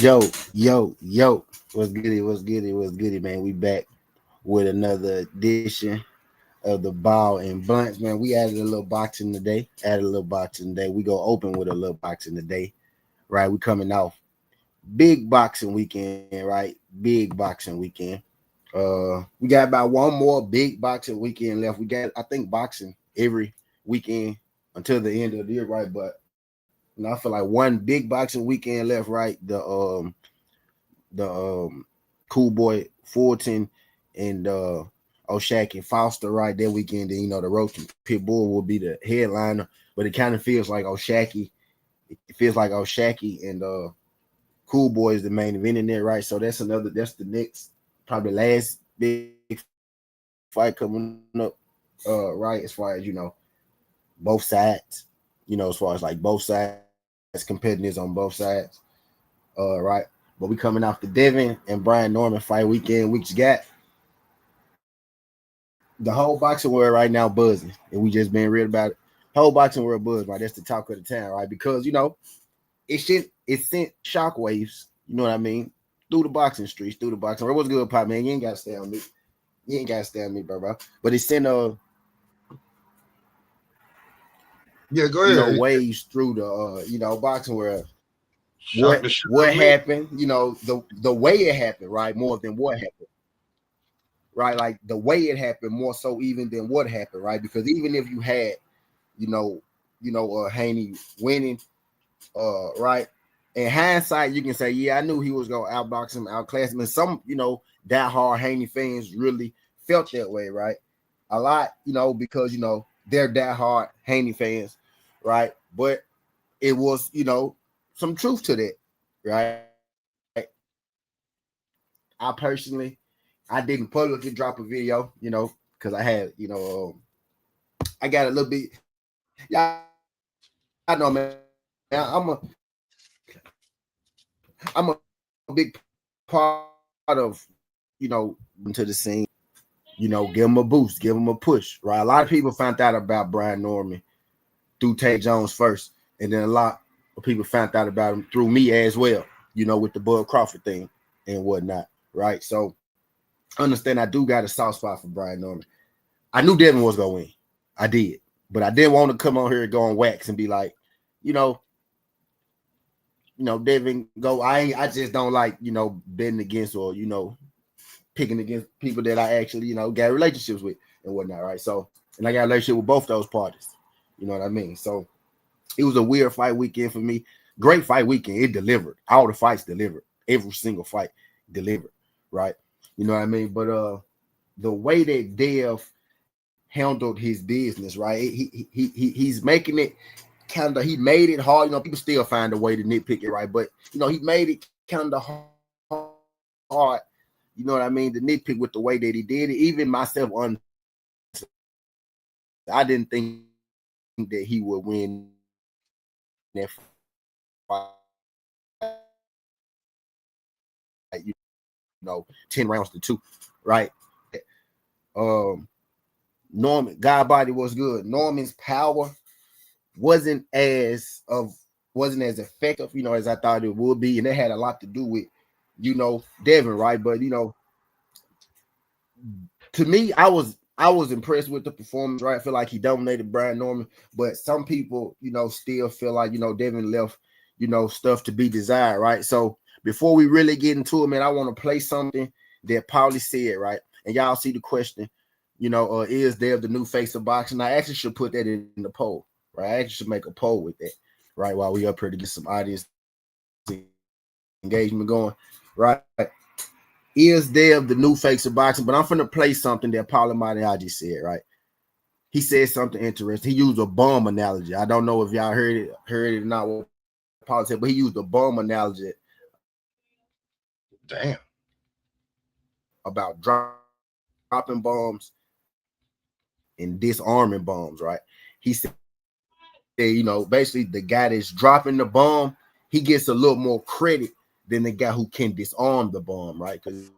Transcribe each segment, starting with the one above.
Yo, yo. What's goody? What's goody, man? We back with another edition of the Ball and Blunts, man. We added a little boxing today. We go open with a little boxing today, right? We coming off big boxing weekend, right? Big boxing weekend. We got about one more big boxing weekend left. We got, I think, boxing every weekend until the end of the year, right? But I feel like one big boxing weekend left, right? The Cool Boy Fulton and O'Shaq and Foster right that weekend. Then the Roach and Pitbull will be the headliner, but it kind of feels like O'Shaq. It feels like O'Shaq and Cool Boy is the main event in there, right? So that's the next, probably last big fight coming up, right? As far as both sides, as far as like both sides, competitors on both sides, right? But we coming off the Devin and Brian Norman fight weekend. We just got the whole boxing world right now buzzing, and we just been real about it. Whole boxing world buzz, right? That's the talk of the town, right? Because it sent shockwaves. You know what I mean? Through the boxing streets, through the boxing world. What's good, Pop, man? You ain't gotta stay on me. You ain't gotta stay on me, bro. But it sent Yeah, go ahead. waves through the boxing world. Shock the shit out What of me. happened? The way it happened, right? More than what happened, right? Like the way it happened, more so even than what happened, right? Because even if you had, Haney winning, right? In hindsight, you can say, yeah, I knew he was gonna outbox him, outclass him. And some, diehard Haney fans really felt that way, right? A lot, because they're diehard Haney fans, right? But it was, some truth to that, right? I personally, I didn't publicly drop a video, because I had, I got a little bit. Yeah, I know, man. I'm a big part of, into the scene. Give him a boost, give him a push, right? A lot of people found out about Brian Norman through Tay Jones first, and then a lot of people found out about him through me as well. With the Bud Crawford thing and whatnot, right? So understand, I do got a soft spot for Brian Norman. I knew Devin was gonna win. I did, but I didn't want to come on here and go on wax and be like, Devin go. I just don't like, betting against or picking against people that I actually, got relationships with and whatnot, right? So, and I got a relationship with both those parties. You know what I mean? So it was a weird fight weekend for me. Great fight weekend. It delivered. All the fights delivered. Every single fight delivered, right? You know what I mean? But the way that Dev handled his business, right? He's making it kind of, he made it hard. People still find a way to nitpick it, right? But he made it kind of hard. You know what I mean? The nitpick with the way that he did it. Even myself, I didn't think that he would win that fight. 10 rounds to 2, right? Norman, God body was good. Norman's power wasn't as effective, as I thought it would be, and it had a lot to do with, Devin, right? But to me, I was impressed with the performance, right? I feel like he dominated Brian Norman, but some people, still feel like, Devin left, stuff to be desired, right? So before we really get into it, man, I want to play something that Paulie said, right? And y'all see the question, is Dev the new face of boxing? I actually should put that in the poll, right? I actually should make a poll with that, right? While we up here to get some audience engagement going, right? Is Dev the new face of boxing? But I'm finna play something that Paulie Malignaggi said, right? He said something interesting. He used a bum analogy. I don't know if y'all heard it or not what Paulie said, but he used a bum analogy. Damn. About dropping bombs and disarming bombs, right? He said, basically the guy that's dropping the bomb, he gets a little more credit than the guy who can disarm the bomb, right? Because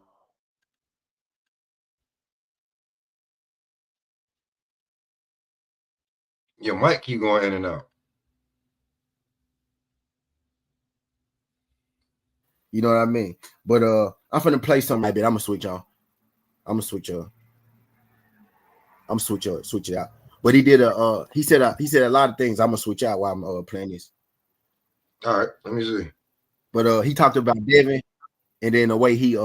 Your mic keep going in and out. You know what I mean? But I'm finna play something like that. I'm gonna switch y'all. Switch it out. But he did he said a lot of things. I'm gonna switch out while I'm playing this. All right, let me see. But he talked about Devin and then the way he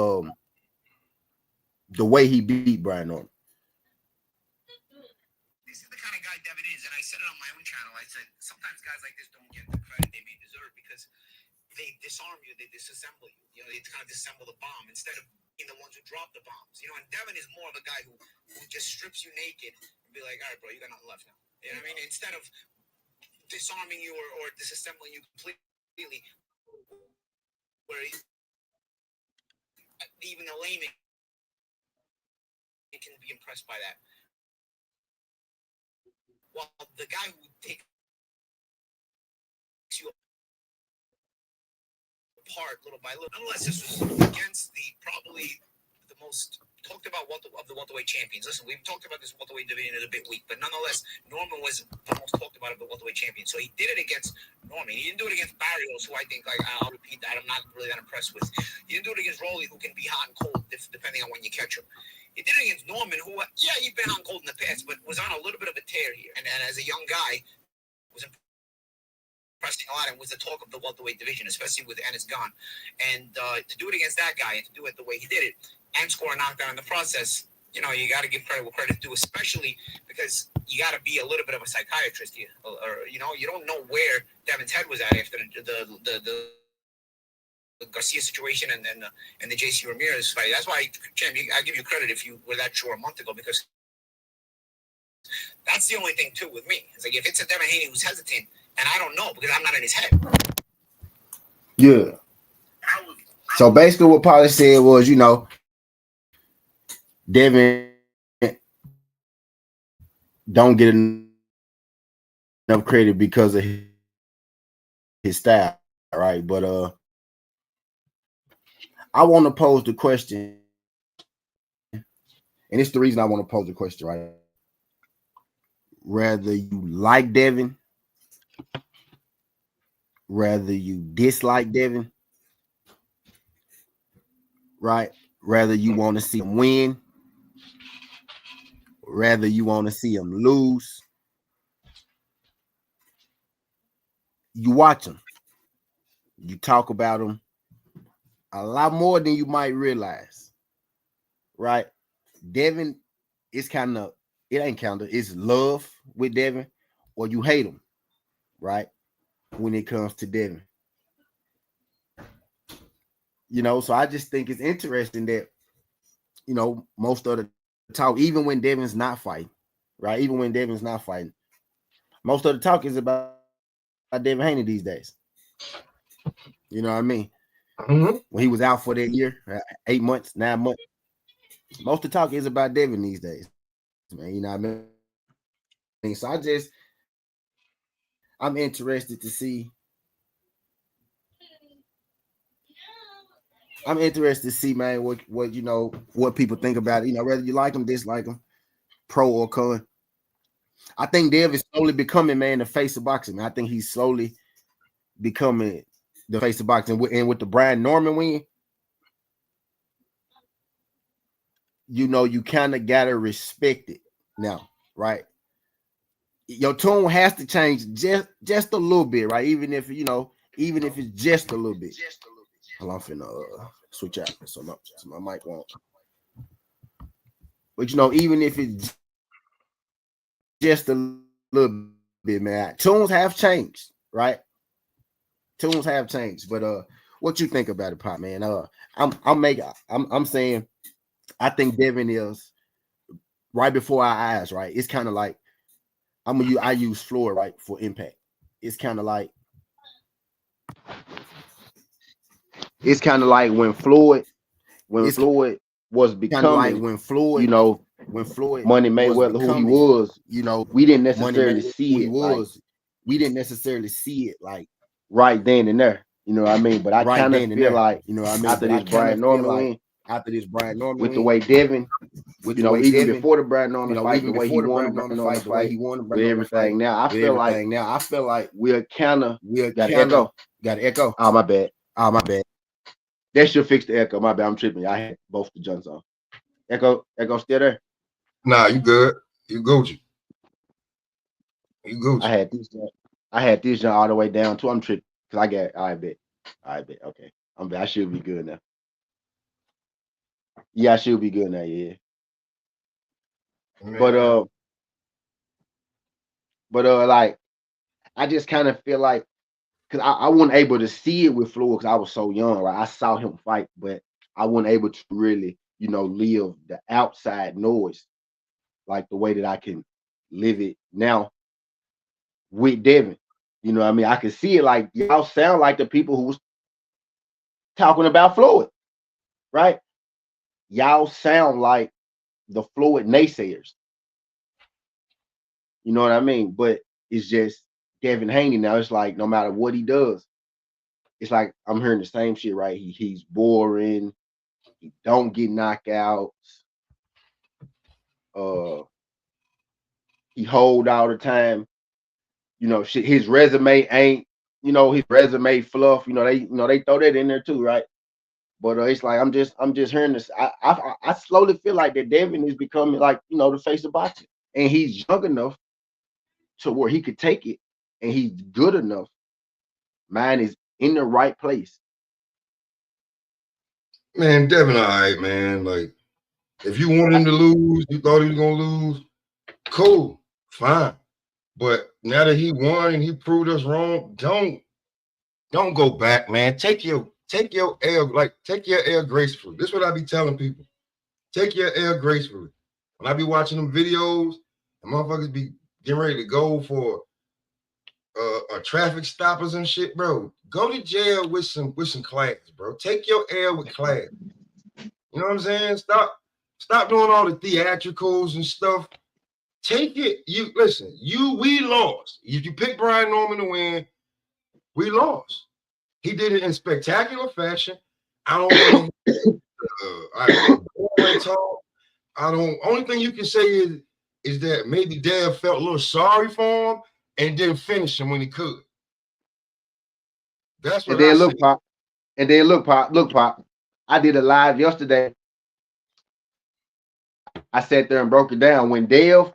beat Brian Norman. This is the kind of guy Devin is, and I said it on my own channel. I said sometimes guys like this don't get the credit they may deserve because they disarm you, they disassemble you. You know, they kind of disassemble the bomb instead of being the ones who drop the bombs. You know, and Devin is more of a guy who just strips you naked and be like, all right, bro, you got nothing left now. You know what I mean? Instead of disarming you or disassembling you completely, where even a layman can be impressed by that. Well, the guy who takes you apart little by little, nonetheless, this was against probably the most talked about of the welterweight champions. Listen, we've talked about this welterweight division is a bit weak, but nonetheless, Norman was the most talked about of the welterweight champions. So he did it against Norman. He didn't do it against Barrios, who I think, I'll repeat that, I'm not really that impressed with. He didn't do it against Rolly, who can be hot and cold depending on when you catch him. He did it against Norman, who, he'd been hot and cold in the past, but was on a little bit of a tear here. And as a young guy, was impressing a lot and was the talk of the welterweight division, especially with Ennis gone. And to do it against that guy and to do it the way he did it and score a knockdown in the process, you know, you got to give credit where credit's due, especially because you got to be a little bit of a psychiatrist here. Or you know, you don't know where Devin's head was at after the Garcia situation and the JC Ramirez fight. That's why, Champ, I give you credit if you were that sure a month ago, because that's the only thing too with me. It's like if it's a Devin Haney who's hesitant, and I don't know because I'm not in his head. Yeah. So basically, what Paulie said was, you know, Devin don't get enough credit because of his style, right? But I want to pose the question, and it's the reason I want to pose the question, right? Rather you like Devin, rather you dislike Devin, right? Rather you want to see him win, rather you want to see him lose. You watch him, you talk about him a lot more than you might realize, right? Devin is kind of, it ain't kind of, it's love with Devin, or you hate him, right? When it comes to Devin. You know, so I just think it's interesting that, you know, most of the talk, even when Devin's not fighting, right? Even when Devin's not fighting, most of the talk is about Devin Haney these days. You know what I mean? Mm-hmm. When he was out for that year, 8 months, 9 months, most of the talk is about Devin these days, man. You know what I mean? So I'm interested to see. I'm interested to see, man, what you know, what people think about it. You know, whether you like him, dislike him, pro or con. I think Dev is slowly becoming, man, the face of boxing. I think he's slowly becoming the face of boxing. And with the Brian Norman win, you know, you kind of gotta respect it now, right? Your tone has to change just a little bit, right? Even if it's just a little bit. Hold on, I'm finna switch out so my mic won't. But you know, even if it's just a little bit, man, tunes have changed, right? Tunes have changed. But what you think about it, Pop, man? I'm saying I think Devin is right before our eyes, right? It's kind of like I use Floyd, right, for impact. It's kind of like when Floyd was becoming, you know, when Floyd Money Mayweather, who he was, you know, we didn't necessarily see it like right then and there. You know what I mean? But I kind of feel like, you know what I mean, after this Brian Norman win, with the way Devin, you know, even before the Brian Norman fight, the way he won the Brian Norman fight, with everything now, I feel like we're kind of got echo. Oh, my bad. That should fix the echo. My bad, I'm tripping. I had both the junks on. Echo still there? Nah, you good. You Gucci. You Gucci. I had this junk all the way down too. I'm tripping. Cause I bet. Okay. I should be good now. Yeah, I should be good now, yeah. Man. But like I just kind of feel like because I wasn't able to see it with Floyd because I was so young, right? I saw him fight, but I wasn't able to really, live the outside noise like the way that I can live it now with Devin. You know what I mean? I can see it like y'all sound like the people who was talking about Floyd, right? Y'all sound like the Floyd naysayers. You know what I mean? But it's just Devin Haney now. It's like no matter what he does, it's like I'm hearing the same shit, right? He's boring. He don't get knockouts. He hold all the time. Shit. His resume ain't. His resume fluff. They throw that in there too, right? But it's like I'm just hearing this. I slowly feel like that Devin is becoming like the face of boxing, and he's young enough to where he could take it, and he's good enough. Mine is in the right place. Man, Devin, all right, man. Like, if you want him to lose, you thought he was gonna lose, cool, fine. But now that he won and he proved us wrong, don't go back, man. Take your L, take your L gracefully. This is what I be telling people. Take your L gracefully. When I be watching them videos, and motherfuckers be getting ready to go for traffic stoppers and shit, bro. Go to jail with some class, bro. Take your L with class. You know what I'm saying? Stop doing all the theatricals and stuff. Take it. We lost. If you pick Brian Norman to win, we lost. He did it in spectacular fashion. I don't want to talk. Only thing you can say is that maybe Dad felt a little sorry for him and didn't finish him when he could. That's what I look, Pop. And then look, Pop. I did a live yesterday. I sat there and broke it down. When Dale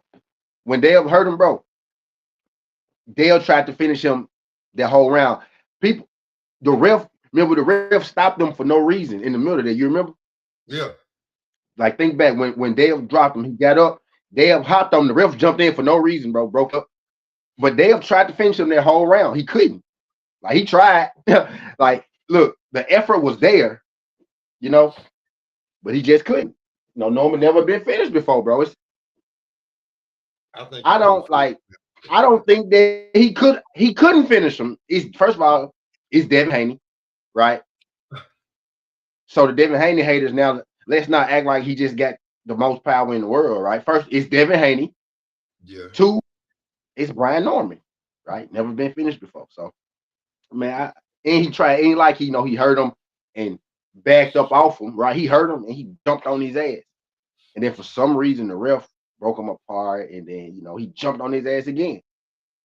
hurt him, bro, Dale tried to finish him that whole round. The ref stopped him for no reason in the middle of that. You remember? Yeah. Like, think back when Dale dropped him, he got up. Dale hopped on the ref, jumped in for no reason, bro, broke up. But Dale tried to finish him that whole round. He couldn't. Like, he tried. Like, look, the effort was there, but he just couldn't. Norman never been finished before, bro. I don't think that he couldn't finish him. First of all, it's Devin Haney, right? So the Devin Haney haters now, let's not act like he just got the most power in the world, right? First, it's Devin Haney. Yeah. Two, it's Brian Norman, right? Never been finished before. So, man, he tried, ain't like he hurt him and backed up off him, right? He hurt him and he jumped on his ass. And then for some reason, the ref broke him apart, and then he jumped on his ass again,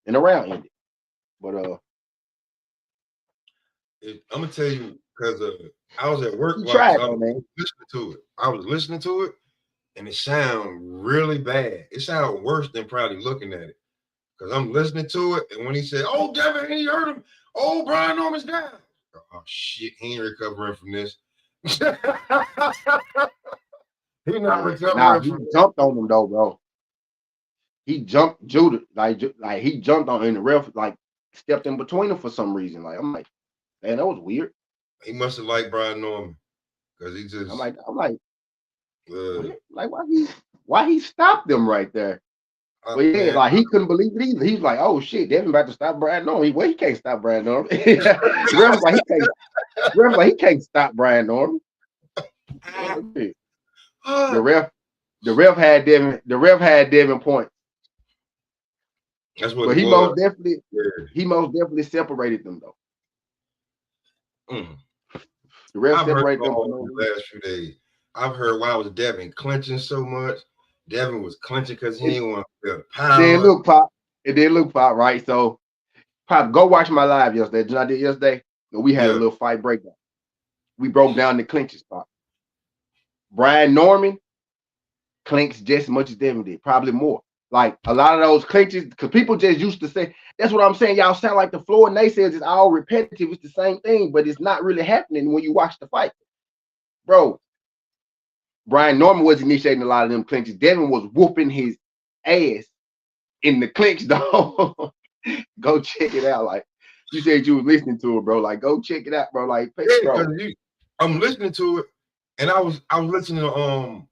and the round ended. But I'm gonna tell you because I was at work. I was listening to it, and it sounded really bad. It sounded worse than probably looking at it because I'm listening to it, and when he said, "Oh, Devin, he hurt him. Oh, Brian Norman's down." Oh shit, he ain't recovering from this. He's not recovering. He jumped on him though, bro. He jumped Judah, like he jumped on, and the ref like stepped in between them for some reason. Like, I'm like, man, that was weird. He must have liked Brian Norman because he just. I'm like, why he stopped them right there? But yeah, like he couldn't believe it either. He's like, oh shit, Devin about to stop Brian Norman. He can't stop Brian Norman. Ref's like he can't stop Brian Norman. The ref had Devin points. That's what. But he most definitely separated them though. The ref separated them the last few days. I've heard why was Devin clenching so much. Devin was clenching because he didn't want to feel the power. It did look Pop, right? So Pop, go watch my live yesterday. I did yesterday. We had a little fight breakdown. we broke down the clinches part. Brian Norman clinks just as much as Devin did, probably more. Like a lot of those clinches, because people just used to say, that's what I'm saying. Y'all sound like the floor naysayers. It's all repetitive. It's the same thing, but it's not really happening when you watch the fight. Bro, Brian Norman was initiating a lot of them clinches. Devin was whooping his ass in the clinch, though. Go check it out. Like you said you were listening to it, bro. Like, go check it out, bro. Like, bro. I'm listening to it, and I was listening to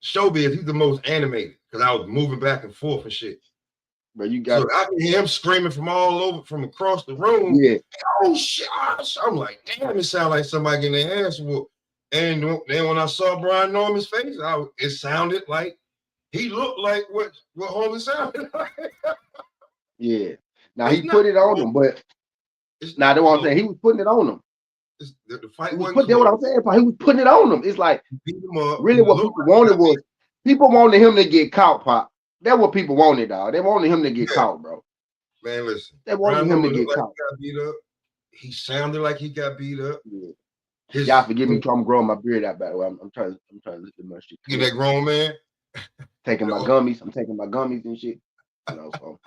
Showbiz. He's the most animated because I was moving back and forth and shit. But you got so I can hear him screaming from all over, from across the room. Yeah. Oh shit! I'm like, damn, it sounds like somebody getting their ass whooped. And then when I saw Brian Norman's face, it sounded like he looked like what Holmes sounded like. Yeah. Now he put it on them, but now that's what I'm saying. He was putting it on them. The fight was what I'm saying. He was putting it on them. It's like really what people wanted was people wanted him to get caught, Pop. That's what people wanted, dog. They wanted him to get caught, bro. Man, listen. They wanted him to get caught. He got beat up. He sounded like he got beat up. Yeah. Y'all forgive me, I'm growing my beard out, by the way. I'm trying to look at my shit. You that grown man? Taking my gummies. I'm taking my gummies and shit. You know, so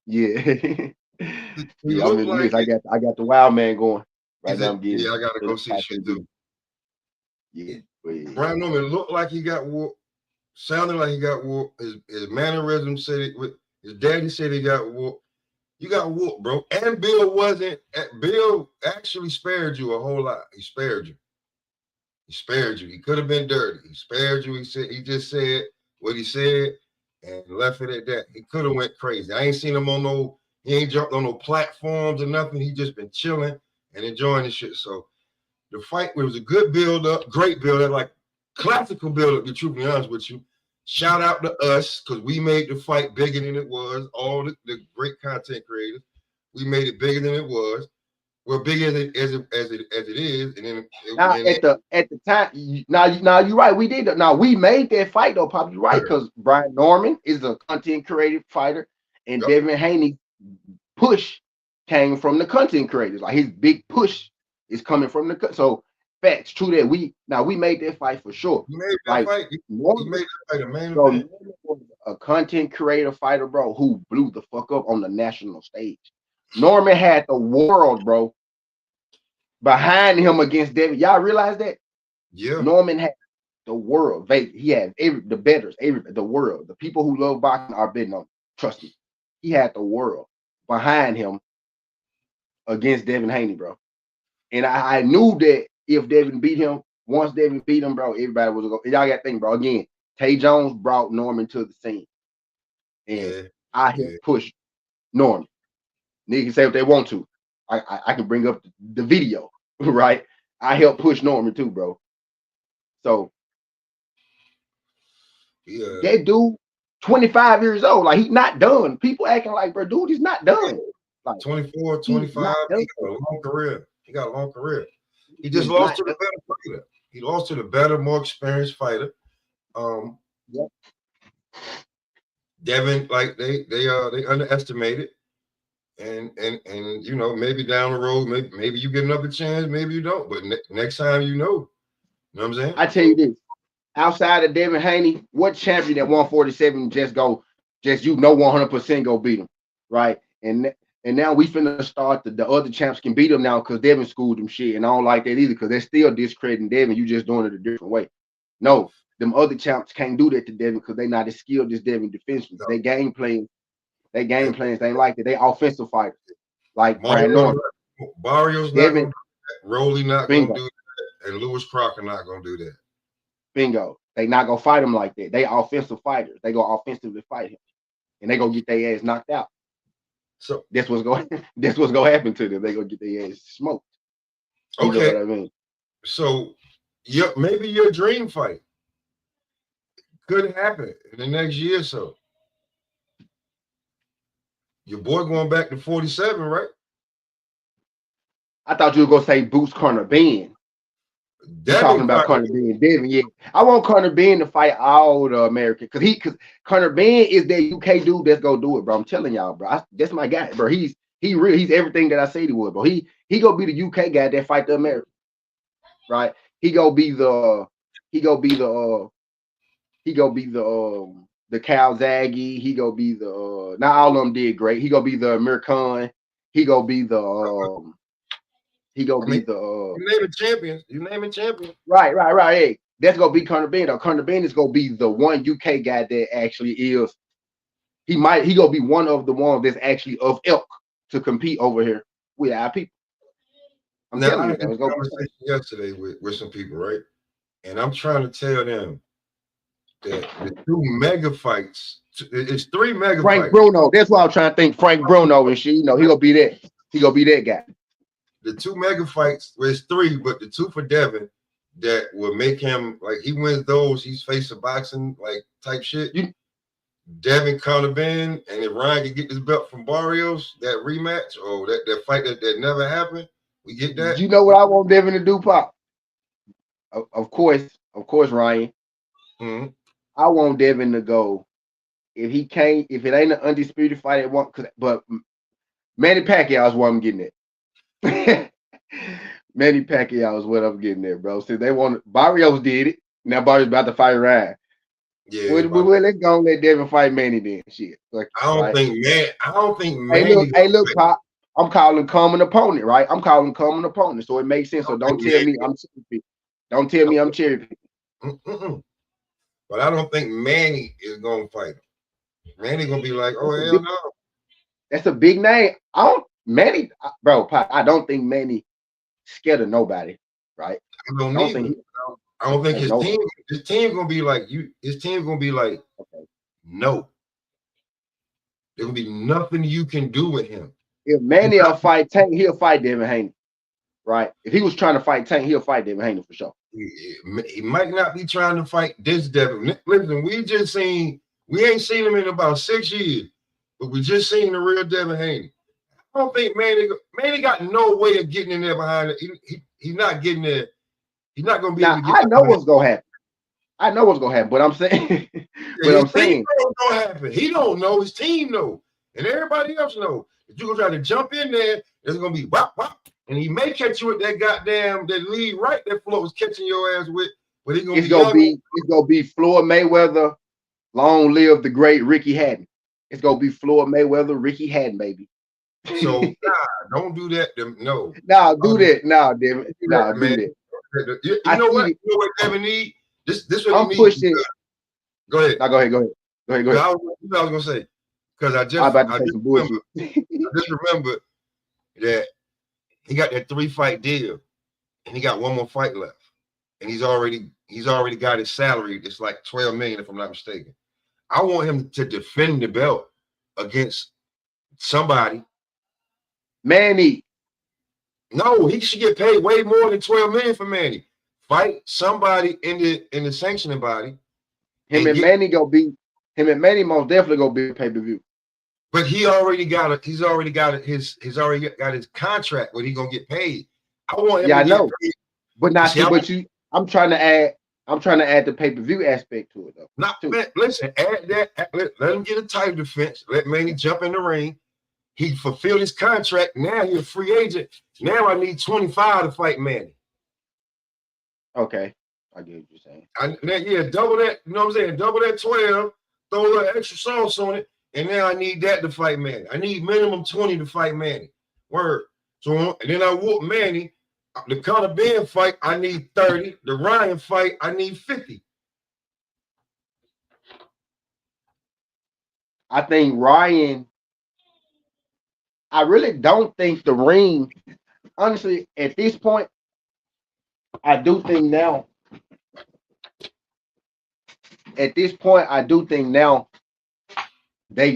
yeah. Yeah, I'm in the mix. I got the wild man going. Right now I'm getting. Yeah, I gotta go see shit too. Yeah. Brian Norman looked like he got whooped. Sounded like he got whooped. His mannerism said it. His daddy said he got whooped. You got whooped, bro. And Bill actually spared you a whole lot. He spared you. He could have been dirty. He spared you. He just said what he said and left it at that. He could have went crazy. I ain't seen him he ain't jumped on no platforms or nothing. He just been chilling and enjoying the shit. So the fight was a good build up, great build up, like classical build up, to be truthfully honest with you. Shout out to us because we made the fight bigger than it was. All the great content creators, we made it bigger than it was. We're bigger as it is. And then at the time, now you're right. We did. Now we made that fight though, Pop. You're right, because Brian Norman is a content creative fighter, and Devin Haney push came from the content creators. Like his big push is coming from the so. Facts, true that we made that fight for sure. We made that fight. Norman, we made that fight a main event. Norman was a content creator fighter, bro, who blew the fuck up on the national stage. Norman had the world, bro, behind him against Devin. Y'all realize that? Yeah. Norman had the world. He had the bettors, the world. The people who love boxing are betting on. Trust me. He had the world behind him against Devin Haney, bro. And I knew that if Devin beat him, once Devin beat him, bro, everybody was going. Y'all got to think, bro. Again, Tay Jones brought Norman to the scene, and I helped push Norman. Niggas can say what they want to. I can bring up the video, right? I helped push Norman too, bro. So that dude, 25 years old, like he's not done. People acting like, bro, dude, he's not done. Like 24, 25, he got a long career. He got a long career. He just lost to the better fighter. He lost to the better, more experienced fighter. Devin, like they underestimated, and you know, maybe down the road, maybe you get another chance, maybe you don't. But next time, you know what I'm saying? I tell you this: outside of Devin Haney, what champion at 147 just 100% go beat him, right? And now we finna start the other champs can beat him now because Devin schooled them shit, and I don't like that either because they're still discrediting Devin. You just doing it a different way. No, them other champs can't do that to Devin because they not as skilled as Devin defensively. No. They game plans ain't like that. They offensive fighters like Brian Norman. Barrios not gonna do that. Rolly not gonna do that, and Lewis Crocker not gonna do that. Bingo. They not gonna fight him like that. They offensive fighters. They go offensively fight him, and they gonna get their ass knocked out. So this what's going happen to them. They gonna get their ass smoked. You know what I mean? So maybe your dream fight could happen in the next year or so. Your boy going back to 47, right? I thought you were gonna say Boots Conor Ben. Talking about Conor Ben, Devin, yeah. I want Conor Ben to fight all the American because Conor Ben is that UK dude that's gonna do it, bro. I'm telling y'all, bro. That's my guy, bro. He's everything that I said he would, bro. He gonna be the UK guy that fight the American. right? He gonna be the he gonna be the the Calzaghe. He gonna be the not all of them did great. He gonna be the American. He gonna be the he gonna I be mean, the you name it champions. You name it champion. right. Hey, that's gonna be Conor Ben. Though Conor Ben is gonna be the one UK guy that actually is. He gonna be one of the ones that's actually of ilk to compete over here with our people. I'm Now, telling I you, had though, this it's gonna be conversation yesterday with some people, right? And I'm trying to tell them that the two mega fights, it's three mega Frank fights. Bruno. That's why I'm trying to think Frank Bruno and shit. You know, he gonna be that. He gonna be that guy. The two mega fights, well, it's three, but the two for Devin that will make him like he wins those, he's facing boxing like type shit. Devin Conor Ben, and if Ryan can get this belt from Barrios, that rematch or that fight that never happened, we get that. You know what I want Devin to do, Pop? Of course, Ryan. Mm-hmm. I want Devin to go. If he can't, if it ain't an undisputed fight at one, but Manny Pacquiao is what I'm getting at. Manny Pacquiao is what I'm getting at, bro. So they want Barrios did it. Now Barrios about to fight Ryan. Yeah, well, let's go and let Devin fight Manny then. Shit. Like, I don't think Manny. Hey, look, Pop. I'm calling common opponent, right? I'm calling common opponent, so it makes sense. So don't tell me I'm cherry picking. Don't tell me I'm cherry picking. But I don't think Manny is gonna fight him. Manny gonna be like, oh hell no. That's a big name. Manny, bro. I don't think Manny scared of nobody, right? I don't think his team gonna be like you. His team gonna be like, okay, no. There will be nothing you can do with him. If Manny will fight Tank, he'll fight Devin Haney, right? If he was trying to fight Tank, he'll fight Devin Haney for sure. He might not be trying to fight this Devin. Listen, we ain't seen him in about 6 years, but we just seen the real Devin Haney. I don't think Manny got no way of getting in there behind it. He's not getting there. He's not going to be able to get. I know what's going to happen. But I'm saying, what's going to happen. He don't know. His team know, and everybody else know. If you're gonna try to jump in there, there's gonna be whop whop, and he may catch you with that goddamn lead right that Floyd was catching your ass with. But it's gonna be Floyd Mayweather. Long live the great Ricky Hatton. It's gonna be Floyd Mayweather, Ricky Hatton, baby. So don't do that. No. Do that. Devin. Do that. You know what Devin need? This what I'm pushing. Go ahead. Go ahead. I was gonna say because I just remember that he got that 3-fight deal, and he got one more fight left, and he's already got his salary. It's like $12 million, if I'm not mistaken. I want him to defend the belt against somebody. Manny. No, he should get paid way more than $12 million for Manny. Fight somebody in the sanctioning body. Manny most definitely gonna be a pay-per-view. But he's already got his contract where he's gonna get paid. I want him to get paid. But not I'm trying to add the pay-per-view aspect to it though. Listen, add that. Let him get a title defense. Let Manny jump in the ring. He fulfilled his contract. Now he's a free agent. Now I need 25 to fight Manny. Okay, I get what you're saying. Double that. You know what I'm saying? Double that 12. Throw a little extra sauce on it, and now I need that to fight Manny. I need minimum 20 to fight Manny. Word. So and then I whoop Manny. The Conor Ben fight, I need 30. The Ryan fight, I need 50. I think Ryan. I really don't think the ring. Honestly, at this point, I do think now. At this point, I do think now they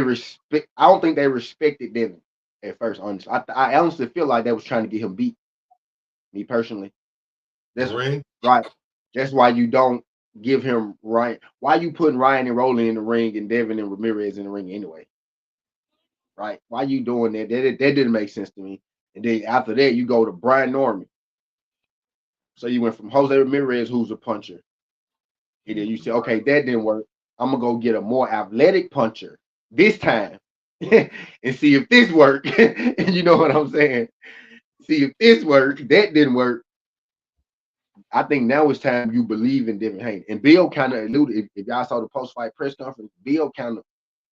respect. I don't think they respected Devin at first. Honestly, I honestly feel like they was trying to get him beat. Me personally, that's ring. Right. That's why you don't give him Ryan. Why you putting Ryan and Roland in the ring and Devin and Ramirez in the ring anyway? Right? Why you doing that? That didn't make sense to me. And then after that, you go to Brian Norman. So you went from Jose Ramirez, who's a puncher. And then you say, okay, that didn't work. I'm going to go get a more athletic puncher this time and see if this works. And you know what I'm saying? See if this works. That didn't work. I think now it's time you believe in Devin Haney. And Bill kind of alluded, if y'all saw the post-fight press conference, Bill kind of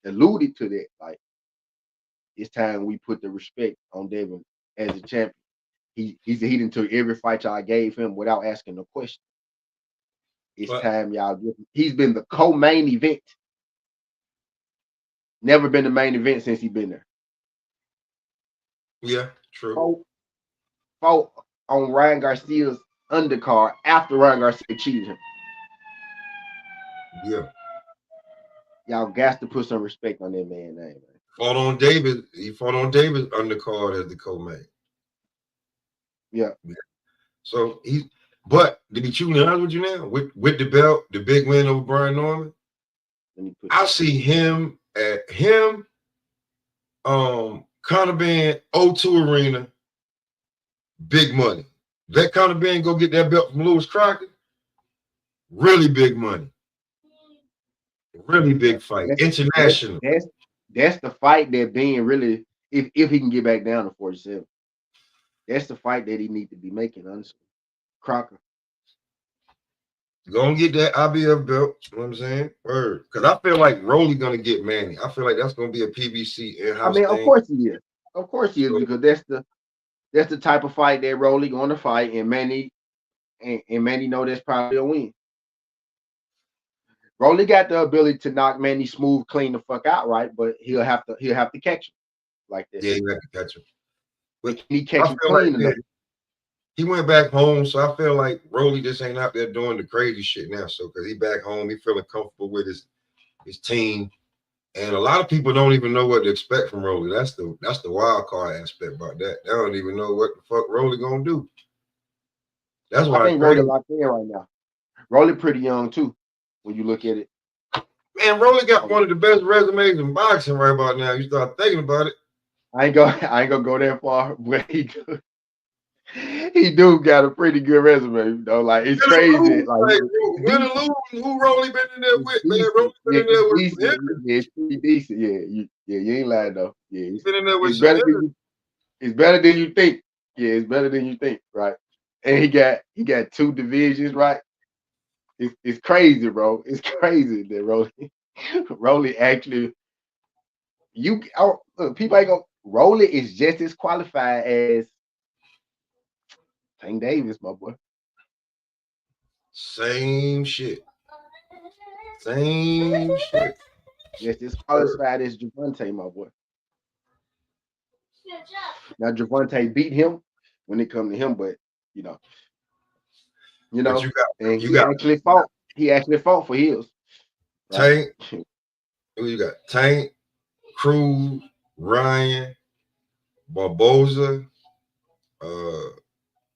alluded to that. Like, it's time we put the respect on Devin as a champion. He done took every fight y'all gave him without asking a question. It's time y'all give him. He's been the co-main event. Never been the main event since he's been there. Yeah, true. Fought on Ryan Garcia's undercard after Ryan Garcia cheated him. Yeah. Y'all got to put some respect on that man's name, man. Fought on David. He fought on David's undercard as the co-main. Yeah. So but to be truly honest with you now, with the belt, the big win over Brian Norman, I see him at Conor Benn O2 Arena, big money. Let Conor Benn go get that belt from Lewis Crockett, really big money. Really big fight. International. That's the fight that Benn really, if he can get back down to 47. That's the fight that he needs to be making, honestly. Crocker. Go and get that IBF belt. You know what I'm saying? Word. Because I feel like Rolly gonna get Manny. I feel like that's gonna be a PBC in-house thing. Of course he is. Of course he is, because that's the type of fight that Rolly going to fight, and Manny know that's probably a win. Rolly got the ability to knock Manny smooth, clean the fuck out, right? But he'll have to catch him like that. Yeah, he'll have to catch him. But he catch him clean enough. He went back home, so I feel like Rolly just ain't out there doing the crazy shit now. So because he back home, he feeling comfortable with his team, and a lot of people don't even know what to expect from Rolly. That's the wild card aspect about that. They don't even know what the fuck Rolly gonna do. That's why I think Rolly locked in right now. Rolly pretty young too, when you look at it. Man, Rolly got one of the best resumes in boxing right about now. You start thinking about it. I ain't gonna go that far, but he do got a pretty good resume, though. Like, it's crazy. Win or lose, who Rolly been in there with, man? Rolly been in there with him. Yeah, it's pretty decent. You ain't lying though. Yeah, been in there with it's better than you think. Yeah, it's better than you think, right? And he got 2 divisions, right? It's crazy, bro. It's crazy that Rolly actually look, people ain't gonna. Rolly is just as qualified as Tank Davis, my boy. Same shit. Just as qualified as Javante, my boy. Now Javante beat him when it come to him, but you know, he actually fought for his. Right? Tank, who you got? Tank, Cruz, Ryan, Barboza,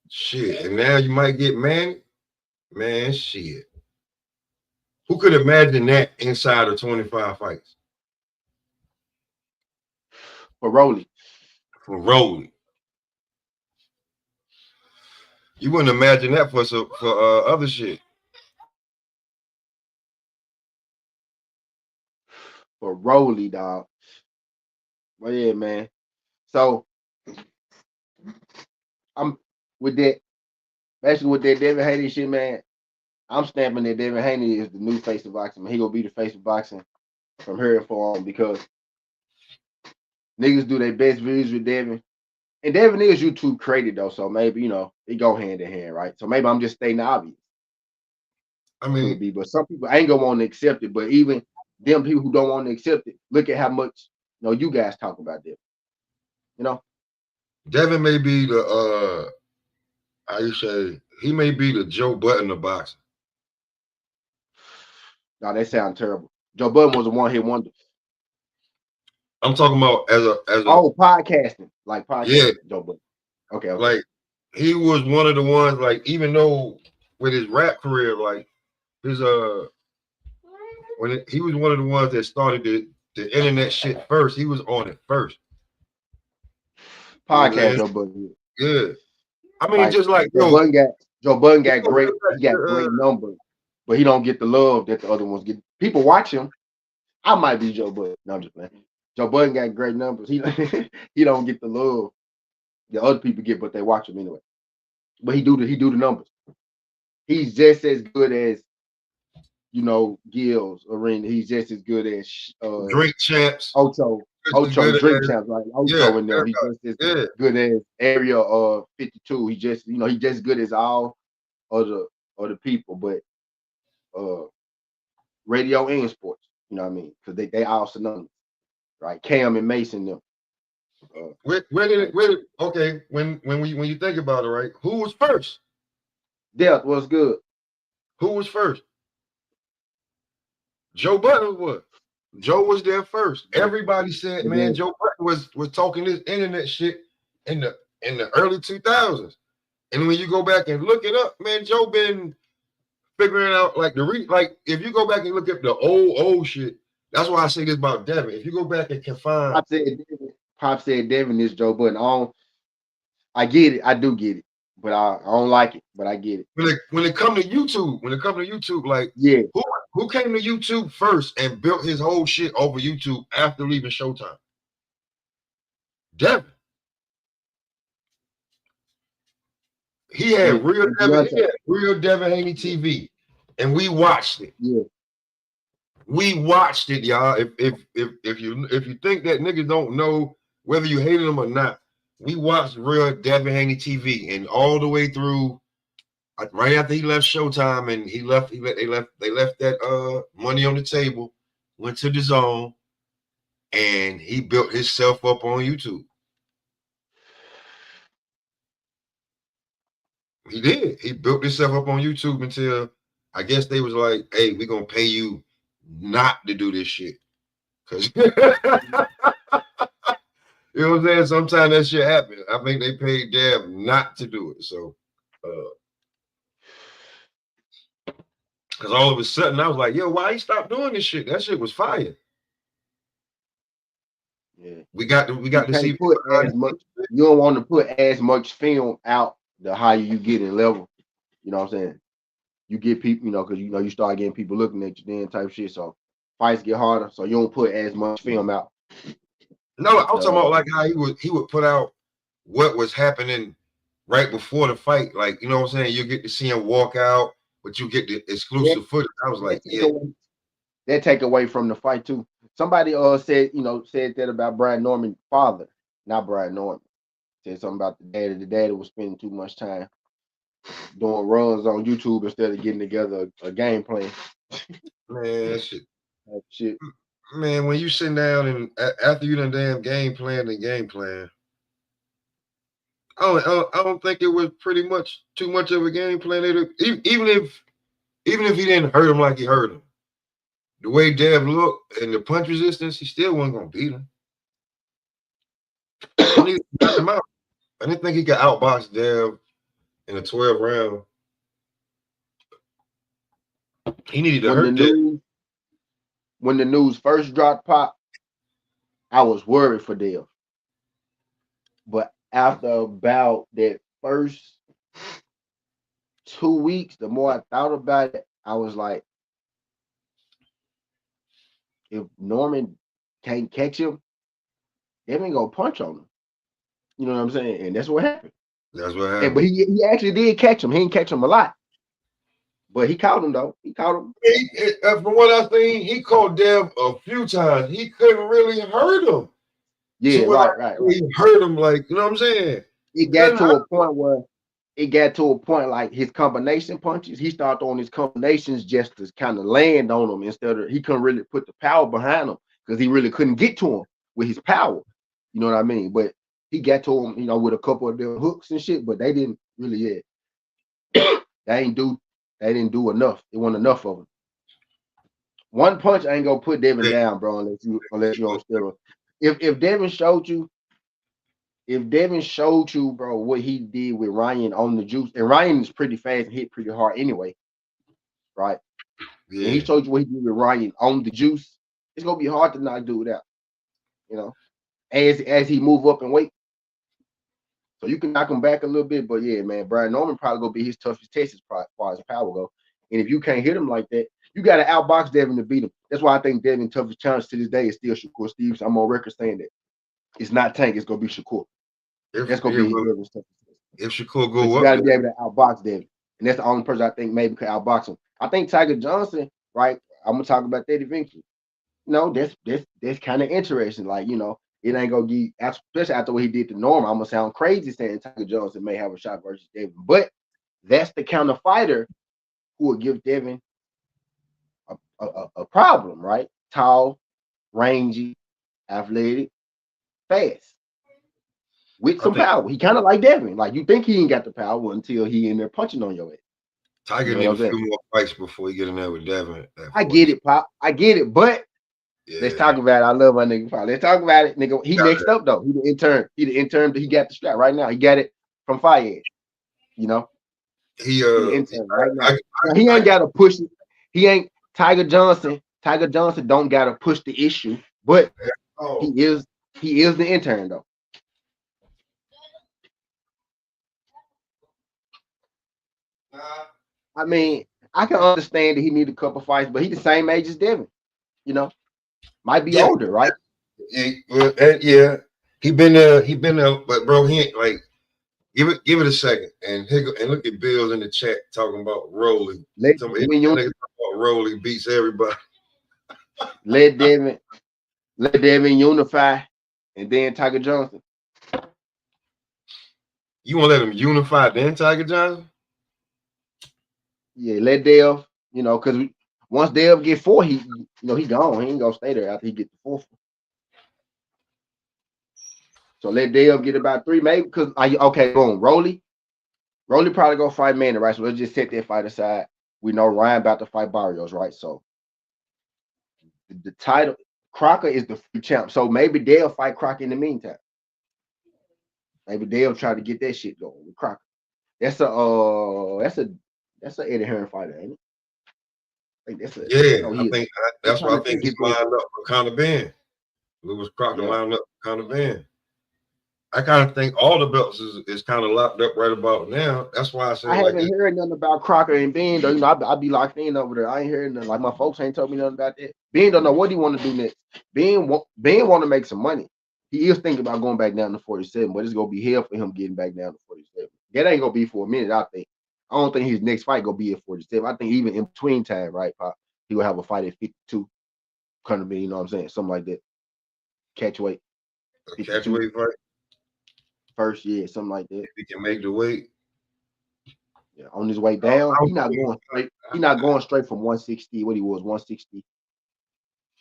shit, and now you might get Manny. Man, shit. Who could imagine that inside of 25 fights? For Rolly. You wouldn't imagine that for other shit. For Rolly, dog. Well, yeah, man. So I'm with that. Basically, with that Devin Haney shit, man. I'm stamping that Devin Haney is the new face of boxing. He gonna be the face of boxing from here forward, because niggas do their best videos with Devin. And Devin is YouTube created though, so maybe it go hand in hand, right? So maybe I'm just stating the obvious. I mean, but some people ain't gonna want to accept it. But even them people who don't want to accept it, look at how much you guys talk about Devin. Devin may be the how you say, he may be the Joe Budden of boxing. No, that sounds terrible. Joe Budden was a one-hit wonder. I'm talking about as a podcasting, like podcasting. Yeah, Joe Budden. Okay. Like, he was one of the ones, like, even though with his rap career, like his he was one of the ones that started the internet shit first. He was on it first. Podcast, Joe Budden. Yeah. I mean, just like Joe Budden got great numbers, but he don't get the love that the other ones get. People watch him. I might be Joe Budden. No, I'm just playing. Joe Budden got great numbers. He don't get the love the other people get, but they watch him anyway. But he do the numbers. he's just as good as Gills Arena. He's just as good as Drink champs. Ocho drink champs, like Ocho and them. He's just as good as Area 52. He just he's just good as all other people, but radio and sports. You know what I mean? Because they all synonymous, right? Cam and Mason them. When you think about it, right? Who was first? Death was good. Who was first? Joe Button was. Joe was there first. Everybody said, man, Joe Button was talking this internet shit in the early 2000s. And when you go back and look it up, man, Joe been figuring out like if you go back and look at the old shit. That's why I say this about Devin. If you go back and can find, Pop said Devin is Joe Button. I get it. I do get it, but I don't like it. But I get it. When it come to YouTube, like who came to YouTube first and built his whole shit over YouTube after leaving Showtime? Devin. He had real Devin Haney TV, and we watched it. Yeah. We watched it, y'all. If you think that niggas don't know whether you hated them or not, we watched real Devin Haney TV, and all the way through, right after he left Showtime, and they left that money on the table, went to the Zone, and he built himself up on YouTube. He did. He built himself up on YouTube until I guess they was like, "Hey, we're gonna pay you not to do this shit." Cause you know what I'm saying? Sometimes that shit happens. I think they paid Dev not to do it. So because all of a sudden I was like, yo, why he stopped doing this shit? That shit was fire. Yeah. We got to see as much, you don't want to put as much film out the higher you get in level. You know what I'm saying? You get people, because you start getting people looking at you then type shit. So fights get harder. So you don't put as much film out. No, I'm talking about like how he would put out what was happening right before the fight. Like, you know what I'm saying? You get to see him walk out, but you get the exclusive footage. I was like, that take away from the fight too. Somebody said that about Brian Norman's father, not Brian Norman. Said something about the daddy. The daddy was spending too much time doing runs on YouTube instead of getting together a game plan. Man, that shit. Man, when you sit down and after you done damn game plan, I don't think it was pretty much too much of a game plan. Even if he didn't hurt him like he hurt him, the way Dev looked and the punch resistance, he still wasn't gonna beat him. I didn't think he could outbox Dev in a 12 round. He needed to hurt Dev. When the news first dropped, Pop, I was worried for Dev. But after about that first 2 weeks, the more I thought about it, I was like, if Norman can't catch him, Dev ain't gonna punch on him. You know what I'm saying? And that's what happened. But he actually did catch him. He didn't catch him a lot. But he caught him, though. He caught him. From what I seen, he caught Dev a few times. He couldn't really hurt him. Yeah, so right. He hurt him, like, you know what I'm saying? It got to a point like his combination punches, he started throwing his combinations just to kind of land on him instead of, he couldn't really put the power behind him because he really couldn't get to him with his power. You know what I mean? But he got to him, with a couple of them hooks and shit, but they didn't really yet. They didn't do enough. It wasn't enough of them. One punch ain't gonna put Devin down, bro, unless you on steroids. If Devin showed you, bro, what he did with Ryan on the juice, and Ryan is pretty fast and hit pretty hard anyway, right? Yeah. And he showed you what he did with Ryan on the juice, it's gonna be hard to not do that, as he move up in weight. So you can knock him back a little bit, but yeah, man, Brian Norman probably gonna be his toughest test as far as power go. And if you can't hit him like that, you got to outbox Devin to beat him. That's why I think Devin's toughest challenge to this day is still Shakur Stevens. I'm on record saying that it's not Tank, it's gonna be Shakur. That's gonna be Devin's toughest test. If Shakur go up, you got to be able to outbox Devin. And that's the only person I think maybe could outbox him. I think Tiger Johnson, right? I'm gonna talk about that eventually. No, that's kind of interesting. Like, it ain't gonna get, especially after what he did to Norman. I'm gonna sound crazy saying Tiger Johnson may have a shot versus Devin, but that's the kind of fighter who will give Devin a problem, right? Tall, rangy, athletic, fast, with I some think power. He kind of like Devin. Like, you think he ain't got the power until he in there punching on your ass. Tiger You know need what a I'm saying? few more fights before he get in there with Devin at I 40. get it, Pop. I get it, but let's Yeah, talk about it. I love my nigga Pop. Let's talk about it, nigga. He got next up though. He the intern. He got the strap right now. He got it from Fayed. You know, it. He he the intern right now. I, Now he I, ain't gotta push it. He ain't Tiger Johnson. Tiger Johnson don't gotta push the issue, but he oh, is the intern though. nah, I mean, I can understand that he need a couple fights, but he the same age as Devin. You know, might be yeah, older, right? yeah. He been there, but bro, he ain't like give it a second, and and look at Bills in the chat talking about Rolly. Let Somebody Devin, that nigga talking about Rolly beats everybody. let Devin let Devin unify, and then Tiger Johnson. You want to let him unify then Tiger Johnson? Yeah, let Dev. Because once Dev get four, he gone. He ain't gonna stay there after he get the fourth. So let Dev get about three, maybe. Because okay, boom, Rolly probably gonna fight Manny, right? So let's just set that fight aside. We know Ryan about to fight Barrios, right? So the title, Crocker is the free champ. So maybe they'll fight Crocker in the meantime. Maybe they'll try to get that shit going with Crocker. That's a Eddie Hearn fighter, ain't it? I think that's a Yeah, no. I He is. think I'm that's trying why I to think think he's his best. lined up for Conor Ben. Lewis Crocker Yeah. lined up for Conor Ben. I kind of think all the belts is kind of locked up right about now. That's why I I said like haven't heard nothing about Crocker and Ben though. I be locked in over there. I ain't heard nothing. Like my folks ain't told me nothing about that. Ben don't know what he want to do next. Ben want to make some money. He is thinking about going back down to 47, but it's gonna be hell for him getting back down to 47. That ain't gonna be for a minute. I think. I don't think his next fight gonna be at 47. I think even in between time, right, Pop, he will have a fight at 52. Kind be, you know what I'm saying, something like that. Catch weight, a 52 catchweight fight, first, yeah, something like that. if he can make the weight. Yeah, on his way I down, don't he not see, going straight. He not going straight from 160. What he was 160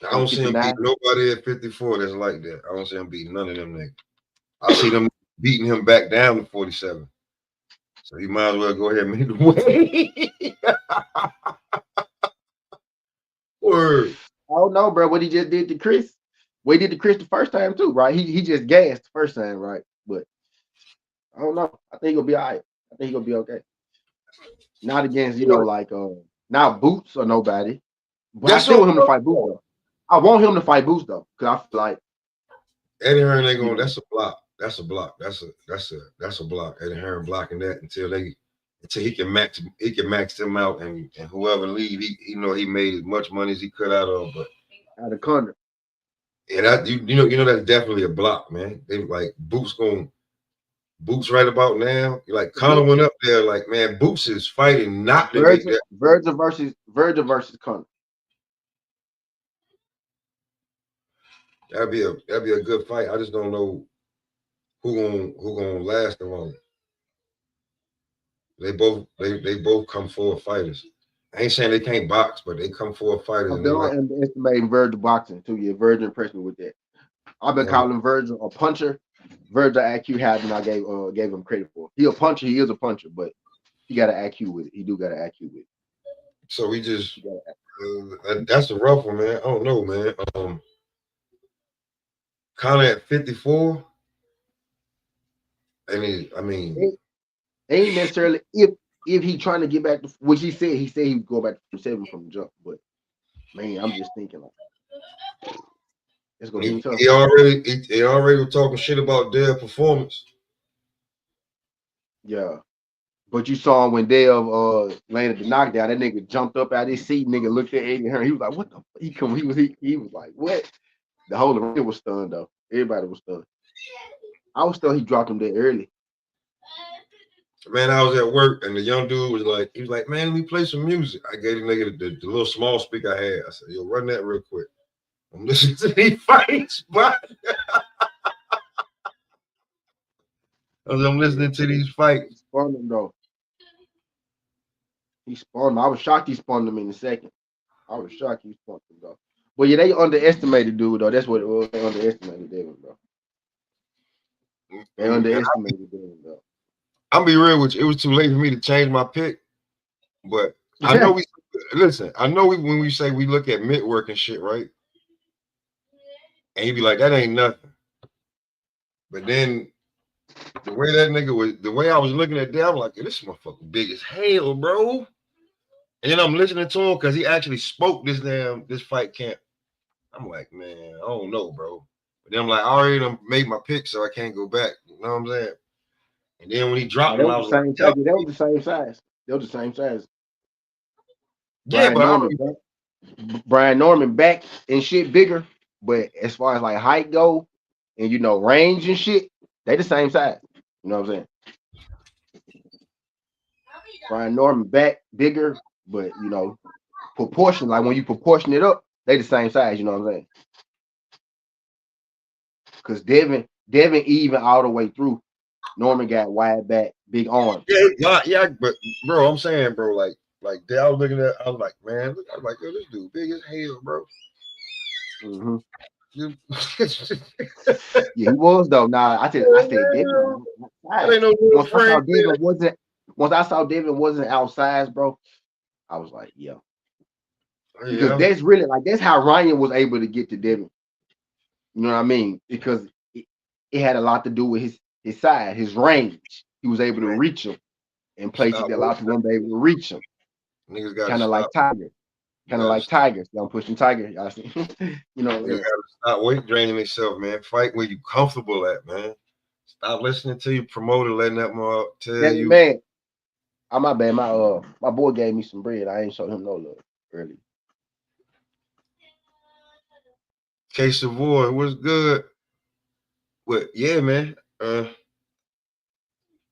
I to don't see him 59. beat nobody at 54 that's like that. I don't see him beating none of them niggas. I see them beating him back down to 47. So he might as well go ahead and make the weight. Word. I don't know, bro. What he just did to Chris. What he did to Chris the first time too, right? He just gassed the first time, right? But I don't know. I think he'll be all right. I think he'll be okay. Not against, like not Boots or nobody. But I That's still what want him to fight Boots though. I want him to fight Boots though, because I feel like Eddie Hearn ain't you going. know That's a block. That's a block. That's a block. Eddie Hearn blocking that until he can max them out and whoever leave, he made as much money as he could out of. But out of corner. yeah, that you know that's definitely a block, man. They like Boots right about now. Like Conor went up there, like man, Boots is fighting not to make that. Virgil versus Conor. That'd be a good fight. I just don't know who gonna last the longest. They both come forward fighters. I ain't saying they can't box, but they come forward fighters I'm and they done like underestimating Virgil boxing too. Yeah, Virgil impressed me with that. I've been yeah. calling Virgil a puncher. Virgil IQ higher than I gave him credit for. He a puncher. He is a puncher, but he got an IQ with it. He do got an IQ with it. So we just He got that's a rough one, man. I don't know, man. Conor at 54. I mean, ain't necessarily if he trying to get back to which he said he would go back to 7 from the jump. But man, I'm just thinking like it's gonna be he, tough. he already he already was talking shit about their performance. Yeah. But you saw him when Dale landed the knockdown. That nigga jumped up out his seat. Nigga looked at Eddie Hearn. He was like, "What the?" He was like, "What?" The whole arena was stunned though. Everybody was stunned. I was stunned he dropped him there early. Man, I was at work and the young dude was like, he was like, man, let me play some music. I gave the nigga the little small speaker I had. I said, yo, run that real quick. I'm listening to these fights, but I'm listening to these fights. He spun him though. He spun him. I was shocked he spun him in the second. I was shocked he spun him though. But yeah, they underestimated dude though. That's what it was. They underestimated Devin, bro. They underestimated Devin, though. I'll be real with you. It was too late for me to change my pick, but I know we listen. I know when we say we look at mid work and shit, right? And he'd be like, that ain't nothing. But then the way that nigga was, the way I was looking at that, I'm like, this motherfucker big as hell, bro. And then I'm listening to him because he actually spoke this fight camp. I'm like, man, I don't know, bro. But then I'm like, I already done made my pick, so I can't go back. You know what I'm saying? And then when he dropped him, I was like, they were the same size. They were the same size. Yeah, Brian Norman back and shit bigger, but as far as like height go and range and shit, they the same size. You know what I'm saying? Brian Norman back bigger, but proportion, like when you proportion it up, they the same size. You know what I'm saying? Because Devin even all the way through. Norman got wide back, big arms. Yeah, but bro, I'm saying, bro, like I was looking at, I was like, man, I was like, yo, this dude big as hell, bro. Mm-hmm. Yeah, he was though. Nah, I said Devin. Once I saw Devin wasn't outside, bro, I was like, yeah. Because that's really that's how Ryan was able to get to Devin. You know what I mean? Because it had a lot to do with his size, his range. He was able to reach him in places that a lot of people won't be able to reach him. Niggas got kind of like Tiger. Kind of like Tigers. I'm pushing Tiger. Y'all see? You gotta stop weight draining yourself, man. Fight where you comfortable at, man. Stop listening to your promoter letting that more tell you. Man, my bad. My boy gave me some bread. I ain't showed him no love early. K Savoy, what's good? But yeah, man.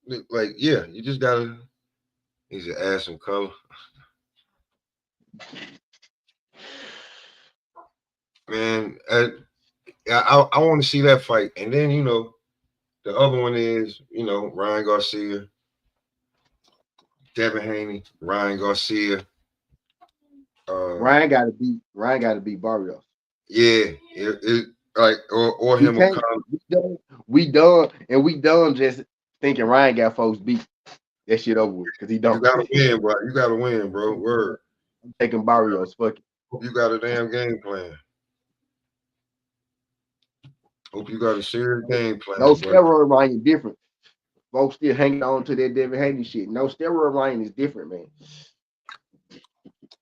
You just gotta. He's an ass some color. Man, I want to see that fight, and then the other one is Ryan Garcia, Devin Haney, Ryan Garcia. Ryan got to beat Barrios. Yeah, or him. We done just thinking Ryan got folks beat. That shit over with because he don't. You gotta win, bro. You gotta win, bro. Word. I'm taking Barrios. Fuck it. Hope you got a damn game plan. Hope you got a serious game plan. No steroid Ryan different. Folks still hanging on to that Devin Haney shit. No steroid Ryan is different, man.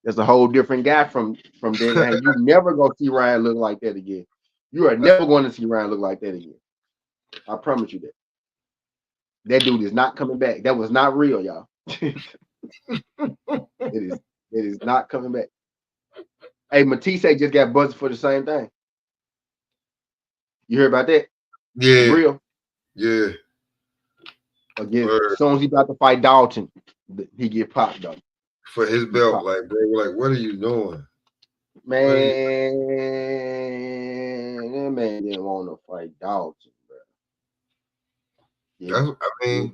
There's a whole different guy from Devin Haney. You never gonna see Ryan look like that again. You are never going to see Ryan look like that again. I promise you that. That dude is not coming back. That was not real, y'all. It is not coming back. Hey, Matisse just got busted for the same thing. You hear about that? Yeah. Real? Yeah. Again, as soon as he about to fight Dalton, he get popped though. For his belt, like, bro, like, what are you doing? Man, that man didn't want to fight Dalton, bro.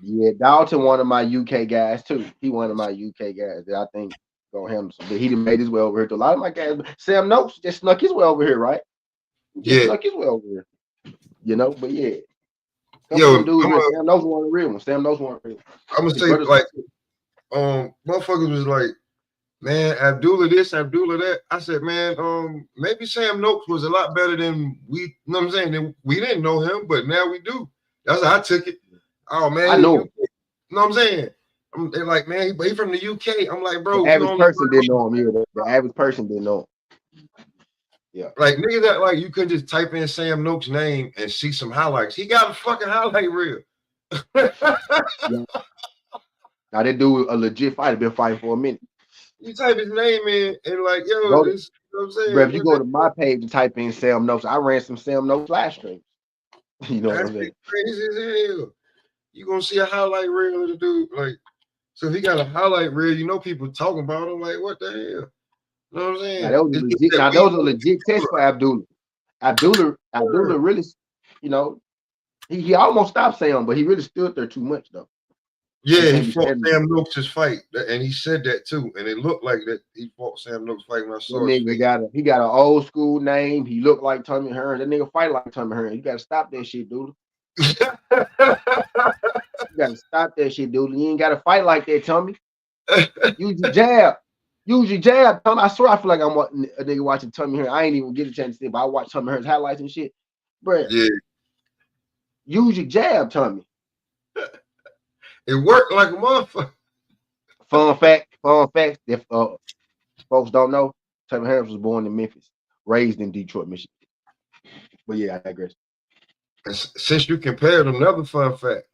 Yeah, Dalton, one of my UK guys too. He one of my UK guys that I think gonna handle some. But he done made his way over here to a lot of my guys. Sam Noakes just snuck his way over here, right? Snuck his way over here. But yeah. Sam Noakes one of the real ones. Sam Noakes one of the real ones. I'm gonna say motherfuckers was like, man, Abdullah this, Abdullah that. I said, man, maybe Sam Noakes was a lot better than we. You know what I'm saying? Then we didn't know him, but now we do. That's how I took it. Oh man, I know. You know what I'm saying? They're like, man, he from the UK. I'm like, bro, the average person didn't know him either. The average person didn't know him. Yeah, like niggas that like you could just type in Sam Noakes' name and see some highlights. He got a fucking highlight reel. Yeah. Now that dude a legit fighter, been fighting for a minute. You type his name in and like, yo, this, you know what I'm saying? Bro, if you go to my page and type in Sam Noakes, I ran some Sam Noakes live streams. You know what I'm saying? Crazy as hell. you gonna see a highlight reel of the dude. Like, so if he got a highlight reel, you know people talking about him. Like, what the hell? You know what I'm saying? Now those are legit tests for Abdullah. Abdullah really, you know, he almost stopped Sam, but he really stood there too much though. Yeah, he fought Sam Noakes' fight, and he said that too. And it looked like that he fought Sam Noakes' fight when I saw it. He got an old school name. He looked like Tommy Hearns. That nigga fight like Tommy Hearns. You gotta stop that shit, dude. You gotta stop that shit, dude. You ain't gotta fight like that, Tommy. Use your jab. Use your jab, Tommy. I swear I feel like I'm a nigga watching Tommy Hearns. I ain't even get a chance to see it, but I watch Tommy Hearns highlights and shit. Bruh. Yeah. Use your jab, Tommy. It worked like a motherfucker. Fun fact, if folks don't know, Tommy Hearns was born in Memphis, raised in Detroit, Michigan. But yeah, I digress. Since you compared another fun fact,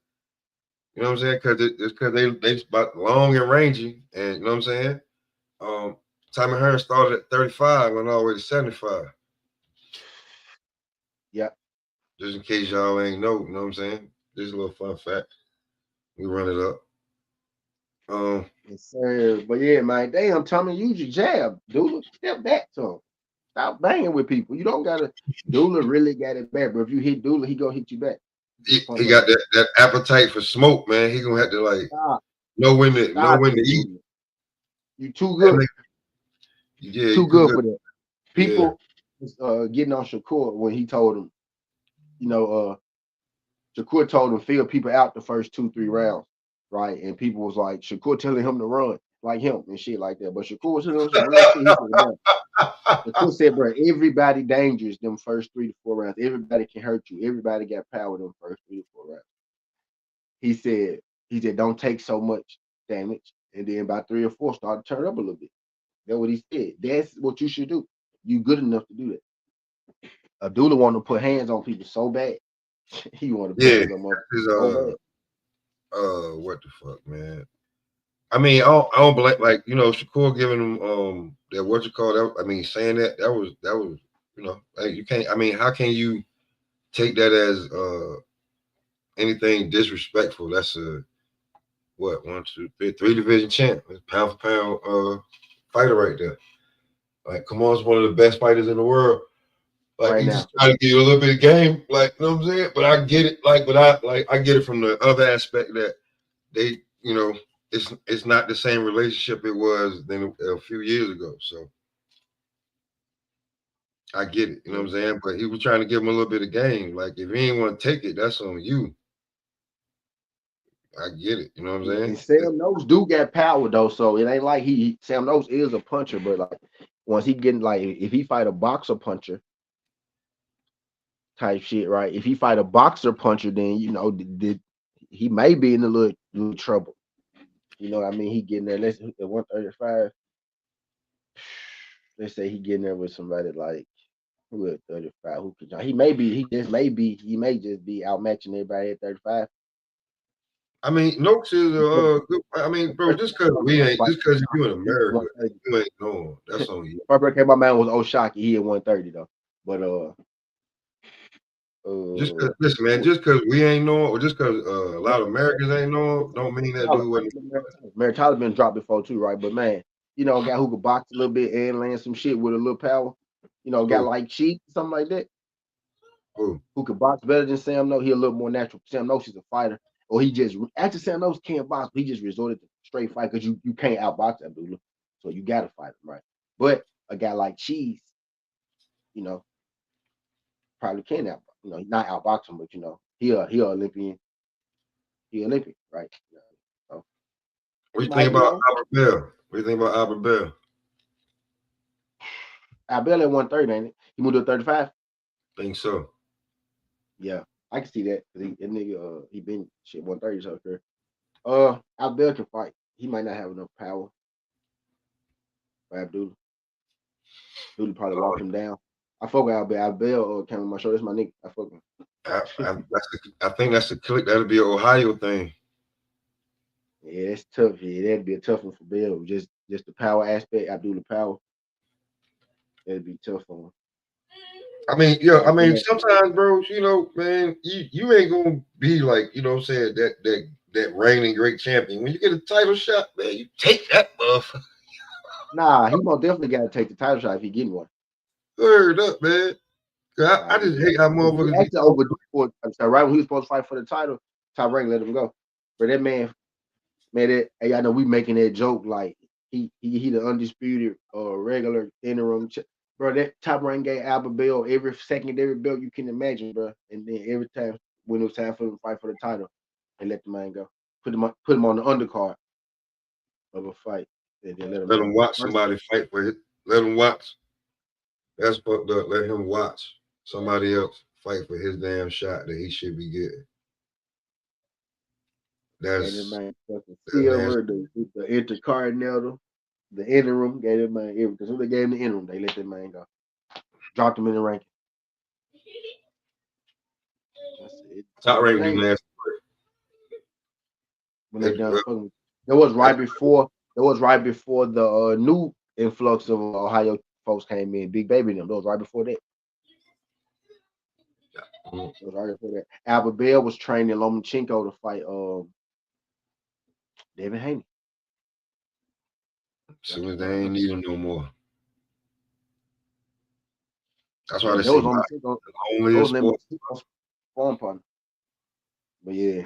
you know what I'm saying? Because they about long and rangy, and you know what I'm saying? Tommy Hearns started at 35 and all the way to 75. Yeah. Just in case y'all ain't know, you know what I'm saying? Just a little fun fact. We run it up. Yes, sir. But yeah, man, damn, Tommy, use your jab. Dula, step back to him. Stop banging with people. You don't gotta. Dula really got it bad, but if you hit Dula, he gonna hit you back. He got that appetite for smoke, man. He gonna have to like know when to eat. You too good. Yeah, too good for that. People was getting on Shakur when he told him, you know, Shakur told him fill people out the first 2-3 rounds, right? And people was like, Shakur telling him to run like him and shit like that. But Shakur was telling him some real shit. He said, bro, Shakur said, bro, everybody dangerous them first 3 to 4 rounds. Everybody can hurt you. Everybody got power them first 3 to 4 rounds. He said, don't take so much damage. And then by 3 or 4, start to turn up a little bit. That's what he said. That's what you should do. You good enough to do that. Abdullah want to put hands on people so bad. He want to put hands on them what the fuck, man? I mean, I don't blame, like, you know, Shakur giving him that what you call that. I mean, saying that was you know, like you can't. I mean, how can you take that as anything disrespectful? That's a what 1, 2, 3 division champ, pound for pound fighter right there. Like, come on, it's one of the best fighters in the world. Like, right, he's just trying to give you a little bit of game, like, you know what I'm saying? But I get it, like, I get it from the other aspect that they, you know, it's not the same relationship it was than a few years ago. So I get it, you know what I'm saying? But he was trying to give him a little bit of game. Like, if he ain't want to take it, that's on you. I get it, you know what I'm saying? And Sam Noakes do got power though, so it ain't like Sam Noakes is a puncher, but like once he getting like if he fight a boxer puncher type shit, right? If he fight a boxer puncher, then you know he may be in a little trouble. You know what I mean? He getting there. Let's at 135. Let's say he getting there with somebody like who at 35. Who could he may just be outmatching everybody at 35. I mean, Noakes is good. I mean, bro, just because you're in America, you ain't knowing. That's on you. First break my man was Oshaki. He at 130 though. But just cause, listen, man, just because we ain't know, or just because a lot of Americans ain't know, don't mean that dude wasn't. Mary Tyler been dropped before too, right? But man, you know, a guy who could box a little bit and land some shit with a little power. You know, a guy like Cheek, something like that. Who could box better than Sam Noakes? He a little more natural. Sam Noakes is a fighter, or he just actually Sam Noakes can't box. But he just resorted to straight fight because you can't outbox Abdullah, so you gotta fight him, right? But a guy like Cheese, you know, probably can outbox. You know, not outbox him, but you know, he Olympian. He Olympic, right? So, what do you think about Albert Bell? What do you think about Albert Bell? Albert Bell at 130, ain't it? He moved to 35. Think so. Yeah, I can see that. That nigga, he been shit 130 so sure. Albert Bell can fight. He might not have enough power. For Abdullah. Abdullah probably walk him down. I fuck with Albert Bell came on my show. That's my nigga. I fuck with him. I think that's a click. That'll be an Ohio thing. Yeah, it's tough. Yeah, that'd be a tough one for Bell. Just the power aspect, Abdullah power. That'd be tough for him. I mean, yeah, I mean, sometimes, bro, man, you ain't gonna be like, what I'm saying, that reigning great champion. When you get a title shot, man, you take that motherfucker. Nah, he most definitely got to take the title shot if he getting one. Word up, man. I just hate how motherfuckers be actually overdue for it. I'm sorry, right when he was supposed to fight for the title, Top Rank let him go. But that man, hey, I know we making that joke like he the undisputed regular interim. Bro, that Top Rank gave Albert Bell every secondary belt you can imagine, bro. And then every time when it was time for him to fight for the title, they let the man go. Put him on the undercard of a fight. And then let him let go. him watch somebody fight for it. Let him watch. That's fucked up. Let him watch somebody else fight for his damn shot that he should be getting. Gave that man fucking silver, the intercontinental, the interim, gave that man everything. Because when they gave him the interim, they let that man go. Dropped him in the ranking. That's it. Top Rank do nasty work. When they done fucking, that was right before the new influx of Ohio folks came in. Big Baby them. That was right before that. It was right before that. Albert Bell was training Lomachenko to fight Devin Haney. Soon as they ain't need him no more. That's why they That say was Lomachenko's farm partner. But yeah,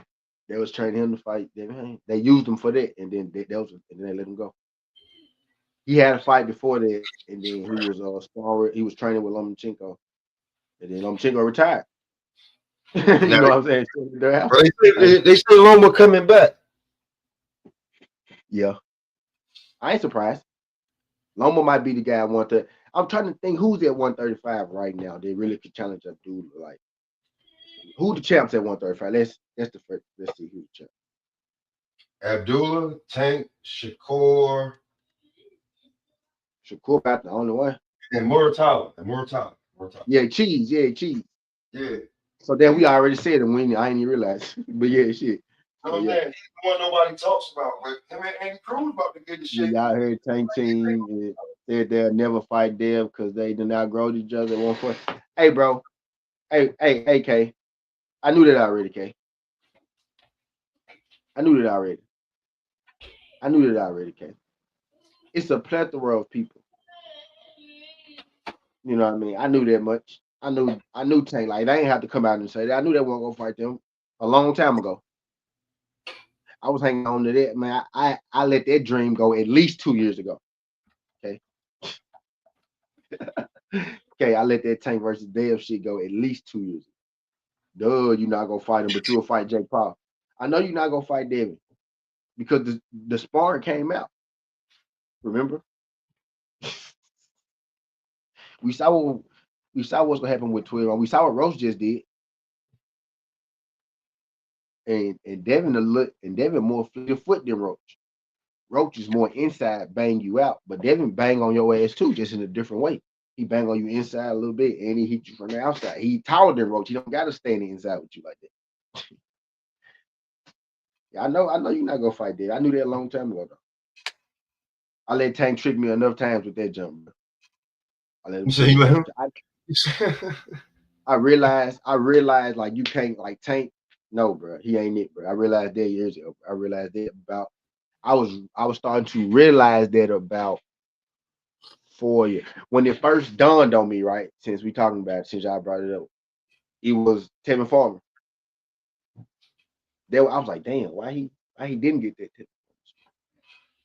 they was training him to fight Devin Haney. They used him for that, and then they let him go. He had a fight before that, and then he was he was training with Lomachenko, and then Lomachenko retired. You know what I'm saying? They say Loma coming back. Yeah, I ain't surprised. Loma might be the guy I want to. I'm trying to think who's at 135 right now. They really could challenge a dude like who the champs at 135. That's the first. Let's see who's the champ. Abdullah, Tank, Shakur about the only one. And Muratala. Yeah, Cheese. Yeah. So then we already said it when I ain't even realize. But yeah, shit. So yeah, he's the one nobody talks about. But him and Andy Cruz about to get the shit. Yeah, y'all heard Tank Team said they'll never fight Dev because they did not grow each other at one point. Hey, bro. Hey, K. I knew that already, K. I knew that already, K. It's a plethora of people. You know what I mean? I knew that much. I knew Tank. Like, they ain't have to come out and say that. I knew they weren't gonna fight them a long time ago. I was hanging on to that, man. I let that dream go at least 2 years ago. Okay. Okay, I let that Tank versus Dev shit go at least 2 years ago. Duh, you're not gonna fight him, but you'll fight Jake Paul. I know you're not gonna fight Devin because the sparring came out. Remember? We saw what's gonna happen with 12. We saw what Roach just did. And Devin more fleet foot than Roach. Roach is more inside, bang you out, but Devin bang on your ass too, just in a different way. He bang on you inside a little bit, and he hit you from the outside. He taller than Roach. He don't gotta stand inside with you like that. Yeah, I know you're not gonna fight Devin. I knew that a long time ago though. I let Tank trick me enough times with that jump, bro. I let him. So you let him? I realized like you can't like Tank. No, bro, he ain't it, bro. I realized that years ago. I realized that about. I was starting to realize that about 4 years when it first dawned on me. Right, since we talking about it, since y'all brought it up, it was Tevin Farmer. There, I was like, damn, why he didn't get that tip?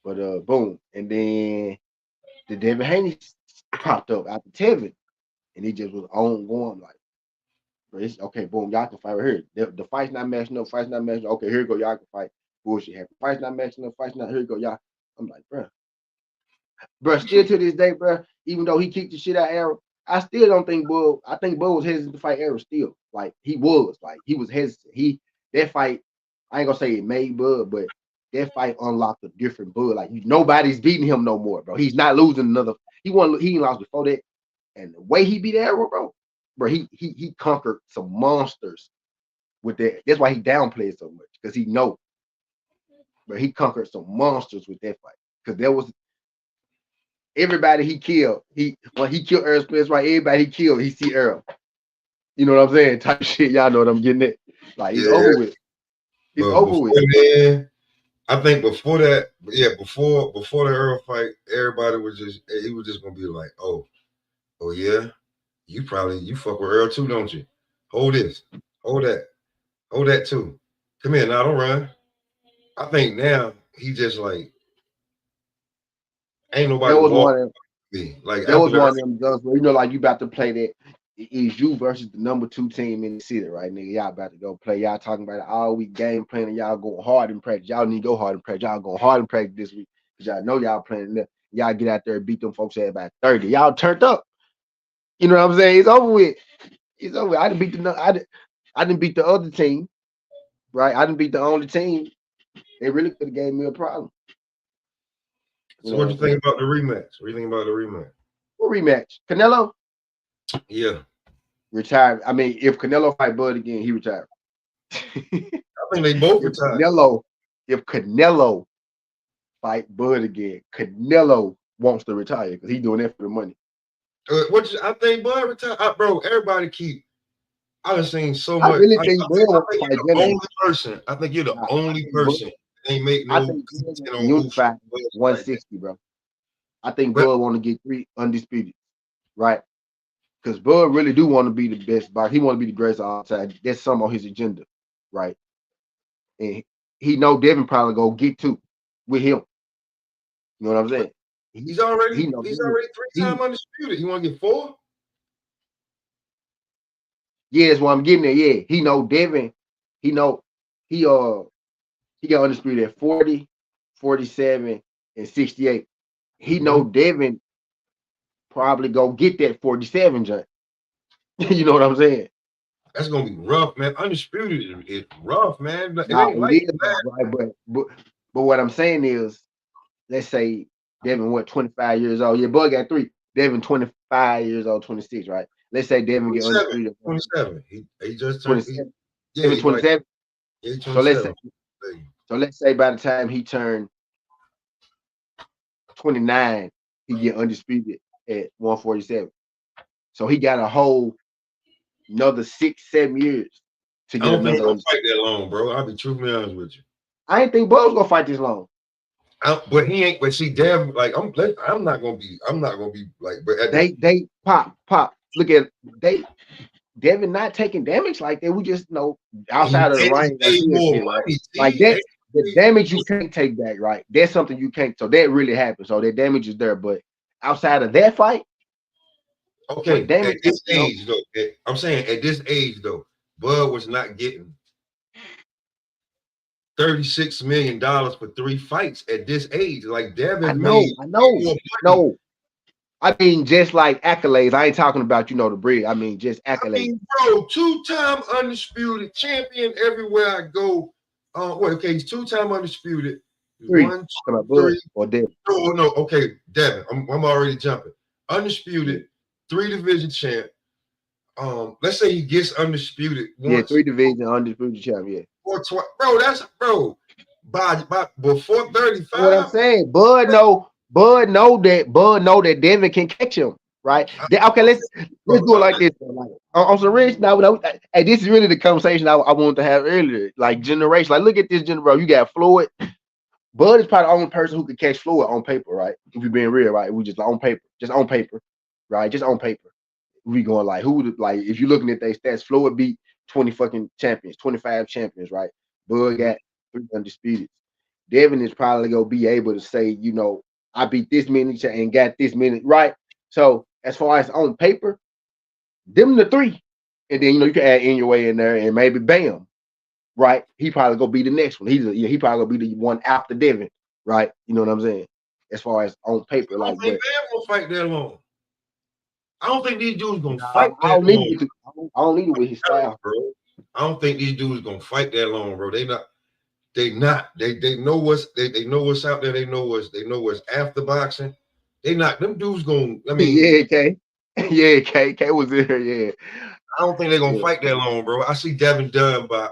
But boom, and then the Devin Haney popped up after Tevin, and he just was on going like. It's okay, boom, y'all can fight right here. The fight's not matching up, Okay, here you go, y'all can fight. Bullshit happen. Fight's not matching up, here you go, y'all. I'm like, bro, still to this day, bro, even though he kicked the shit out of Arrow, I still don't think I think Bull was hesitant to fight Arrow still. Like, he was hesitant. That fight, I ain't gonna say it made Bud, but that fight unlocked a different Bud. Like, nobody's beating him no more, bro. He's not losing another. He lost before that. And the way he beat Arrow, bro, he conquered some monsters with that. That's why he downplayed so much, because he know. But he conquered some monsters with that fight. Because everybody he killed, when he killed Earl Spence, right? Everybody he killed, he see Earl. You know what I'm saying? Type shit. Y'all know what I'm getting at. Like it's Yeah, over with. It's but over before with. then, I think before that, yeah, before the Earl fight, everybody was just he was just gonna be like, oh yeah, you fuck with Earl too, don't you? Hold this, hold that too. Come here now, don't run. I think now he just like ain't That nobody was one walking of me. Like that after was the one of them jumps where like you about to play that. It's you versus the number 2 team in the city, right, nigga? Y'all about to go play. Y'all talking about it all week game plan, and y'all going hard in practice. Y'all need to go hard in practice. Y'all going hard in practice this week because y'all know y'all playing. Y'all get out there and beat them folks at about 30. Y'all turned up. You know what I'm saying? It's over with. It's over with. I didn't beat the other team, right? I didn't beat the only team. They really could have gave me a problem. So what you think about the rematch? What do you think about the rematch? What rematch? Canelo? Yeah. Retired. I mean, if Canelo fight Bud again, he retired. I think they both retired. If Canelo fight Bud again, Canelo wants to retire because he's doing that for the money. I think Bud retired, bro. Everybody keep. I done seen so much. I really think Bud wants to fight you're the only person. I think you're the only person that ain't make no decision on unified 160, bro. I think Bud want to get 3 undisputed, right? Because Bud really do want to be the best boxer. He want to be the greatest of all time. That's some on his agenda, right? And he know Devin probably go get 2 with him. You know what I'm saying? He's already 3-time undisputed. You want to get 4? Yeah, that's what I'm getting at. Yeah, he know Devin. He got undisputed at 40, 47, and 68. He know Devin probably go get that 47 jump. You know what I'm saying? That's gonna be rough, man. Undisputed is rough, man. It Nah, ain't like that. right? But what I'm saying is, let's say Devin 25 years old. Yeah, Bud got 3. Devin 25 years old, 26, right? Let's say Devin get undisputed. 27. He just turned 27. Yeah, 27. Like, 27. So let's say by the time he turned 29, he get undisputed at 147. So he got a whole another 6-7 years to get another. I don't think he's gonna fight that long, bro. I'll be truthfully honest with you. I ain't think Bub's gonna fight this long. But he ain't. But see, Devin, like I'm not gonna be like. But they pop. Look at Devin not taking damage like that. We just outside of the ring, like that. The damage you can't take back, right? That's something you can't. So that really happened. So that damage is there, but outside of that fight, okay. At this age, though, I'm saying at this age, though, Bud was not getting $36 million for 3 fights at this age. Like Devin, I know. No, I mean just like accolades. I ain't talking about the bread. I mean just accolades. I mean, bro, 2-time undisputed champion everywhere I go. He's 2-time undisputed. 3. 1, 2, 3. Or Devin. No. Okay, Devin. I'm already jumping. Undisputed, 3 division champ. Let's say he gets undisputed once. Yeah, 3 division undisputed champ. Yeah. Bro. By before 35. What I'm saying, Bud know that Devin can catch him, right? Okay, let's do it like this. Like, on some rich now, hey, this is really the conversation I wanted to have earlier. Like generation, like look at this generation. You got Floyd. Bud is probably the only person who could catch Floyd on paper, right? If you're being real, right? We just on paper, right? Just on paper. We going like who would if you're looking at their stats, Floyd beat 20 fucking champions, 25 champions, right? Bud got 3 undisputed. Devin is probably gonna be able to say, I beat this many and got this many, right? So as far as on paper, them the 3, and then you can add in your way in there, and maybe bam, right? He probably gonna be the next one. He probably gonna be the one after Devin, right? You know what I'm saying? As far as on paper, I don't think Devin gonna fight that long. I don't think these dudes gonna fight that long. I don't need it with his style, bro. I don't think these dudes gonna fight that long, bro. They not. They know what's they know what's out there. They know what's after boxing. They not them dudes gonna. I mean, yeah, K was there. Yeah, I don't think they're gonna fight that long, bro. I see Devin done by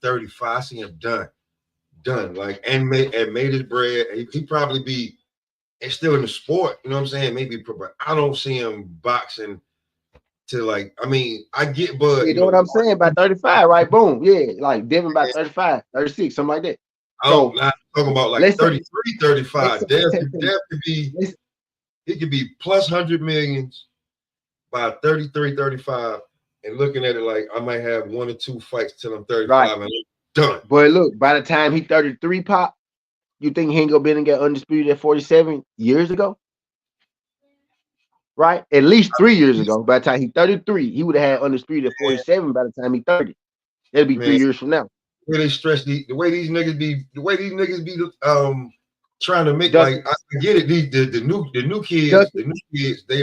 35. I see him done. Like and made his bread. He probably be and still in the sport. You know what I'm saying? Maybe, but I don't see him boxing to like. I mean, I get Bud. You know what I'm saying? By 35, right? Boom. Yeah, like Devin by 35, 36, something like that. So I'm talking about like 33, 35. There could be. It could be plus 100 millions by 33, 35, and looking at it like I might have 1 or 2 fights till I'm 35 right. And I'm done. But look, by the time he 33, Pop, you think he ain't gonna be and get undisputed at 47 years ago? Right? At least 3 years ago. By the time he 33, he would have had undisputed at 47 by the time he 30. That'd be 3 years from now. The way they stress the way these niggas be trying to make like I get it. The new kids, they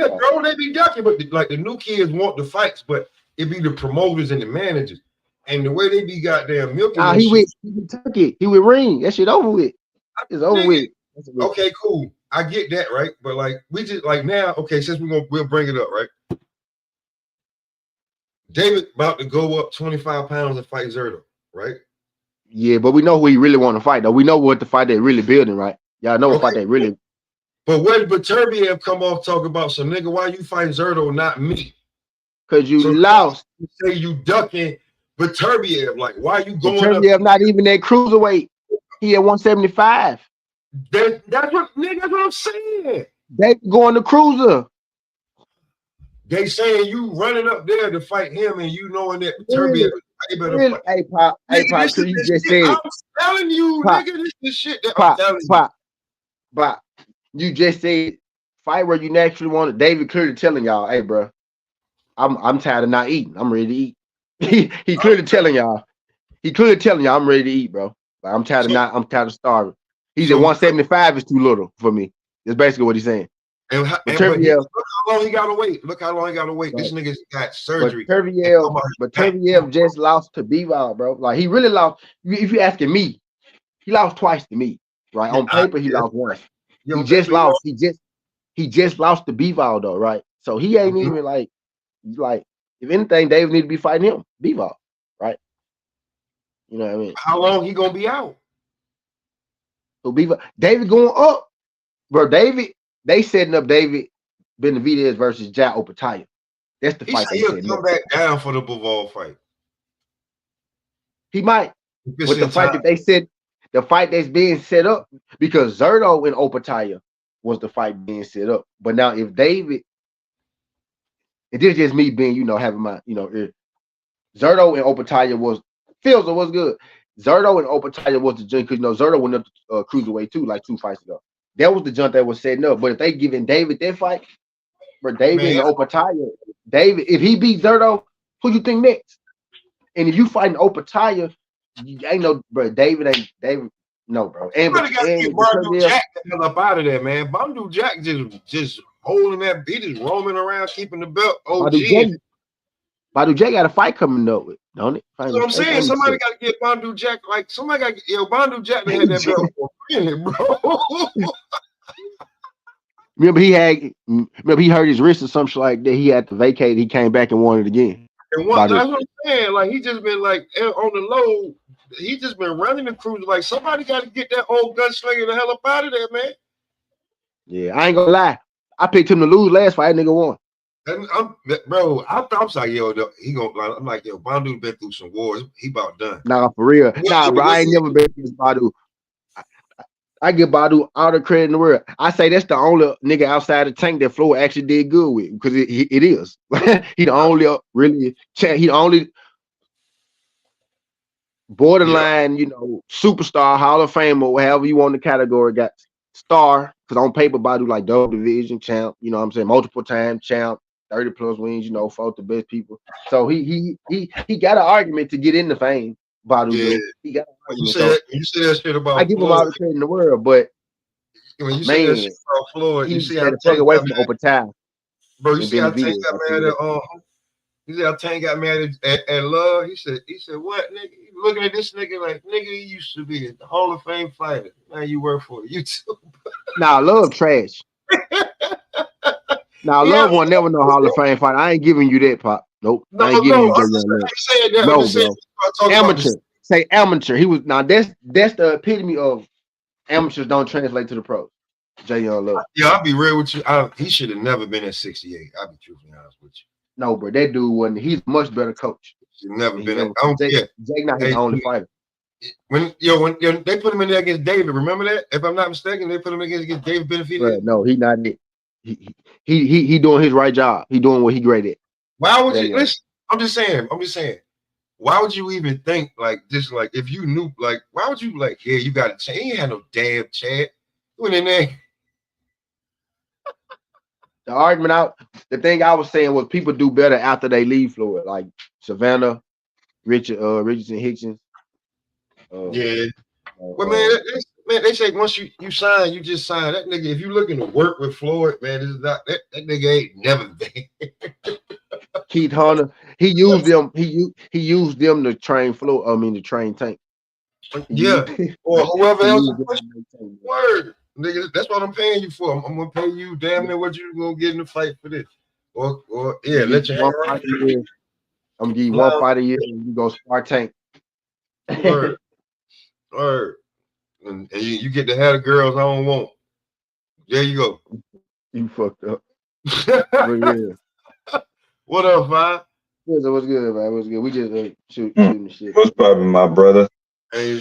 bro, they be ducking, but like the new kids want the fights, but it be the promoters and the managers, and the way they be goddamn milking. He took it. He would ring. That shit over with. It's over with. Okay, cool. I get that, right? But like we just like now, okay, since we'll bring it up, right? David about to go up 25 pounds and fight Zerto, right? Yeah, but we know who he really want to fight, though. We know what the fight they really building, right? Y'all know what fight they really. But when Turbiev come off talking about some nigga, why you fighting Zerto, not me? Because you lost. You say you ducking Turbiev, like why you going Turbiev up? Not even that cruiserweight. He at 175. That's what I'm saying. They going to cruiser. They saying you running up there to fight him, and you knowing that Turbiev. Really? Hey Pop, so you just said it. I'm telling you, Pop, nigga, this is shit that Pop, I'm telling you. Pop, you just said fight where you naturally want it. David clearly telling y'all, hey, bro, I'm tired of not eating. I'm ready to eat. he clearly telling y'all. He clearly telling y'all I'm ready to eat, bro. Like, I'm tired of starving. He's at 175 is too little for me. That's basically what he's saying. And look how long he gotta wait. Look how long he gotta wait. Right. This nigga's got surgery. But Turbiev just lost to Bivol, bro. Like he really lost. If you're asking me, he lost twice to me. Right? On paper, he lost once. He just lost. He just lost to Bivol though, right? So he ain't even like if anything, David need to be fighting him, Bivol, right? You know what I mean? How long he gonna be out? So David going up, bro. They setting up David Benavidez versus Jai Opetaia. That's the fight. He'll come back down for the Bivol fight. He might. With the fight that they said, the fight that's being set up, because Zerto and Opetaia was the fight being set up. But now if David, it is just me being, having my, Zerto and Opetaia was good. Zerto and Opetaia was the joint because Zerto went up to cruiserweight too, like 2 fights ago. That was the jump that was setting up. But if they giving David that fight, for David and Opetaia, if he beats Zerto, who you think next? And if you fighting Opetaia, ain't no, bro. David, no, bro. And got to get Bandu Jack the hell up out of there, man. Bandu Jack just holding that, he just roaming around, keeping the belt. Bandu Jack got a fight coming up with, don't it? That's what I'm saying. Somebody got to get Bandu Jack. Like somebody got to get Bandu Jack to have that belt for a minute, bro. Remember he hurt his wrist or something like that. He had to vacate. He came back and won it again. And that's what I'm saying. Like he just been like on the low. He just been running the cruise. Like somebody got to get that old gunslinger the hell up out of there, man. Yeah, I ain't gonna lie. I picked him to lose last fight. That nigga won. And I'm sorry, he gonna. I'm like, Bandu been through some wars. He about done. Nah, for real. Bro, I ain't never been through Bandu. I give Bandu all the credit in the world. I say that's the only nigga outside the tank that Floyd actually did good with, because it is. He the only borderline, superstar, Hall of Fame, or however you want the category, got star, because on paper, Bandu like double division champ, what I'm saying, multiple time champ, 30 plus wins, fought the best people. So he got an argument to get in the fame. Bandu, yeah. He got you say that shit about I give him all the credit in the world, but when you say that shit about Floyd, you see how Tank away from Opetaia. Bro, you see how Tank got mad at you see how Tank got mad at Love? He said, what, nigga? You looking at this nigga like, nigga, he used to be a Hall of Fame fighter. Now you work for YouTube. Nah, Love trash. Love won't never know Hall of Fame fighter. I ain't giving you that, Pop. Nope. I ain't giving you that. No, bro. Amateur. Say amateur. He was that's the epitome of Amateurs don't translate to the pros. Jay Young Love. Yeah, I'll be real with you. He should have never been at 68. I'll be truthfully honest with you. No, bro, that dude wasn't. He's a much better coach. Should never been. Never, I don't care. Jake not his only fighter. When they put him in there against David, remember that? If I'm not mistaken, they put him against David Benavidez. No, he not it. He doing his right job. He doing what he great at. Why would you listen? I'm just saying. Why would you even think like this? Like if you knew, like why would you like? Yeah, you got a chance. He ain't had no damn chance. You went in there. The argument out. The thing I was saying was people do better after they leave Florida, like Savannah, Richardson, Higgins. Well, man, they say once you sign, you just sign. That nigga, if you looking to work with Floyd, man, this is not that nigga ain't never been. Keith Hunter, he used them. He used them to train Floyd. I mean, to train Tank. Yeah, or whoever else. Word, nigga, that's what I'm paying you for. I'm gonna pay you damn near what you gonna get in the fight for this. Or yeah, let you. I'm gonna give you one fight a year, and you go spar Tank. Word. And you get to have the girls I don't want. There you go. You fucked up. Yeah. What up, man? Yeah, what's good, man? What's good? We just shooting the shit. What's poppin', my brother? Hey,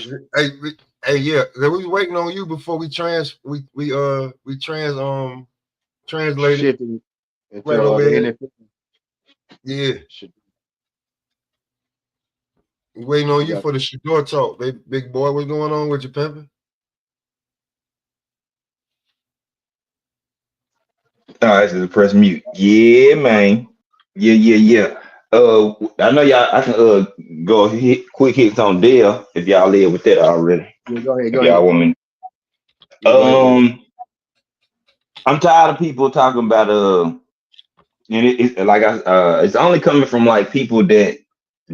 yeah. We was waiting on you before we translated. Right over here. Yeah. Waiting on you for the Shador talk, baby. Big boy, what's going on with you, pimpin'? This is press mute. Yeah, man. Yeah. I know y'all. I can go quick hits on Dale if y'all live with that already. Yeah, go ahead. Y'all want me? I'm tired of people talking about and it's only coming from like people that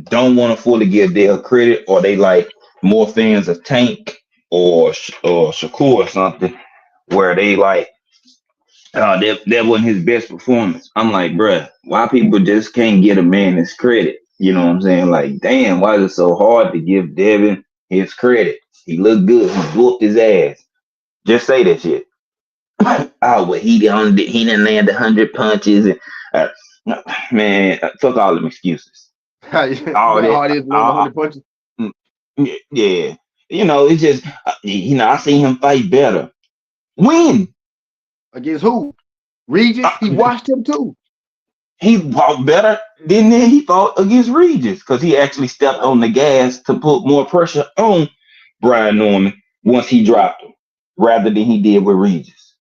don't want to fully give Dale credit, or they like more fans of Tank or Shakur or something, where they like that wasn't his best performance. I'm like, bruh, why people just can't get a man his credit? You know what I'm saying? Like, damn, why is it so hard to give Devin his credit? He looked good. He whooped his ass. Just say that shit. Well, he didn't land 100 punches. And, man, fuck all them excuses. Punches. Yeah. It's just, I seen him fight better. When? Against who? Regis? He watched him too. He fought better than he fought against Regis because he actually stepped on the gas to put more pressure on Brian Norman once he dropped him, rather than he did with Regis.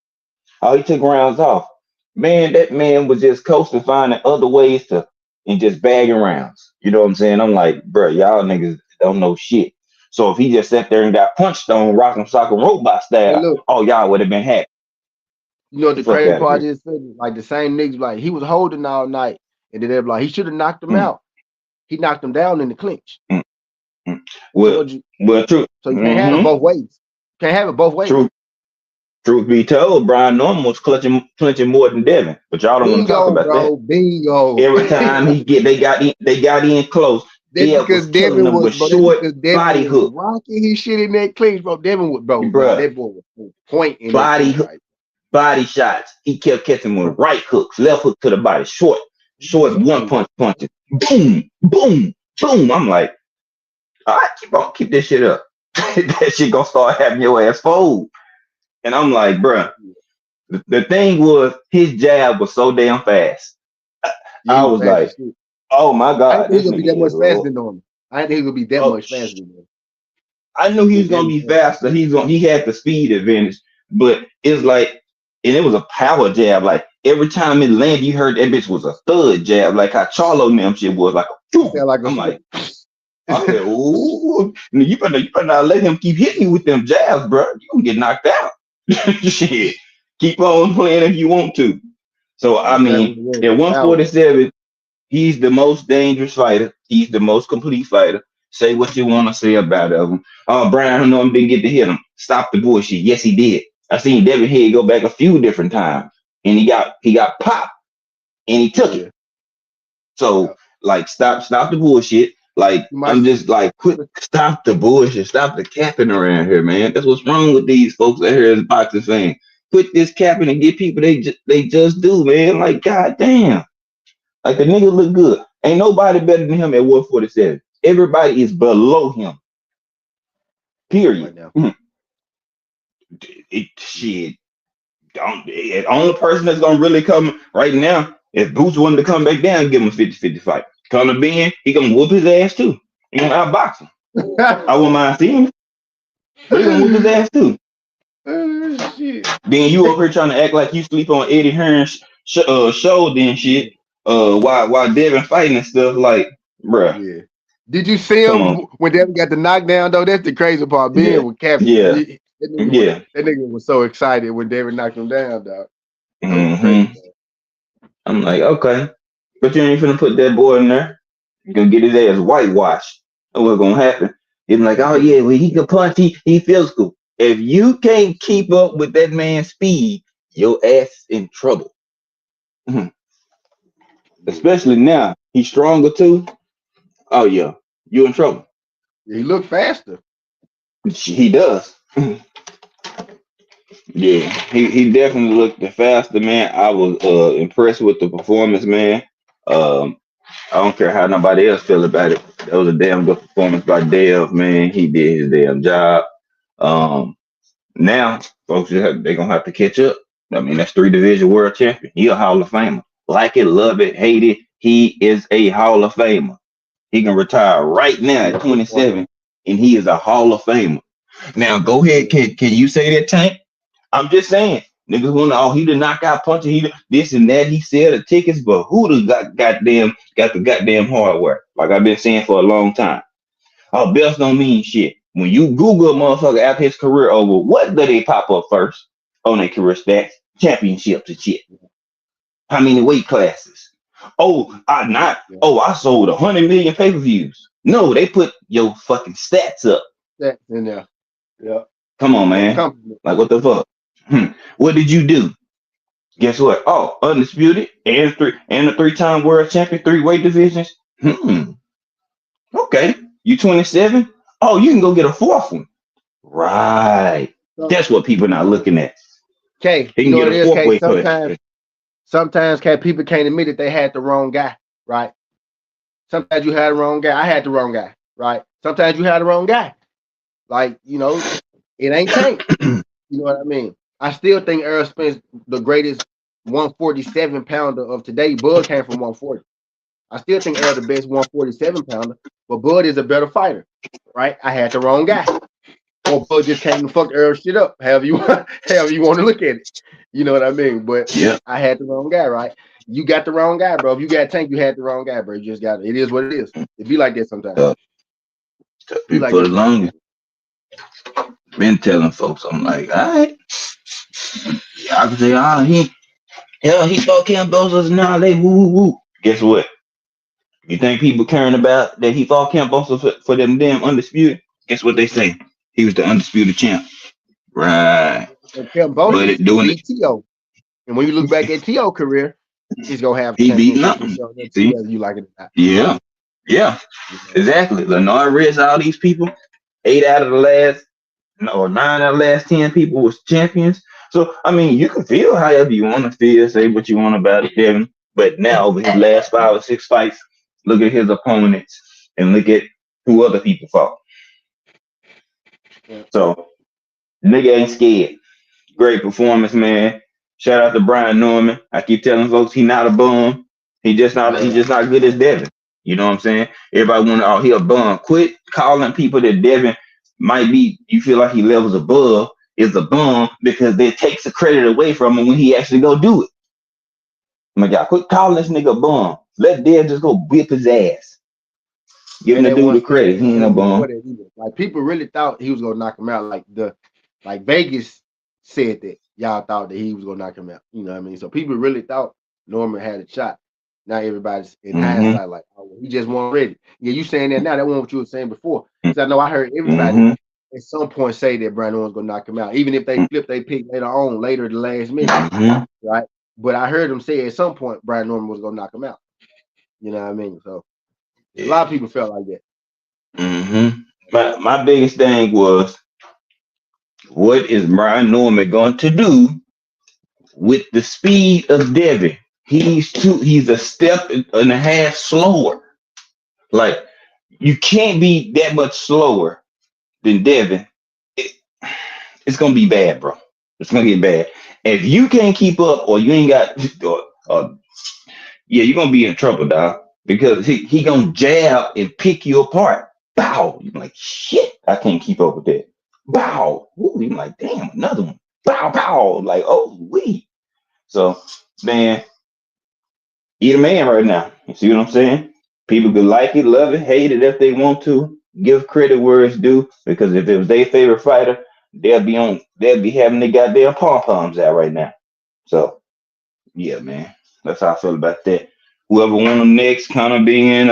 Oh, he took rounds off. Man, that man was just coasting, finding other ways and just bagging rounds. You know what I'm saying? I'm like, bro, y'all niggas don't know shit. So if he just sat there and got punched on rock'em sock'em robot style, y'all would have been happy. You know what the crazy part is? Like the same niggas, like he was holding all night, and then they're like, he should have knocked him out. He knocked him down in the clinch. Well, true. So you can't have it both ways. Can't have it both ways. Truth be told, Brian Norman was clinching more than Devin, but y'all don't want to talk about that. Bingo. Every time they got in close. That's because Devin was short body hook, rocking his shit in that clinch, bro. Devin was, bro. That boy was pointing body hook. Body shots. He kept catching with right hooks, left hook to the body, short, one punches. Boom, boom, boom. I'm like, all right, keep this shit up. That shit gonna start having your ass fold. And I'm like, bruh, the thing was his jab was so damn fast. I was like, oh my God. I didn't think he was gonna be that much faster than normal. I didn't think he was gonna be that much faster than normal. I knew he was gonna be faster. He had the speed advantage, but it's like, and it was a power jab. Like every time it landed, you heard that bitch was a thud jab, like how Charlo and them shit was like. I'm like, I said, ooh, you better not let him keep hitting you with them jabs, bro. You gonna get knocked out. Shit, keep on playing if you want to. So I mean, at 147, he's the most dangerous fighter. He's the most complete fighter. Say what you want to say about him. Brian Norman didn't get to hit him. Stop the bullshit. Yes, he did. I seen Devin Head go back a few different times, and he got popped, and he took it. So like, stop the bullshit. Like, I'm just like, stop the bullshit, stop the capping around here, man. That's what's wrong with these folks out here as boxing fans. Quit this capping and get people they just do, man. Like, goddamn. Like, the nigga look good. Ain't nobody better than him at 147. Everybody is below him. Period. Shit. The only person that's gonna really come right now, if Boots wanted to come back down and give him a 50-50 fight. Conor Ben, he gonna whoop his ass too. He gonna outbox him. I wouldn't mind seeing him. But he gonna whoop his ass too. Oh, shit. Then you over here trying to act like you sleep on Eddie Hearn's shoulder and shit. While Devin fighting and stuff, like, bruh. Yeah. Did you see him when Devin got the knockdown though? That's the crazy part. Being with Captain. Yeah. That nigga was so excited when Devin knocked him down, dog. Mm-hmm. I'm like, okay. But you ain't finna put that boy in there. You're gonna get his ass whitewashed. That's what's gonna happen. He's like, oh yeah, well, he can punch, he feels cool. If you can't keep up with that man's speed, your ass is in trouble. Especially now. He's stronger too. Oh yeah, you in trouble. He look faster. He does. Yeah, he definitely looked the faster, man. I was impressed with the performance, man. I don't care how nobody else feel about it. That was a damn good performance by Dev, man. He did his damn job. Now, folks, they're gonna have to catch up. I mean, that's 3 division world champion. He a Hall of Famer. Like it, love it, hate it. He is a Hall of Famer. He can retire right now at 27, and he is a Hall of Famer. Now, go ahead. Can you say that, Tank? I'm just saying. Niggas want he the knockout puncher, he this and that, he sell the tickets, but who got the goddamn hardware? Like I've been saying for a long time. Oh, belts don't mean shit. When you Google a motherfucker after his career over, what do they pop up first on their career stats? Championships and shit. How many weight classes? I sold 100 million pay-per-views. No, they put your fucking stats up. Stats in there. Yeah. Come on, man. Like, what the fuck? What did you do? Guess what? Oh, undisputed and a 3-time world champion, 3 weight divisions. Okay. You 27? Oh, you can go get a 4th one. Right. That's what people not looking at. Okay. He can get a 4th weight class. Sometimes people can't admit that they had the wrong guy, right? Sometimes you had the wrong guy. I had the wrong guy, right? Sometimes you had the wrong guy. Like, it ain't Tank. You know what I mean? I still think Errol Spence, the greatest 147 pounder of today. Bud came from 140. I still think Errol the best 147 pounder, but Bud is a better fighter, right? I had the wrong guy. Or Bud just came and fucked Errol shit up. However you want to look at it. You know what I mean? But yeah, I had the wrong guy, right? You got the wrong guy, bro. If you got Tank, you had the wrong guy, bro. You just got it. It is what it is. It be like that sometimes. Be like for the longest. Been telling folks, I'm like, all right. I can say, he fought Cambosos and now they woo. Guess what? You think people caring about that he fought Cambosos for them damn undisputed? Guess what they say? He was the undisputed champ. Right. And Cambosos beat T.O. And when you look back at T.O. career, he's gonna have championship. See? Whether you like it or not. Yeah. Exactly. Lenore Rich, all these people, 9 out of the last 10 people was champions. So I mean, you can feel however you want to feel, say what you want about it, Devin. But now over his last 5 or 6 fights, look at his opponents and look at who other people fought. So nigga ain't scared. Great performance, man. Shout out to Brian Norman. I keep telling folks he not a bum. He's just not good as Devin. You know what I'm saying? Everybody want he a bum. Quit calling people that Devin might be, you feel like he levels above, is a bum because that takes the credit away from him when he actually go do it. My God, quit calling this nigga a bum. Let Dev just go whip his ass. Give him the dude the credit. He ain't a bum. Like people really thought he was gonna knock him out. Like Vegas said that y'all thought that he was gonna knock him out. You know what I mean? So people really thought Norman had a shot. Now everybody's in hindsight like, oh, he just wasn't ready. Yeah, you saying that now? That wasn't what you were saying before. Because I know I heard everybody at some point say that Brian Norman's gonna knock him out, even if they flip they pick later the last minute, right? But I heard him say at some point Brian Norman was gonna knock him out. You know what I mean? So A lot of people felt like that. My biggest thing was, what is Brian Norman going to do with the speed of Devin? He's a step and a half slower. Like, you can't be that much slower than Devin. It's gonna be bad, bro. It's gonna get bad. If you can't keep up, or you ain't got, yeah, you're gonna be in trouble, dog. Because he gonna jab and pick you apart. Bow. You're like, shit, I can't keep up with that. Bow. Ooh, you're like, damn, another one. Bow, bow. Like, oh, wait. So, man, he the man right now. You see what I'm saying? People could like it, love it, hate it if they want to. Give credit where it's due. Because if it was their favorite fighter, they'll be having their goddamn pom-poms out right now. So, yeah, man. That's how I feel about that. Whoever won them next, kind of being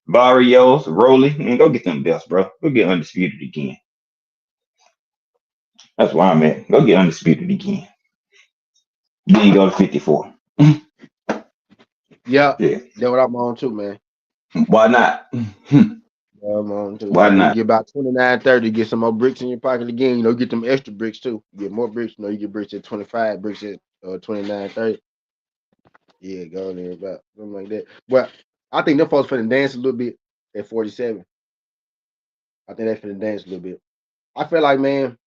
Barrios, Rolly, man, go get them belts, bro. Go get undisputed again. That's where I'm at. Go get undisputed again. Then you go to 54. Yeah, that's what I'm on too, man. Why not? I'm on too. Why not? You get about 29, 30, get some more bricks in your pocket again. You know, get them extra bricks too. You get more bricks. You know, you get bricks at 25, bricks at 29, 30. Yeah, go on there about something like that. But I think them folks finna dance a little bit at 47. I think they finna dance a little bit. I feel like, man,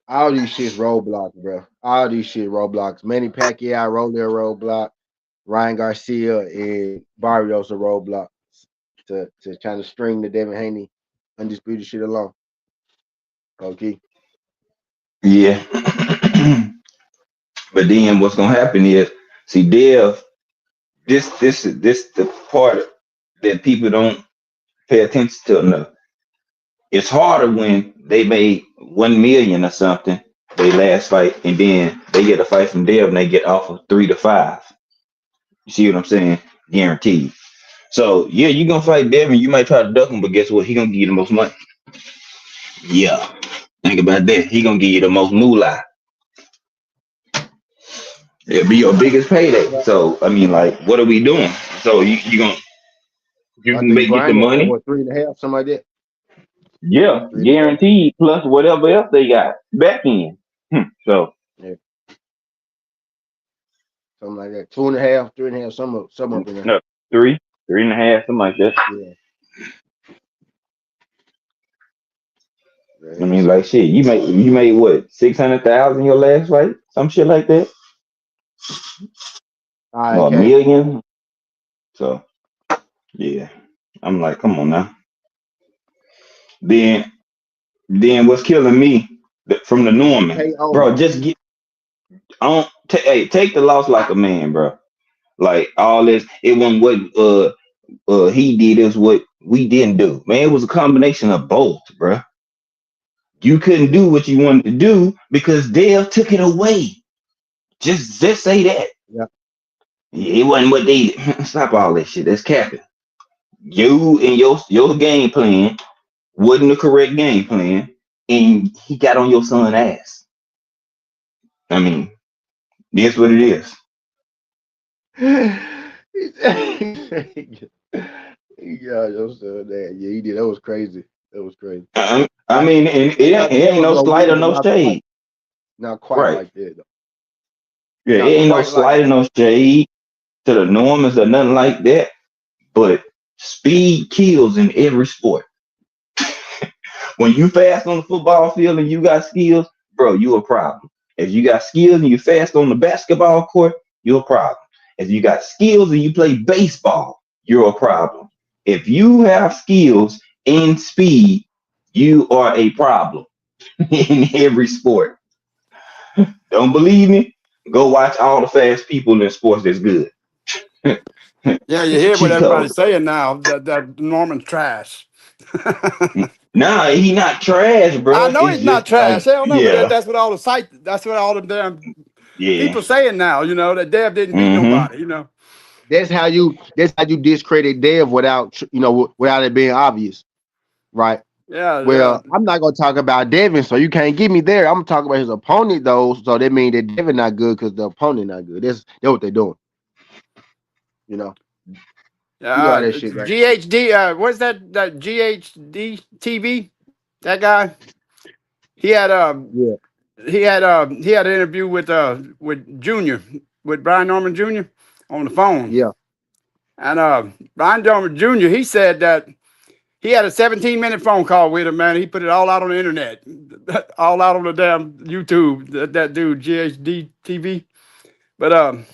all these shits roadblocks, bro. All these shit roadblocks. Manny Pacquiao, Rolly a roadblock. Ryan Garcia and Barrios a roadblock to trying to string the Devin Haney undisputed shit along. Okay. Yeah. But then what's gonna happen is, see, Dev, this the part that people don't pay attention to enough. It's harder when they made 1 million or something they last fight, and then they get a fight from Dev and they get off of 3 to 5. You see what I'm saying? Guaranteed. So yeah, you're gonna fight Devin, you might try to duck him, but guess what? He gonna give you the most money. Yeah. Think about that. He gonna give you the most moolah. It'll be your biggest payday. So I mean, like, what are we doing? So you can make get the money. What, 3.5, something like that? Yeah, guaranteed, plus whatever else they got back in. So yeah. Something like that. 2.5, 3.5, some up in there. No, 3.5, something like that. Yeah. I mean, like, shit, you made what, 600,000 your last fight, some shit like that, or okay. $1 million. So yeah, I'm like, come on now. Then what's killing me from the Norman, bro? Just get on. Hey, take the loss like a man, bro. Like, all this, it wasn't what he did, is what we didn't do. Man, it was a combination of both, bro. You couldn't do what you wanted to do because Dev took it away. Just say that. Yeah. It wasn't what they stop all that shit. That's capping. You and your game plan wasn't the correct game plan, and he got on your son's ass. I mean, that's what it is. Yeah, your son that. Yeah, he did. That was crazy. That was crazy. I mean, and it ain't no slight or no shade. Not quite like that, though. Yeah, it ain't no slight or no shade to the Normans or nothing like that. But speed kills in every sport. When you fast on the football field and you got skills, bro, you a problem. If you got skills and you fast on the basketball court, you're a problem. If you got skills and you play baseball, you're a problem. If you have skills and speed, you are a problem in every sport. Don't believe me? Go watch all the fast people in sports that's good. Yeah, you hear what everybody's saying now, that Norman's trash. Nah, he not trash, bro. I know he's not trash. Hell no, yeah. but that's what all the damn people saying now, you know, that Dev didn't beat nobody, you know. That's how you discredit Dev without it being obvious. Right. Yeah. Well, I'm not gonna talk about Devin, so you can't get me there. I'm gonna talk about his opponent though. So that means that Devin not good because the opponent not good. That's what they're doing. You know. You know how that shit goes. GHD, what's that? That GHD TV? That guy. He had Yeah. he had an interview with Junior, with Brian Norman Jr. on the phone. Yeah. And Brian Norman Jr. he said that he had a 17-minute phone call with him, man. He put it all out on the internet, all out on the damn YouTube. That dude GHD TV. But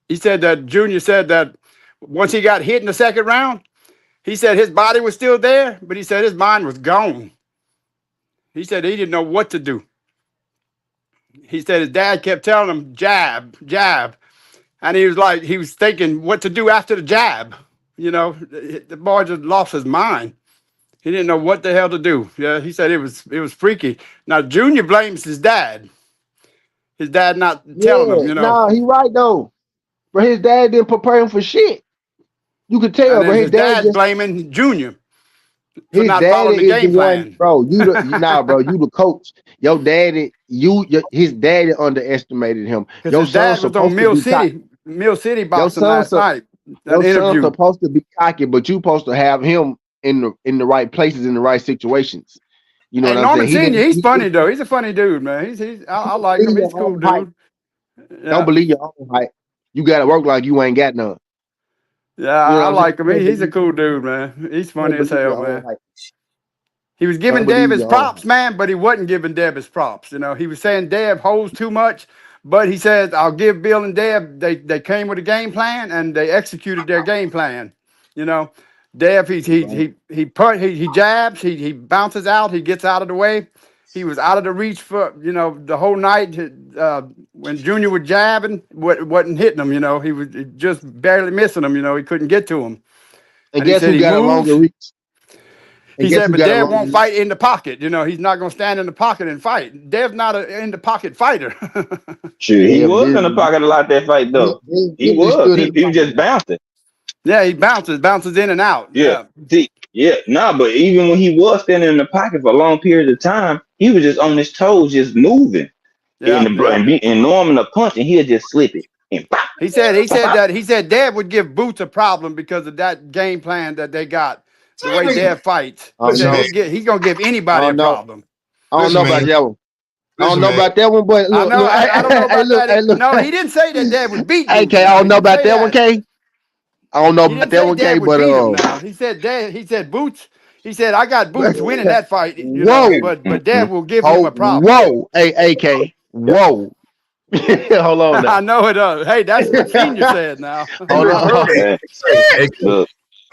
he said that Junior said that once he got hit in the second round, he said his body was still there, but he said his mind was gone. He said he didn't know what to do. He said his dad kept telling him, jab, jab. And he was thinking what to do after the jab. You know, the boy just lost his mind. He didn't know what the hell to do. Yeah, he said it was freaky. Now, Junior blames his dad. His dad not telling him, you know. No, he right, though. But his dad didn't prepare him for shit. You could tell, but his dad's blaming Junior for his not daddy following the is game the plan. one, bro. Bro, you the coach. Your daddy, his daddy underestimated him. Your his dad was on Mill City boxing last night. Your son's supposed to be cocky, but you supposed to have him in the right places, in the right situations. You know what I'm Norman saying? Senior, he's funny though. He's a funny dude, man. I like him. He's a cool dude. Yeah. Don't believe your own hype. You gotta work like you ain't got none. Yeah, you know I like him. He's a cool dude, man. He's funny as hell, man. He was giving Dev his props, man, but he wasn't giving Dev his props. You know, he was saying Dev holds too much, but he says, I'll give Bill and Dev, they came with a game plan and they executed their game plan. You know, Dev, he jabs, he bounces out, he gets out of the way. He was out of the reach for, you know, the whole night. When Junior was jabbing, wasn't hitting him, you know. He was just barely missing him, you know. He couldn't get to him. And guess who got a longer reach? He said, but Dev won't fight in the pocket. You know, he's not going to stand in the pocket and fight. Dev's not an in-the-pocket fighter. Sure, he was in the pocket a lot that fight, though. He was. He was just bouncing. Yeah, he bounces in and out. Yeah. But even when he was standing in the pocket for long periods of time, he was just on his toes, just moving. And Norman a punch, and he'll just slip it. And pop, he said Dev would give Boots a problem because of that game plan that they got. The way Dev fights. He's gonna give anybody a problem. I don't know about that one. I don't know about that one, but look, I don't know about that. No, he didn't say that Dev would beat Boots. I don't know about that one, K. I don't know about that one, K, but he said Boots. He said, I got Boots winning that fight. You know, but Dev will give him a problem. Whoa. Hey, AK. Whoa. Hold on now. I know it does. Hey, that's what Senior said now. Hold on.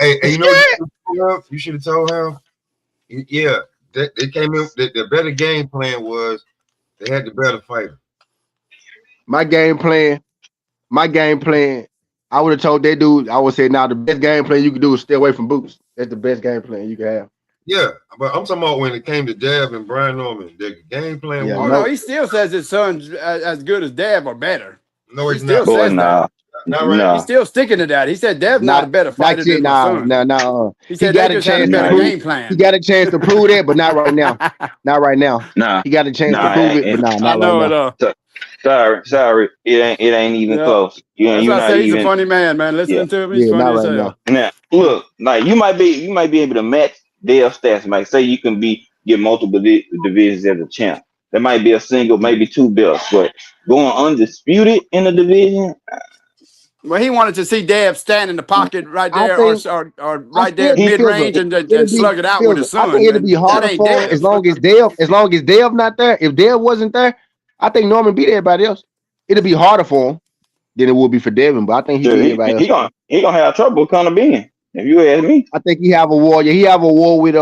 Hey, you know, you should have told him. Yeah, they came in. The better game plan was they had the better fighter. My game plan. I would have told that dude. I would say, now the best game plan you can do is stay away from Boots. That's the best game plan you can have. Yeah, but I'm talking about when it came to Dev and Brian Norman, the game plan. Yeah, was, no, he still says his son's as good as Dev or better. No, he's not. Not right. He's still sticking to that. He said Dev's not a better fighter than his son. No. He said they just had a better game plan. He got a chance to prove that, but not right now. Not right now. Nah. He got a chance to prove it, but not right now. Sorry. It ain't even close. He's a funny man. Listening to him, he's funny as hell. Now, look, like you might be able to match their stats. Like say you can get multiple divisions as a champ. There might be a single, maybe two belts, but going undisputed in the division. Well, he wanted to see Dev stand in the pocket right there, or right there mid range, and slug it out with his son. I think it'd be harder for him as long as Dev not there. If Dev wasn't there, I think Norman beat everybody else. It'd be harder for him than it would be for Devin, but I think he beat everybody else. He gonna have trouble with Conor Ben. If you ask me, I think he have a war. Yeah, he have a war with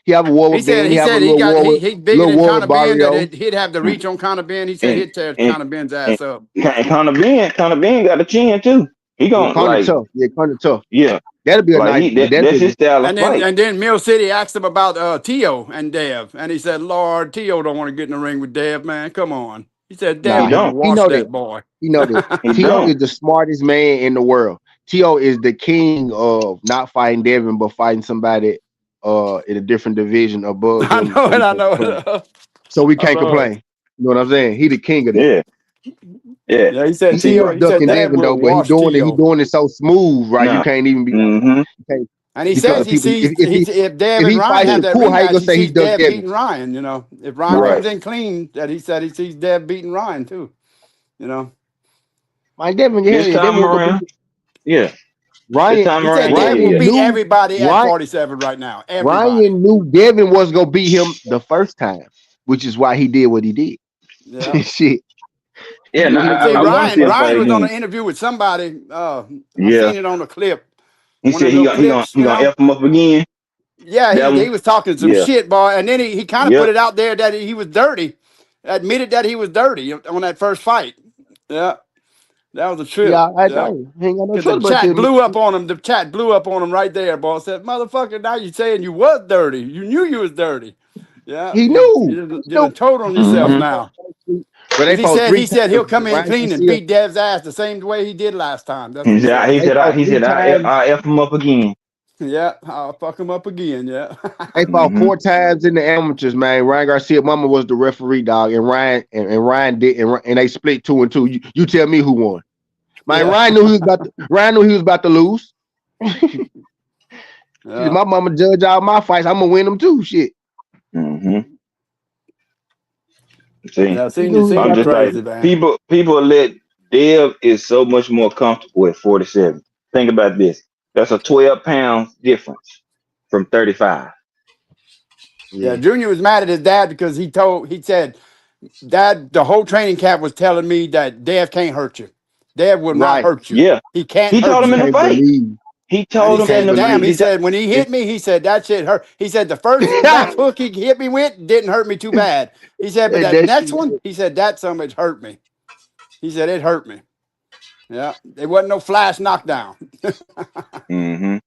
He have a war with Ben. He said he's bigger than Conor Ben. That he'd have the reach on Conor Ben. He said he'd tear Conor Ben's ass up. Conor Ben got a chin too. He gonna tough. Yeah, Conor tough. Yeah, that'd be a nice. That's his style of fight. And then Mill City asked him about Tio and Dev, and he said, "Lord, Tio don't want to get in the ring with Dev, man. Come on." He said, "Dev, he know that boy. He know that. Tio is the smartest man in the world. Tio is the king of not fighting Devin, but fighting somebody in a different division above him. I know it. So we can't complain. You know what I'm saying? He the king of that. Yeah. Yeah. He said He said T.O. you're He said ducking Dad Devin will though, but he wash doing it. He T.O. doing it so smooth, right? You No. can't even be. Mm-hmm. You can't, And he because says the he people. sees if Dev If and he Ryan fights have the that cool, how you rematch, gonna he say he sees ducked Dev Devin? beating Ryan. You know, if Ryan Right. comes in clean, that he said he sees Dev beating Ryan too. You know, Like Devin, This Devin time will go around. beat Yeah. This Ryan. time he said around. Dev Ryan will Yeah. beat knew everybody at Ryan. 47 right now. Everybody. Ryan knew Devin was gonna beat him the first time, which is why he did what he did. Yeah. Shit, he Yeah. knew No, he was See, gonna I beat want to him see him first. fight Ryan was on again. an interview with somebody. I Yeah. seen it on the clip. He One of said them he little gonna he gonna clips, he you gonna know. F him up again. Yeah, That he one. was talking some Yeah. shit, boy, and then he kind of put Yep. it out there that he was dirty, admitted that he was dirty on that first fight. Yeah, that was a trip. Yeah, I Yeah, know. He ain't got no because the choice but chat to admit. blew up on him. The chat blew up on him right there, boy. Said, "Motherfucker, now you saying you was dirty. You knew you was dirty. Yeah, He you knew. you He done knew. told on yourself Mm-hmm. now." But they Because fought he three said times. he'll come in Ryan clean and still. beat Dev's ass the same way he did last time. That's what He he said said. They fought he three said times. I F him up again. Yeah, I'll fuck him up again. Yeah. They fought Mm-hmm. 4 times in the amateurs, man. Ryan Garcia mama was the referee, dog, and Ryan did, and they split 2-2. You tell me who won. Man, Yeah. Ryan knew he was about to lose. Yeah. My mama judge all my fights. I'm gonna win them too. Shit. Mm-hmm. See, Yeah, He knew he was I'm senior about to just like lose. crazy, man. people let Dev is so much more comfortable at 47. Think about this. That's a 12 pounds difference from 35. Yeah, Yeah. Junior was mad at his dad because he said, Dad, the whole training camp was telling me that Dev can't hurt you. Dev will not Right. hurt you. Yeah. He can't He told hurt him You in the you. can't fight. believe. He And told he You him in can't said, the damn, he believe. said, when he hit me, he said, that shit hurt. He said, the first left hook he hit me with didn't hurt me too bad. He said, but And that that next shit. one, he said, that so much hurt me. He said, it hurt me. Yeah, it wasn't no flash knockdown. Mm-hmm.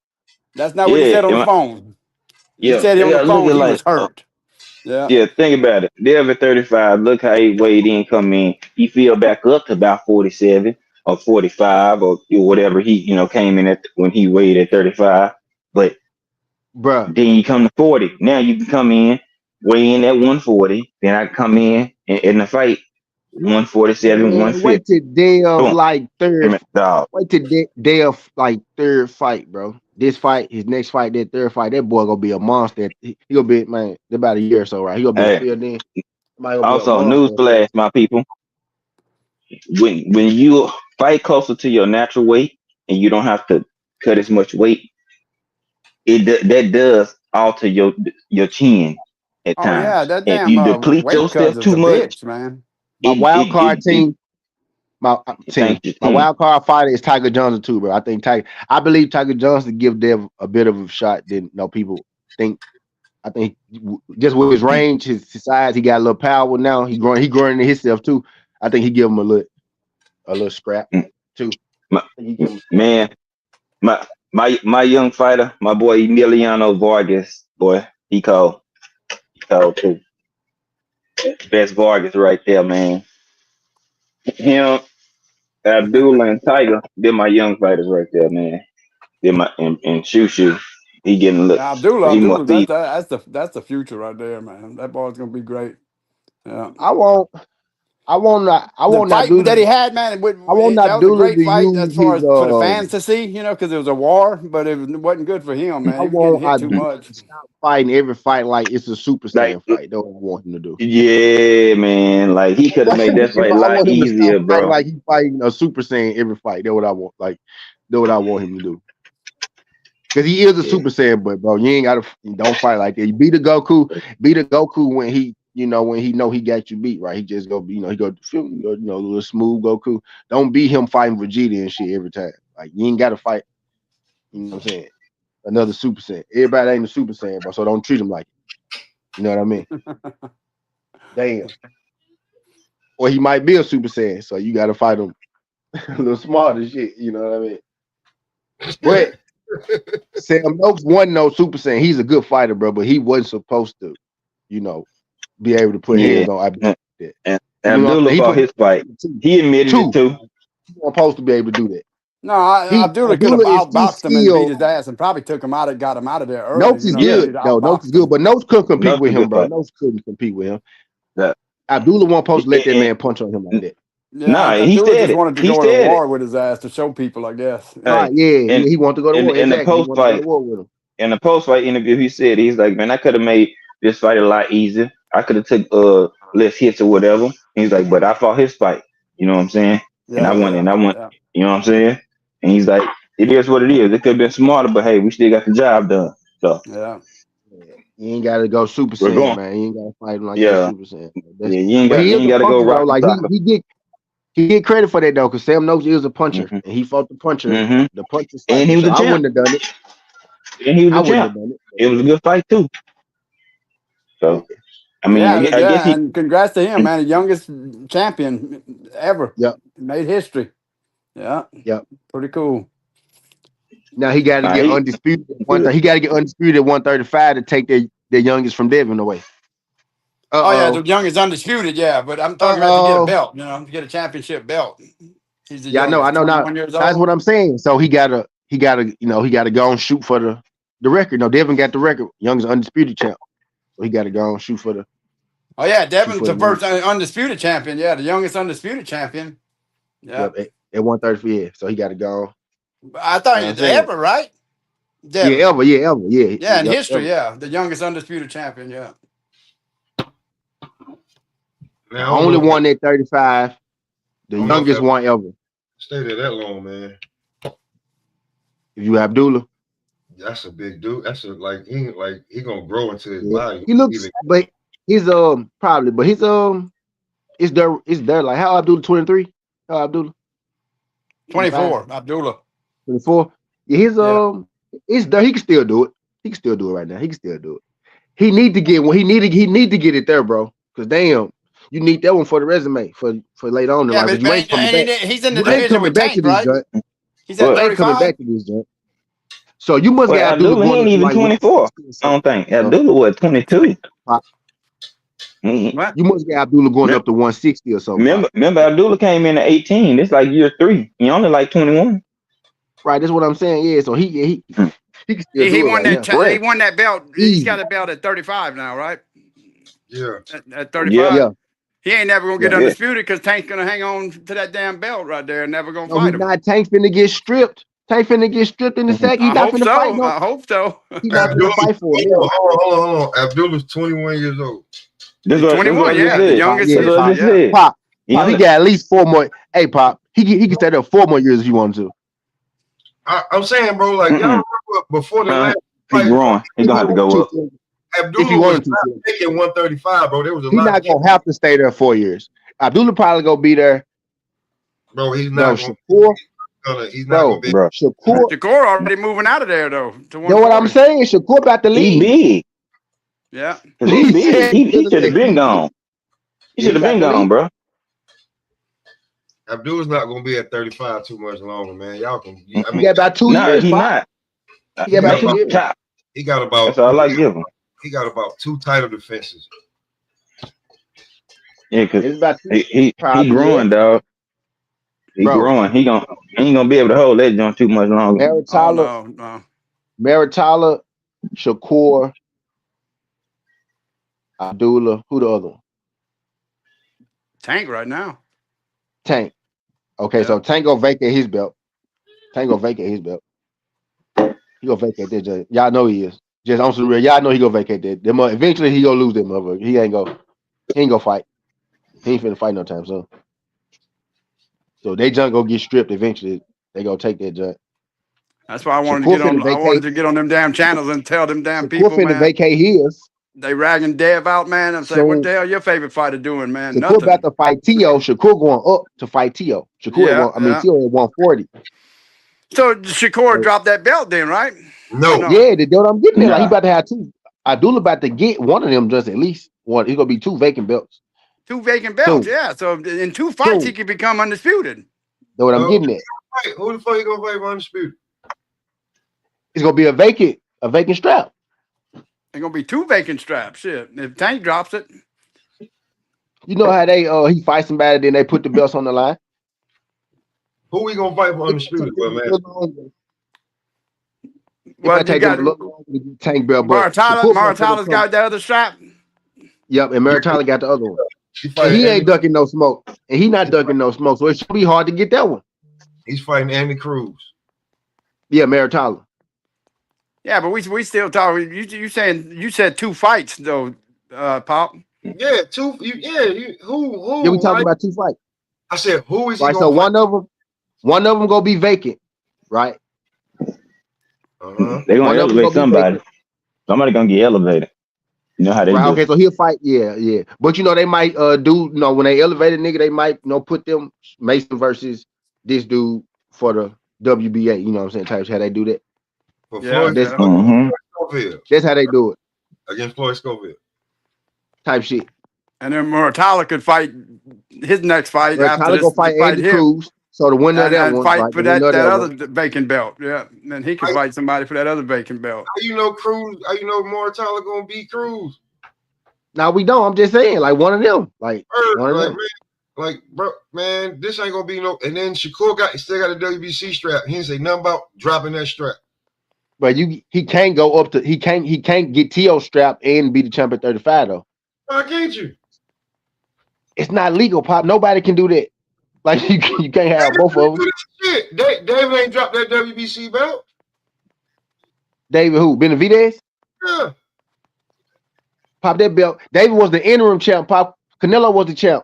That's not what he Yeah. said on the phone. He Yeah. said on the Yeah. Look phone at he like was hurt. Yeah. yeah, think about it. Dev at 35, look how he weighed in, come in. He feel back up to about 47 or 45 or whatever he, came in at when he weighed at 35. But Bruh. then you come to 40. Now you can come in, weigh in at 140. Then I come in the fight, 147, Man, 150. wait till Dev Boom. like third. Dog. Wait till Dev like third fight, bro. This fight, his next fight, that third fight, that boy gonna be a monster. He gonna be, man, about a year or so, right? He gonna be a Hey, field then. Might gonna be a also monster. newsflash, my people. When you fight closer to your natural weight and you don't have to cut as much weight, that does alter your chin at Oh yeah, times. that If damn you deplete weight cut yourself is too a much, bitch, man. My wild card it team, my thank team, you. my wild card fighter is Tiger Johnson too, bro. I believe Tiger Johnson give Dev a bit of a shot than people think. I think just with his range, his size, he got a little power now. He growing into himself too. I think he give him a little scrap too. My, He give him a scrap. man, my young fighter, my boy Emiliano Vargas, boy, he called too. Best Vargas right there, man. Him, Abdullah and Tiger, they're my young fighters right there, man. They're my and Shoo. He getting look. Yeah, He must Abdullah, be. that's the future right there, man. That boy's gonna be great. Yeah. I won't. I The won't not fight do. that he had, man, I want that was a Abdullah great to fight as use far his. as for the fans to see, because it was a war, but it wasn't good for him, man. I He was getting want hit too Abdullah much. to stop fighting every fight like it's a Super Like, Saiyan fight. That's what I want him to do. yeah, man. Like he could have made that fight a I lot want him to stop easier, fighting bro. like he fighting a Super Saiyan every fight. That's what I want. Like, that's what I want him to do. Because he is a Yeah. Super Saiyan, but bro, you don't fight like that. You beat a Goku when when he know he got you beat, right? He just go, he go, a little smooth Goku. Don't beat him fighting Vegeta and shit every time. Like, you ain't got to fight, you know what I'm saying? Another Super Saiyan. Everybody ain't a Super Saiyan, bro, so don't treat him like it. You know what I mean? Damn. Or he might be a Super Saiyan, so you got to fight him a little smarter shit. You know what I mean? But Sam Noakes wasn't no Super Saiyan. He's a good fighter, bro, but he wasn't supposed to, be able to put Yeah. hands on Abdul. And Even though Abdullah he fought put his fight. He admitted it two. too. He wasn't supposed to be able to do that. No, He Abdullah could have Abdullah is too outboxed him and beat skilled. his ass and probably took him out and got him out of there early. Noakes is Yeah. good He'd though. Noakes is outboxed good, him. but Noakes couldn't compete Another with him, good bro. fight. Noakes couldn't compete with him. That, Abdullah wasn't supposed to let that and, man punch on him like that. Yeah, Nah, he Abdullah said just it. wanted to He go to said it. war with his ass to show people, I guess. Hey, Yeah, and he wanted to go to war. in the Exactly. He post wanted to go fight to war with him. in the post fight interview, he said he's like, man, I could have made this fight a lot easier. I could have took less hits or whatever. He's like, but I fought his fight. You know what I'm saying? And I Yeah, won. yeah, And I won. yeah, You know what I'm saying? And he's like, it is what it is. It could have been smarter, but hey, we still got the job done. So yeah. Yeah. You ain't gotta go Super we're Saiyan, going. man. You ain't gotta fight him like that Yeah, Super Saiyan. yeah. You But he is ain't a got to go puncher though. rock and Like sock him. he get credit for that though, because Sam knows he is a puncher Hmm. and he fought the puncher, Hmm. the puncher And slightly. he was So the I champ. wouldn't have done it. And he was I the wouldn't champ. have done it. It was a good fight too. So I mean, Yeah, I guess yeah, he. and congrats to him, man. The youngest champion ever. Yep. Made history. Yeah, Yep. pretty cool. Now he got to get He undisputed at good. He got to get undisputed at 135 to take the youngest from Devin away. Oh yeah, the Uh youngest undisputed, yeah. But I'm talking about to get a oh. belt, to get a championship belt. He's the Yeah, I youngest, know now. 21 years That's old. what I'm saying. So he gotta go and shoot for the record. No, Devin got the record. Youngest undisputed champ. So he gotta go and shoot for the Oh yeah, shoot Devin's for the the first undisputed champion. Yeah, the youngest undisputed champion. Yeah, yep at 130. Yeah. So he gotta go. I thought You know what I'm it's saying? ever, right? Yeah, Devin. ever, yeah, ever, yeah, Yeah, in yep, history, ever. yeah, the youngest undisputed champion. Yeah. Man, I don't Only know one at 35, the I don't know if youngest that one ever. stayed there that long, man. If you Abdullah. That's a big dude. That's he gonna grow into his Yeah. body. He looks, but he's probably, but he's it's there. Like how Abdullah 23? How Abdullah 25? 24, Abdullah. 24? Yeah, Yeah. it's there. He can still do it. He can still do it right now. He can still do it. He need to get one. He need to get it there, bro. Because damn, you need that one for the resume for later on in Yeah, life. but You ain't coming back. he's in the You ain't division coming with back to Tank, this right? joint. He's at You ain't coming 35. back to this joint. So you must Well, get Abdullah Abdullah, he going ain't up to even like 24. 160 or I something. don't think. So Abdullah was 22. Pop, What? you must get Abdullah going up to 160 or something. Pop. Remember, Abdullah came in at 18. It's like year 3. He only like 21. Right, that's what I'm saying. Yeah, so he can still He do it won right that. now. He Correct. won that belt. He's got Easy. a belt at 35 now, right? Yeah. At Yeah. 35. Yeah, He ain't never gonna get yeah. Yeah. undisputed because Tank's gonna hang on to that damn belt right there and never gonna No, he's fight him. not. Tank finna get stripped. Tank finna get stripped in the Mhm. sack. He I not hope finna fight. so. No, I hope so. he not finna Abdullah, fight for him. hold on. Abdullah's 21 years old. That's He's what I 21. just Yeah, the said. Pop, youngest yeah, That's what I history. Pop, just Yeah. said. Pop, He Pop. He only, got at least 4 more. Hey, Pop, he can stay there 4 more years if he wanted to. I'm saying, bro, like y'all remember before the last he fight, bro, growing. He If gonna he have to go wanted up. to, if he Abdullah was wanted to, not making 135, bro. There was a he lot not of gonna have to stay there 4 years. Abdullah probably gonna be there. bro. He's Bro, not gonna. Shakur, He's not gonna bro, be. Bro. Shakur. Shakur already moving out of there though to You know what I'm 140. saying? Shakur about to He leave. big. Yeah. Cause he big. said He should have been he gone. He should have about been to gone, leave. bro. Abdullah's not gonna be at 35 too much longer, man. Y'all can. I He mean, got about 2 Nah, years. he Pop. not. He got about 2 Maybe years. top. he got That's about. all I give him. He got about 2 title defenses. Yeah, cause It's about 2 he probably. growing, dog. He Bro, growing. He ain't gonna be able to hold that joint too much longer. Oh Maritala, no. Maritala, Shakur, Abdullah. Who the other one? Tank right now. Tank. Okay, so Tank gonna vacate his belt. He gonna vacate that joint. Y'all know he is. Just on some real, y'all know he gonna vacate that. Eventually he gonna lose that motherfucker. He ain't gonna fight. He ain't finna fight no time soon. So they junk gonna get stripped eventually. They gonna take that junk. That's why I wanted Shakur to get on. finna I wanted vacate. to get on them damn channels and tell them damn Shakur people, finna man. vacate his. They ragging Dev out, man. I'm saying, what So the hell your favorite fighter doing, man? Shakur about Nothing. to fight Tio. Shakur going up to fight Tio. Shakur Yeah, yeah. Tio at 140. So Shakur dropped that belt then, right? No, Or Yeah, that's what I'm getting at. Like he Nah. about to have 2. Abdullah about to get one of them just at least one. He's gonna be 2 vacant belts. 2 vacant belts, 2. yeah. So in 2 fights, he could become undisputed. That's what I'm getting at. who the fuck you gonna fight for undisputed? It's gonna be a vacant strap. There's gonna be 2 vacant straps. Shit. If Tank drops it. You know how they he fights somebody, then they put the belts on the line. Who we gonna fight for undisputed, bro, man? Well, I take them a little longer to get Tank belt, but Maritala's got the other strap. Yep, and Maritala got the other one. And he ain't ducking no smoke. And he not ducking no smoke. So it should be hard to get that one. He's fighting Andy Cruz. Yeah, Maritala. Yeah, but we still talking. You said 2 fights though, Pop. Yeah, who? Yeah, we talking about 2 fights. I said, who is he right? gonna So fight? one of them gonna be vacant, right? They're gonna elevate somebody. Somebody gonna get elevated. You know how they do. Okay, so he'll fight. Yeah. But they might do when they elevate a nigga, they might put them Mason versus this dude for the WBA. You know what I'm saying? Types how they do that. Floyd Scoville. That's how they do it. Against Floyd Scoville. Type shit. And then Muratalla could fight his next fight after this. Go fight Andy Cruz. So the winner of that one fight for that other vacant belt. Yeah. And he could fight somebody for that other vacant belt. How you know Muratalla gonna beat Cruz? Now we don't. I'm just saying, like one of them. Like one of them. Man, bro, man, this ain't gonna be no. And then Shakur still got a WBC strap. He didn't say nothing about dropping that strap. But he can't go up to he can't get T.O. strap and be the champion 35 though. Why can't you? It's not legal, Pop. Nobody can do that. Like you can't have both of them. Shit, David ain't dropped that WBC belt. David who? Benavidez? Yeah. Pop that belt. David was the interim champ. Pop Canelo was the champ.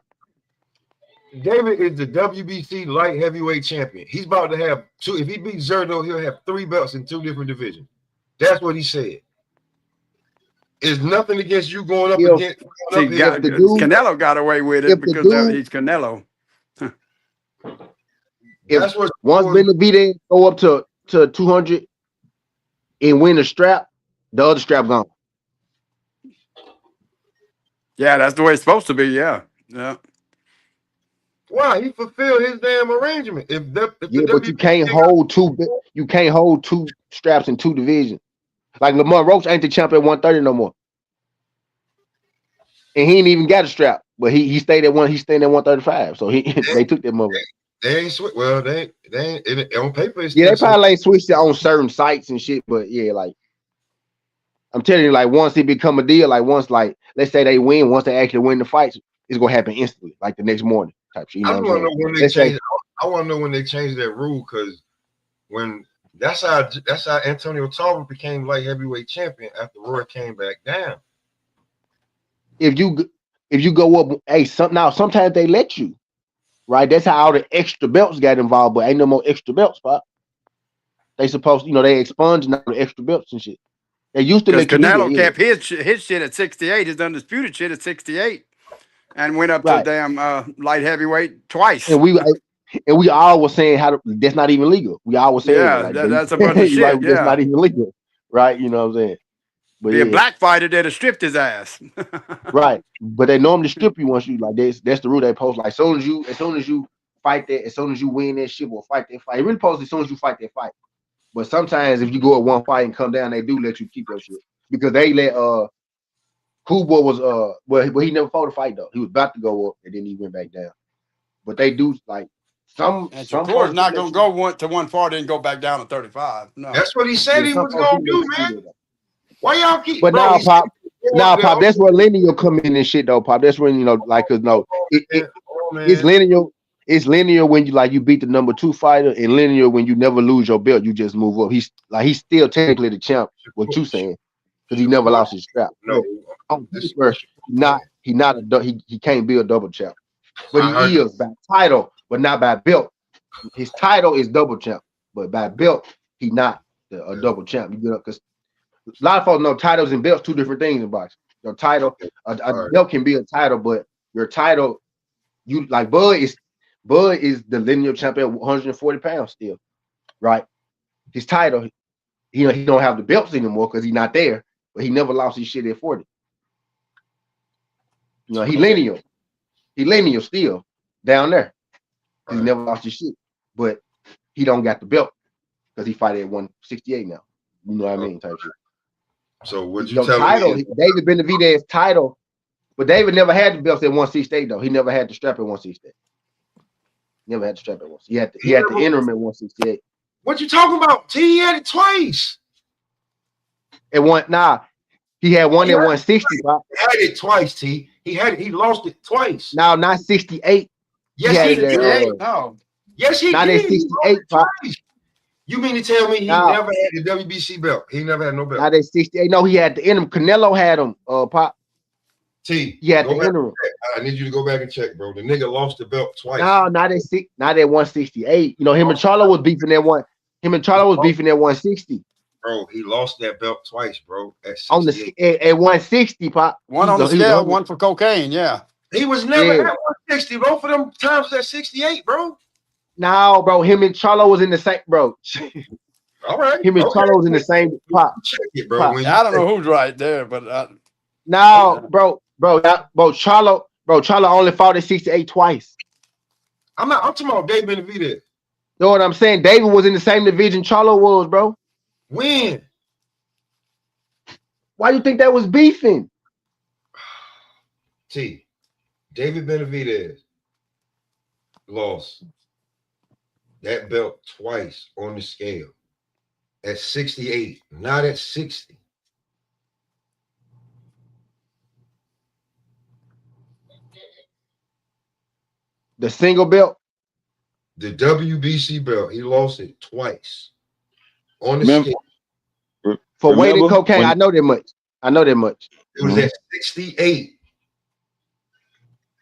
David is the WBC light heavyweight champion. He's about to have 2. If he beats Zerdo, he'll have 3 belts in 2 different divisions. That's what he said. It's nothing against you going up against. Canelo got away with it because he's Canelo. That's what once Benavidez go up to 200 and win the strap, the other strap gone. Yeah, that's the way it's supposed to be. Yeah. Why? He fulfilled his damn arrangement. But you can't hold 2. You can't hold 2 straps in 2 divisions. Like Lamar Roach ain't the champ at 130 no more, and he ain't even got a strap. But he stayed at 135. So they took that mother. They ain't switch. Well, they ain't on paper. They probably ain't switched it on certain sites and shit. But yeah, like I'm telling you, like once it become a deal, like once let's say they win, once they actually win the fights, it's gonna happen instantly, like the next morning type shit. You know I want to know when they change. I want to know when they changed that rule because when that's how Antonio Tarver became light heavyweight champion after Roy came back down. If you go up, sometimes they let you, right? That's how all the extra belts got involved, but ain't no more extra belts, Pop. They supposed, they expunging all the extra belts and shit. They used to let Canelo kept his shit at 68, his undisputed shit at 68, and went up to damn light heavyweight twice. And we all were saying that's not even legal. We all were saying that's a bunch of shit. That's not even legal, right? You know what I'm saying? But a black fighter that'd have stripped his ass. Right. But they normally strip you once you that's the rule they post. Like as soon as you fight that, as soon as you win that shit or fight that fight. It really posts as soon as you fight that fight. But sometimes if you go at one fight and come down, they do let you keep your shit. Because they let Kubo was well he never fought a fight though. He was about to go up and then he went back down. But they do like some course not gonna go to 140 and go back down to 35. No. That's what he said he was gonna do, man. Why y'all keep? But now, Pop, that's where linear come in and shit, though, Pop. That's when it's linear. It's linear when you beat the number 2 fighter, and linear when you never lose your belt. You just move up. He's still technically the champ. What you saying? Because he never lost his strap. No, he can't be a double champ, but he is by title, but not by belt. His title is double champ, but by belt, he not a double champ. You get up because. A lot of folks know titles and belts 2 different things in boxing. Your title, a belt can be a title, but your title, you like Bud is the linear champion at 140 pounds still, right? His title, he don't have the belts anymore because he's not there, but he never lost his shit at 40. He linear still down there. He never lost his shit, but he don't got the belt because he fight at 168 now. You know what I mean? Type shit. So would you tell me? David Benavidez's title, but David never had the belts at 168 though. He never had the strap at 168. Never had the strap at 168. He had the interim at 168. What you talking about? He had it twice. He had one at 160. He had it twice, T. He lost it twice. Now, not 68. Yes, had he it at, did. No. Yes, he Not did. at He lost 68, it Pop. twice. You mean to tell me he Now- never had the WBC belt? He never had no belt. Not at 68. No, he had the interim. Canelo had him, Pop. T, He had go the back interim. and check. I need you to go back and check, bro. The nigga lost the belt twice. No, not at 168. You know, him and Charlo was beefing at one. Him and Charlo was beefing at 160. Bro, he lost that belt twice, bro. At 68. On the at 160, Pop. One on the scale, one for cocaine. Yeah. He was never Yeah. at 160, bro. For them times at 68, bro. No, bro. Him and Charlo was in the same, bro. All right. Him and Charlo was in the same Pop. Check it, bro. Pop. When I don't know who's right there, but No, bro. Charlo only fought at 68 twice. I'm talking about Dave Benavidez. You know what I'm saying? David was in the same division Charlo was, bro. When? Why you think that was beefing? T. David Benavidez lost that belt twice on the scale at 68, not at 60. The single belt. The WBC belt, he lost it twice on the Remember- scale. For weight and Remember cocaine, when- I know that much. It was at 68.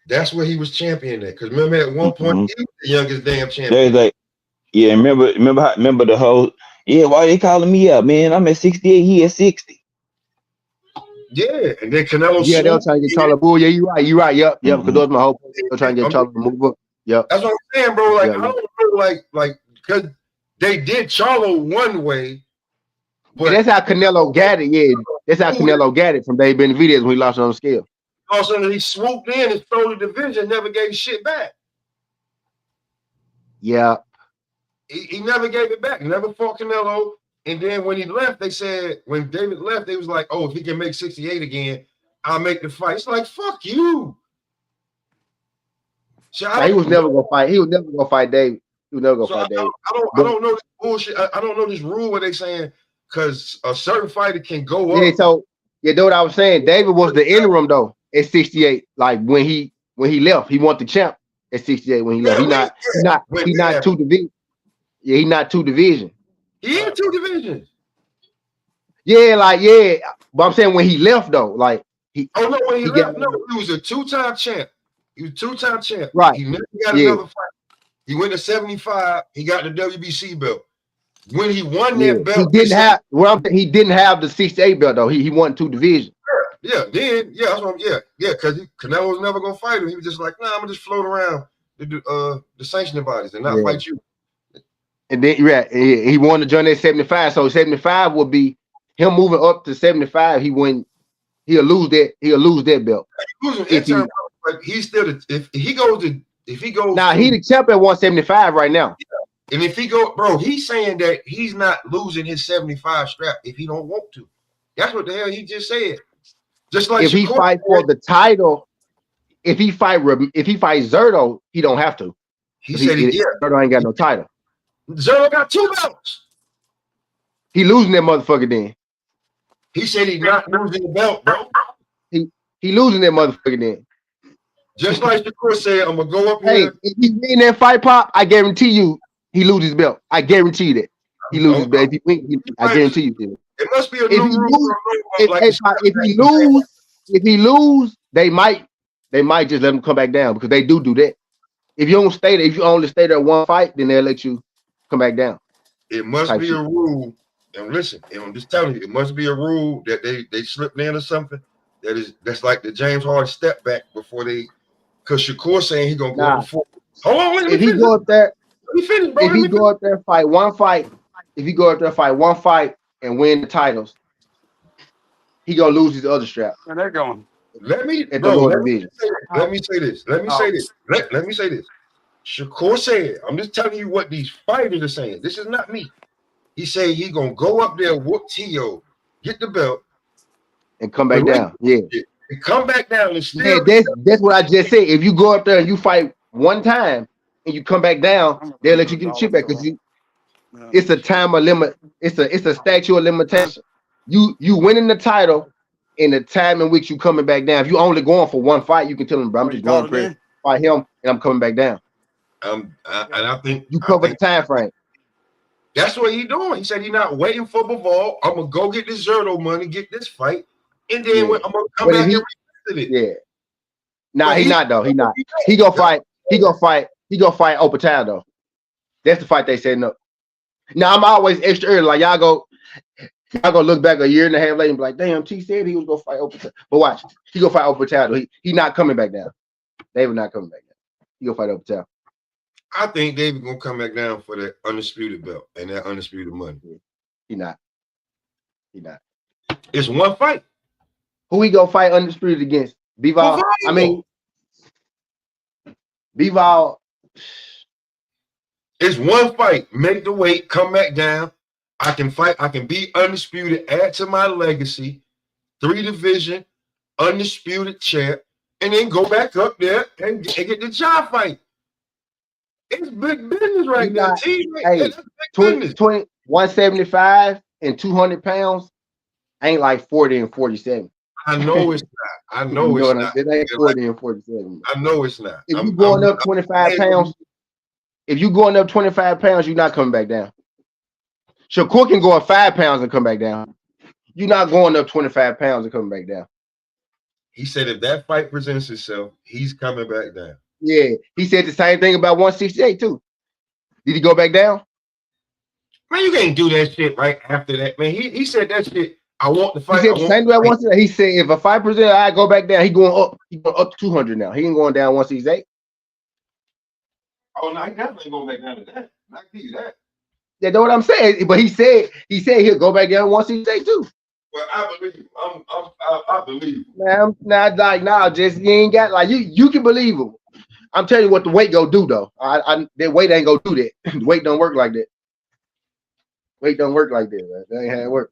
That's where he was champion at. Because remember, at one point, he was the youngest damn champion. There's like, yeah, remember the whole, yeah, why they calling me up, man? I'm at 68, he at 60. Yeah, and then Canelo. Yeah, they were trying to get Charlo. Oh, yeah, you right. Yep. Because Mhm. that was my whole point. They were trying to get Charlo to move up. Yep. That's what I'm saying, bro. Like, Yeah. I don't know, like, because they did Charlo one way, but That's how Canelo got it. Yeah, that's how Canelo got it from Dave Benavidez when he lost it on the scale. all of a sudden he swooped in and stole the division, never gave shit back. Yeah. He never gave it back. Never fought Canelo. And then when he left, they said, when David left, they was like, oh, if he can make 68 again, I'll make the fight. It's like, fuck you. So He was never gonna fight. He was never gonna fight Dave. He was never gonna So fight Dave. I don't know this bullshit. I don't know this rule where they saying because a certain fighter can go up. Yeah, so you know what I was saying? David was the interim though at 68. Like when he left, he won the champ at 68 when he left. He not two division. Yeah, he not two division. He in two divisions. Yeah, but I'm saying when he left though, like Oh no, when he left, got- no, he was a two-time champ. He was two-time champ. Right. He never got Yeah. another fight. He went to 75. He got the WBC belt. When he won yeah, that belt, he didn't have the 68 belt though. He won two divisions. that's what because Canelo was never gonna fight him. He was just like, nah, I'm gonna just float around the sanctioning bodies and not fight you. And then he wanted to join at 75. So 75 would be him moving up to 75. He'll lose that belt. Losing If he- interim, but he's still if he goes. Now he the champ at 175 right now. And if he go, bro, he's saying that he's not losing his 75 strap if he don't want to. That's what the hell he just said. Just like If he Shakur fight for the title, if he fights Zerto, he don't have to. he said Zerto ain't got no title. Zerto got 2 belts. He losing that motherfucker then. He said he's not losing the belt, bro. He losing that motherfucker then. Just like Shakur said, I'm gonna go up Hey, here. if he win that fight, Pop, I guarantee you he loses his belt. I guarantee you that. He loses his belt. If he win, I guarantee you that. It must be a If new he rule. lose, if he lose, they might just let him come back down because they do that. If you don't stay there, if you only stay there one fight, then they'll let you come back down. It must type be shit. a rule. And listen, and I'm just telling you, it must be a rule that they slipped in or something. That's like the James Harden step back before they. Because Shakur saying he gonna go Nah. before. Hold on, let me If he finish. go up there, Let me finish, bro. if he go up there fight one fight, and win the titles, he gonna lose his other strap and they're going. Let me, at the bro, lower let me division. say this. Let me say this. Shakur said, I'm just telling you what these fighters are saying. This is not me. He said he gonna go up there, whoop T.O., get the belt, And come back down. Yeah. and come back down and Yeah, still. that's what I just said. If you go up there and you fight one time and you come back down, they'll let you get the chip back because it's a time of limit. It's a statute of limitation. You winning the title in the time in which you coming back down. If you only going for one fight, you can tell him, bro, I'm just going to fight him and I'm coming back down. And I think you cover the time frame. That's what he doing. He said he's not waiting for Bivol. I'm gonna go get this Zerto money, get this fight, and then I'm gonna come back and revisit it. Yeah. Nah, he not though. He not. He gonna fight. He gonna fight Opetao though. That's the fight they setting up. Now I'm always extra early. Like y'all go look back a year and a half later and be like, damn, T said he was gonna fight Opetao. But watch, he gonna fight Opetao though. He not coming back down. David not coming back down. He gonna fight Opetao. I think David gonna come back down for that undisputed belt and that undisputed money. He not. He not. It's one fight. Who he gonna fight undisputed against? Bivol. I mean, Bivol. It's one fight. Make the weight. Come back down. I can fight. I can be undisputed. Add to my legacy. 3 division, undisputed champ, and then go back up there and get the job fight. It's big business right now. Hey, 175 and 200 pounds ain't like 40 and 47. I know it's not. I know it's not. It ain't 40 and 47. I know it's not. If you going up 25 pounds, you're not coming back down. Shakur can go up 5 pounds and come back down. You're not going up 25 pounds and coming back down. He said if that fight presents itself, he's coming back down. Yeah, he said the same thing about 168 too. Did he go back down? Man, you can't do that shit right after that, man. He said that shit. I want the fight. He said the same thing about 168. He said if a fight presents, I go back down. He going up. He going up to 200 now. He ain't going down 168. Oh no, he definitely going back down to that. I can see that. Yeah, know what I'm saying. But he said he'll go back down 168 too. Well, I believe him. I believe him. Man, just you ain't got like you can believe him. I'm telling you what the weight go do though. That weight ain't gonna do that. The weight don't work like that. Weight don't work like that, man. That ain't how it work.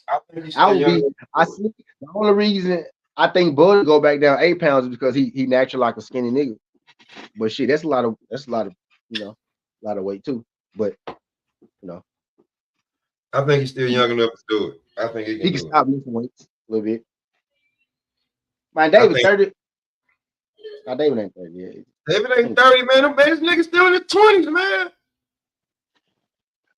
I see the only reason I think Bud go back down 8 pounds is because he naturally like a skinny nigga. But shit, that's a lot of a lot of weight too. But I think he's still young enough to do it. I think he can stop lifting weights a little bit. Man, David 30. No, David ain't 30 yet. David ain't 30, man. This nigga still in the 20s, man.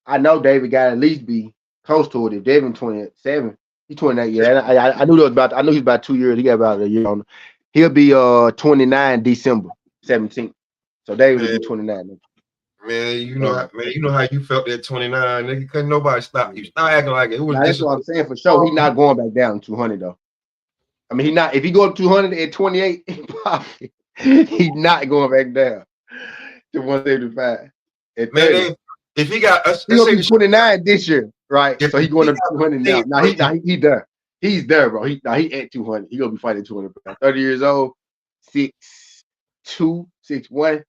I know David got to at least be close to it. If David 27, he's 28. Yeah, I knew I knew he's about 2 years. He got about a year on. He'll be 29 December 17th. So David will be 29. Man, you know how you felt at 29, nigga. Couldn't nobody stop you. Stop acting like it was. That's what I'm saying for sure. He's not going back down to 200 though. I mean, he not. If he go up 200 at 28, he's not going back down to 175. Man, if he got us, he'll be 29 this year, right? So he's going up to 200 now. Now he done. He's there, bro. He at 200. He gonna be fighting 200. 30 years old, 6'2", 6'1".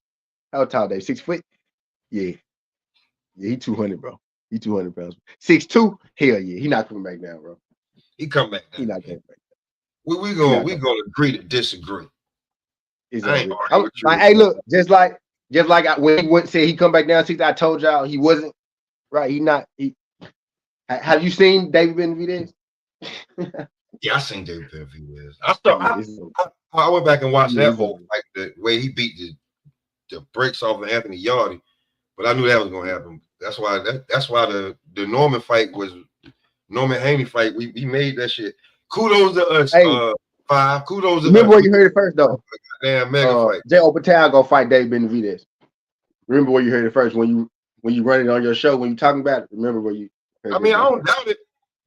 How tall, Dave? 6 foot. Yeah, he 200, bro. He 200 pounds. 6'2". Hell yeah, he not coming back down, bro. He come back down. He not coming back down. We gonna agree to disagree. Exactly. Hey, look, just like when he went said he come back down 6, I told y'all he wasn't right. He not. Have you seen David Benavidez? Yeah, I seen David Benavidez. I went back and watched that whole like the way he beat the brakes off of Anthony Yardy, but I knew that was gonna happen. That's why the Norman fight was Norman Haney fight. We made that shit. Kudos to us. Hey, 5. Kudos to remember where you heard it first though. Damn mega fight. Jay Opetao go fight David Benavidez. Remember where you heard it first when you run it on your show when you talking about it. Remember where you. Heard I don't doubt it.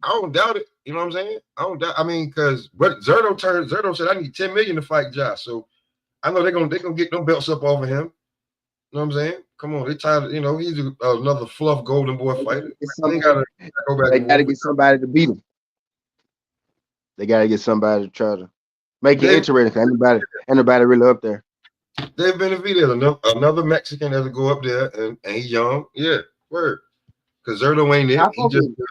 I don't doubt it. You know what I'm saying? I don't doubt. I mean, because Zerto said I need 10 million to fight Josh. So I know they're gonna get them belts up over him. You know what I'm saying? Come on, they tired. He's another fluff golden boy fighter. They gotta go back. They gotta get somebody to beat him. They gotta get somebody to try to make it interesting. Anybody really up there. They've been another Mexican that will go up there and he's young. Yeah, word. Because Zerto ain't it.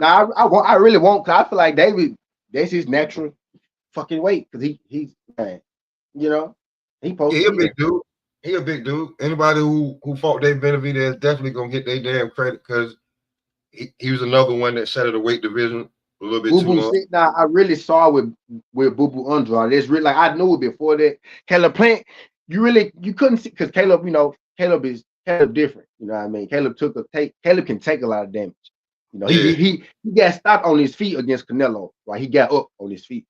I really won't. Cause I feel like David, that's his natural fucking weight. Because he's man, he a big dude. He a big dude. Anybody who fought David Benavidez definitely gonna get their damn credit because he was another one that set of the weight division. A little bit Boo too Boo long. shit. Now I really saw with Boo Boo Andrade. It's really like I knew it before that. Caleb Plant, you couldn't see because Caleb, Caleb different. You know what I mean? Caleb Caleb can take a lot of damage. You know, Yeah. he got stopped on his feet against Canelo. Right, he got up on his feet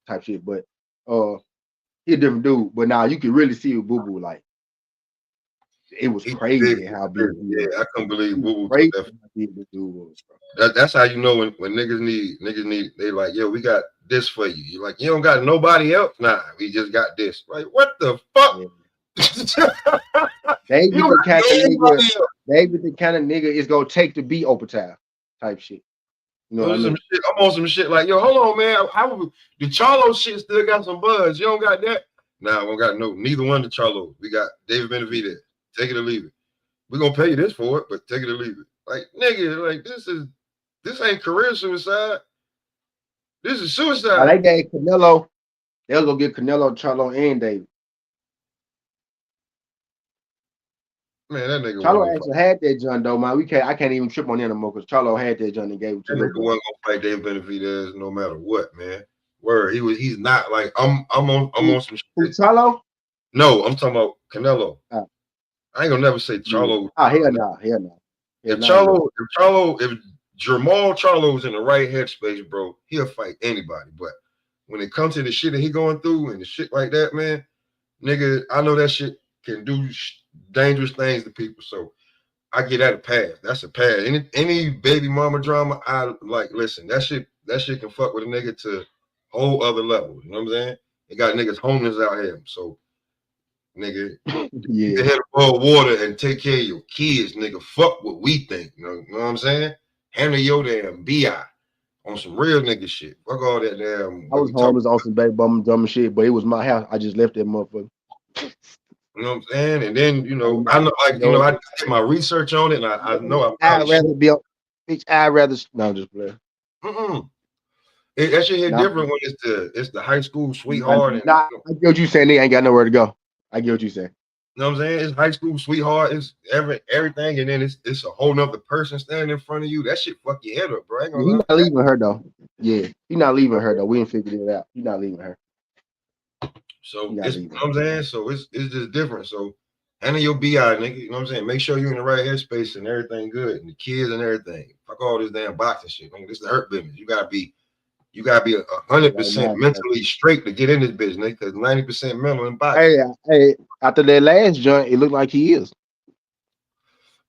type shit. But he a different dude. But now you can really see with Boo Boo like it was He's crazy big. how big he Yeah, was. I couldn't believe It was Boo Boo took crazy that. how big this dude was, bro. That's how you know when niggas need they like, yo, we got this for you. You're like, you don't got nobody else? Nah, we just got this. Like, what the fuck? Yeah. You don't got nobody else. David the kind of nigga is gonna take the beat over time type shit. You know what I mean? I'm on some shit like, yo, hold on, man. The Charlo shit still got some buzz. You don't got that? Nah, we don't got neither one of the Charlo. We got David Benavidez. Take it or leave it. We're gonna pay you this for it, but take it or leave it. Like, nigga, like this ain't career suicide. This is suicide. They gave Canelo, they was gonna get Canelo, Charlo, and David. Man, that nigga Charlo actually had that John though, man. I can't even trip on him no more because Charlo had that John and gave it to that him. nigga wasn't gonna fight David Benavidez no matter what, man. Word, he's not like I'm on some shit. Who, Charlo? No, I'm talking about Canelo. Oh. I ain't gonna never say Charlo. Oh, hell no. If Jamal Charlo's in the right headspace, bro, he'll fight anybody. But when it comes to the shit that he going through and the shit like that, man, nigga, I know that shit can do dangerous things to people. So I get that a pass. That's a pass. Any baby mama drama, I like. Listen, that shit can fuck with a nigga to whole other level. You know what I'm saying? They got niggas homeless out here. So, nigga, yeah, you head above water and take care of your kids, nigga. Fuck what we think. You know what I'm saying? Handle your damn BI on some real nigga shit. Fuck all that damn. I was homeless on some baby bum drama shit, but it was my house. I just left that motherfucker. You know what I'm saying? And then, I know, like, I did my research on it, and I know I'd rather be bitch. I'd rather no, just play. That shit hit different when it's the high school sweetheart. I get what you saying. They ain't got nowhere to go. I get what you saying. You know what I'm saying? It's high school sweetheart. It's everything, and then it's a whole nother person standing in front of you. That shit fuck your head up, bro. He's not leaving her though. Yeah, he's not leaving her though. We ain't figured it out. He's not leaving her. So it's, you know what I'm saying? So it's just different. So handle your BI, nigga. You know what I'm saying? Make sure you're in the right headspace and everything good, and the kids and everything. Fuck all this damn boxing shit, man. This is the hurt business. You gotta be 100% mentally straight to get in this business, because 90% mental and boxing. Hey, after that last joint, it looked like he is.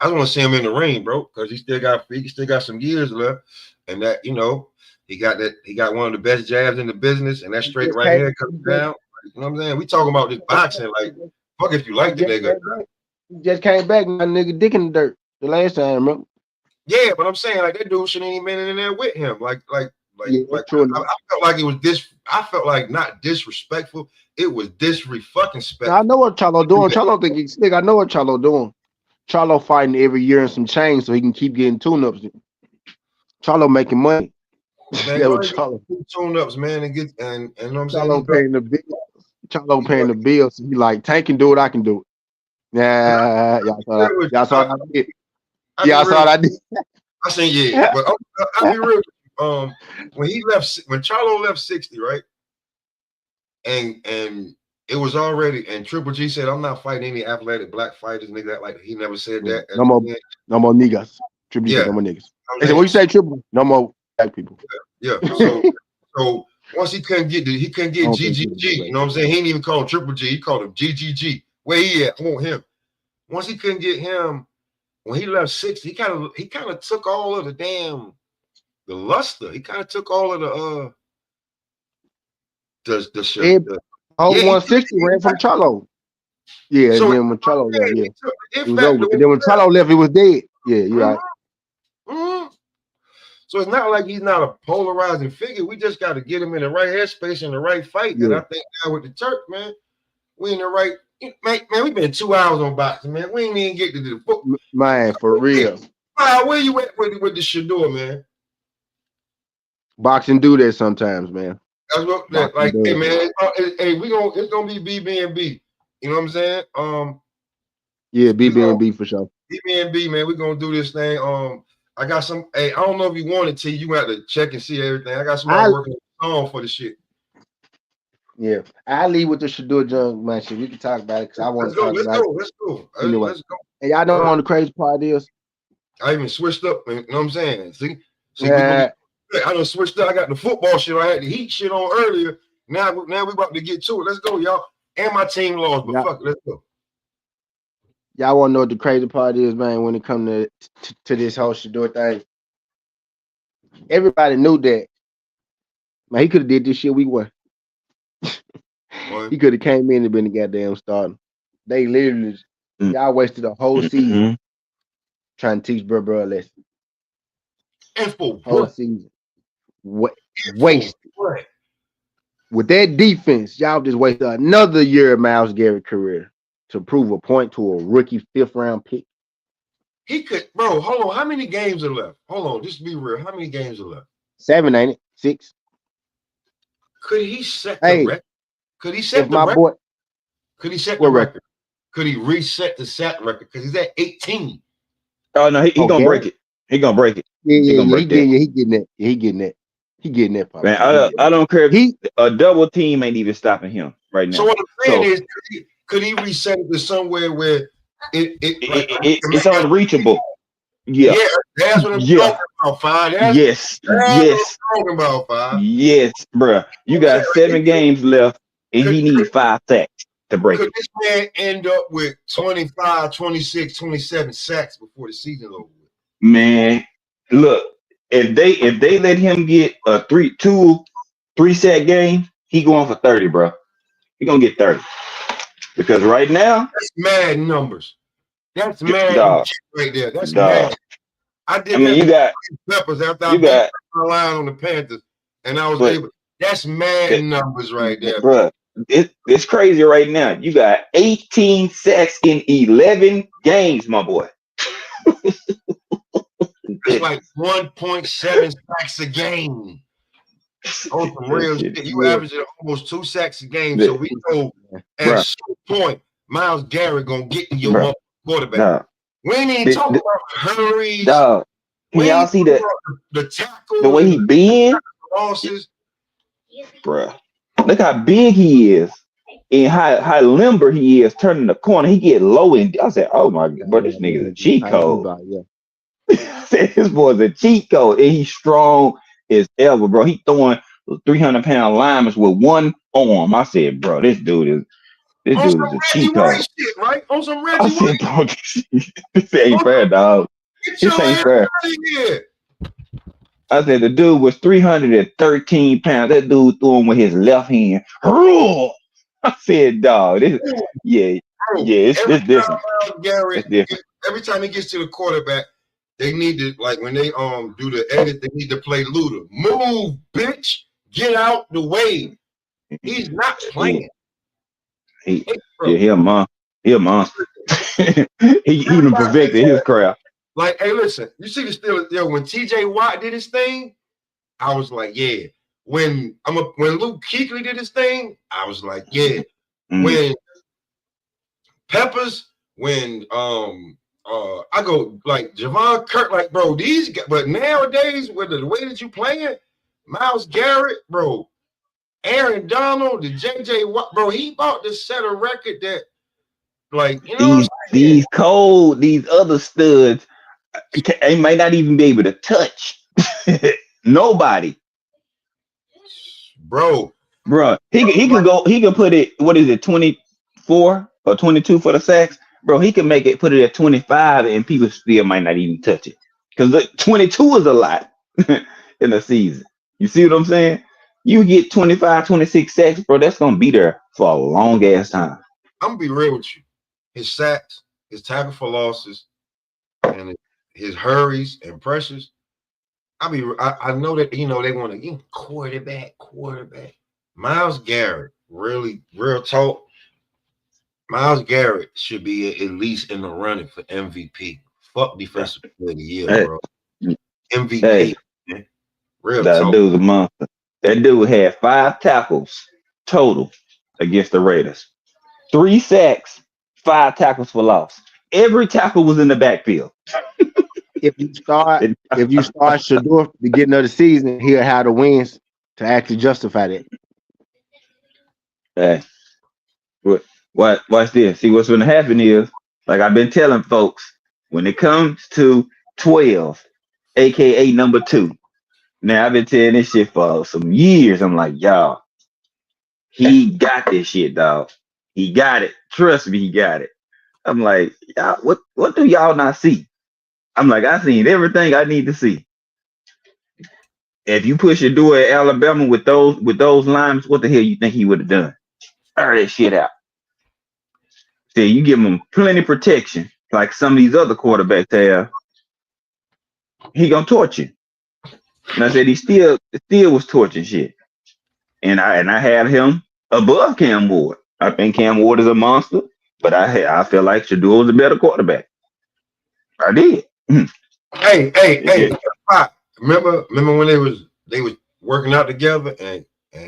I just want to see him in the ring, bro, because he still got some years left, and that he got one of the best jabs in the business, and that straight right hand comes down. You know what I'm saying? We talking about this boxing, like, fuck if you like the nigga. He just came back, my nigga dick in the dirt the last time, bro. Yeah, but I'm saying, like, that dude shouldn't even been in there with him. I felt like it was I felt like not disrespectful. It was disrespectful. I know what Charlo doing. Charlo think he's slick. I know what Charlo doing. Charlo fighting every year in some chains so he can keep getting tune-ups. Charlo making money. Man, Charlo tune-ups, man, and you know what I'm saying? Charlo paying the bill. Charlo paying the bills. So he like, Tank can do it, I can do it. Yeah, y'all saw that. Y'all saw what I did. Yeah, I saw what I did. I said, yeah, but I'll be real. When Charlo left 60, right? And it was already, and Triple G said, I'm not fighting any athletic black fighters, nigga. Like, he never said that. No more niggas. Triple G said no more niggas. Hey, when you say Triple, no more black people. Yeah. So once he couldn't get GGG, you know what I'm saying? He didn't even call him Triple G, he called him GGG. Where he at? I want him. Once he couldn't get him, when he left 60, he kind of took all of the luster. He kind of took all of the shit. 160 ran from Charlo. Yeah, so, and then when Charlo left, it was over. And then when Charlo left, it was dead. Yeah, you're right. Mm-hmm. So it's not like he's not a polarizing figure. We just got to get him in the right headspace and the right fight. Yeah. And I think now with the Turk, man, we in the right. Man, we've been 2 hours on boxing, man. We ain't even get to the foot. Man, for real. Where you at with the Shador, man? Boxing do that sometimes, man. That's what hey man, it's gonna be BB&B. You know what I'm saying? Yeah, BB&B for sure. BB&B, man, we're gonna do this thing. I got some. Hey, I don't know if you wanted to. You got to check and see everything. I got I somebody working on a song for the shit. yeah. I leave with the Shadur Junk man shit. We can talk about it because I want Let's to go. talk Let's about it go. Let's go. anyway. Let's go. And y'all know on the crazy part is I even switched up. You know what I'm saying? See, we I done switched up. I got the football shit. I had the Heat shit on earlier. Now we about to get to it. Let's go, y'all. And my team lost, but fuck it. Let's go. Y'all want to know what the crazy part is, man, when it comes to this whole Shadur thing. Everybody knew that. Man, he could have did this shit week one. He could have came in and been the goddamn starter. They literally, y'all wasted a whole season trying to teach bro a lesson. And for whole what? season. Wasted. With that defense, y'all just wasted another year of Myles Garrett's career to prove a point to a rookie 5th round pick. He could, bro. Hold on. How many games are left? Hold on. Just be real. How many games are left? 7, ain't it? 6. Could he set the record? Could he set the record? Boy, could he set the record? Could he reset the sack record? Because he's at 18. Oh no, he gonna break it. He gonna break it. Yeah, he getting that. He getting that. Man, I don't care. A double team ain't even stopping him right now. So what I'm saying is, could he reset it to somewhere where it's unreachable? Yeah, that's what I'm talking about, Five. Yes, what I'm talking about, Five. Yes, bro. You got 7 games left, and he needs 5 sacks to break it. Could this man end up with 25, 26, 27 sacks before the season over? Man, look, if they let him get a 3 sack game, he going for 30, bro. He gonna get 30. Because right now, that's mad numbers. That's mad right there. That's mad. I mean, you got Peppers after I beat my line on the Panthers, and I was able. That's mad numbers right there, bro. It's crazy right now. You got 18 sacks in 11 games, my boy. It's like 1.7 sacks a game. Oh, some real shit. You averaging almost 2 sacks a game. So we know at some point, Myles Garrett gonna get to your quarterback. We ain't even talking about hurries. Can y'all see the tackle? The way he bend? Losses. Bruh. Look how big he is. And how limber he is turning the corner. He get low and I said, oh my God, bro, this nigga's a cheat code. This boy's a cheat code. And he's strong as ever, bro. He throwing 300-pound linemen with one arm. I said, bro, this dude is a cheat code. Shit, right? On some Reggie I said, bro, this ain't fair, dog. This ain't fair. I said the dude was 313 pounds. That dude threw him with his left hand. I said, dog, it's different. Every time he gets to the quarterback, they need to, like when they do the edit, they need to play Luda. Move, bitch. Get out the way. He's not playing. He a monster. He a monster. he even perfected his craft. Like, hey, listen, you see the Steelers, when TJ Watt did his thing, I was like, yeah. When Luke Kuechly did his thing, I was like, yeah. When Peppers, when I go like Javon Kirk, like, bro, these guys, but nowadays with the way that you playing, Myles Garrett, bro, Aaron Donald, the JJ Watt, bro, he about to set a record that, like, you know, these other studs, they might not even be able to touch nobody, bro. He can put it. What is it, 24 or 22 for the sacks, bro? He can put it at 25, and people still might not even touch it because 22 is a lot in a season. You see what I'm saying? You get 25, 26 sacks, bro. That's gonna be there for a long ass time. I'm gonna be real with you. His sacks, his tackle for losses, and his hurries and pressures. I know that, you know, they want to quarterback. Myles Garrett, really, real talk. Myles Garrett should be at least in the running for MVP. Fuck defensive player of the year, bro. MVP. Man. Real that talk. Dude's a monster. That dude had 5 tackles total against the Raiders. 3 sacks, 5 tackles for loss. Every tackle was in the backfield. if you start Shador at the beginning of the season, he'll have the wins to actually justify that. Hey, watch this. See what's going to happen is, like I've been telling folks, when it comes to 12, aka number 2. Now I've been telling this shit for some years. I'm like, y'all, he got this shit, dog. He got it. Trust me, he got it. I'm like, y'all, what do y'all not see? I'm like, I seen everything I need to see. If you push your door at Alabama with those lines, what the hell you think he would have done? Fire that shit out. See, you give him plenty protection, like some of these other quarterbacks have. He gonna torch you. And I said he still was torching shit. And I had him above Cam Ward. I think Cam Ward is a monster, but I feel like Shador was a better quarterback. I did. Hey, remember when they was working out together and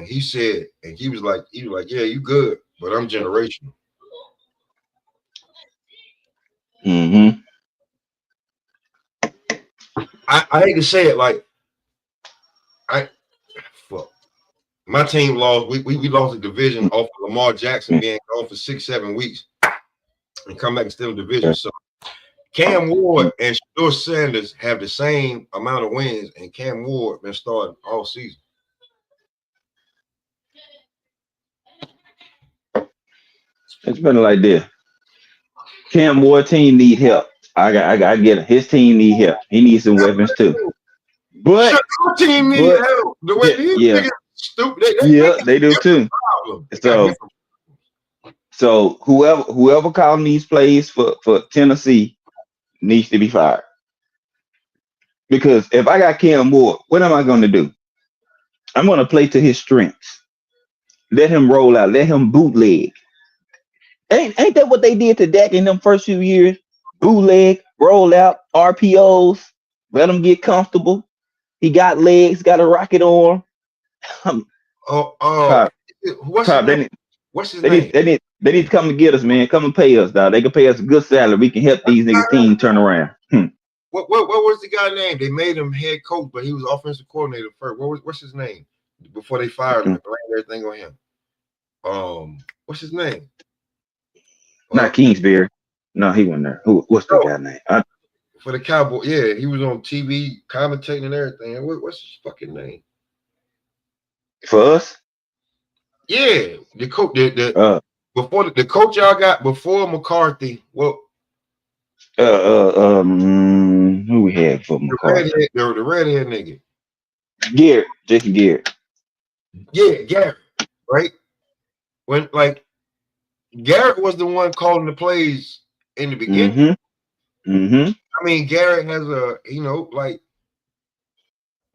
he said, and he was like, yeah, you good, but I'm generational. Mm-hmm. I hate to say it, like my team lost. We lost the division off of Lamar Jackson being gone for 6-7 weeks and come back and steal the division. So Cam Ward and Shador Sanders have the same amount of wins, and Cam Ward been starting all season. It's been like this. Cam Ward team need help. I get it. His team need help. He needs some weapons too. But Shador team need help. The way these niggas stupid. They do too. So whoever calling these plays for Tennessee needs to be fired. Because if I got Cam Ward, what am I going to do? I'm going to play to his strengths. Let him roll out. Let him bootleg. Ain't that what they did to Dak in them first few years? Bootleg, roll out, RPOs, let him get comfortable. He got legs, got a rocket arm. What's his name? They need to come and get us, man. Come and pay us, dog. They can pay us a good salary. We can help these niggas team turn around. What was the guy name? They made him head coach, but he was offensive coordinator first. What's his name? Before they fired him and blamed everything on him. What's his name? Not Kingsbury. No, he wasn't there. What's the guy name? For the Cowboy, yeah, he was on TV commentating and everything. What's his fucking name? For us? Yeah, the coach. Before the coach y'all got before McCarthy. Well, who we had for McCarthy? The redhead nigga. Garrett, Jason Garrett. Yeah, Garrett. Right when Garrett was the one calling the plays in the beginning. I mean, Garrett has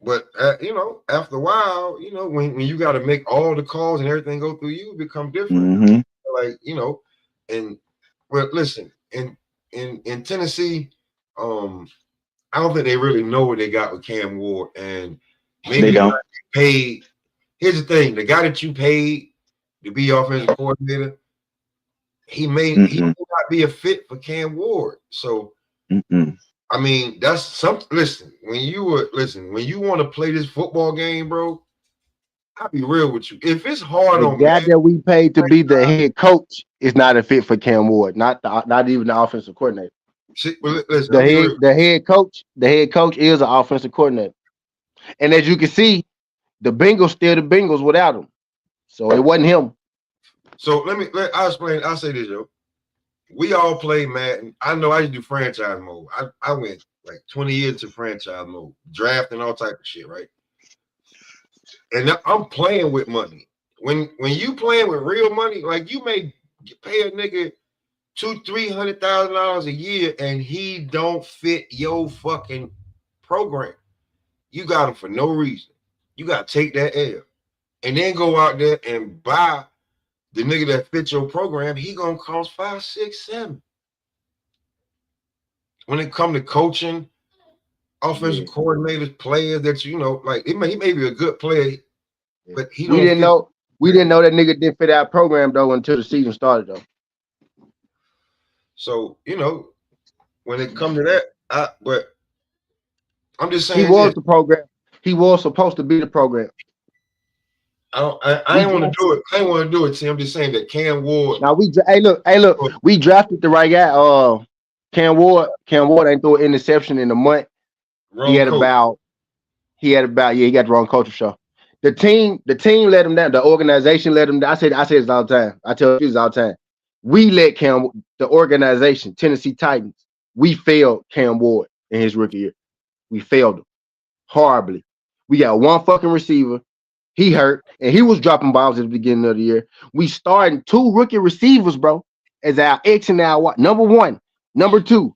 but after a while, when you got to make all the calls and everything go through you, it become different. But listen, in Tennessee, I don't think they really know what they got with Cam Ward, and maybe they don't paid. Here's the thing: the guy that you paid to be offensive coordinator, he may not be a fit for Cam Ward. So, I mean, that's something. Listen, when you want to play this football game, bro, I'll be real with you. If it's hard the on guy that we paid to be the head coach is not a fit for Cam Ward, not even the offensive coordinator. Listen, the head coach is an offensive coordinator, and as you can see, the Bengals still the Bengals without him, so it wasn't him. So I'll explain. I'll say this, yo. We all play Madden. I know I used to do franchise mode. I went like 20 years to franchise mode, drafting all type of shit, right? And I'm playing with money. When you playing with real money, like you may pay a nigga $200,000-$300,000 a year, and he don't fit your fucking program. You got him for no reason. You got to take that L, and then go out there and buy the nigga that fits your program. He gonna cost 5, 6, 7. When it come to coaching, offensive coordinators, players that he may be a good player, but we didn't know that nigga didn't fit our program though until the season started though. So when it comes to that, but I'm just He saying was this. the program. He was supposed to be the program. I ain't want to do it. I ain't want to do it. See, I'm just saying that Cam Ward. Now hey look, we drafted the right guy. Cam Ward ain't threw an interception in a month. He Wrong had coach. about he got the wrong culture show. The team let him down. The organization let him down. I say this all the time. I tell you this all the time. We let the organization, Tennessee Titans, we failed Cam Ward in his rookie year. We failed him horribly. We got one fucking receiver. He hurt, and he was dropping balls at the beginning of the year. We starting 2 rookie receivers, bro, as our X and our Y. Number 1, number 2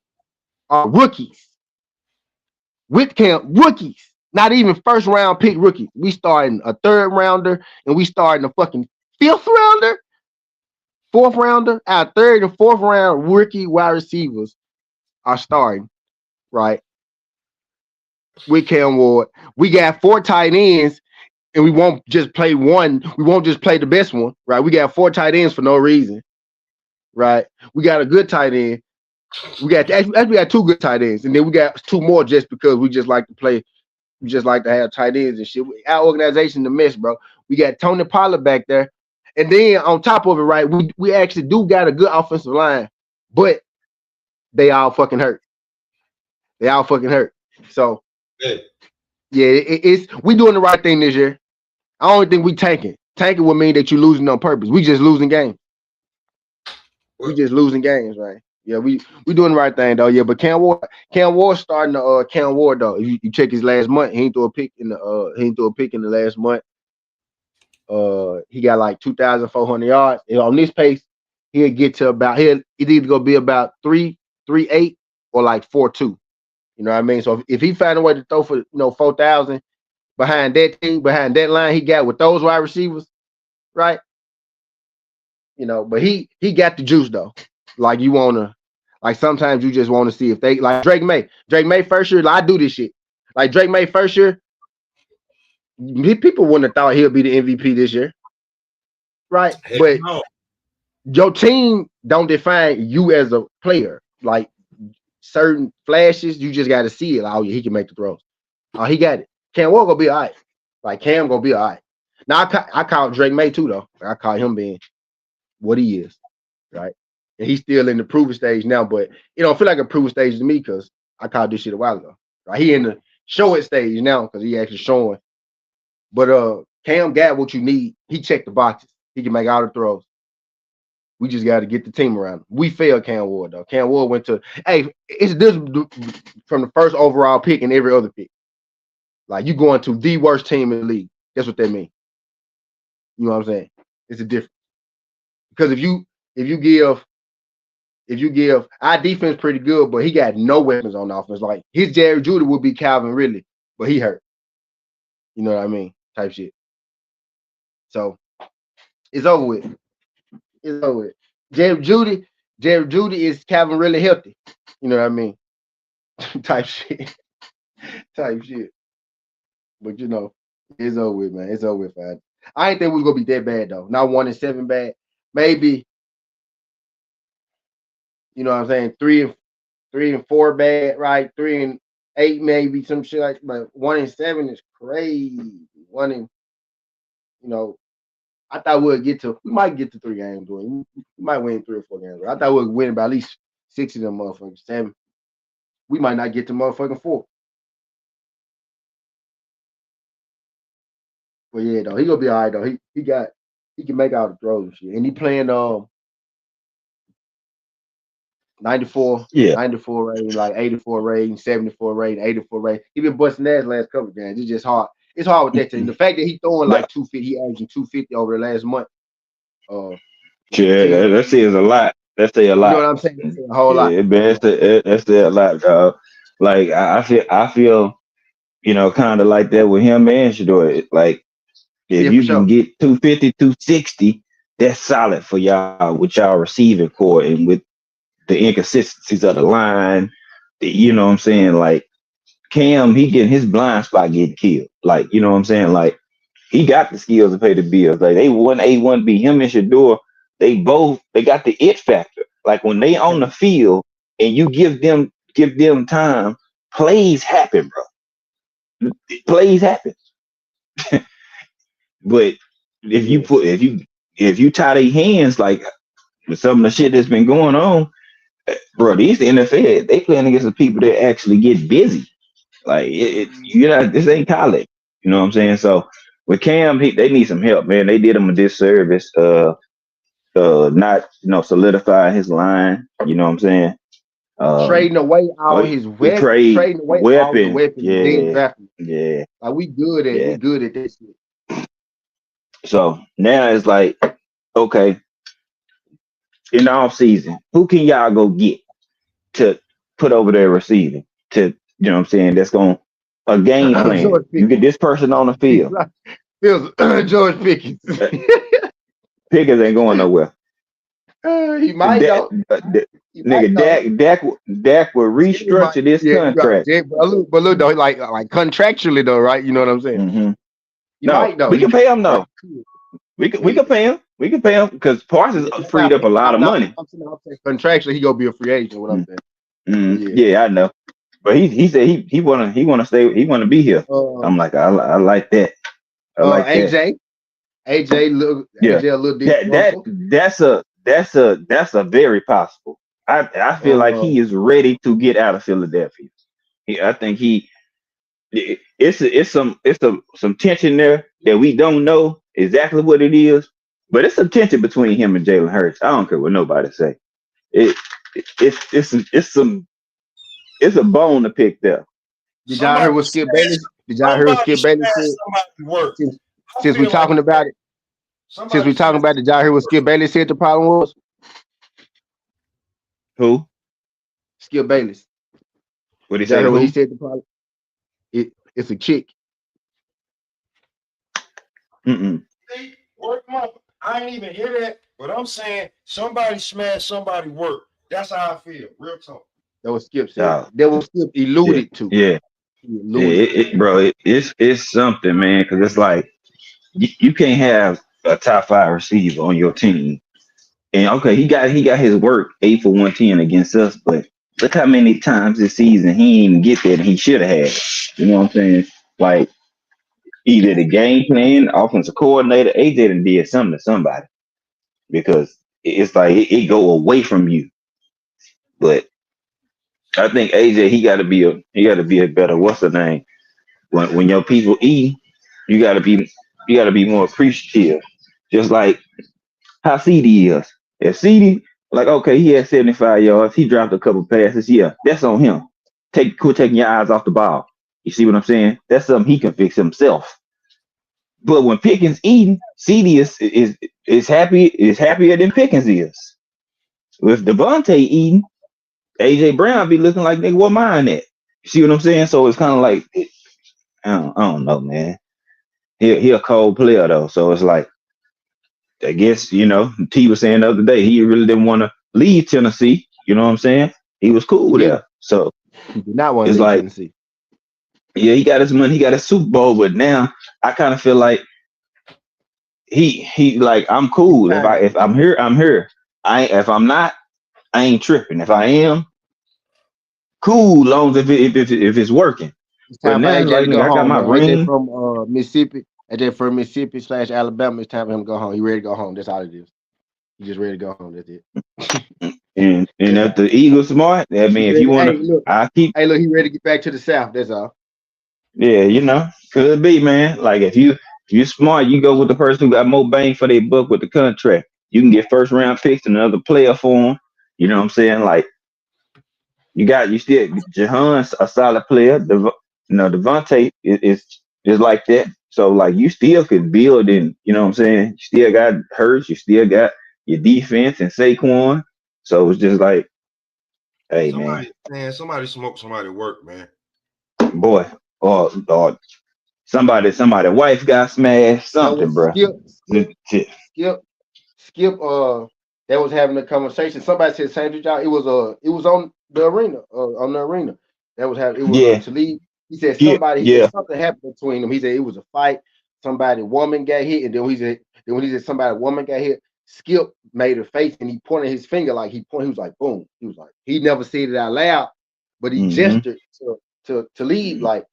are rookies. With Cam, rookies. Not even first round pick rookies. We starting a 3rd rounder, and we starting a fucking 5th rounder, 4th rounder. Our 3rd and 4th round rookie wide receivers are starting, right? With Cam Ward. We got 4 tight ends, and we won't just play one. We won't just play the best one, right? We got 4 tight ends for no reason, right? We got a good tight end. We got 2 good tight ends, and then we got 2 more just because we just like to play. We just like to have tight ends and shit. Our organization, the mess, bro. We got Tony Pollard back there, and then on top of it, right, we actually do got a good offensive line, but they all fucking hurt. So Hey, yeah, it's we doing the right thing this year. I don't think we tanking. Tanking would mean that you're losing on purpose. We just losing games. We just losing games, right? Yeah, we doing the right thing though. Yeah, but Cam Ward starting to Cam Ward though. If you check his last month, he ain't threw a pick in the last month. He got like 2,400 yards. And on this pace, he'll get to about he's either gonna be about 3.38 or like 4.2. You know what I mean? So if he find a way to throw for 4,000 behind that team, behind that line he got with those wide receivers, right? But he got the juice though. Like sometimes you just want to see if they like Drake May. Drake May first year, like, I do this shit. Like Drake May first year, people wouldn't have thought he'll be the MVP this year, right? But no. your team don't define you as a player. Like certain flashes, you just got to see it. Oh yeah, he can make the throws. Oh, he got it. Cam Ward gonna be all right. Like Cam gonna be all right. Now I call Drake May too though. I call him being what he is, right? And he's still in the proving stage now, but it don't feel like a proving stage to me because I called this shit a while ago. Right? He in the showing stage now because he actually showing. But Cam got what you need. He checked the boxes. He can make all the throws. We just got to get the team around him. We failed Cam Ward though. Cam Ward went to it's this from the first overall pick and every other pick. Like you going to the worst team in the league. That's what that means. You know what I'm saying? It's a difference. Because if you give our defense pretty good, but he got no weapons on offense. Like his Jerry Judy would be Calvin Ridley, but he hurt. You know what I mean? Type shit. So it's over with. It's over with. Jerry Judy is Calvin Ridley healthy. You know what I mean? Type shit. Type shit. But it's over with, man. It's over with, man. I ain't think we was gonna be that bad though. Not 1-7 bad. Maybe, you know what I'm saying, 3-4 bad, right? 3-8 maybe, some shit like. But 1-7 is crazy. I thought we might get to 3 games. We might win 3 or 4 games. I thought we'd win by at least 6 of them motherfuckers. 7. We might not get to motherfucking 4. But yeah, though, he gonna be all right though. He can make all the throws and shit. And he playing 94, Yeah. 94 rating, like 84 rating, 74 rating, 84 rating. He been busting ass last couple of games. It's just hard. It's hard with that team. The fact that he throwing like 250, he averaging 250 over the last month. Yeah, that says a lot. That say a You know lot. what I'm saying? That's a whole lot. That's a lot, dog. Like I feel, kind of like that with him and Shador. Like if you for can sure. get 250, 260, that's solid for y'all with y'all receiving core and with the inconsistencies of the line. You know what I'm saying? Like Cam, he getting his blind spot getting killed. Like, you know what I'm saying? Like he got the skills to pay the bills. Like they won A1B, him and Shador, they got the it factor. Like when they on the field and you give them time, plays happen, bro. plays happen. But if you tie their hands like with some of the shit that's been going on, bro, these the NFL, they playing against the people that actually get busy. Like you know, this ain't college. You know what I'm saying? So with Cam, they need some help, man. They did him a disservice, not solidifying his line. You know what I'm saying? Trading away all his weapons, trading away all the weapons, and then drafting. Yeah. Like we good at this shit. So now it's like, okay, in the off season, who can y'all go get to put over there receiving? To you know what I'm saying? That's going a game plan. You get this person on the field. George Pickens. Pickens ain't going nowhere. He might go. Dak will restructure this contract. But look though, like contractually though, right? You know what I'm saying? Mm-hmm. Might though. We can pay him though. We can pay him. We can pay him because Parsons freed up a lot of money. I'm saying contractually, he gonna be a free agent. What I'm saying? Yeah, I know. But he said he wanna stay. He wanna be here. I'm like I like that. I like AJ. that. AJ a little bit. That's a very possible. I feel like he is ready to get out of Philadelphia. I think it's some tension there that we don't know exactly what it is, but it's some tension between him and Jalen Hurts. I don't care what nobody say. It's a bone to pick there. Did y'all hear what Skip Bayless? Did y'all hear what Skip Bayless said? Since we talking about it, did y'all hear what Skip Bayless said the problem was? Who? Skip Bayless. What did he say? What he said the problem? It's a chick. See, I ain't even hear that, but I'm saying somebody smashed somebody work. That's how I feel. Real talk. That was Skip said. That was Skip alluded to. Yeah. Bro, it's something, man, because it's like you can't have a top 5 receiver on your team. And okay, he got his work 8 for 110 against us, but look how many times this season he didn't even get there and he should have had it. You know what I'm saying? Like either the game plan, offensive coordinator, AJ did something to somebody because it's like it go away from you. But I think AJ he got to be a better what's the name when your people eat, you got to be more appreciative. Just like how CD is. If CD, like, okay, he had 75 yards, he dropped a couple passes, yeah, that's on him. Quit taking your eyes off the ball. You see what I'm saying? That's something he can fix himself. But when Pickens eating, CD is happier than Pickens is. With Devontae eating, AJ Brown be looking like nigga, what mine at? You see what I'm saying? So it's kind of like I don't know, man. He a cold player though, so it's like I guess, T was saying the other day, he really didn't want to leave Tennessee. You know what I'm saying? He was cool there. So he did not want to leave Tennessee. Yeah, he got his money, he got his Super Bowl, but now I kind of feel like he like I'm cool. If I'm here, I'm here. If I'm not, I ain't tripping. If I am, cool, long as if it's working. But now like, I got my ring from Mississippi. AJ from Mississippi / Alabama. It's time for him to go home. He ready to go home. That's all it is. He just ready to go home. That's it. and if the Eagles smart, I mean, if you want to, he ready to get back to the South. That's all. Yeah, could be, man. Like if you smart, you go with the person who got more bang for their buck with the contract. You can get first round picks and another player for them. You know what I'm saying? Like you still Jahan's a solid player. Devontae is like that. So like you still could build and you know what I'm saying? You still got Hurts, you still got your defense and Saquon. So it's just like, hey somebody smoke somebody work, man. Boy, or somebody wife got smashed, something, bro. Skip that was having a conversation. Somebody said same to y'all. It was on the arena, That was having to leave. He said something happened between them. He said it was a fight. Woman got hit, and then when he said somebody woman got hit, Skip made a face and he pointed his finger like he was like boom. He was like he never said it out loud, but he gestured to leave like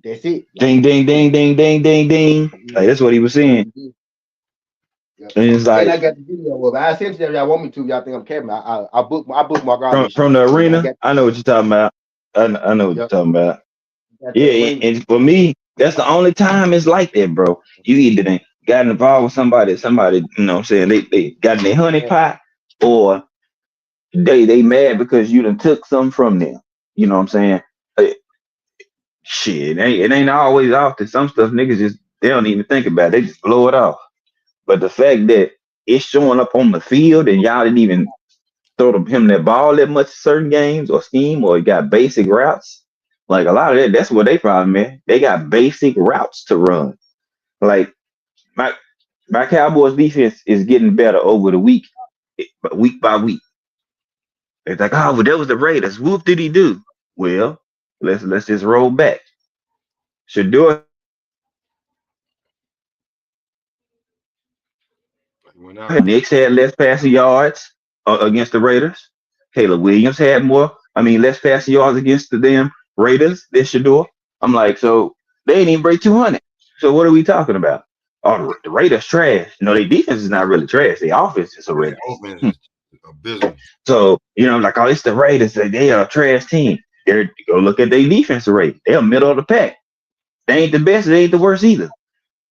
That's it. Ding, ding, ding, ding, ding, ding, ding. Like, that's what he was saying. Yeah. And it's And I like got the video of it. I sent it to y'all. Want me to? Y'all think I'm capping? I bookmark all this from shit. the I arena. got, I know what you're talking about. I know what you're yep, talking about. got the Yeah, arena. and for me, that's the only time it's like that, bro. You either done got involved with somebody, you know what I'm saying, they got in their honey pot, or they mad because you done took something from them. You know what I'm saying? Uh, Shit, it ain't always often. Some stuff niggas just they don't even think about it. They just blow it off. But the fact that it's showing up on the field and y'all didn't even him that ball that much certain games or scheme or got basic routes. Like a lot of that's what they problem is. They got basic routes to run. Like my my Cowboys defense is getting better over the week by week. It's like, oh, well, that was the Raiders. Whoop did he do? Well, let's just roll back. Shador Went out. Knicks had less passing yards against the Raiders. Caleb Williams had less passing yards against the damn Raiders than Shador. I'm like, so they ain't even break 200. So what are we talking about? Oh, the Raiders trash. No, their defense is not really trash. Their offense is Yeah, horrendous. offense is abysmal. So, like, oh, it's the Raiders. They are a trash team. Go look at their defense rate. They're middle of the pack. They ain't the best. They ain't the worst either.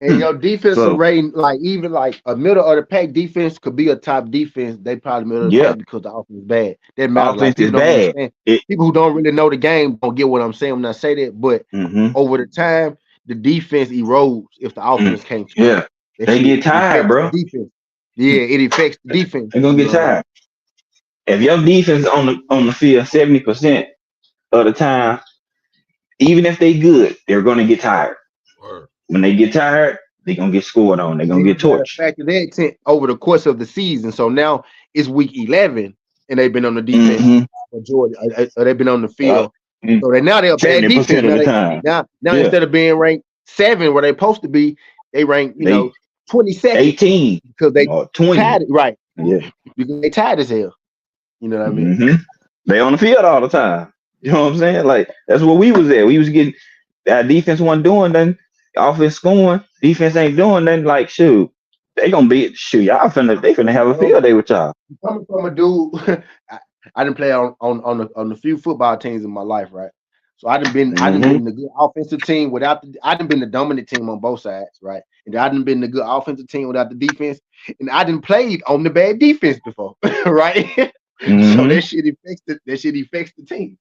And your defensive So, rating, like even like a middle of the pack defense could be a top defense. They probably middle of the yeah, pack because the offense is bad. That matters. Like offense is people don't bad. understand. People who don't really know the game don't get what I'm saying when I say that. But Mm-hmm. over the time, the defense erodes if the offense can't finish. Yeah, That they shit get tired, affects the bro. defense. Yeah, it affects the defense. They're gonna You get know what I mean? tired. If your defense is on the field 70% of the time, even if they good, they're gonna get tired. Word. When they get tired, they're gonna get scored on. They're gonna Then get you gotta torched. factor that over the course of the season. So now it's week 11, and they've been on the defense Mm-hmm. majority. They've been on the field. So they're a bad defense 70% of now. the time. Now Yeah. instead of being ranked 7 where they're supposed to be, they rank 22nd 18 because they or 20. tied it right. Yeah. Because they tied as hell. You know what I mean? Mm-hmm. They on the field all the time. You know what I'm saying? Like that's where we was at. We was getting that defense wasn't doing nothing. Offense scoring, defense ain't doing nothing. Like shoot, they gonna be shoot. They finna have a field day with y'all. Coming from a dude, I didn't play on the few football teams in my life, right? So I done been the good offensive team I done been the dominant team on both sides, right? And I done been the good offensive team without the defense, and I done played on the bad defense before, right? Mm-hmm. So that shit affects the team.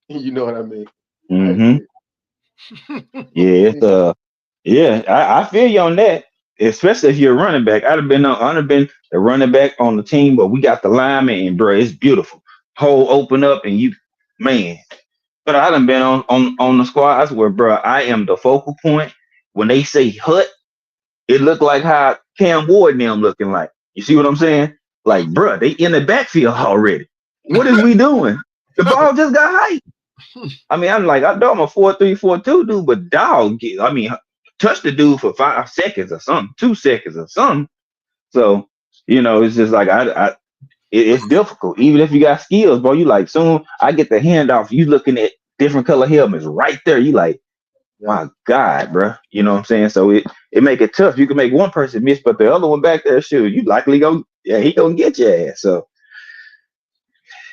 You know what I mean? Mm-hmm. Yeah, I feel you on that. Especially if you're a running back. I'd have been the running back on the team, but we got the lineman, and bro, it's beautiful. Hole open up, and you, man. But I done been on the squads where, bro, I am the focal point. When they say hut, it looked like how Cam Ward and them looking like. You see what I'm saying? Like, bro, they in the backfield already. What is we doing? The ball just got hyped. I mean, I'm like, I know I'm a 4-3, 4-2 dude, but dog, touch the dude for 5 seconds or something, 2 seconds or something. So, it's just like it's difficult. Even if you got skills, bro, you like soon I get the handoff. You looking at different color helmets right there. You like, my God, bro. You know what I'm saying? So it make it tough. You can make one person miss, but the other one back there, shoot, you likely he gonna get your ass. So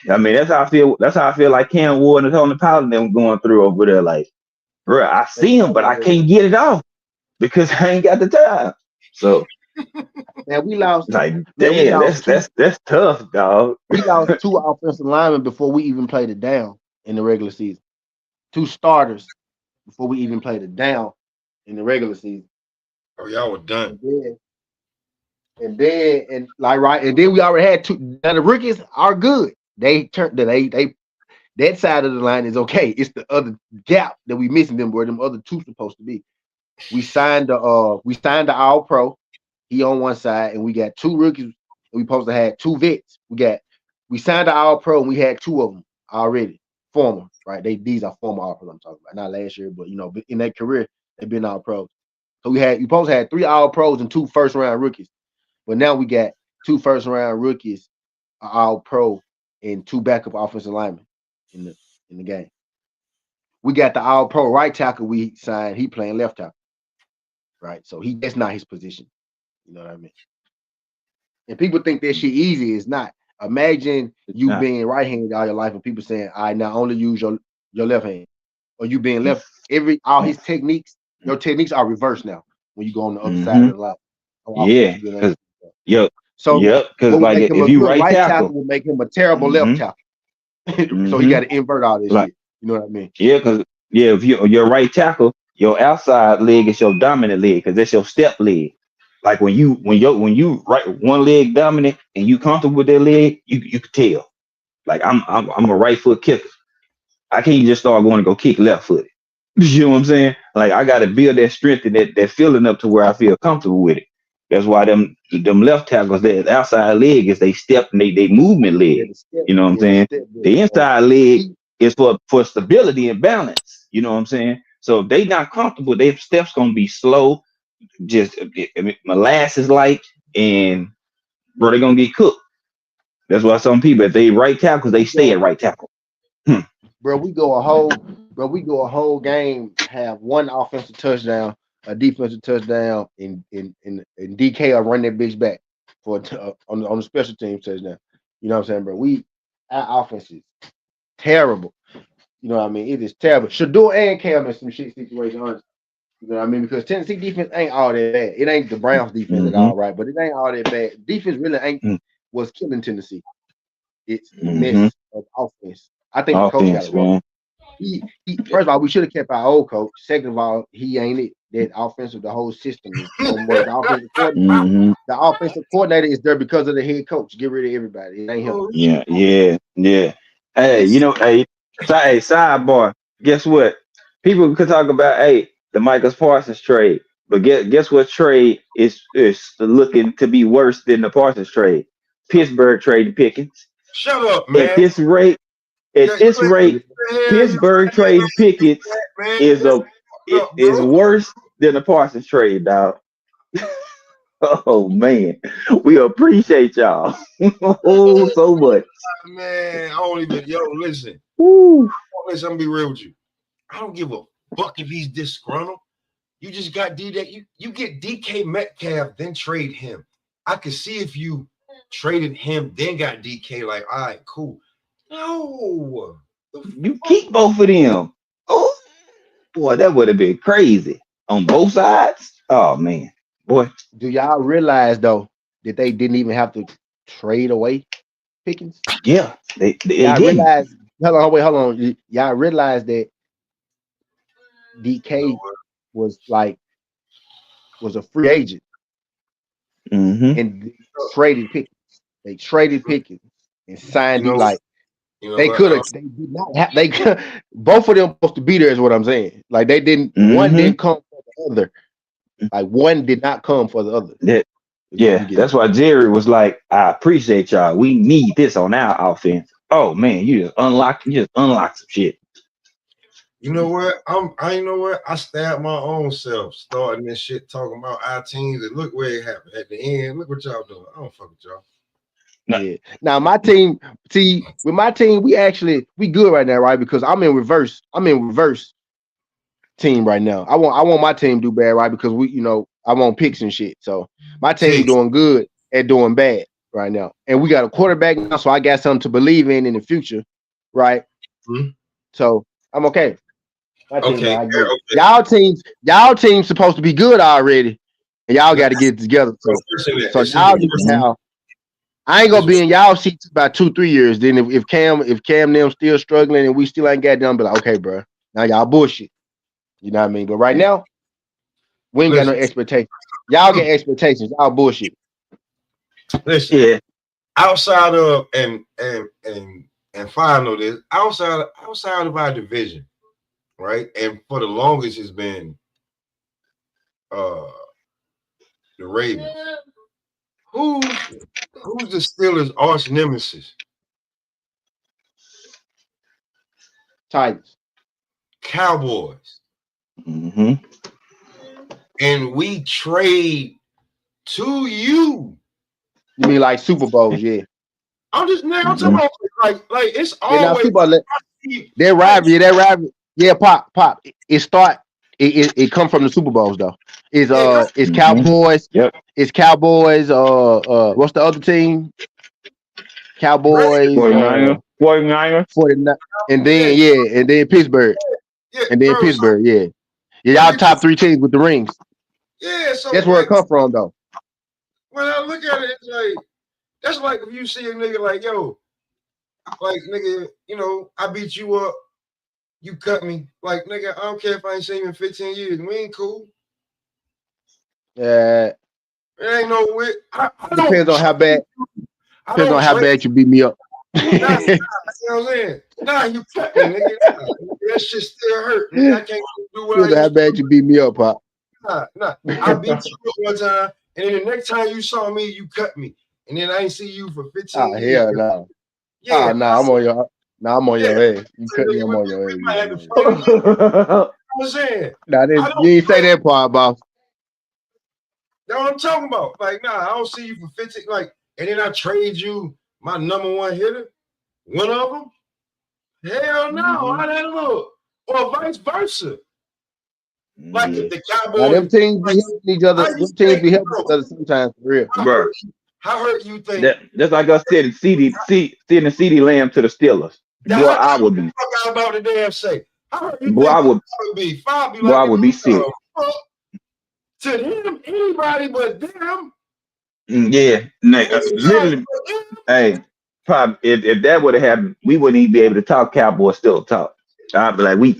I mean, that's how I feel. That's how I feel like Cam Ward and Tony Pollard them going through over there. Like, bro, I see him, but I can't get it off because I ain't got the time. So, Man, we lost. like, Man, we damn, lost that's tough, dog. we lost 2 offensive linemen before we even played it down in the regular season. 2 starters before we even played it down in the regular season. Oh, y'all were done. And then we already had 2. Now the rookies are good. They turned that side of the line is okay. It's the other gap that we missing them where them other 2 supposed to be. We signed the All Pro. He on one side, and we got 2 rookies. We supposed to have 2 vets. We signed the All Pro, and we had 2 of them already former. Right? These are former All Pros I'm talking about, not last year, but in their career they've been All Pros. So you supposed to have 3 All Pros and 2 first round rookies, but now we got 2 first round rookies, All Pro, and 2 backup offensive linemen in the game. we got the All-Pro right tackle we signed. He playing left tackle, right? So that's not his position. You know what I mean? And people think that shit easy. It's not. Imagine you being right-handed all your life, and people saying, "I now only use your left hand," or you being left. All his techniques, your techniques are reversed now when you go on the other side of the line. Yeah, so because what would like make him if a you good right right tackle tackle, will make him a terrible left tackle. So he got to invert all this like shit. You know what I mean? yeah, because if you're right tackle, your outside leg is your dominant leg because that's your step leg. Like when you right one leg dominant and you comfortable with that leg, you can tell. Like I'm a right foot kicker. I can't just start going to go kick left footed. You know what I'm saying? Like I got to build that strength and that feeling up to where I feel comfortable with it. That's why them left tackles, that outside leg is they step and they movement leg. You know what I'm saying? The inside leg is for stability and balance. You know what I'm saying? So if they not comfortable, their steps gonna be slow, just molasses like, and bro, they're gonna get cooked. That's why some people, if they right tackles, they stay at right tackle. Bro, we go a whole game, have one offensive touchdown, a defensive touchdown, and DK will run that bitch back for on the special team touchdown. You know what I'm saying, bro? Our offense is terrible. You know what I mean? It is terrible. Shador and Cam in some shit situation, honestly. You know what I mean? Because Tennessee defense ain't all that bad. It ain't the Browns defense at all, right? But it ain't all that bad. Defense really ain't what's killing Tennessee. It's the mess of offense. I think the coach got it wrong. He first of all, we should have kept our old coach. Second of all, he ain't it. That offensive, the whole system is don't work. The offensive coordinator is there because of the head coach. Get rid of everybody. It ain't him. Yeah. Hey, sidebar. Guess what? People could talk about the Michael Parsons trade, but guess what trade is looking to be worse than the Parsons trade? Pittsburgh trading Pickens. Shut up, man. At this rate, Pittsburgh trading Pickens is worse than the Parsons trade, dog. Oh man, we appreciate y'all so much. Man, I don't even listen. Woo. Listen, I'm gonna be real with you. I don't give a fuck if he's disgruntled. You just got you get DK Metcalf, then trade him. I could see if you traded him, then got DK, like, all right, cool. No. You keep both of them. Oh boy, that would have been crazy on both sides. Oh man, boy. Do y'all realize though that they didn't even have to trade away Pickens? Yeah, they y'all realize. Hold on. Y'all realize that DK was a free agent and traded Pickens. They traded Pickens and signed him like. They could have. They did not have. They could. Both of them supposed to be there. Is what I'm saying. Like they didn't. One didn't come for the other. Like one did not come for the other. That's why Jerry was like, "I appreciate y'all. We need this on our offense." Oh man, you just unlock some shit. You know what? I stabbed my own self starting this shit talking about our teams, and look where it happened at the end. Look what y'all doing. I don't fuck with y'all. Yeah. Now my team, with my team, we good right now, right? Because I'm in reverse team right now. I want my team to do bad, right? Because I want picks and shit. So my team doing good at doing bad right now. And we got a quarterback now, so I got something to believe in the future, right? So I'm okay. My team, y'all team's supposed to be good already, and y'all got to get it together. So y'all need to have. I ain't gonna be in y'all seats about 2-3 years. Then if Cam them still struggling and we still ain't got done, be like, okay, bro, now y'all bullshit. You know what I mean? But right now, we ain't got no expectations. Y'all get expectations. Y'all bullshit. Listen, outside of and final this outside of our division, right? And for the longest, it's been the Ravens. Who's the Steelers' arch nemesis? Titans. Cowboys. And we trade to you. You mean like Super Bowls? Yeah. I'm talking about like it's always that rivalry. Yeah, pop. It come from the Super Bowls though. It's Mhm. Cowboys. Yep. It's Cowboys. What's the other team? Cowboys. 49er. 49er. 49, and yeah, then Pittsburgh, yeah, and then bro. So, Pittsburgh. Yeah, so y'all top three teams with the rings. so That's where it like come from though. when I look at it, it's like that's like if you see a nigga like yo, like nigga, I beat you up, you cut me, like nigga, I don't care if I ain't seen you in 15 years, we ain't cool. Uh, It ain't no way. I don't. depends on how bad. I Depends don't on how trade. bad you beat me up. Nah, you know what I'm saying? Nah, you cut me, nigga. Nah, that shit still hurt, nigga. I can't do what I Depends on how used to. bad you beat me up, pop. Nah. I beat you up one time, and then the next time you saw me, you cut me, and then I ain't see you for 15 Oh years. hell no. Yeah, I'm on your. Nah, I'm on yeah. your ass. You So, cut me, nigga, I'm on your ass. we might have to Yeah. fight again. You know what I'm saying? Nah, I you don't ain't say trade. that part, boss. That's what I'm talking about. Like, nah, I don't see you for 15. Like, and then I trade you my number one hitter, one of them. Hell no, how that look? Or vice versa. Like if the Now them Cowboys, teams be like, helping each other. how you Them teams think, be helping each bro? other sometimes for real. How Bro, hurt how hurt you think? that's like us sending CD Lamb to the Steelers. That's Boy, what I would be. I about to damn say. How hurt you Boy, think I would. Five would be? Five be Boy, like, I man, would be sick. fuck to him, anybody but them. Yeah, Anybody literally. but them. Hey, probably if that would have happened, we wouldn't even be able to talk Cowboy still talk. I'd be like,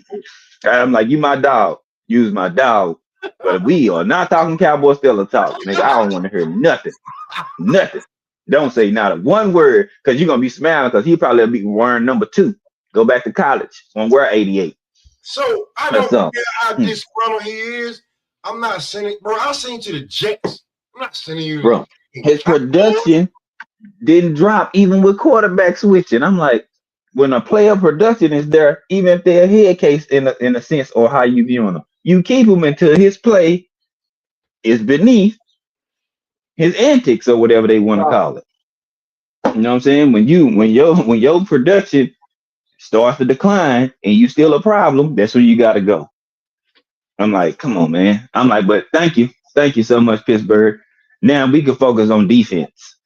I'm like, you my dog, use my dog, but we are not talking Cowboy still talk, nigga. I don't want to hear nothing. Don't say not a one word, cause you're gonna be smiling, cause he probably be wearing number 2. Go back to college and wear 88. So I That's don't all. care how disgruntled he is. I'm not sending, bro. I'll send you to the Jets. I'm not sending you Bro, to his Cowboys. production didn't drop even with quarterback switching. I'm like, when a player production is there, even if they're a head case in a sense, or how you view them, you keep him until his play is beneath his antics or whatever they want to call it. You know what I'm saying? When your production starts to decline and you still a problem, that's when you got to go. I'm like, come on, man. I'm like, but thank you so much, Pittsburgh. Now we can focus on defense.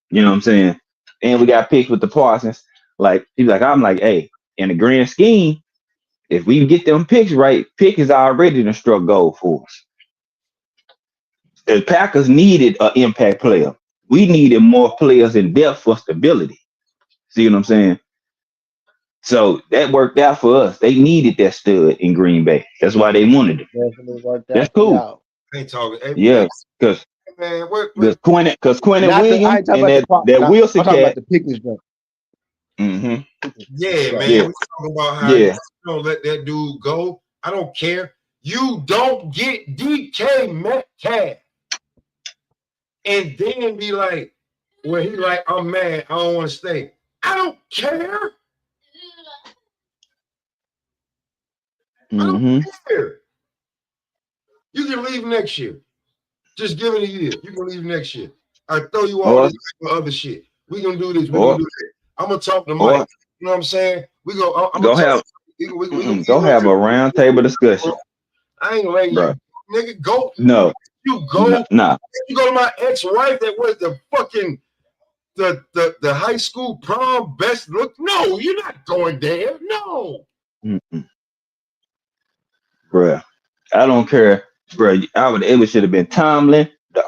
You know what I'm saying? And we got picked with the Parsons. Like he's like, I'm like, hey, in the grand scheme, if we get them picks right, pick is already the struck goal for us. The Packers needed an impact player. We needed more players in depth for stability. See what I'm saying? So that worked out for us. They needed that stud in Green Bay. That's why they wanted him. Definitely worked That's out for cool. y'all. I ain't talking. Yeah, because Man, what? because Quentin Not the. I Williams ain't talking and about the that pop. that Not, Wilson I'm talking about cat. the Pickens joint. Mm-hmm. Yeah, Yeah. man. Yeah, We talking about how you yeah. don't let that dude go. I don't care. You don't get DK Metcalf and then be like, well, he like, I'm mad. I don't want to stay. I don't care. I don't Mm-hmm. care. You can leave next year. Just give it a year. You can leave next year. I throw you all Or this other shit. We gonna do this. We gonna or do that. I'm gonna talk to Mike. or You know what I'm saying? I'm gonna go talk. have We gonna go get him have to. a round table discussion, I ain't letting bro. you, nigga. Go. No, You no, go. nah. You go to my ex-wife that was the fucking the high school prom best look. No, you're not going there. No. Mm-mm, bro. I don't care, bro. It should have been Tomlin, the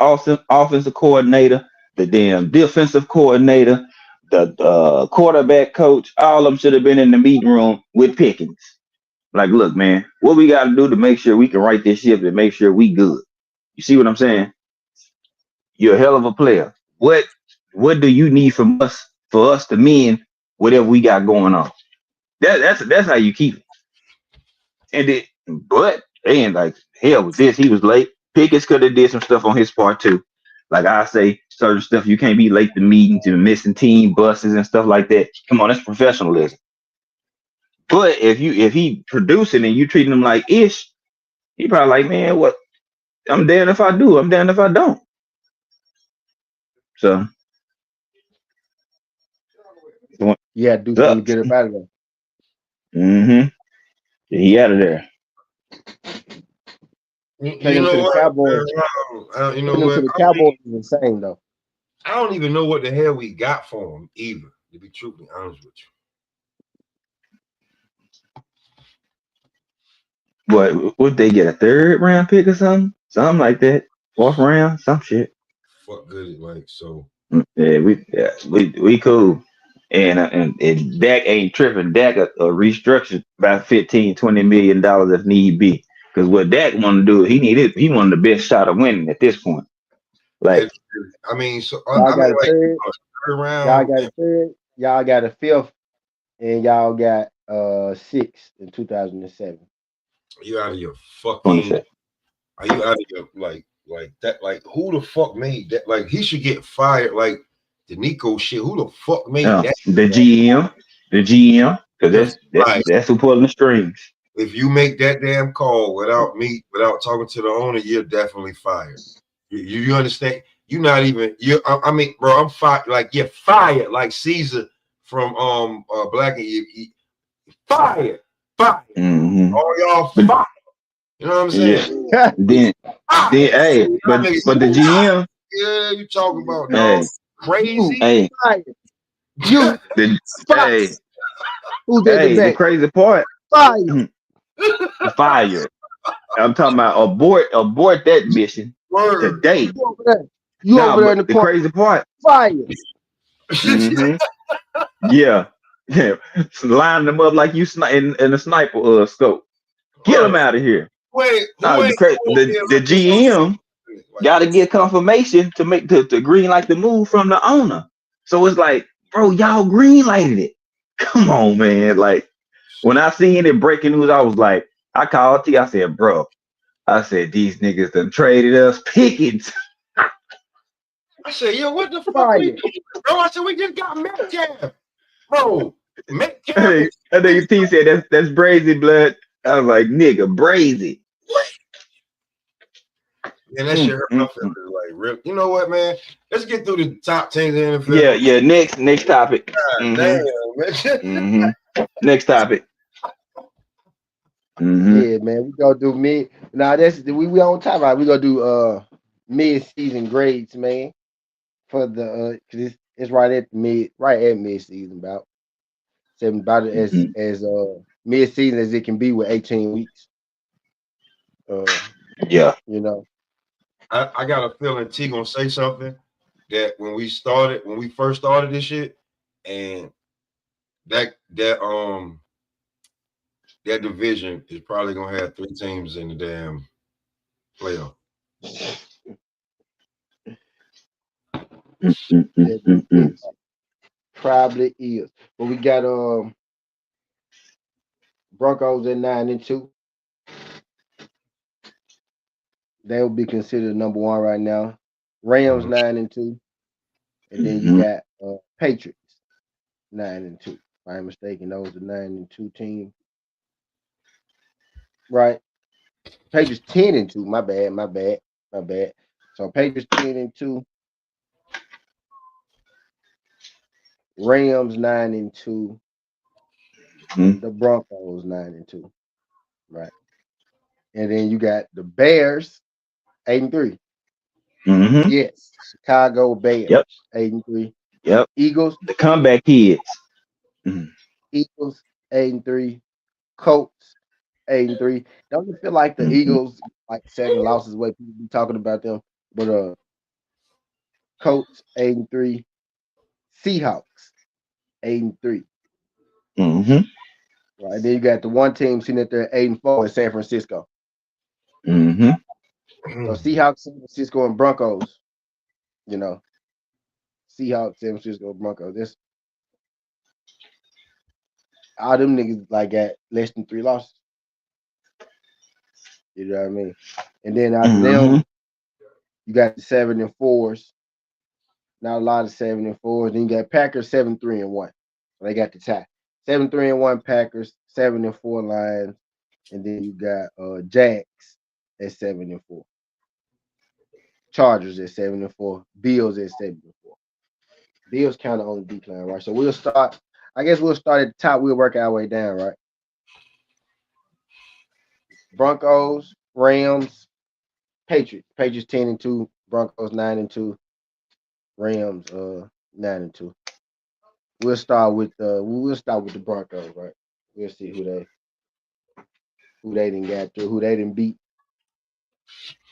offensive coordinator, the damn defensive coordinator, the quarterback coach. All of them should have been in the meeting room with Pickens. Like, look, man, what we got to do to make sure we can right this ship and make sure we good. You see what I'm saying? You're a hell of a player. What do you need from us for us to mend whatever we got going on? That's how you keep it. And it, but and like hell with this, he was late. Pickens could have did some stuff on his part too. Like I say, certain stuff you can't be late to meetings and missing team buses and stuff like that. Come on, that's professionalism. But if he producing and you treating him like ish, he probably like, man, what? I'm damned if I do. I'm damned if I don't. So You had to do something to sucks. get up out of there. Mm-hmm. He out of there. You Taking him know to the what? Cowboys. You know Taking him what? to the Cowboys is insane though. I don't even know what the hell we got for him either. To be truthfully honest with you. What would they get, a 3rd round pick or something? Something like that. 4th round, some shit. Fuck good it like so. Yeah, we cool. And Dak ain't tripping. Dak restructured by 15-20 million dollars if need be. Because what Dak want to do, he wanted the best shot of winning at this point. Like, I mean, so Y'all I got mean, a like third. 3rd Y'all round. got a third. Y'all got a 5th, and y'all got 6th in 2007. You out of your fucking? 27. Are you out of your like that? Like who the fuck made that? Like he should get fired. Like the Nico shit. Who the fuck made Yeah, that? the GM, because Like that's who pulling the strings. if you make that damn call without talking to the owner, you're definitely fired. You understand? You're not even. I mean, bro, I'm fired. Like you're fired. Like Caesar from Black and you fired. Mm-hmm. All y'all But fired. You know what I'm saying? yeah, then Fired. hey, Y'all niggas but the fired. GM, Yeah, you talking about dog? hey, Crazy. hey, Fire. You the fire. hey, Who's at the the back? crazy part, Fire. fired. I'm talking about abort that mission Word. today. You over there. You Nah, over there in but the the corner. crazy part, Fire. hmm yeah, yeah, line them up like you in a sniper scope. Get them Word. out of here. Wait, Now who ain't the GM like got to get confirmation to make to green light the move from the owner. So it's like, bro, y'all green lighted it. Come on, man. Like when I seen it breaking news, I was like, I called T. I said, bro, I said these niggas done traded us Pickens. I said, yo, what the fuck we Fire. doing, bro? I said, we just got Metcalf, bro. Metcalf I is think T said that's brazy blood. I was like, nigga, brazy. and that shit hurt my Mm. feelings. Like, real. You know what, man? Let's get through the top 10 in the Yeah, NFL. yeah. Next topic. God damn, man. Next topic. Yeah, man. We gonna do mid. Now that's we on top right. We gonna do mid-season grades, man. For the cause it's right at mid-season about as mid-season as it can be with 18 weeks. Yeah. You know. I got a feeling T gonna say something that when we first started this shit, and that division is probably gonna have 3 teams in the damn playoff. It probably is. But we got Broncos at 9-2. They will be considered number one right now. Rams 9-2. And then you got Patriots 9-2. If I'm mistaken, those are 9-2 teams. Right. Patriots 10-2. My bad. So Patriots 10-2. Rams 9-2. The Broncos 9-2. Right. And then you got the Bears 8-3. Yes. Chicago Bears Yep. 8-3. Yep. Eagles. The comeback kids. Eagles 8-3. Colts 8-3. Don't you feel like the Eagles like 7 losses way people be talking about them? But Colts 8-3. Seahawks 8-3. Right. Then you got the one team sitting at there 8-4 in San Francisco. So Seahawks, San Francisco, and Broncos. You know, Seahawks, San Francisco, Broncos. This all them niggas like got less than 3 losses. You know what I mean? And then after them, you got the 7-4s. Not a lot of 7-4s. Then you got Packers 7-3-1. They got the tie. 7-3-1 Packers, 7-4 Lions, and then you got Jags at 7-4. Chargers at 7-4. Bills at 7-4. Bills kind of on the decline, right? So we'll start. I guess we'll start at the top. We'll work our way down, right? Broncos, Rams, Patriots. Patriots 10-2, Broncos 9-2, Rams 9-2. We'll start with the Broncos, right? We'll see who they didn't got through, who they didn't beat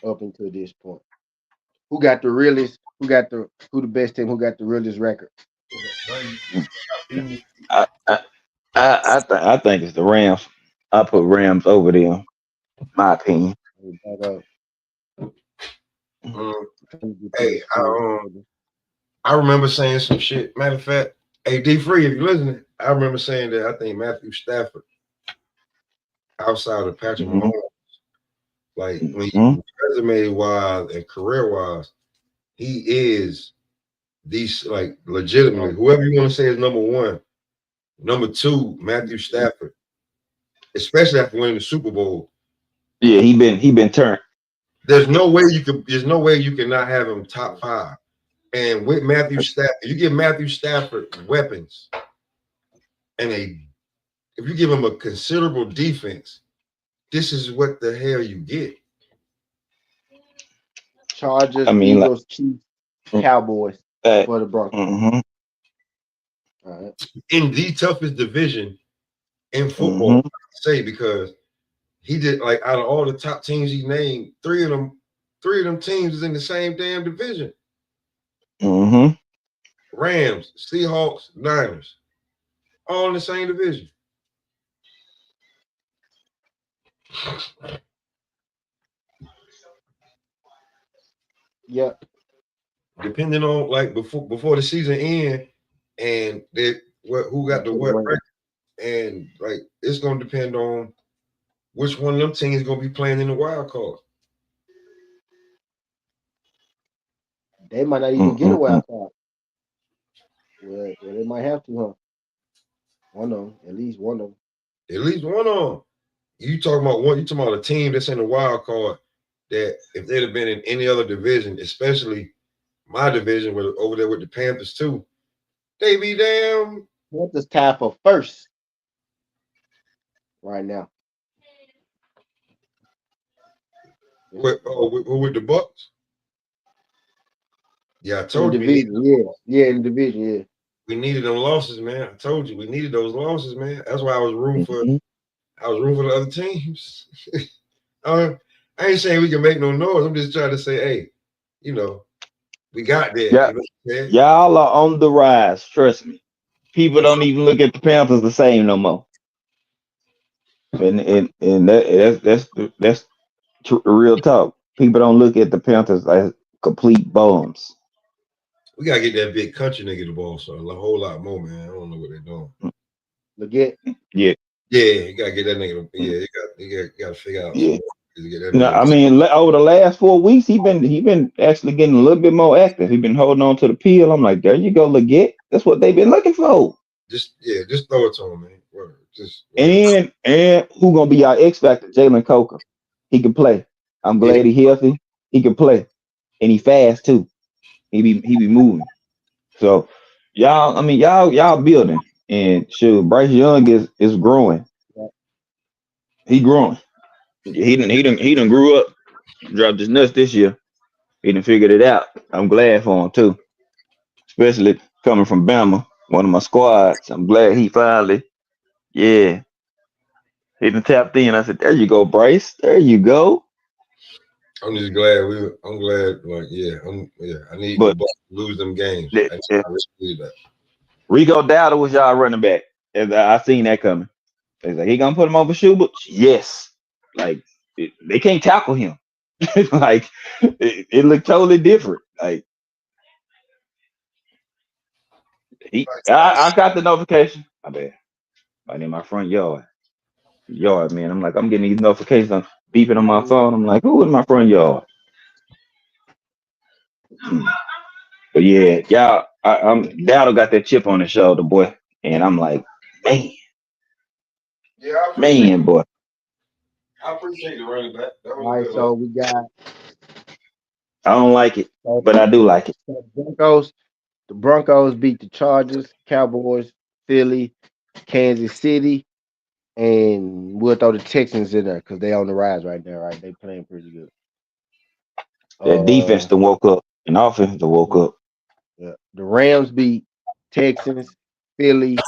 up until this point. Who got the realest? Who the best team? Who got the realest record? I I I think it's the Rams. I put Rams over them. My opinion. Mm, hey, I remember saying some shit. Matter of fact, hey D Free, if you're listening, I remember saying that I think Matthew Stafford, outside of Patrick Mhm. Mahomes, like when Mhm. you resume wise and career wise, he is these like legitimately whoever you want to say is number one. Number two, Matthew Stafford, especially after winning the Super Bowl. Yeah, he been turned. There's no way you cannot have him top five. And with Matthew Stafford, you give Matthew Stafford weapons and if you give him a considerable defense, this is what the hell you get. Chargers, I mean, like, Eagles, Chiefs, Cowboys for the Broncos. mhm. All right. In the toughest division in football, Mhm. I say, because he did, like, out of all the top teams he named, three of them teams is in the same damn division. Mhm. Rams, Seahawks, Niners, all in the same division. Yep. Depending on, like, before the season end and who got the what record, and like it's gonna depend on which one of them teams is gonna be playing in the wild card. They might not even get a wild card. Well, they might have to, huh? One of them, at least one of them. At least one of them. You talking about a team that's in the wild card that if they'd have been in any other division, especially my division over there with the Panthers too, they be damn. Panthers tied for first right now. With the Bucks? Yeah, I In told you division, yeah, in division, yeah. we needed them losses, man. I told you we needed those losses, man. That's why I was rooting for the other teams. I ain't saying we can make no noise. I'm just trying to say, hey, we got there. Yeah, y'all are on the rise. Trust me. People don't even look at the Panthers the same no more. And that's real talk. People don't look at the Panthers as complete bums. We gotta get that big country nigga the ball, so a whole lot more, man. I don't know what they're doing. Legit. Yeah, you gotta get that nigga. Yeah, you gotta figure out. yeah. To get that No, nigga. I mean, over the last 4 weeks, he been actually getting a little bit more active. He been holding on to the peel. I'm like, there you go, Leggett. That's what they've been looking for. Just throw it to him, man. Word. And who gonna be our X factor? Jalen Coker. He can play. I'm glad he healthy. He can play, and he fast too. He be moving. So y'all building, and shoot, Bryce Young is growing. He growing. He done grew up. Dropped his nuts this year. He done figured it out. I'm glad for him too, especially coming from Bama, one of my squads. I'm glad he finally, yeah, he done tapped in. I said, there you go, Bryce. There you go. I'm just glad I'm glad. Like, I need the Bucks to lose them games. I need that. Rico Dowdle was y'all running back. I seen that coming. He's like, he gonna put him over Schubert? Yes. Like they can't tackle him. Like it looked totally different. Like I got the notification. I bet. Right in my front yard, man. I'm like, I'm getting these notifications beeping on my phone. I'm like, who in my front yard? But yeah, y'all, I'm Dowdle got that chip on his shoulder, boy, and I'm like, man, boy. I appreciate the running back. All right, so we got. I don't like it, but I do like it. The Broncos beat the Chargers, Cowboys, Philly, Kansas City, and we'll throw the Texans in there because they on the rise right now, right? They playing pretty good. That defense Uh, to woke up and offense to woke yeah, up. yeah. The Rams beat Texans, Philly,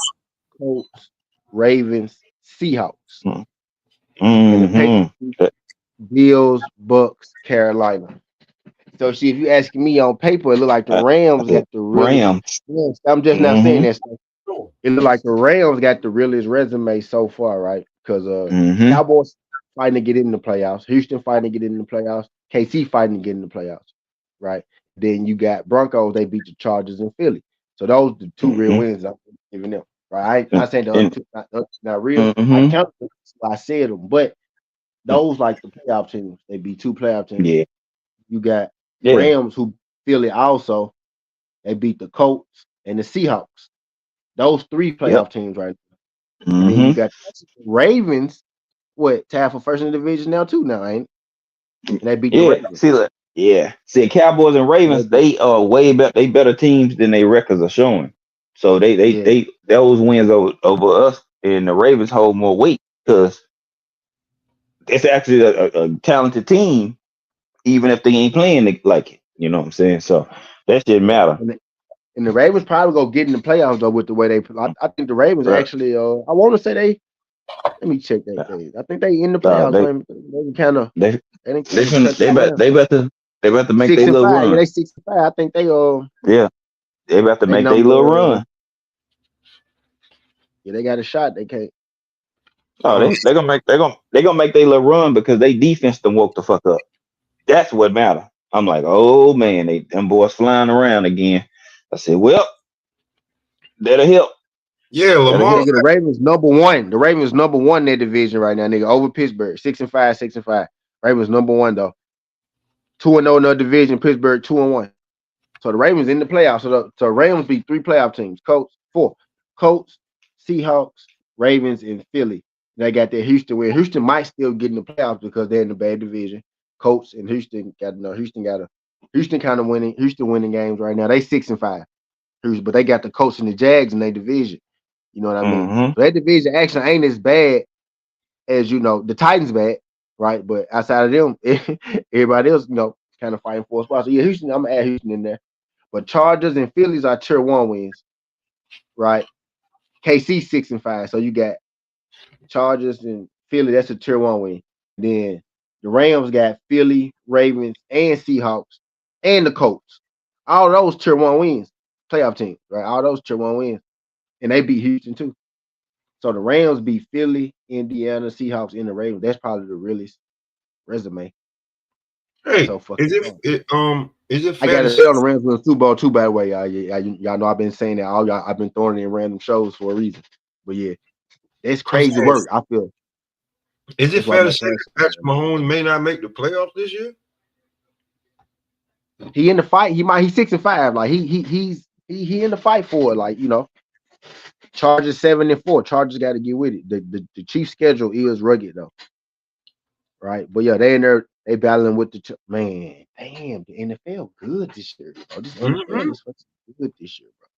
Colts, Ravens, Seahawks, and the Patriots Mm-hmm. beat Bills, Bucks, Carolina. So see, if you asking me on paper, it look like the I Rams said got the realest. Rams. Yes, I'm just not saying Mm-hmm. that stuff. It look like the Rams got the realest resume so far, right? Because Mm-hmm. Cowboys fighting to get in the playoffs, Houston fighting to get in the playoffs, KC fighting to get in the playoffs, right? Then you got Broncos, they beat the Chargers in Philly. So those the two real Mm-hmm. wins I'm giving them. Right? I saying the other And two not real. I mm-hmm. count them, I said them, but those like the playoff teams, they beat two playoff teams. Yeah. You got Yeah. Rams who Philly also, they beat the Colts and the Seahawks. Those three Yep. playoff teams right. And then you Mm-hmm. got the Ravens, what tied for first in the division now too now, ain't it? And they beat the Yeah. Ravens. See that. Yeah. See, Cowboys and And they Ravens, beat, they are way better. They better teams than their records are showing. So yeah. they those wins over us and the Ravens hold more weight because it's actually a talented team, even if they ain't playing like it. You know what I'm saying? So that shit Yeah. matter. And the Ravens probably go get in the playoffs though with the way they play. I think the Ravens Right. actually I want to say they let me check that day. I think they in the Uh, playoffs. they They kind of they they didn't they kind of finna, cut that down. they about to make Six their and little five. Yeah, run. they 6 and 5. I think Yeah, they about to they make their number little run. yeah, they got a shot. They can't. Oh, Um, they gonna make their little run because they defense done woke the fuck up. That's what matter. I'm like, oh man, them boys flying around again. I said, well, that'll help. yeah, That'll Lamar. help. Nigga, the Ravens number one. The Ravens number one in their division right now, nigga. Over Pittsburgh. 6 and 5, 6 and 5. Ravens number one though. 2-0 in their division, Pittsburgh 2-1. So the Ravens in the playoffs. So Ravens beat three playoff teams. Four. Colts, Seahawks, Ravens, and Philly. They got their Houston win. Houston might still get in the playoffs because they're in the bad division. Colts and Houston Houston kind of winning. Houston winning games right now. They 6 and 5. But they got the Colts and the Jags in their division. You know what I mean? Mm-hmm. So that division actually ain't as bad as the Titans bad, right? But outside of them, everybody else, kind of fighting for a spot. So yeah, Houston, I'm gonna add Houston in there. But Chargers and Phillies are tier one wins, right? KC 6 and 5. So you got Chargers and Philly, that's a tier one win. Then the Rams got Philly, Ravens, and Seahawks, and the Colts. All those tier one wins, playoff teams, right? All those tier one wins. And they beat Houston too. So the Rams beat Philly, Indiana, Seahawks, and the Ravens. That's probably the realest resume Hey, so fucking far. is it I fair got to to say? say on the Rams win the Super Bowl too, by the way. Y'all know I've been saying that all y'all. I've been throwing it in random shows for a reason. But yeah, that's I'm crazy saying, work. I feel is it that's why fair to my say passion. that Patrick Mahomes may not make the playoffs this year? He in the fight. He's 6 and 5. Like he in the fight for it. Like Chargers 7 and 4. Chargers got to get with it. The Chiefs schedule is rugged though, right? But yeah, they in there. They battling with man. Damn, the NFL good this year. Bro. This Mm-hmm. NFL is fucking good this year, bro.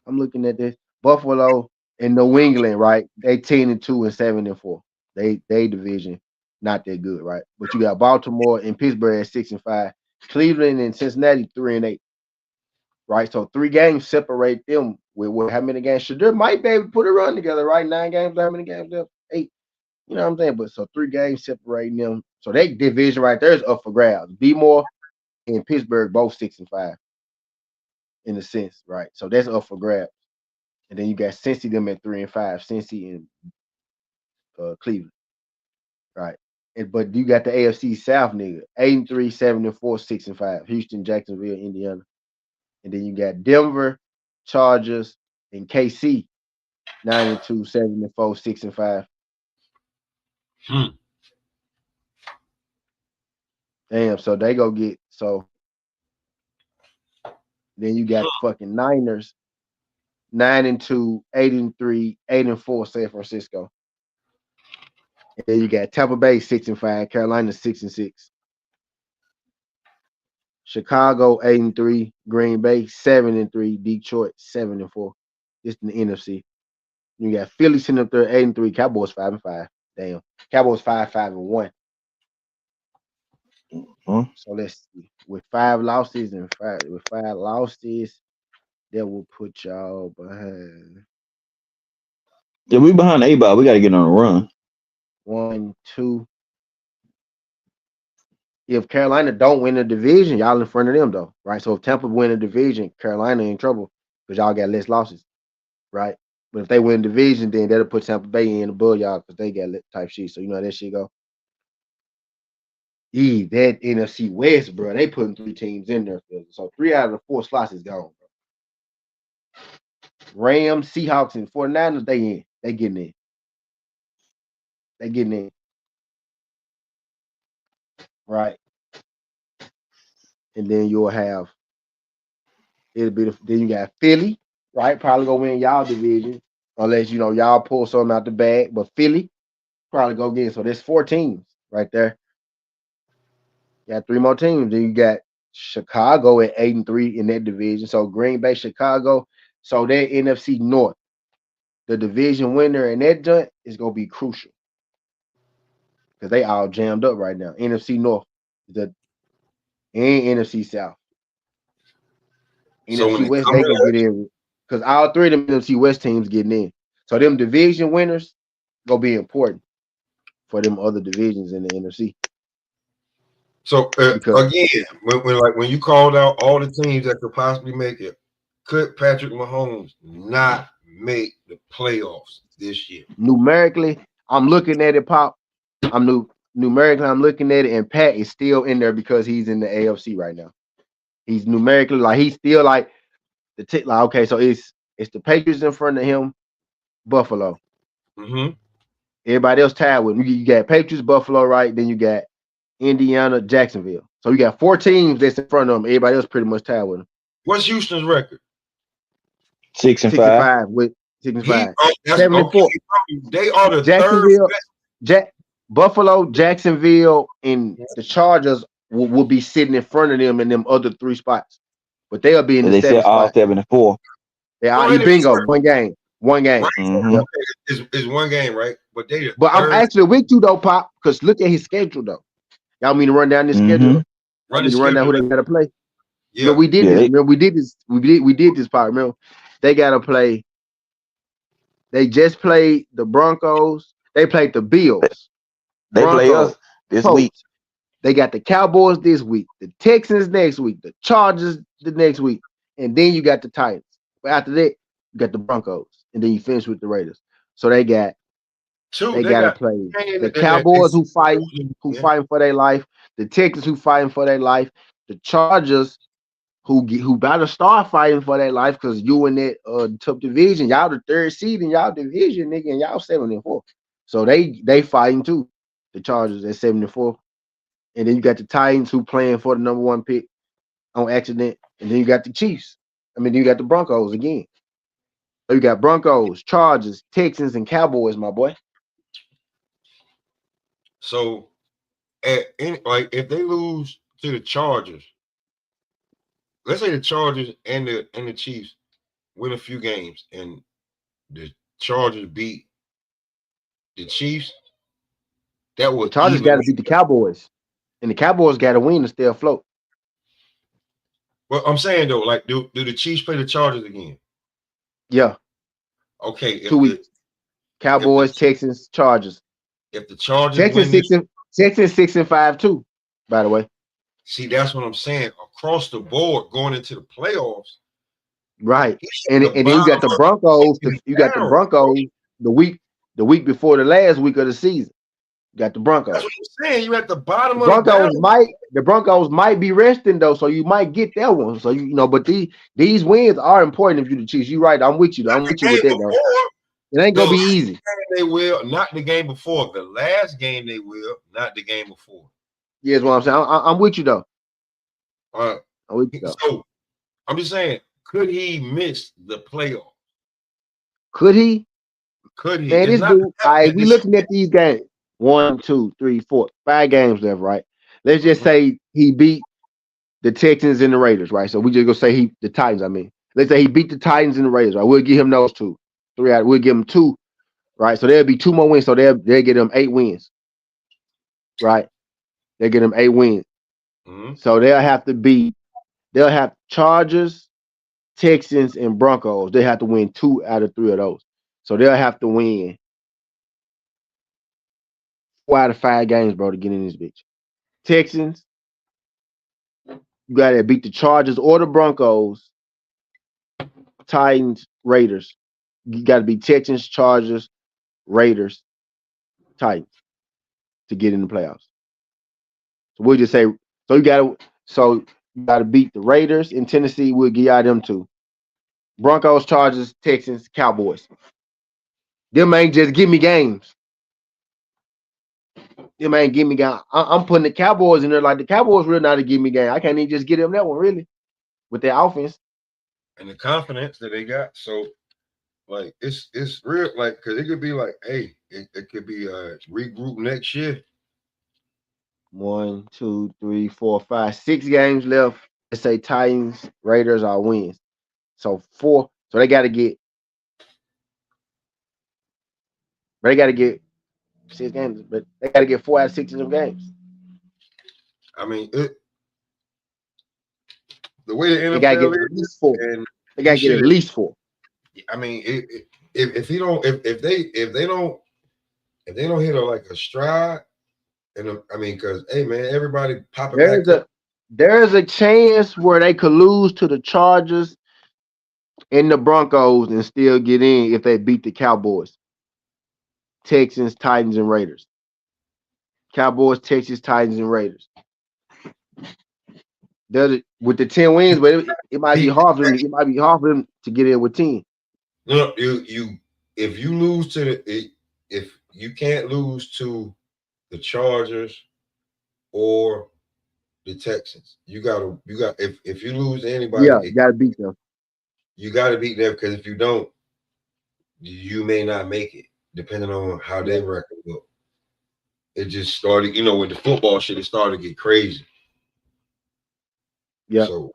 I'm looking at this. Buffalo and New England, right? They 10 and 2 and 7 and 4. They division not that good, right? But you got Baltimore and Pittsburgh at 6 and 5. Cleveland and Cincinnati 3 and 8, right? So 3 games separate them with how many games? Shadur might be able to put a run together, right? 9 games, how many games left? 8. You know what I'm saying? But so 3 games separating them. So that division right there is up for grabs. More and Pittsburgh both 6 and 5 in a sense, right? So that's up for grabs. And then you got Cincy them at 3 and 5, Cincy and Cleveland, right? But you got the AFC South nigga, 8 and 3, 7 and 4, 6 and 5, Houston, Jacksonville, Indiana. And then you got Denver, Chargers, and KC, 9 and 2, 7 and 4, 6 and 5. Hmm. Damn, so they go get then you got the fucking Niners, 9 and 2, 8 and 3, 8 and 4, San Francisco. And then you got Tampa Bay 6 and 5, Carolina 6 and 6, Chicago 8 and 3, Green Bay 7 and 3, Detroit 7 and 4. It's in the NFC. You got Philly sitting up there 8-3. Cowboys 5-5. Damn. Cowboys 5-5-1. Huh? So let's see. With five losses, that will put y'all behind Yeah, we behind the 8 ball. We got to get on a run. 1, 2. If Carolina don't win the division, y'all in front of them though, right? So if Tampa win the division, Carolina in trouble because y'all got less losses, right? But if they win the division, then that'll put Tampa Bay in above y'all because they got type shit. So you know how that shit go. That NFC West, bro, they putting 3 teams in there. So 3 out of the 4 slots is gone, bro. Rams, Seahawks, and 49ers, they in. They getting in. They getting in. Right. And then you'll have then you got Philly, right? Probably gonna win y'all division. Unless y'all pull something out the bag. But Philly probably go get it. So there's 4 teams right there. You got 3 more teams. Then you got Chicago at 8-3 in that division. So Green Bay, Chicago. So that NFC North. The division winner in that joint is gonna be crucial. Because they all jammed up right now. NFC North, and NFC South. So when NFC it West, comes they to can get in because all 3 of them NFC West teams getting in. So them division winners gonna be important for them other divisions in the NFC. so Because again, when you called out all the teams that could possibly make it, could Patrick Mahomes not make the playoffs this year? numerically, I'm looking at it, Pop. Numerically, I'm looking at it, and Pat is still in there because he's in the AFC right now. He's numerically he's still like okay, so it's the Patriots in front of him, Buffalo. Mm-hmm. Everybody else tied with him. You got Patriots, Buffalo, right? Then you got Indiana, Jacksonville. So you got 4 teams that's in front of them. Everybody else pretty much tied with them. What's Houston's record? 6-5. 65 with 65. 74. Okay. They are the Jacksonville, third. Buffalo, Jacksonville, and the Chargers will be sitting in front of them in them other 3 spots. But they'll be in the They said 7th all spot. 7-4. Yeah, bingo. One game. Right. Mm-hmm. Yep. Is one game, right? But I'm actually with you though, Pop, because look at his schedule though. Y'all mean to run down this schedule? Run down who they gotta play. Yeah, Remember, we did this. Remember, we did this. We did this part. Remember, they gotta play. They just played the Broncos. They played the Bills. They play us this week. They got the Cowboys this week, the Texans next week, the Chargers the next week, and then you got the Titans. But after that, you got the Broncos, and then you finish with the Raiders. So they got 2. they gotta play the Cowboys who fighting for their life, the Texans who fighting for their life, the Chargers who about to start fighting for their life because you in that tough division. Y'all the 3rd seed in y'all division, nigga, and y'all 7-4. So they fighting too. The Chargers at 7-4. And then you got the Titans who playing for the number 1 pick on accident. And then you got the Chiefs. Then you got the Broncos again. So you got Broncos, Chargers, Texans, and Cowboys, my boy. So if they lose to the Chargers, let's say the Chargers and the Chiefs win a few games and the Chargers beat the Chiefs, that would the Chargers got to beat the Cowboys. And the Cowboys got to win to stay afloat. Well, I'm saying though, do the Chiefs play the Chargers again? Yeah. Okay. 2 weeks. Cowboys, Texans, Chargers. If the Chargers Texans 6-5 too, by the way. See, that's what I'm saying. Across the board, going into the playoffs. Right. And then you got the Broncos. You got the Broncos the week before the last week of the season. You got the Broncos. That's what I'm saying. You at the bottom of the Broncos might be resting though, so you might get that one. So but these wins are important if you the Chiefs. You're right. I'm with you. I'm with you with that though. It ain't gonna be easy. They will, not the game before. The last game they will, not the game before. Yeah, that's what I'm saying. I'm with you though. I'm with you though. So I'm just saying, could he miss the playoffs? Could he? Could he? Man, this dude. All right, we looking at these games. 1, 2, 3, 4, 5 games left, right? Let's just say he beat the Texans and the Raiders, right? So we just gonna say the Titans. Let's say he beat the Titans and the Raiders, right? We'll give him those 2. We'll give them 2, right? So there'll be 2 more wins. So they'll get them 8 wins, right? They'll get them 8 wins. Mm-hmm. So they'll have Chargers, Texans, and Broncos. They have to win 2 out of 3 of those. So they'll have to win 4 out of 5 games, bro, to get in this bitch. Texans, you gotta beat the Chargers or the Broncos, Titans, Raiders. You gotta beat Texans, Chargers, Raiders, Titans to get in the playoffs. So we'll just say you gotta beat the Raiders in Tennessee. We'll give y'all them 2. Broncos, Chargers, Texans, Cowboys. Them ain't just give me games. Them ain't give me game. I'm putting the Cowboys in there like the Cowboys really not to give me game. I can't even just get them that one really with their offense and the confidence that they got. So like it's real, like because it could be like, hey, it could be regroup next year. 1, 2, 3, 4, 5, 6 games left. Let's say Titans, Raiders are wins. So 4. So they got to get 6 games, but they got to get 4 out of 6 of them games. I mean, the way the They got to get NFL at least 4. and They got to get at least 4. I mean, if they don't hit a stride, and I mean, because hey man, everybody popping back up. There's a chance where they could lose to the Chargers and the Broncos and still get in if they beat the Cowboys, Texans, Titans, and Raiders. Cowboys, Texans, Titans, and Raiders. With the 10 wins, but it might be hard for them. It might be hard for them to get in with 10. No, if you lose to if you can't lose to the Chargers or the Texans, you got if you lose to anybody, you got to beat them. You got to beat them because if you don't, you may not make it, depending on how their record look. It just started, with the football shit, it started to get crazy. Yeah. So,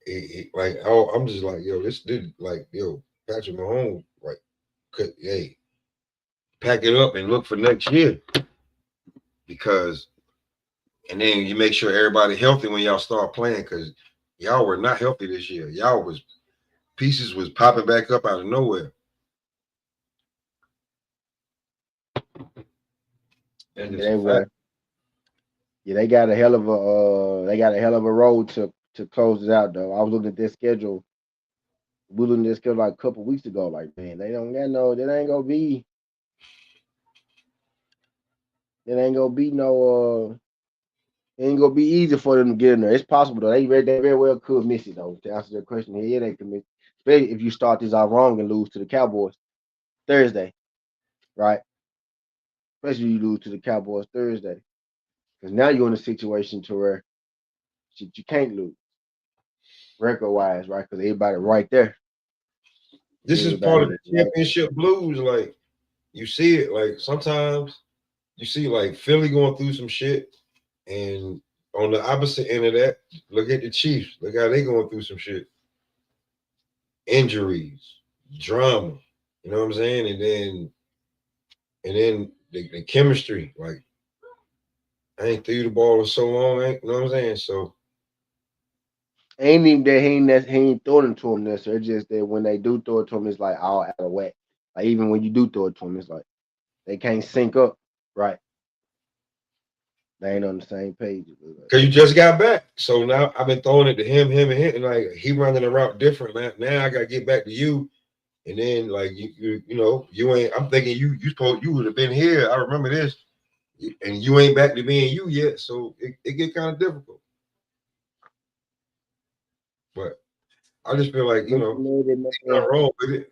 I'm just like, yo, this dude, like, yo, Patrick Mahomes, like, hey, pack it up and look for next year. And then you make sure everybody healthy when y'all start playing, because y'all were not healthy this year. Pieces was popping back up out of nowhere. They got a hell of a road to close it out though. I was looking at their schedule. We looked at their schedule like a couple weeks ago. Like, man, they don't got no. It ain't gonna be. It ain't gonna be no. It ain't gonna be easy for them to get in there. It's possible though. They very well could miss it though. To answer your question, yeah, they could miss. Especially if you start this out wrong and lose to the Cowboys Thursday, right? Especially if you lose to the Cowboys Thursday, because now you're in a situation to where you can't lose record wise, right? Because everybody right there. This is part of the championship blues. Like, you see it. Like, sometimes you see like Philly going through some shit, and on the opposite end of that, look at the Chiefs. Look how they going through some shit. Injuries, drama. You know what I'm saying? And then the chemistry. Like, I ain't threw the ball in so long. You know what I'm saying? So ain't even that he ain't throwing it to him necessarily. It's just that when they do throw it to him, it's like all out of whack. Like, even when you do throw it to him, it's like they can't sync up, right? They ain't on the same page. Because you just got back. So now I've been throwing it to him, and like he running the route different. Now I gotta get back to you. And then like you ain't, I'm thinking you would have been here. I remember this. And you ain't back to being you yet. So it get kind of difficult. But I just feel like, nothing wrong with it.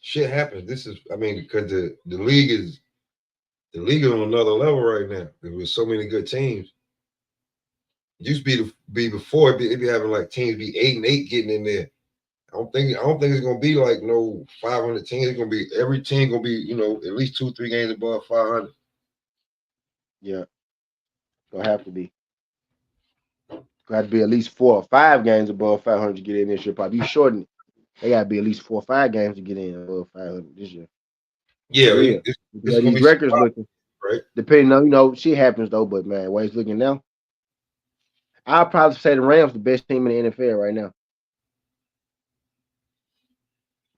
Shit happens. This is, because the league is on another level right now. There's so many good teams. It used to be before it'd be having like teams be 8-8 getting in there. I don't think it's gonna be like no 500 teams. It's gonna be every team gonna be at least 2-3 games above 500. Yeah, gonna have to be. Gonna have to be at least 4 or 5 games above 500 to get in this year. Probably you shorten it. They gotta be at least 4 or 5 games to get in above 500 this year. Yeah, For real. it's The gonna way be these records surprising, looking, right? depending on shit happens though. But man, way it's looking now, I'll probably say the Rams the best team in the NFL right now.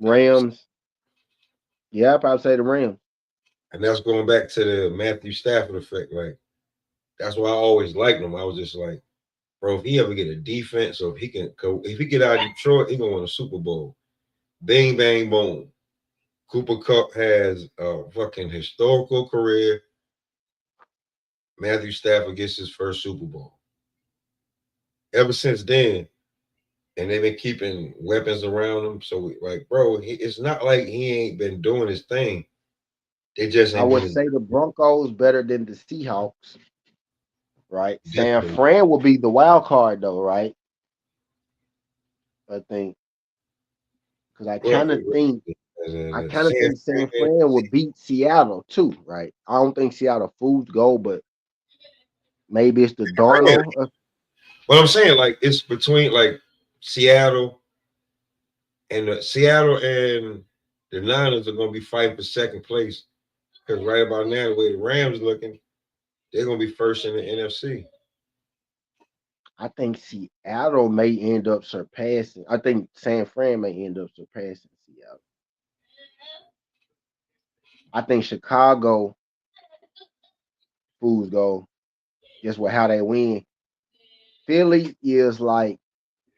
Rams, yeah, I'll probably say the Rams. And that's going back to the Matthew Stafford effect. Like that's why I always liked him. I was just like, bro, if he ever get a defense, or if he can go, if he get out of Detroit, he gonna win a Super Bowl. Bing bang boom. Cooper Kupp has a fucking historical career. Matthew Stafford gets his first Super Bowl. Ever since then, and they've been keeping weapons around him. So, like, bro, it's not like he ain't been doing his thing. They just I ain't would been say the Broncos better than the Seahawks, right? San definitely. Fran will be the wild card though, right? I think because I Well, kind of think San San Fran, Fran will beat Seattle too, right? I don't think Seattle Fools go, but maybe it's the Darnold. But I'm saying, like, it's between like Seattle Seattle and the Niners are gonna be fighting for second place. Because right about now, the way the Rams looking, they're gonna be first in the NFC. I think Seattle may end up surpassing. I think San Fran may end up surpassing Seattle. I think Chicago Fools go. Guess what? How they win? Philly is like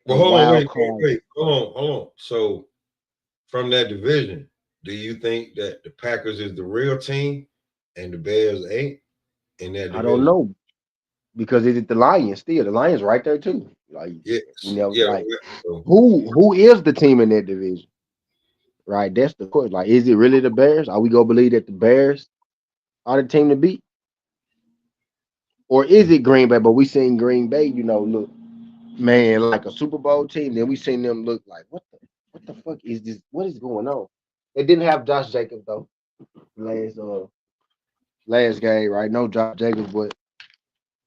Well, the hold on, wild wait, card. hold on. So from that division, do you think that the Packers is the real team and the Bears ain't in that I don't division? know because it's the Lions still. The Lions right there too. Like Yes, yeah. like So, who is the team in that division? Right, that's the question. Like, is it really the Bears? Are we gonna believe that the Bears are the team to beat, or is it Green Bay? But we seen Green Bay, look, man, like a Super Bowl team. Then we seen them look like what the fuck is this? What is going on? They didn't have Josh Jacobs though last game, right? No Josh Jacobs, but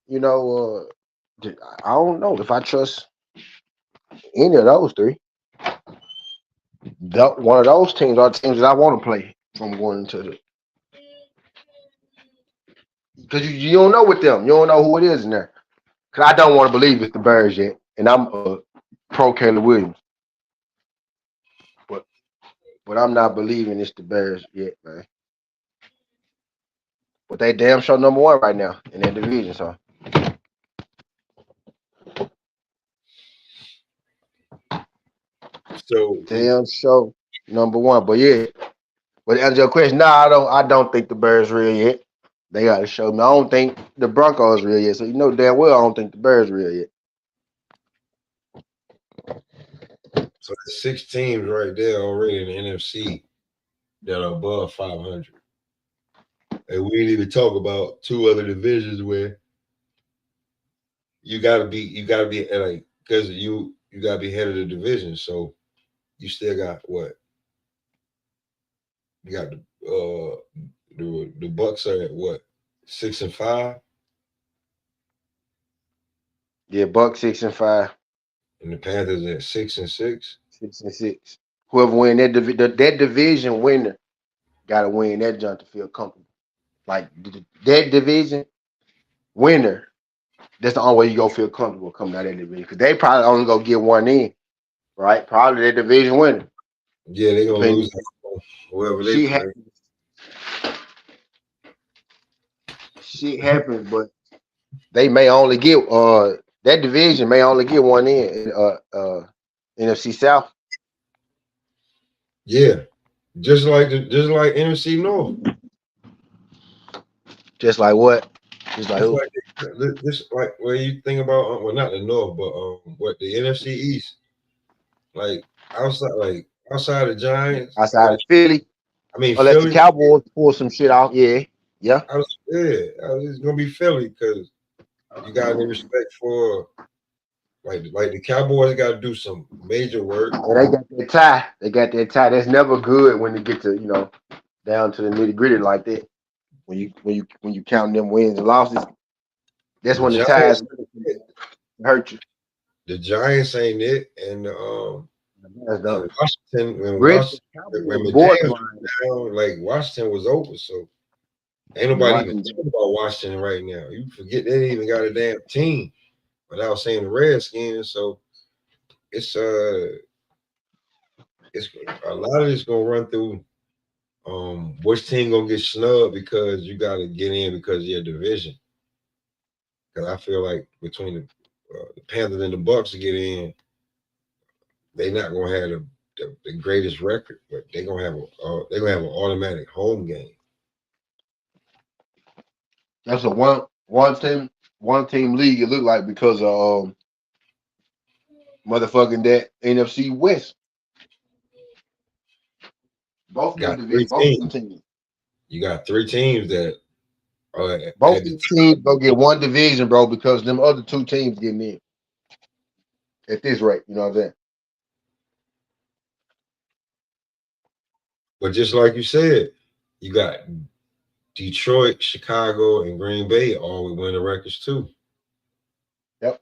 I don't know if I trust any of those three. One of those teams are teams that I want to play from going into the because you don't know with them. You don't know who it is in there. Because I don't want to believe it's the Bears yet, and I'm pro Caleb Williams, but I'm not believing it's the Bears yet, man. But they damn sure number one right now in that division, so so damn sure number one. But yeah, but to answer your question, I don't think the Bears real yet. They got to show me. I don't think the Broncos real yet. So you know damn well I don't think the Bears real yet. So there's 6 teams right there already in the NFC that are above 500. And we didn't even talk about 2 other divisions where you gotta be like because you gotta be head of the division. So you still got what? You got the Bucks are at what? 6-5, Yeah, Buck 6-5, and the Panthers at 6-6. 6-6. Whoever win that division winner got to win that jump to feel comfortable. Like that division winner, that's the only way you gonna feel comfortable coming out of that division. Because they probably only gonna get one in, right? Probably the division winner. Yeah, they're gonna Depending, lose whoever they shit play. happens. Shit happens, but they may only get that division may only get one in NFC South. Yeah, just like NFC North. Just like what? Just like Just who? like this, like where you think about well, not the North, but what the NFC East, like outside the Giants. Outside of Philly, I mean unless the Philly. Cowboys pull some shit out. Yeah. Yeah. It's gonna be Philly because you got any respect for like the Cowboys got to do some major work. And they got that tie. They got that tie. That's never good when you get to, down to the nitty gritty like that. When you count them wins and losses, that's The when the ties Giants, really hurt you. the Giants ain't it, and That's done. When Red board McDaniels was down, like Washington was over, so ain't nobody even talking about Washington right now. You forget they even got a damn team without saying the Redskins. So it's a lot of this gonna run through which team gonna get snubbed because you gotta get in because of your division. Because I feel like between the Panthers and the Bucks to get in, they're not gonna have the greatest record, but they're gonna have an automatic home game. That's a one team league. It looked like because of motherfucking that NFC West. Both Got them three divisions, both them teams. teams. You got three teams that are Both these teams go get one division, bro, because them other two teams getting in at this rate. You know what I'm saying? but just like you said, you got Detroit, Chicago, and Green Bay all with winning records too. Yep.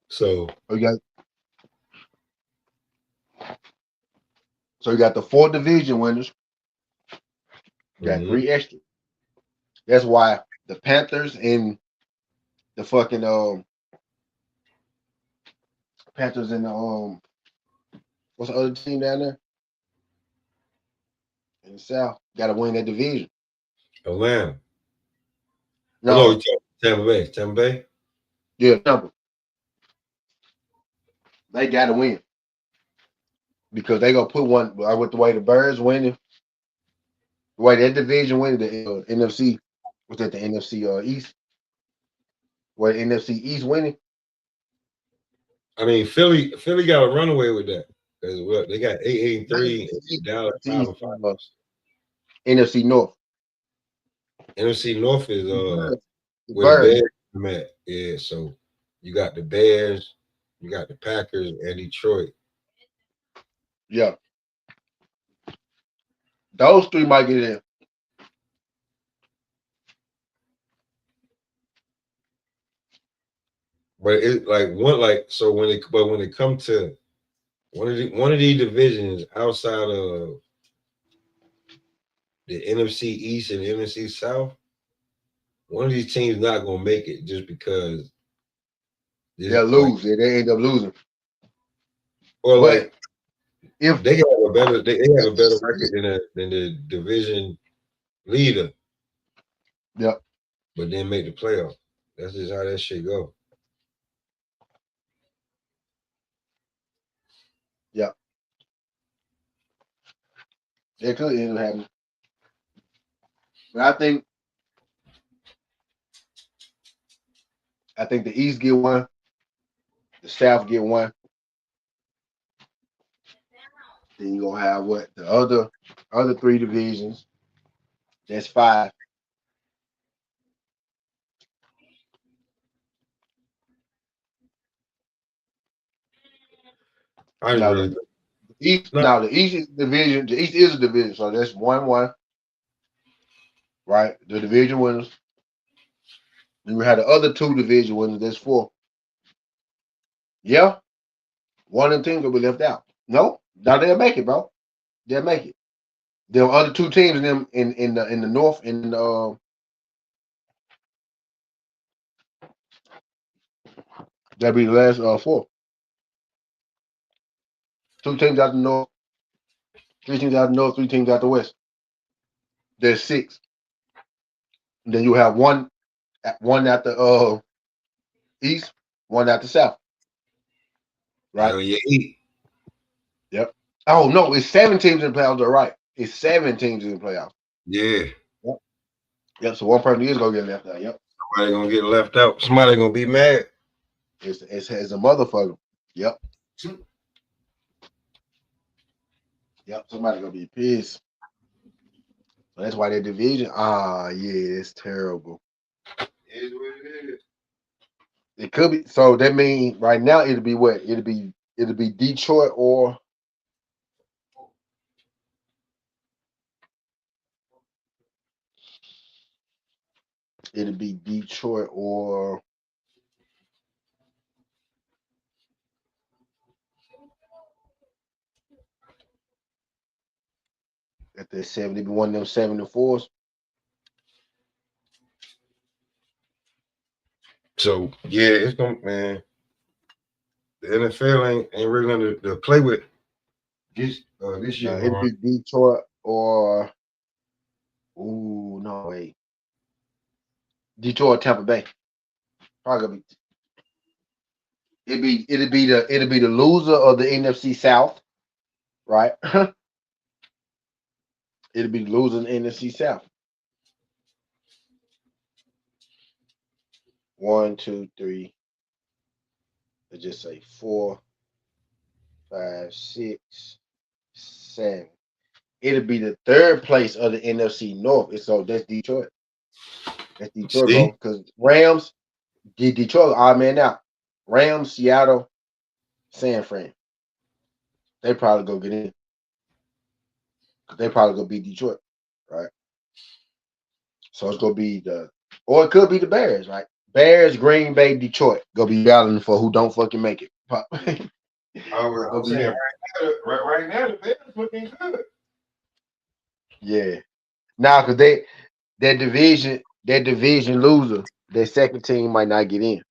So you got the 4 division winners. You got 3 extra. That's why the Panthers and the fucking Panthers and the what's the other team down there in the South got to win that division. Atlanta. No, you talking Tampa Bay. Tampa Bay. Yeah, Tampa. They got to win because they gonna put one with the way the Birds winning, the way that division winning, the NFC was that the NFC East, where the NFC East winning. I mean, Philly got a runaway with that because they got 8-3, Dallas 5-5. NFC North. NFC North is The where the Birds. Bears come at. Yeah, so you got the Bears, you got the Packers, and Detroit. Yeah, those 3 might get in. But it so when it comes to one of these divisions outside of the NFC East and the NFC South, one of these teams not gonna make it just because They'll lose. They end up losing. Or but if they have a better record than the division leader. Yep. But then make the playoff. That's just how that shit go. Yeah. It could end up happening. But I think the East get one, the South get one. Then you're gonna have what the other 3 divisions. That's 5. The East is division. The East is a division, so that's 1-1. Right, the division winners. Then we had the other 2 division winners. That's 4. Yeah, one of them teams will be left out. No, they'll make it, bro. They'll make it. There are other 2 teams in them in the North and that'll be the last 4. 2 teams out the North, 3 teams out the North, 3 teams out the West. There's 6. And then you have one out the East, one out the South. Right? Yep. Oh no, it's 7 teams in the playoffs. All right, it's 7 teams in the playoffs. Yeah. Yep. So one person is gonna get left out. Yep. Somebody gonna get left out. Somebody gonna be mad. It's a motherfucker. Yep. Yep. Somebody gonna be pissed. So that's why that division. Yeah, it's terrible. It is what it is. It could be. So that means right now it'll be what? It'll be Detroit or At the 70, be one of them 74s. So yeah, it's gonna man. The NFL ain't really gonna to play with this year. It'd be Detroit or no wait. Detroit, Tampa Bay. Probably gonna be it'd be the loser of the NFC South, right? It'd be the loser in the NFC South. 1, 2, 3. Let's just say 4, 5, 6, 7. It'll be the third place of the NFC North. So that's Detroit. That's Detroit, bro. Because Rams, Detroit odd man out. Rams, Seattle, San Fran. They probably go get in. They probably go beat Detroit, right? So it's gonna be or it could be the Bears, right? Bears, Green Bay, Detroit. Go be battling for who don't fucking make it. I'm saying right now the Bears looking good. Yeah. Now, because that division loser, their second team might not get in.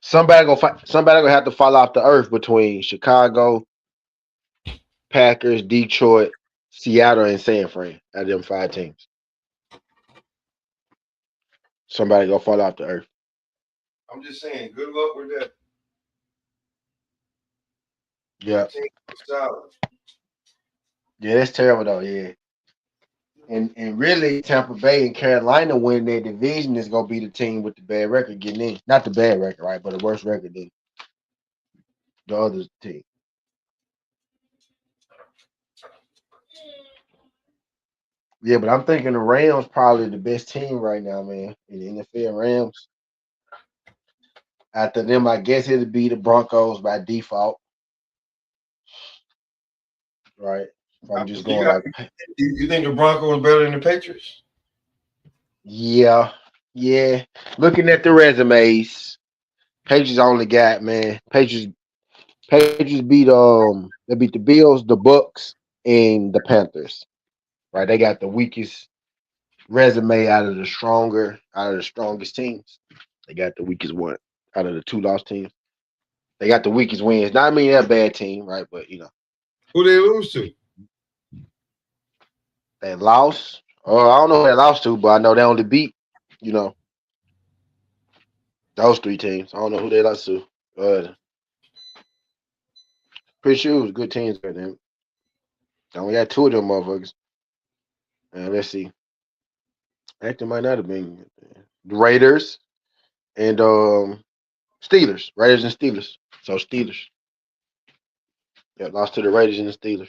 Somebody gonna have to fall off the earth between Chicago, Packers, Detroit, Seattle, and San Fran. Out of them 5 teams. Somebody gonna fall off the earth. I'm just saying, good luck with that. Yeah. Yeah, that's terrible though, yeah. And really, Tampa Bay and Carolina win their division is gonna be the team with the bad record getting in. Not the bad record, right? But the worst record than the other team. Yeah, but I'm thinking the Rams probably the best team right now, man. In the NFL, Rams. After them, I guess it'll be the Broncos by default. Right. If I'm just going like you think the Broncos better than the Patriots? Yeah. Looking at the resumes, Patriots only got, man. Patriots beat they beat the Bills, the Bucks, and the Panthers. Right. They got the weakest resume out of the strongest teams. They got the weakest one out of the 2 lost teams. They got the weakest wins. Not I mean they're a bad team, right? But who they lose to? They lost. I don't know who they lost to, but I know they only beat, those 3 teams. I don't know who they lost to. Pretty sure it was good teams for them. I only got 2 of them motherfuckers. Let's see. Actually, might not have been the Raiders and Steelers. Raiders and Steelers. So Steelers. Yeah, lost to the Raiders and the Steelers.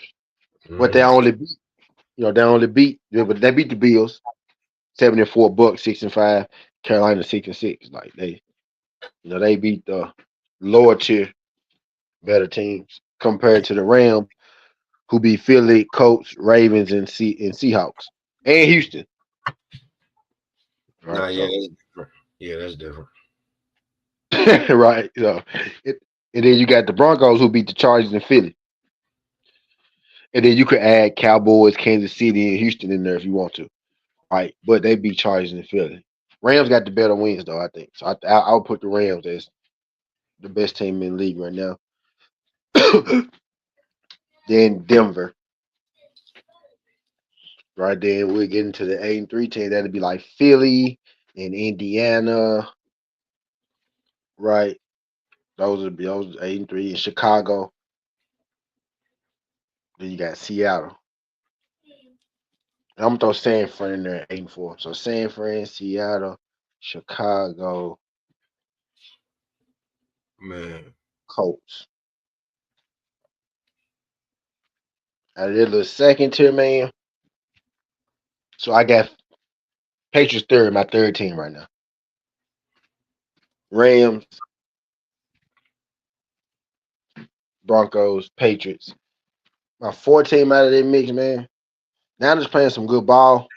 But they only beat. But they beat the Bills, 7-4, Bucks 6-5, Carolina 6-6. Like they beat the lower tier better teams compared to the Rams, who beat Philly, Colts, Ravens, and Seahawks, and Houston. Right. That's different. Right. So, and then you got the Broncos who beat the Chargers and Philly. And then you could add Cowboys, Kansas City, and Houston in there if you want to. Right. But they beat Chargers and Philly. Rams got the better wins, though, I think. So I'll put the Rams as the best team in the league right now. Then Denver. Right then we'll get into the 8-3 team. That'll be like Philly and Indiana. Right. Those 8-3 in Chicago. Then you got Seattle. I'm gonna throw San Fran in there at 8-4. So San Fran, Seattle, Chicago, man, Colts. Out of their little second tier, man. So I got Patriots third, my third team right now. Rams, Broncos, Patriots. My 4th team out of that mix, man. Now just playing some good ball.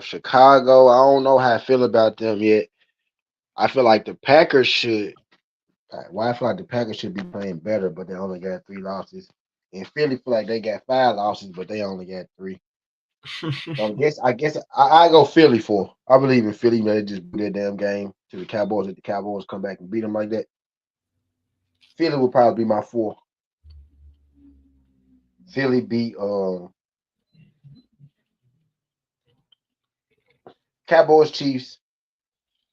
Chicago, I don't know how I feel about them yet. I feel like the Packers should. Well, I feel like the Packers should be playing better, but they only got 3 losses. And Philly feel like they got 5 losses, but they only got 3. So I guess I go Philly 4. I believe in Philly, man. They just do their damn game to the Cowboys. If the Cowboys come back and beat them like that, Philly will probably be my 4. Philly beat Cowboys, Chiefs,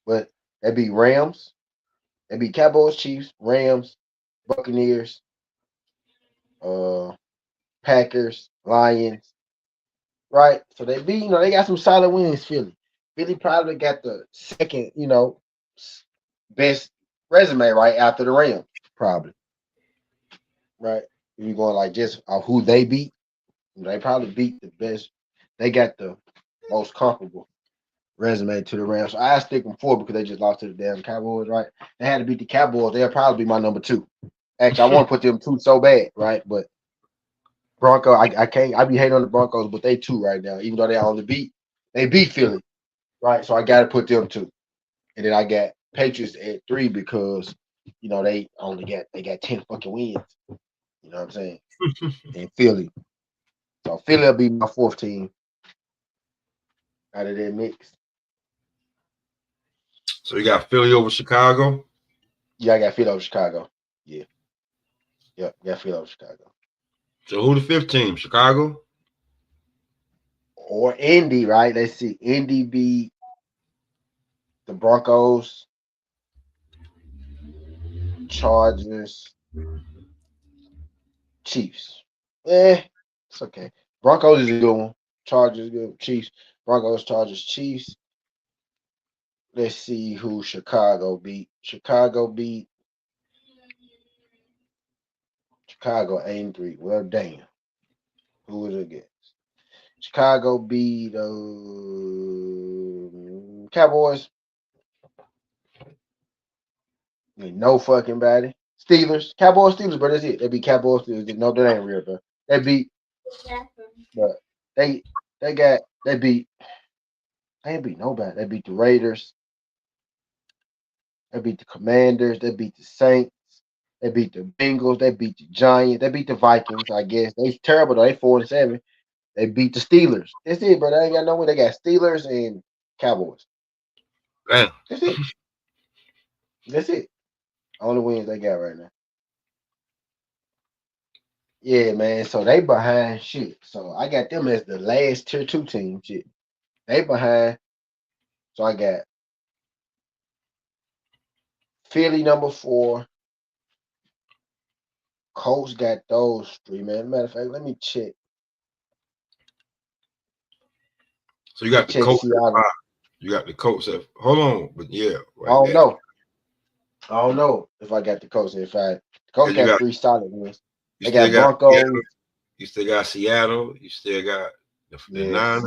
but they beat Rams. They beat Cowboys, Chiefs, Rams, Buccaneers, Packers, Lions. Right? So they beat, they got some solid wins, Philly. Philly probably got the second, best resume right after the Rams, probably. Right? If you're going like just who they beat, they probably beat the best. They got the most comparable resume to the Rams. So I stick them 4 because they just lost to the damn Cowboys, right? They had to beat the Cowboys. They'll probably be my number 2. Actually, I want to put them 2 so bad, right? But Bronco, I can't. I be hating on the Broncos, but they 2 right now, even though they beat Philly, right? So I got to put them 2, and then I got Patriots at 3 because they got 10 fucking wins. You know what I'm saying? And Philly, so Philly will be my 4th team out of that mix. So you got Philly over Chicago? Yeah, I got Philly over Chicago. Yeah, got Philly over Chicago. So who the 5th team? Chicago? Or Indy, right? Let's see. Indy beat the Broncos, Chargers, Chiefs. It's okay. Broncos is a good one. Chargers good. Chiefs. Broncos, Chargers, Chiefs. Let's see who Chicago beat. Chicago ain't 3. Well, damn. Who was it against? Chicago beat Cowboys. No fucking body. Steelers. Cowboys, Steelers, bro. That's it. They beat Cowboys, Steelers. No, that ain't real, bro. They beat, but they beat nobody. They beat the Raiders. They beat the Commanders. They beat the Saints. They beat the Bengals. They beat the Giants. They beat the Vikings, I guess. They terrible though. They 4-7. They beat the Steelers. That's it, bro. They ain't got no way. They got Steelers and Cowboys. Damn. That's it. That's it. Only wins they got right now. Yeah, man. So they behind shit. So I got them as the last tier 2 team. Shit. They behind. So I got Philly number 4. Colts got those 3, man. Matter of fact, let me check. So you got the Check Colts at Seattle. 5. You got the Colts at, hold on, but yeah. I don't know if I got the Colts at 5. The Colts got 3 solid wins. They got Broncos. Seattle. You still got Seattle. You still got the Niners.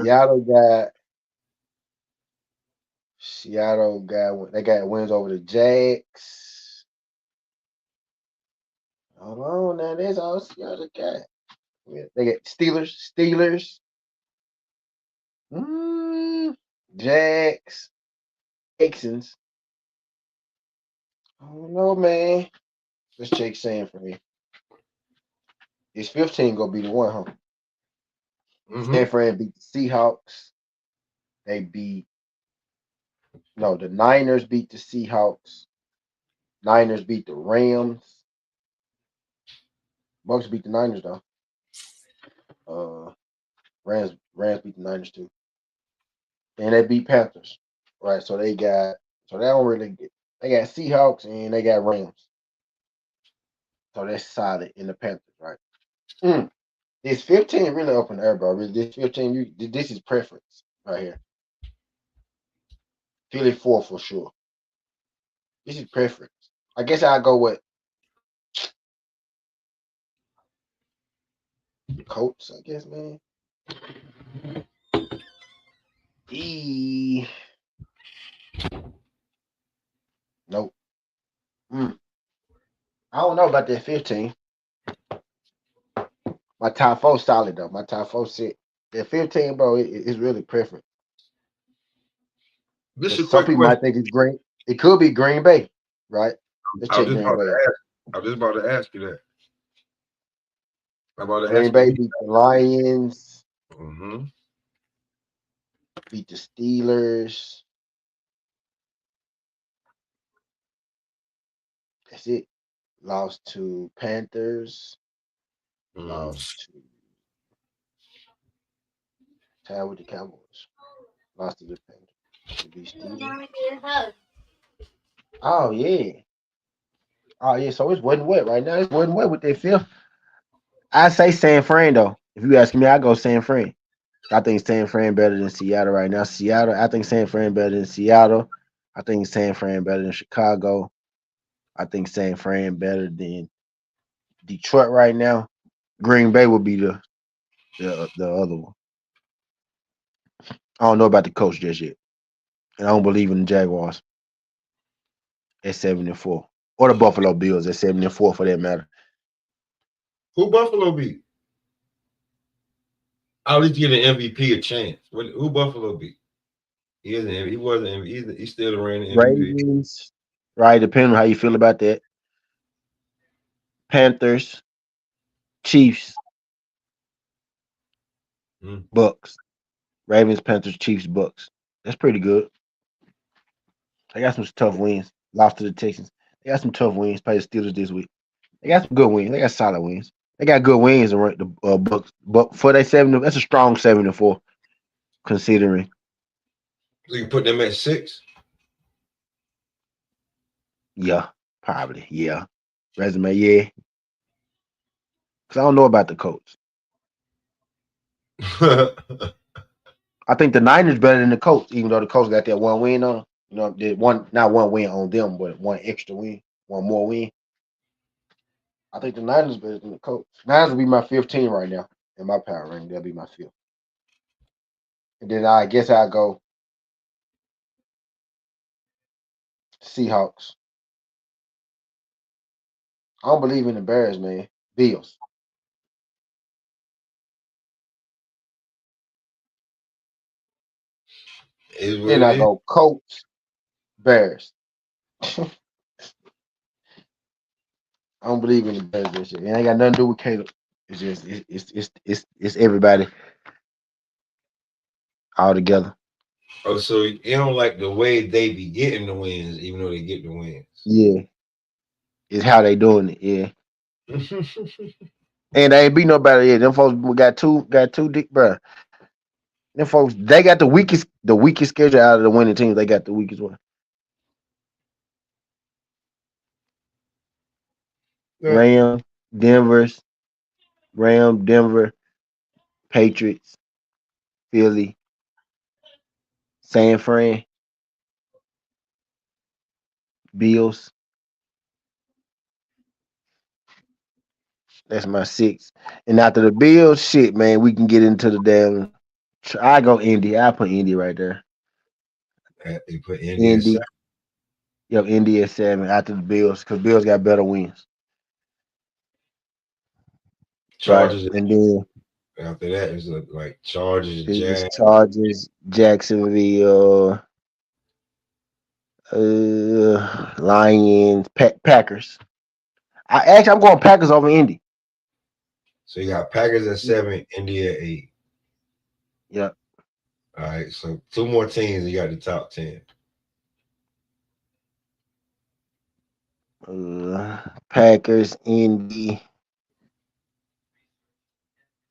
Seattle got wins over the Jags. Hold on now, that's all Seattle got. Yeah, they got Steelers, Jags, Texans. I don't know, man. Let's check Sam for me. This 15 gonna be the one, huh? San Fran beat the Seahawks. The Niners beat the Seahawks. Niners beat the Rams. Bucks beat the Niners though. Rams beat the Niners too. And they beat Panthers. Right. So they got they got Seahawks and they got Rams. So that's solid in the Panthers, right? This 15 really up in the air, bro. Really, this 15, this is preference right here. Philly 4 for sure. This is preference. I guess I'll go with Colts, I guess, man. Nope. I don't know about that 15. My top 4 solid though. My top 4 sit. That 15, bro, it's really preference. Some people might think it's Green. It could be Green Bay, right? I was just about to ask you that. How about the Green Bay SB? beat the Lions, Mm-hmm. beat the Steelers. That's it. Lost to Panthers. Lost to tied with the Cowboys. Lost to the Panthers. To be Steelers. Oh yeah. Oh yeah. So it's wet and wet right now. It's wet and wet with that fifth. I say San Fran though. If you ask me, I go San Fran. I think San Fran better than Seattle right now. Seattle, I think San Fran better than Seattle. I think San Fran better than Chicago. I think San Fran better than Detroit right now. Green Bay would be the other one. I don't know about the coach just yet, and I don't believe in the Jaguars at 7-4, or the Buffalo Bills at 7-4 for that matter. Who Buffalo beat? I'll at least give an MVP a chance. Who Buffalo beat? He isn't. He wasn't. He still ran the MVP. Ravens, right? Depending on how you feel about that. Panthers, Chiefs, Bucks. Ravens, Panthers, Chiefs, Bucks. That's pretty good. They got some tough wins. Lost to the Texans. They got some tough wins. Play the Steelers this week. They got some good wins. They got solid wins. They got good wins and rank the Bucks. But for that 7, that's a strong 7-4, considering. So you put them at 6. Yeah, probably. Yeah, resume. Yeah, because I don't know about the Colts. I think the Niners better than the Colts, even though the Colts got that one win on them. You know, not one win on them, but one extra win, one more win. I think the Niners better than the Colts. Niners will be my 15 right now in my power ranking. They'll be my 5th. And then I guess I'll go Seahawks. I don't believe in the Bears, man. Bills. Is what Then it I is. go Colts, Bears. I don't believe in the Bears this year. It ain't got nothing to do with Caleb. It's just it's everybody all together. Oh, so you don't like the way they be getting the wins, even though they get the wins. Yeah. It's how they doing it, yeah. And they ain't beat nobody yet. Them folks got two dick, bro. Them folks, they got the weakest schedule out of the winning teams. They got the weakest one. Yeah. Denver, Patriots, Philly, San Fran, Bills. That's my 6. And after the Bills, shit, man, we can get into the damn. I go Indy. I put Indy right there. They put Indy at 7. Yep, Indy at 7 after the Bills, because Bills got better wins. Chargers. Right. And then After that, it's like Chargers, it's Jags. Chargers, Jacksonville, Lions, Packers. I'm going Packers over Indy. So you got Packers at 7, Indy at 8. Yep. All right, so 2 more teams. You got the top 10. Packers, Indy,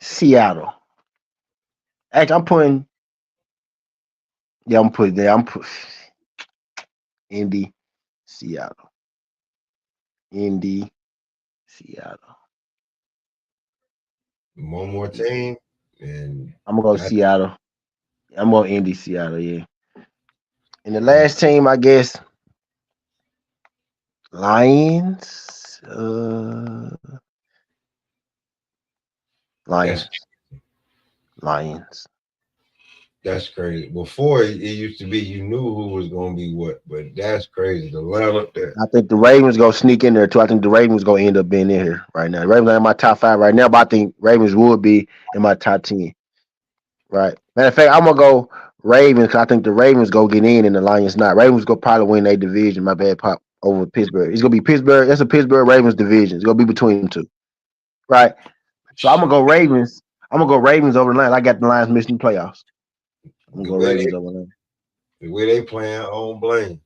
Seattle. Actually, I'm putting there. I'm putting Indy, Seattle. Indy, Seattle. One more team, and I'm gonna go Seattle. I'm going Indy, Seattle, yeah. And the last team, I guess, Lions. Lions. That's crazy. Before it used to be, you knew who was going to be what, but that's crazy. The lineup there. I think the Ravens gonna sneak in there too. I think the Ravens gonna end up being in here right now. The Ravens are in my top 5 right now, but I think Ravens would be in my top 10. Right. Matter of fact, I'm gonna go Ravens because I think the Ravens go get in and the Lions not. Ravens go probably win their division. My bad, Pop, over Pittsburgh. It's gonna be Pittsburgh. That's a Pittsburgh Ravens division. It's gonna be between them two. Right. So I'm gonna go Ravens. I'm gonna go Ravens over the Lions. I got the Lions missing the playoffs. I'm gonna The go way Ravens they over the Lions. the way they playing, I don't blame.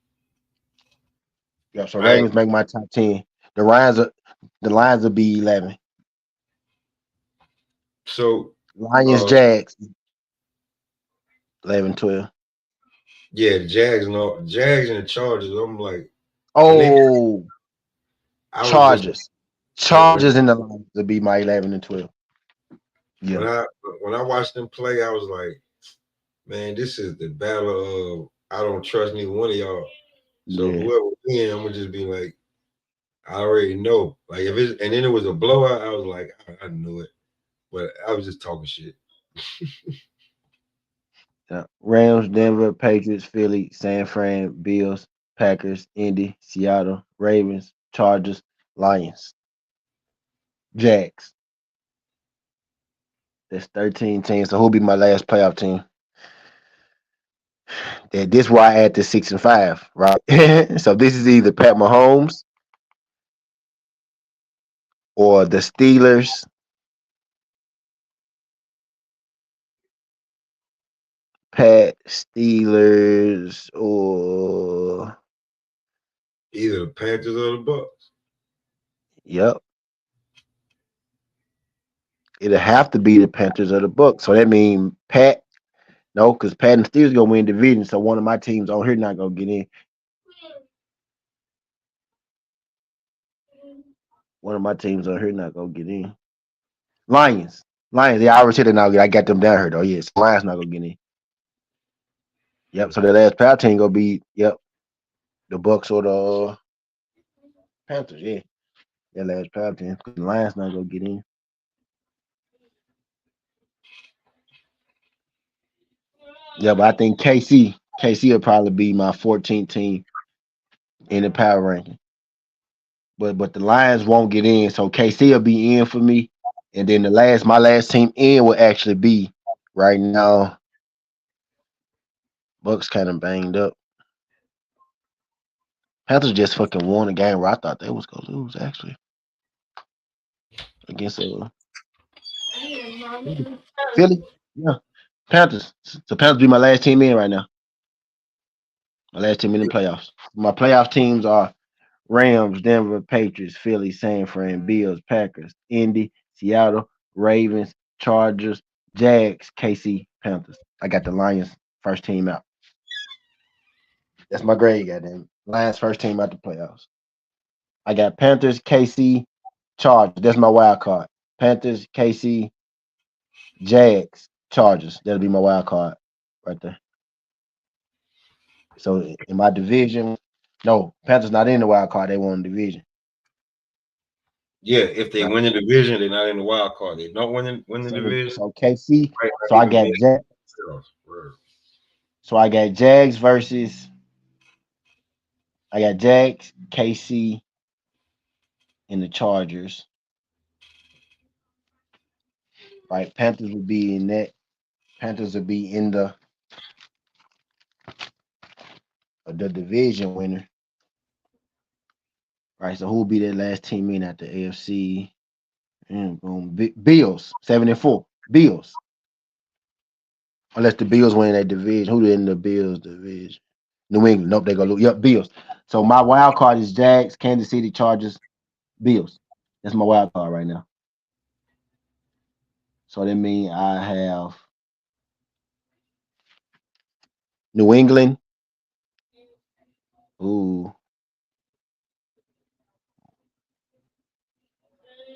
Yeah, so Right. Ravens make my top 10. The Lions will be 11. So Lions, uh Jags, 11, 12. yeah, the Jags and the Chargers. I'm like when they Oh, I was just Chargers. when Chargers and the Lions will be my 11 and 12. when Yeah, I when I watched them play, I was like, man, this is the battle of I don't trust neither one of y'all. So yeah. whoever wins, I'm gonna just be like, I already know. Like if it's and then it was a blowout, I was like, I knew it. But I was just talking shit. Yeah. Rams, Denver, Patriots, Philly, San Fran, Bills, Packers, Indy, Seattle, Ravens, Chargers, Lions, Jags. That's 13 teams. So who'll be my last playoff team? This is why I add the 6 and 5, right? So this is either Pat Mahomes or the Steelers, Pat Steelers, or Either the Panthers or the Bucks. yep, it'll have to be the Panthers or the Bucks. So that means Pat. No, because Pat and Steelers gonna win division. So one of my teams on here not gonna get in. One of my teams on here not gonna get in. Lions. Lions. Yeah, I already said it now. I got them down here though. Yes, Lions not gonna get in. Yep. So the last playoff team gonna be the Bucks or the Panthers. Yeah, that last playoff team. The Lions not gonna get in. Yeah, but I think KC will probably be my 14th team in the power ranking. But the Lions won't get in, so KC will be in for me. And then my last team in will actually be right now. Bucks kind of banged up. Panthers just fucking won a game where I thought they was gonna lose actually against Philly. Yeah, Panthers. So Panthers be my last team in right now. My last team in the playoffs. My playoff teams are Rams, Denver, Patriots, Philly, San Fran, Bills, Packers, Indy, Seattle, Ravens, Chargers, Jags, KC, Panthers. I got the Lions first team out. That's my grade, goddamn. Lions first team out the playoffs. I got Panthers, KC, Chargers. That's my wild card. Panthers, KC, Jags, Chargers. That'll be my wild card right there. So in my division, no, Panthers not in the wild card. They won the division. Yeah, if they Right. win the division, they're not in the wild card. They don't win the division. So KC. Right, So not I even got mid Jags. playoffs. So I got Jags KC, and the Chargers. Right. Panthers would be in that. Panthers would be in the division winner. Right. So who will be that last team in at the AFC? And boom. Bills, 7-4. Bills. Unless the Bills win that division. Who in the Bills division? New England. Nope, they go lose. Yep, Bills. So my wild card is Jags, Kansas City, Chargers, Bills. That's my wild card right now. So that means I have New England. Ooh.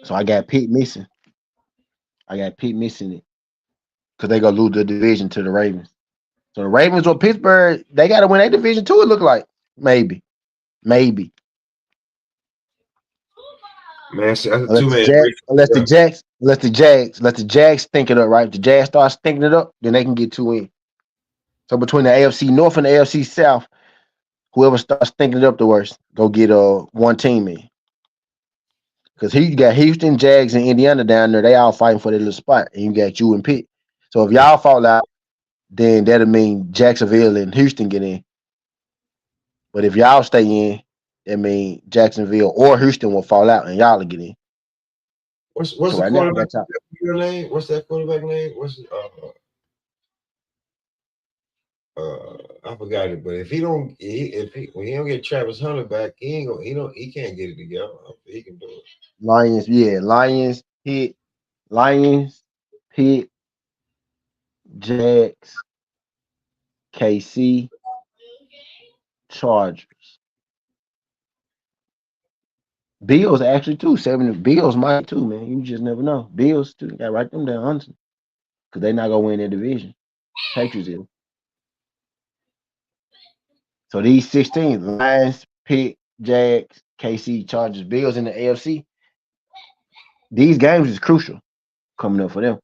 So I got Pitt missing. It because they gonna lose the division to the Ravens. So the Ravens or Pittsburgh, they gotta win that division too. It look like maybe. Man, see, that's a Unless the two-man Jags, race. Yeah. let the Jags think it up, right? If the Jags start thinking it up, then they can get 2 in. So between the AFC North and the AFC South, whoever starts thinking it up the worst, go get one team in. Because you got Houston, Jags, and Indiana down there. They all fighting for their little spot, and you got you and Pitt. So if y'all fall out, then that'll mean Jacksonville and Houston get in. But if y'all stay in, that means Jacksonville or Houston will fall out, and y'all will get in. What's So the right now, quarterback name? What's that quarterback name? I forgot it. But if he don't, when he don't get Travis Hunter back, he can't get it together. He can do it. Lions, Lions, Pitt, Jags, KC, Chargers. Bills actually too. 7 Bills might too, man. You just never know. Bills too. Gotta write them down, honestly. Because they're not gonna win their division. Patriots is. So these 16, Lions, Pitt, Jags, KC, Chargers, Bills in the AFC. These games is crucial coming up for them.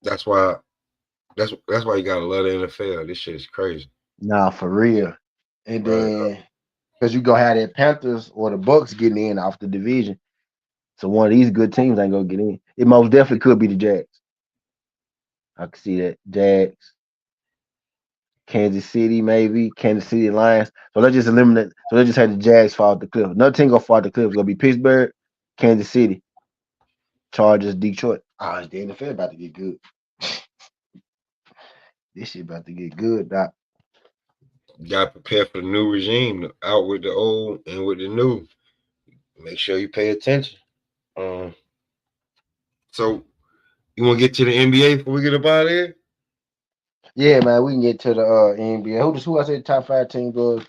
That's why you gotta love the NFL. This shit is crazy. Nah, for real. And Right. then because you gonna have the Panthers or the Bucks getting in off the division. So one of these good teams ain't gonna get in. It most definitely could be the Jags. I can see that. Jags, Kansas City, maybe Kansas City Lions. So let's just eliminate. So let's just have the Jags fall off the cliff. Another team gonna fall off the cliff. It's gonna be Pittsburgh, Kansas City, Chargers, Detroit. Oh, the NFL about to get good. This shit about to get good, Doc. You gotta prepare for the new regime, out with the old and with the new. Make sure you pay attention. So you want to get to the NBA before we get up out of here? Yeah, man, we can get to the NBA. Who I said top 5 team goes?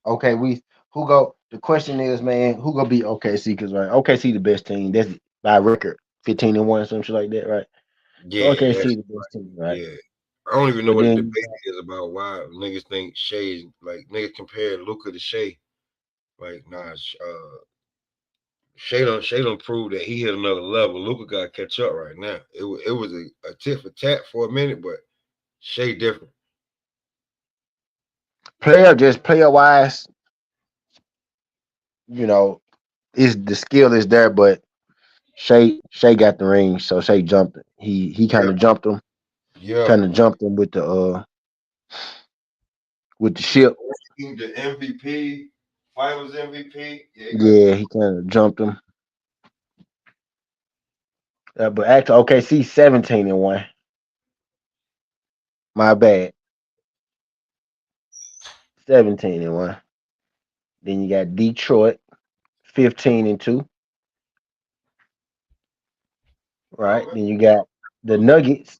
Okay, who go? The question is, man, who gonna beat OKC? Because right, OKC the best team. That's by record, 15-1, some shit like that, right? So Yeah, OKC that's the best team, right? yeah. I don't even know But what the then debate is about. Why niggas think Shea like niggas compare Luka to Shea. Like nah, Shea don't prove that he hit another level. Luka got to catch up right now. It was a tit for tat for a minute, but Shea different. player wise, you know, is the skill is there, but Shea got the ring, so Shea jumped it. He kind Yeah, of jumped him, yeah. with the ship. The MVP, Finals MVP. Yeah, he got. Yeah, he kind of jumped him. But actually, OKC 17-1. My bad, 17-1. Then you got Detroit 15-2. Right. Okay. Then you got the Nuggets.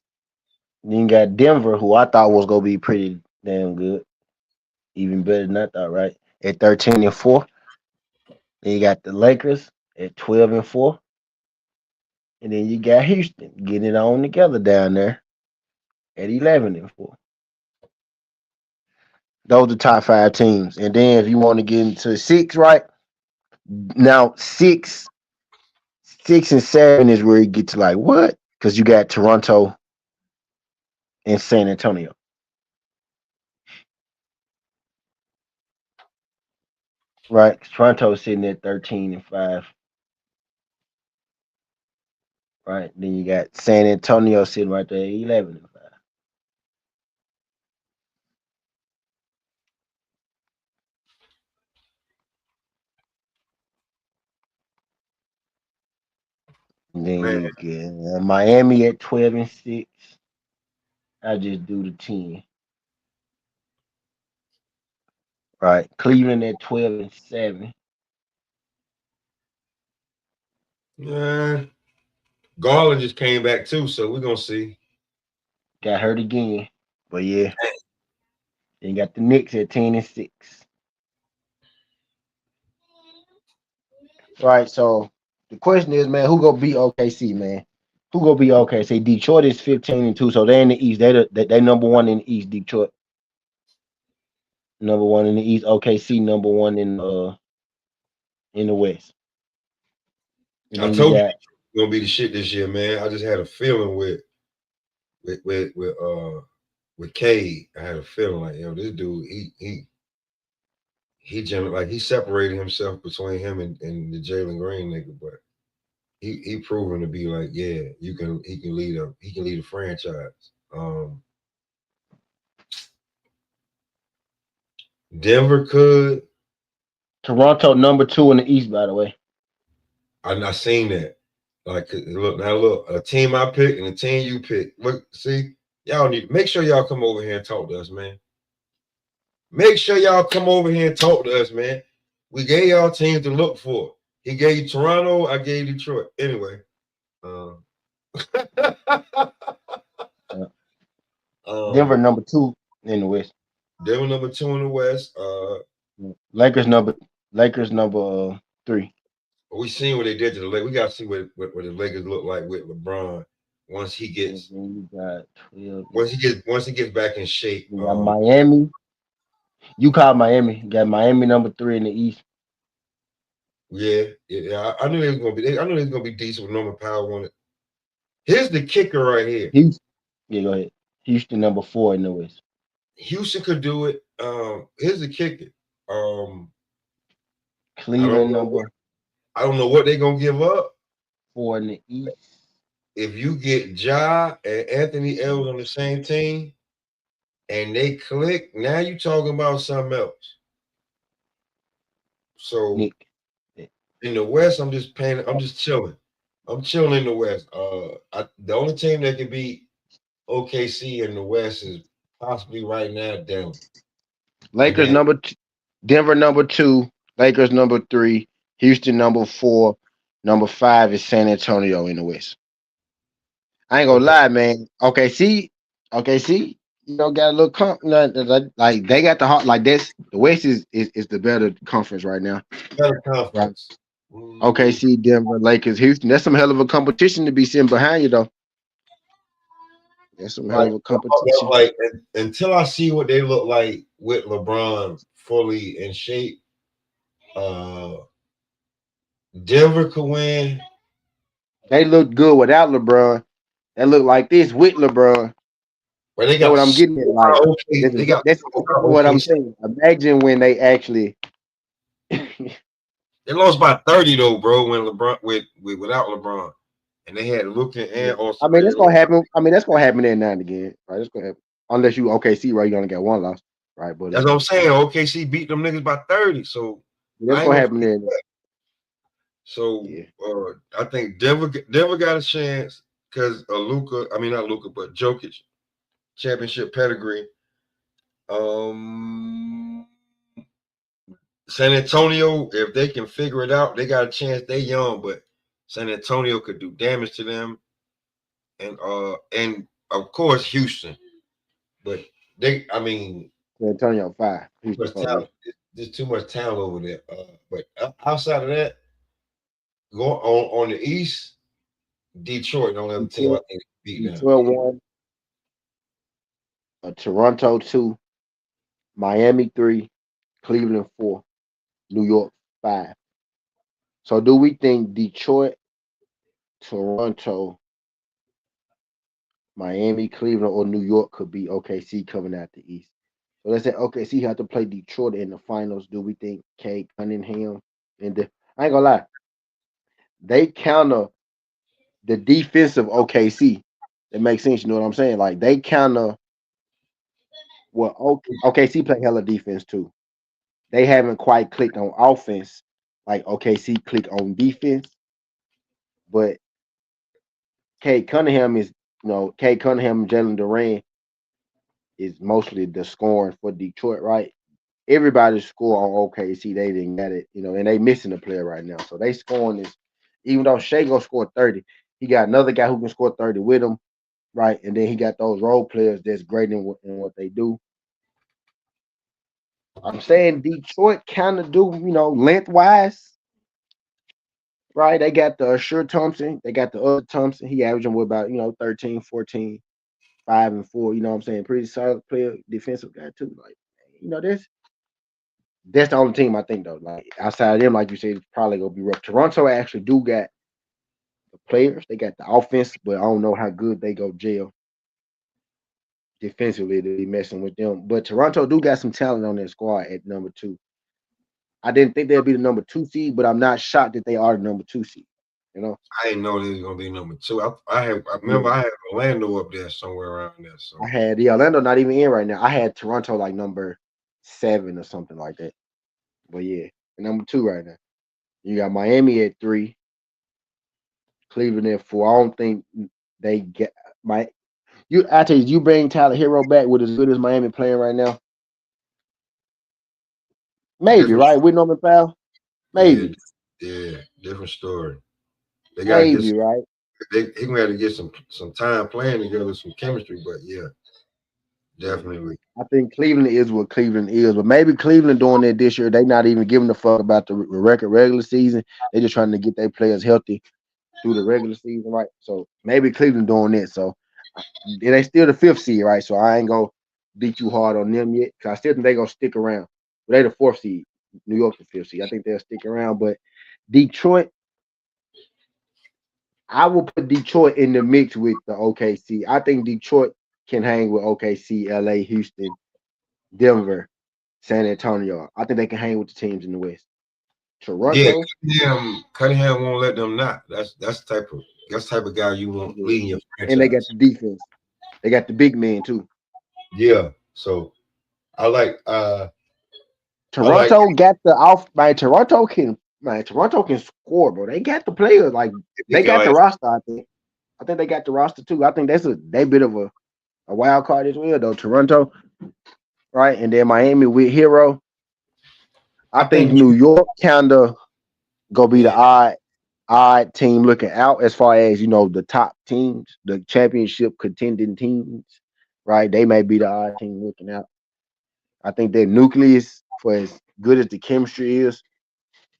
Then you got Denver, who I thought was gonna be pretty damn good, even better than I thought. Right at 13-4. Then you got the Lakers at 12-4, and then you got Houston getting it on together down there at 11-4. Those are top 5 teams. And then if you want to get into 6, right now 6 and 7 is where you get to like what? Because you got Toronto and San Antonio. Right, Toronto's sitting at 13-5. Right, then you got San Antonio sitting right there at 11-5. And then Man, you get Miami at 12-6. I just do the 10. Right, Cleveland at 12-7. yeah. Garland just came back too, so we're gonna see. Got hurt again, but yeah. Then you got the Knicks at 10-6. Right, so the question is, man, who gonna beat OKC, man? Who gonna beat OKC? Detroit is 15-2, so they in the East. They number one in the East. Detroit number one in the East. OKC number one in the West. And I then you told you got it's gonna be the shit this year, man. I just had a feeling with Cade. I had a feeling like, yo, this dude, like he separated himself between him and the Jalen Green nigga, but he proven to be like, yeah, he can lead a franchise. Denver could. Toronto number 2 in the East, by the way. I seen that. Like, look, a team I pick and a team you pick. Look, see, y'all need make sure y'all come over here and talk to us, man. Make sure y'all come over here and talk to us, man. We gave y'all teams to look for. He gave you Toronto, I gave you Detroit. Anyway. Denver number 2 in the West. Denver number 2 in the West. Lakers number 3. We seen what they did to the Lakers. We got to see what the Lakers look like with LeBron once he gets once he gets back in shape. You got Miami. You call Miami. You got Miami number 3 in the East. Yeah. I knew they was gonna be. I knew they was gonna be decent with Norman Powell on it. Here's the kicker right here. Houston. Yeah, go ahead. Houston number 4 in the West. Houston could do it. Here's the kicker. Cleveland number. I don't know what they're gonna give up. 4 in the East. If you get Ja and Anthony Edwards on the same team, and they click, now you talking about something else. So in the West, I'm just chilling. I'm chilling in the West. The only team that can beat OKC in the West is possibly right now Denver. Lakers Denver number 2, Lakers number 3, Houston number 4, number 5 is San Antonio in the West. I ain't gonna lie, man. OKC, you know, got a little like they got the heart like this. The West is the better conference right now. Better conference. Right. OKC, Denver, Lakers, Houston. That's some hell of a competition to be sitting behind you, though. That's some hell of a competition. Like until I see what they look like with LeBron fully in shape, Denver could win. They look good without LeBron. They look like this with LeBron. But they got what I'm getting at. Like, that's what I'm saying. Imagine when they actually they lost by 30 though, bro. When LeBron without LeBron, and they had Luka and also. I mean, that's gonna happen. That's gonna happen there now and again, right? That's gonna happen unless you OKC, right? You only got one loss, right? But that's what I'm saying. OKC beat them niggas by 30, so that's gonna happen there. So I think Denver got a chance because Luka. I mean, not Luka, but Jokic championship pedigree. San Antonio, if they can figure it out, they got a chance. They young, but San Antonio could do damage to them, and of course Houston. But San Antonio 5. There's too much talent over there. But outside of that, go on the East, Detroit. Don't have a team I think beat them. Detroit 1, Toronto 2, Miami 3, Cleveland 4, New York 5. So do we think Detroit, Toronto, Miami, Cleveland, or New York could be OKC coming out the East? So let's say OKC have to play Detroit in the finals. Do we think Cade Cunningham and I ain't gonna lie, they counter the defensive OKC. It makes sense, you know what I'm saying? Like they counter OKC play hella defense too. They haven't quite clicked on offense like OKC click on defense. But Cade Cunningham and Jalen Duran is mostly the scoring for Detroit, right? Everybody score on OKC. They didn't get it, and they missing a player right now. So they scoring is, even though Shea gonna score 30, he got another guy who can score 30 with him, right? And then he got those role players that's great in what they do. I'm saying Detroit kind of do, lengthwise, right? They got the Sure Thompson. They got the other Thompson. He averaging with about, 13, 14, 5 and 4. You know what I'm saying? Pretty solid player, defensive guy too. Like, that's the only team I think though. Like outside of them, like you said, it's probably gonna be rough. Toronto actually do got the players. They got the offense, but I don't know how good they go jail defensively to be messing with them. But Toronto do got some talent on their squad at number 2. I didn't think they'd be the number 2 seed, but I'm not shocked that they are the number 2 seed. I didn't know they was gonna be number 2. I remember I had Orlando up there somewhere around there. So I had Orlando not even in right now. I had Toronto like number 7 or something like that. But yeah, and number 2 right now. You got Miami at 3, Cleveland at 4. I don't think they get my. I tell you bring Tyler Hero back with as good as Miami playing right now. Maybe Different, right with Norman Powell. yeah, Maybe, different story. They gotta get maybe right. he gonna have to get some time playing together, some chemistry. But yeah, definitely. I think Cleveland is what Cleveland is, but maybe Cleveland doing it this year. They not even giving a fuck about the record regular season. They just trying to get their players healthy through the regular season, right? So maybe Cleveland doing it. So they still the 5th seed, right? So I ain't gonna be too hard on them yet, because I still think they gonna stick around. But they the 4th seed, New York the 5th seed. I think they'll stick around. But Detroit, I will put Detroit in the mix with the OKC. I think Detroit can hang with OKC, LA, Houston, Denver, San Antonio. I think they can hang with the teams in the West. Yeah, Toronto, Cunningham won't let them not. That's the type of guy you want leading your and they got franchise. the defense. They got the big men too. Yeah. So I like I like Toronto got the off. Toronto can score, bro. They got the players. Like they they can got the like roster. I think they got the roster too. I think they bit of a wild card as well though. Toronto, right, and then Miami with Hero. I I think think New York kinda gonna be the yeah, odd team looking out as far as the top teams, the championship contending teams, right? They may be the odd team looking out. I think their nucleus, for as good as the chemistry is,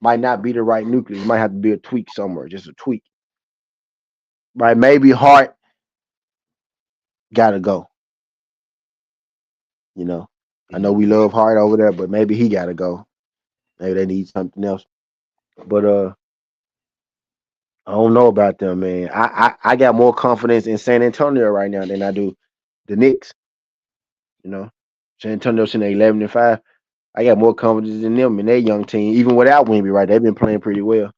might not be the right nucleus. Might have to be a tweak somewhere, just a tweak. Right? Maybe Hart gotta go. You know, I know we mhm. love Hart over there, but maybe he gotta go. Maybe they need something else. But I don't know about them, man. I got more confidence in San Antonio right now than I do the Knicks. You know, San Antonio's in 11-5. I got more confidence in them and their young team, even without Wemby. Right, they've been playing pretty well.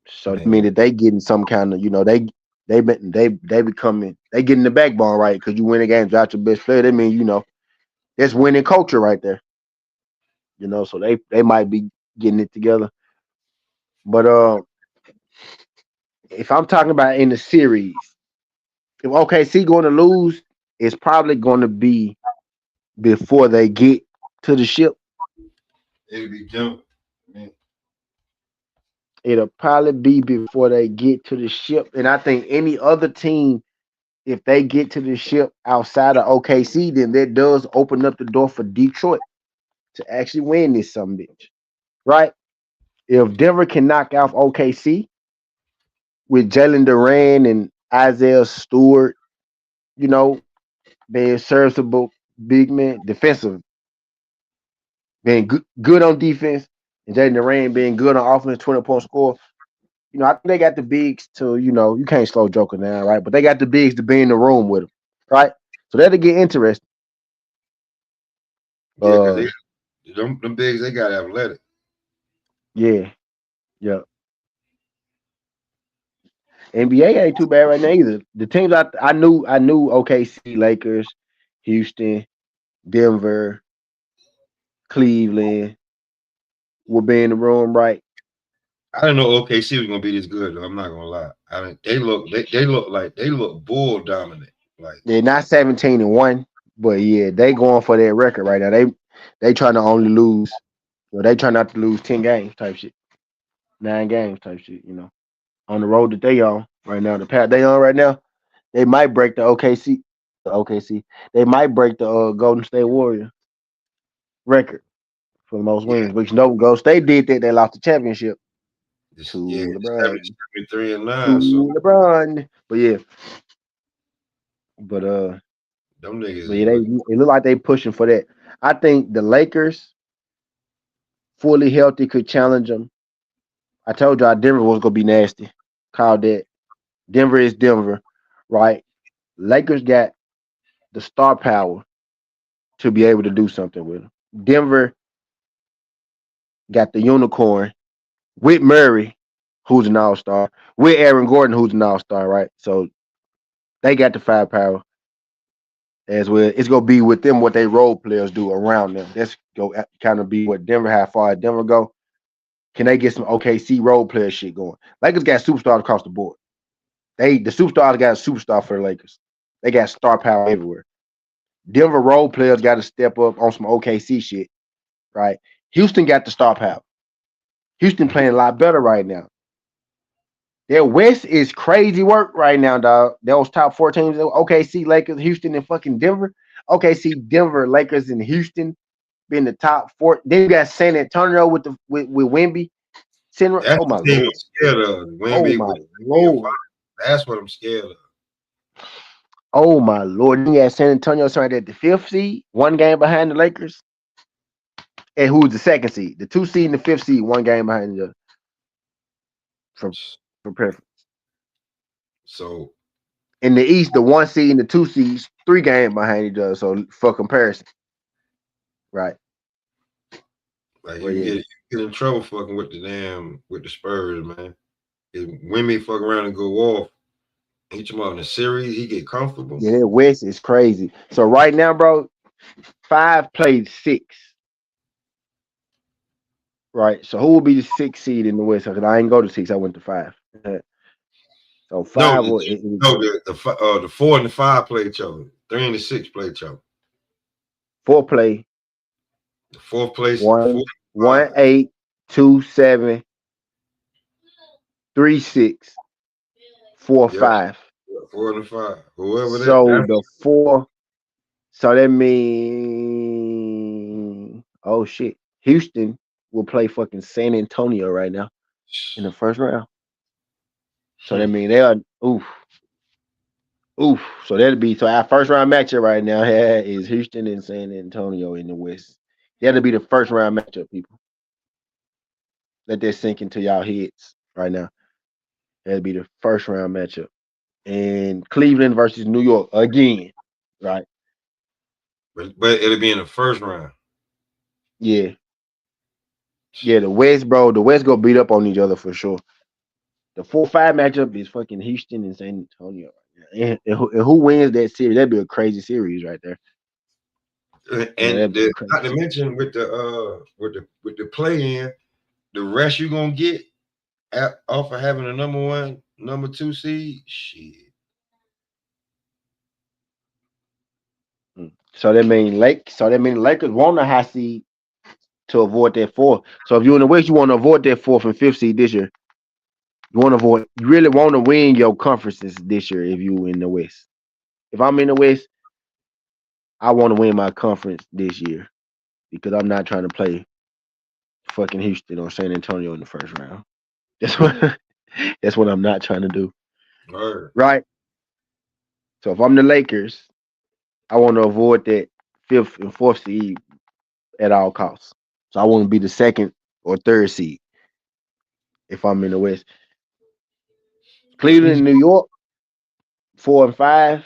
So that mean Man. that they getting some kind of, they becoming, they getting the backbone right, because you win a game without your best player. That means that's winning culture right there. So they might be getting it together. But if I'm talking about in the series, if OKC going to lose, it's probably going to be before they get to the ship. It'll be jump. Man. It'll probably be before they get to the ship. And I think any other team, if they get to the ship outside of OKC, then that does open up the door for Detroit to actually win this some bitch. Right? If Denver can knock off OKC with Jalen Duran and Isaiah Stewart, you know, being serviceable big man, defensive, being good on defense, and Jalen Duran being good on offense, 20-point score. I think they got the bigs to, you can't slow Joker down, right? But they got the bigs to be in the room with him, right? So that'll get interesting. Yeah, because them bigs, they got athletic. Yeah, yeah. NBA ain't too bad right now either. The teams I knew OKC, Lakers, Houston, Denver, Cleveland will be in the room, right? I didn't know OKC was gonna be this good. Though, I'm not gonna lie. They look bull dominant. Like They're not 17-1, but yeah, they going for their record right now. They trying to only lose, they try not to lose 10 games type shit, 9 games type shit. On the road that they on right now, the path they on right now, they might break the OKC. The OKC, they might break the Golden State Warrior record for the most yeah, wins. But Golden State did that. They lost the championship this, yeah, to it's LeBron. 73-9. So To LeBron. But yeah, but them niggas yeah, is looking. it look like they pushing for that. I think the Lakers, fully healthy, could challenge them. I told y'all Denver was gonna be nasty. Called that. Denver is Denver, right? Lakers got the star power to be able to do something with them. Denver got the unicorn with Murray, who's an all-star, with Aaron Gordon, who's an all-star, right? So they got the firepower. as well. It's gonna be with them what they role players do around them. That's go kind of be what Denver. How far Denver go? Can they get some OKC role player shit going? Lakers got superstars across the board. The superstars got a superstar for the Lakers. They got star power everywhere. Denver role players got to step up on some OKC shit, right? Houston got the star power. Houston playing a lot better right now. Their West is crazy work right now, dog. Those top four teams: OKC, Lakers, Houston, and fucking Denver. OKC, Denver, Lakers, and Houston being the top four. Then you got San Antonio with Wemby. That's Oh my the team lord! I'm scared of. Oh Wemby my with lord! that's what I'm scared of. Oh my lord! Then you got San Antonio starting at the 5th seed, one game behind the Lakers. And who's the 2nd seed? The 2 seed and the 5th seed, one game behind the other. For preference. So In the East, the 1 seed and the 2 seeds, 3 games behind each other. So for comparison, right? like Well, you yeah, get in trouble fucking with the Spurs, man. If Wemby fuck around and go off, each him out in the series, he get comfortable. yeah, that West is crazy. So right now, bro, 5 played 6. Right. So who will be the 6th seed in the West? Because I ain't go to 6, I went to 5. So No, 5 the 4 and the 5 play each other. 3 and the 6 play each other. 4 play The 4th place, 1, 4 1, 5. 8, 2, 7, 3, 6, 4, Yep, 5. 4 and the 5. Whoever So that the 4. So that means, oh shit, Houston will play fucking San Antonio right now in the first round. So that means they are oof. So that'll be so our first round matchup right now is Houston and San Antonio in the West. That'll be the first round matchup, people. Let that sink into y'all heads right now. That'll be the first round matchup. And Cleveland versus New York again, right? but it'll be in the first round. Yeah. Yeah, the West, bro. The West go beat up on each other for sure. The 4-5 matchup is fucking Houston and San Antonio. And who wins that series? That'd be a crazy series right there. Yeah, that'd And be a crazy not to series. mention with the play in, the rest you gonna get off of having a number 1, number 2 seed, shit. So that mean Lakers want a high seed to avoid that 4th. So if you're in the West, you want to avoid that 4th and 5th seed this year. You really want to win your conferences this year if you in the West. If I'm in the West, I want to win my conference this year because I'm not trying to play fucking Houston or San Antonio in the first round. That's what I'm not trying to do. Word. Right? So if I'm the Lakers, I want to avoid that 5th and 4th seed at all costs. So I want to be the 2nd or 3rd seed if I'm in the West. Cleveland, New York, 4 and 5.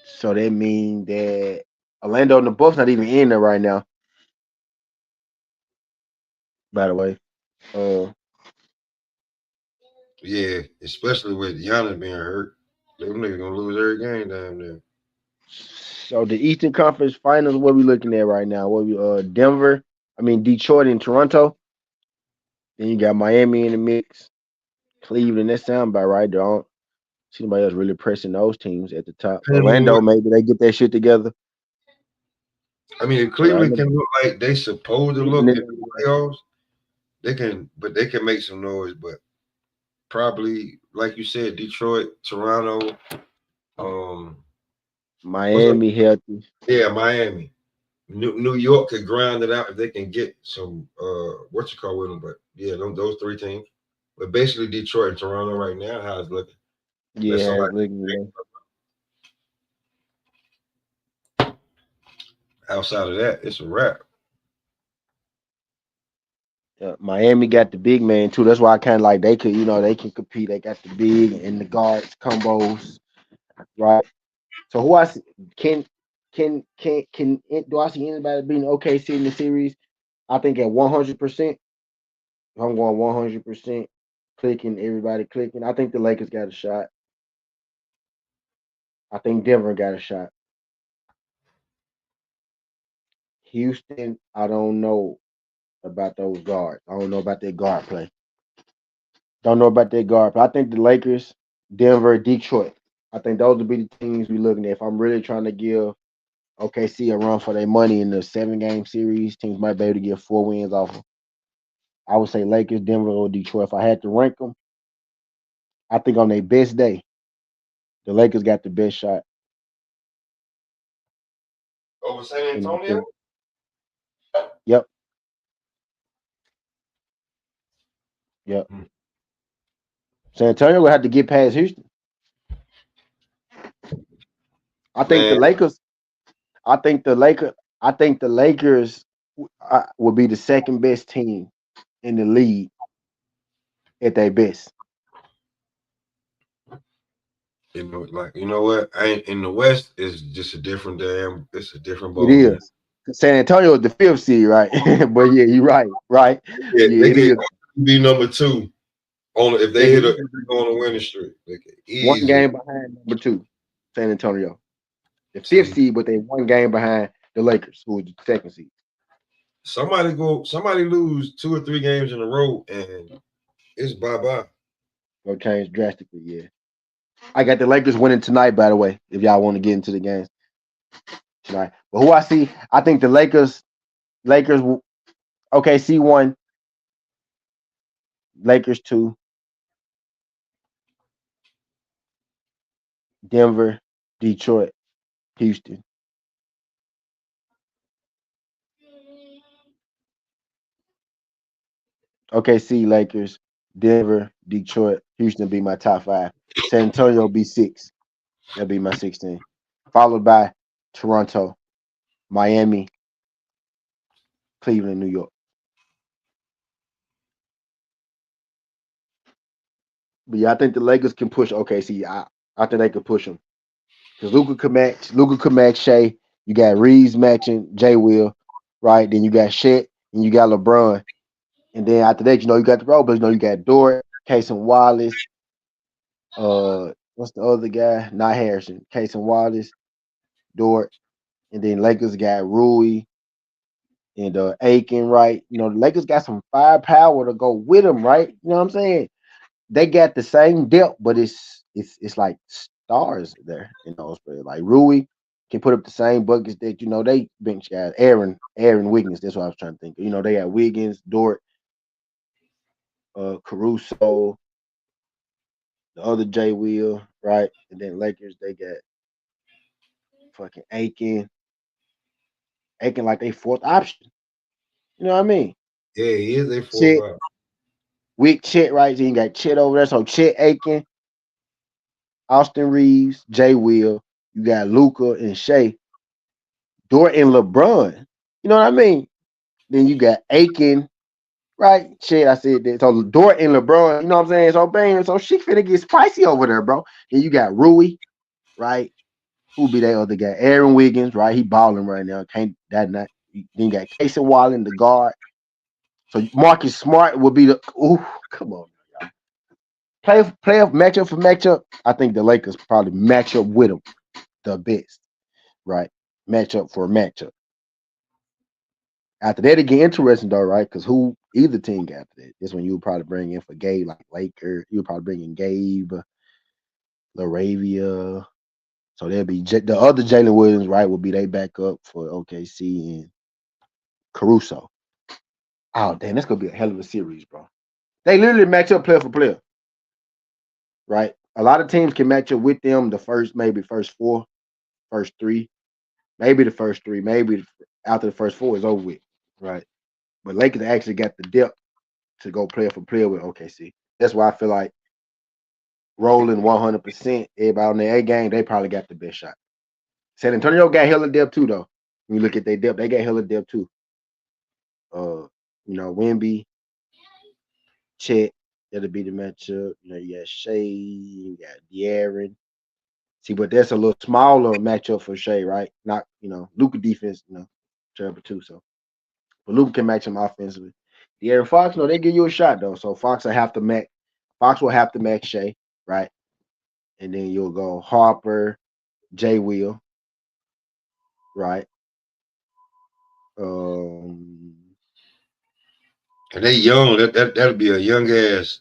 So that means that Orlando and the Bucks not even in there right now. By the way, Yeah, especially with Giannis being hurt. Them niggas gonna lose every game down there. so the Eastern Conference Finals, what we looking at right now? What we Detroit and Toronto. Then you got Miami in the mix. Cleveland, that sound about right. Don't see anybody else really pressing those teams at the top. Depending on Orlando, what maybe they get that shit together. I mean, if Cleveland Orlando, can look like they supposed to look in the playoffs, they can make some noise, but probably like you said, Detroit, Toronto, what's up? Miami healthy. Yeah, Miami. New York could grind it out if they can get some what you call with them, but yeah, those 3 teams. But basically Detroit and Toronto right now, how it's looking. Unless Yeah, somebody looking. outside of that, it's a wrap. Miami got the big man too. That's why I kind of like they could, they can compete. They got the big and the guards combos, right? So who I see, do I see anybody being OKC in the series? I think at 100%. If I'm going 100%, clicking everybody clicking. I think the Lakers got a shot. I think Denver got a shot. Houston, I don't know about those guards. I don't know about their guard play. Don't know about their guard play. I think the Lakers, Denver, Detroit. I think those would be the teams we looking at. If I'm really trying to give OKC a run for their money in the 7-game series, teams might be able to get 4 wins off them. I would say Lakers, Denver, or Detroit. If I had to rank them, I think on their best day, the Lakers got the best shot. Over San In the Antonio? series. Yep, yep. Hmm. San Antonio will have to get past Houston. I think the Man, Lakers. I think the Lakers. I think the Lakers will be the second best team in the league at their best. you know what? I ain't in the West is just a different it's a different It ball game. is. San Antonio is the fifth seed, right? But yeah, you're right. Right. Yeah, Yeah, they it get is. be number 2 on if They they get hit a on a winning streak. They get one easy. game behind number two, San Antonio. The fifth See, seed, but they one game behind the Lakers, who is the second seed. somebody lose 2 or 3 games in a row and it's bye. Will change drastically. Yeah. I got the Lakers winning tonight, by the way, if y'all want to get into the games tonight. But who I see, I think the Lakers, OKC 1, Lakers 2, Denver, Detroit, Houston. OKC, Lakers, Denver, Detroit, Houston be my top 5. San Antonio be 6. That'd be my 16. Followed by Toronto, Miami, Cleveland, New York. But yeah, I think the Lakers can push OKC. I think they can push them. Because Luca could match Shea. You got Reeves matching J Will, right? Then you got Shet and you got LeBron. And then after that, you got the Robles. You got Dort, Case and Wallace. What's the other guy? Not Harrison. Case and Wallace, Dort. And then Lakers got Rui and Aiken, right? The Lakers got some firepower to go with them, right? You know what I'm saying? They got the same depth, but it's like stars there in those players. Like Rui can put up the same buckets that they bench guys. Aaron Wiggins. That's what I was trying to think. They got Wiggins, Dort, Caruso, the other J Will, right? And then Lakers they got fucking Aiken like they fourth option. You know what I mean? Yeah, he is a 4 Chet, 5. Wick Chet, right? So you got Chet over there. So Chet Aiken, Austin Reeves, J Will. You got Luca and Shea. Dort and LeBron. You know what I mean? Then you got Aiken, right? Shit, I said that. So Dort and LeBron, you know what I'm saying? So bang, so she finna get spicy over there, bro. Then you got Rui, right? Who be that other guy? Aaron Wiggins, right? He balling right now. Can't that not? Then you got Casey Wallen, the guard. So Marcus Smart will be the. Ooh, come on, y'all. Playoff matchup for matchup. I think the Lakers probably match up with them the best, right? Matchup for matchup. After that, it get interesting though, right? Because who either team got after that? This one you would probably bring in for Gabe, like Laker. You would probably bring in Gabe, Laravia. So there'll be the other Jalen Williams, right? Will be they backup for OKC and Caruso. Oh damn, that's gonna be a hell of a series, bro. They literally match up player for player, right? A lot of teams can match up with them the maybe first 4, first 3, maybe the first 3, maybe after the first 4 is over with, right? But Lakers actually got the depth to go player for player with OKC. That's why I feel like rolling 100%, everybody on their A game, they probably got the best shot. San Antonio got hella depth too, though. When you look at their depth, they got hella depth too. Wemby, Chet, that'll be the matchup. You got Shea, you got De'Aaron. See, but that's a little smaller matchup for Shea, right? Not, Luka defense, terrible too. So, but Luka can match him offensively. De'Aaron Fox, they give you a shot though. So Fox will have to match Shea, right? And then you'll go Harper, Jay Will, right? And they young. That'll be a young ass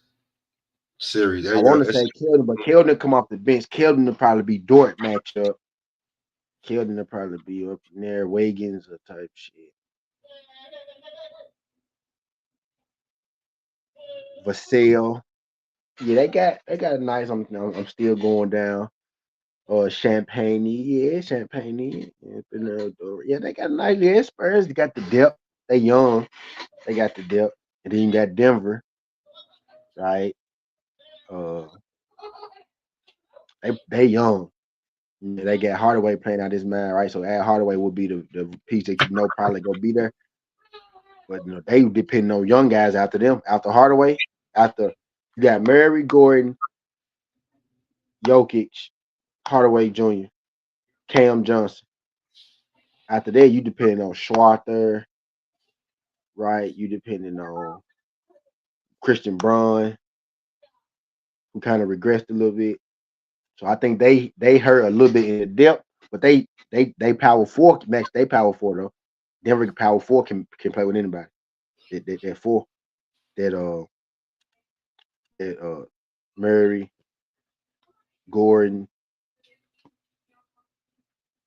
series. I want to say Keldon, but Keldon come off the bench. Keldon will probably be Dort matchup. Keldon will probably be up in there, Wiggins or type shit. Vassell. Yeah, they got a nice. I'm still going down. Champagne. Yeah, Champagne. Yeah, they got a nice. Yeah, Spurs. They got the depth. They young. They got the depth. And then you got Denver, right? Uh, they young. Yeah, they got Hardaway playing out his man, right? So Ad Hardaway will be the piece that probably gonna be there. But they depend on young guys after them. After Hardaway, after you got Murray, Gordon, Jokic, Hardaway Jr., Cam Johnson. After that, you depend on Schwarther, right? You depending on Christian Braun, who kind of regressed a little bit. So I think they hurt a little bit in the depth, but they power four match. They power four though. Denver power four can play with anybody. That four that Murray, Gordon,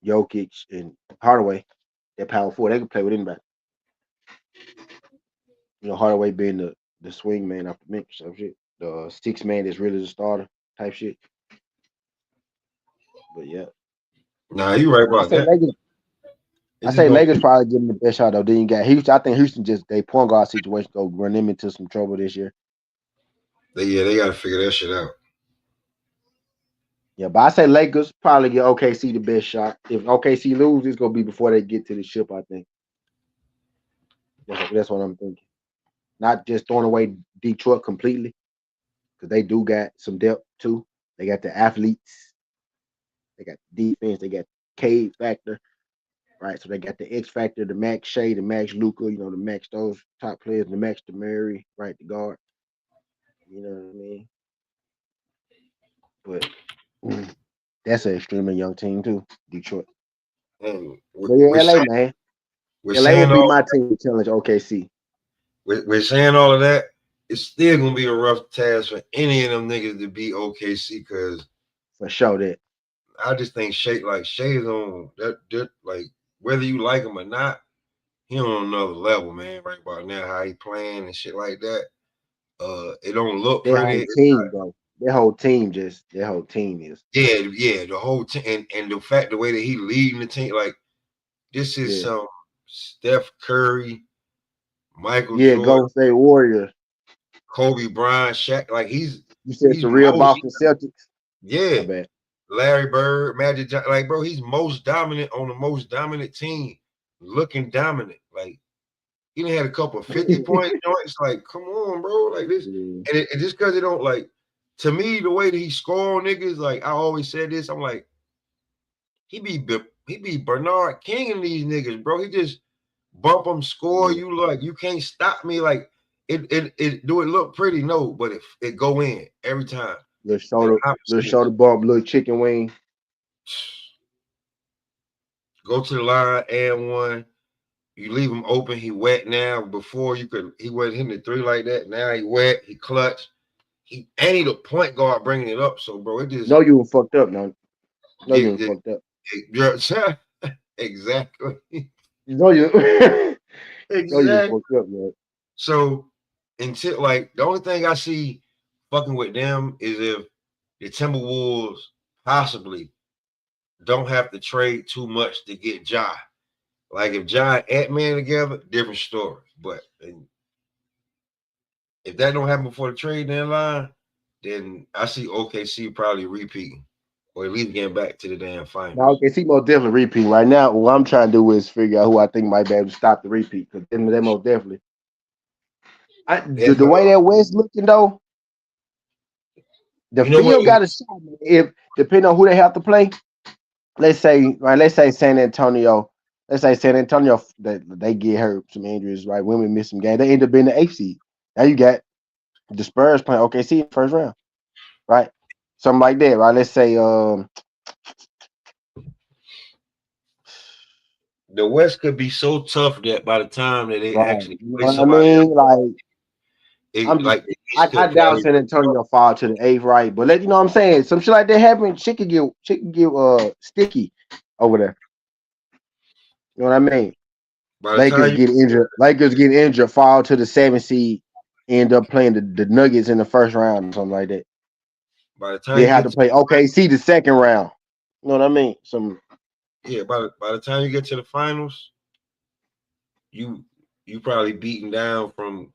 Jokic, and Hardaway. That power four, they can play with anybody. Hardaway being the swing man off the bench, so shit. The six man that's really the starter type shit. But yeah. Nah, you right about that. I say Lakers probably give them the best shot though. Then you got Houston. I think Houston just they point guard situation go run them into some trouble this year. They got to figure that shit out. Yeah, but I say Lakers probably get OKC the best shot. If OKC lose, it's gonna be before they get to the ship. I think. That's what I'm thinking. Not just throwing away Detroit completely, because they do got some depth too. They got the athletes, they got defense, they got K factor, right? So they got the X factor, the Max Shea, the Max Luca, the Max those top players, the Max Murray, right? The guard. You know what I mean? But that's an extremely young team too, Detroit. But yeah, LA, man. LA will be my team to challenge OKC. We're saying all of that. It's still gonna be a rough task for any of them niggas to beat OKC because for sure that. I just think Shea is on that like whether you like him or not, he on another level, man. Right about now, how he playing and shit like that. It don't look their pretty. Whole team, bro. Their whole team is. Yeah, the whole team and the fact the way that he leading the team, like this is some Steph Curry, Michael Jordan, Golden State Warriors, Kobe Bryant, Shaq. Like he's the real Boston Celtics. Yeah, Larry Bird, Magic Johnson. Like bro, he's most dominant on the most dominant team, looking dominant. Like he done had a couple of 50-point joints. Like come on, bro. Like this, and just because it don't like. To me, the way that he score on niggas, like I always said this, I'm like, he be Bernard King in these niggas, bro. He just bump them, score. You like you can't stop me. Like it do it look pretty? No, but it go in every time. Little shoulder bump, little chicken wing. Go to the line and one. You leave him open. He wet now. Before he wasn't hitting the three like that. Now he wet. He clutch. He ain't the point guard bringing it up. So bro, it just you were fucked up now. You were fucked up. Exactly. You exactly. Fucked up, man. So until like the only thing I see fucking with them is if the Timberwolves possibly don't have to trade too much to get Ja. Like if Ja and Ant-Man together, different story. But if that don't happen before the trade deadline, then I see OKC probably repeating. Or at least getting back to the damn final. Now, OKC most definitely repeat. Right now, what I'm trying to do is figure out who I think might be able to stop the repeat. Because they most definitely. The way that West looking though, the field got a shot. If depending on who they have to play, let's say San Antonio. Let's say San Antonio they get hurt some injuries, right? Women miss some games. They end up being the 8th seed. Now you got the Spurs playing OKC in the first round, right? Something like that, right? Let's say the West could be so tough that by the time that they Right. actually You know play what I somebody else, mean? Like I'm just like the East I could doubt probably San Antonio fall to the 8th, right? But you know what I'm saying? Some shit like that happen, shit could get sticky over there. You know what I mean? by the time Lakers get injured, fall to the 7th seed, end up playing the Nuggets in the first round or something like that. They you have get to to play OKC the second round. You know what I mean? by the time you get to the finals, you probably beaten down from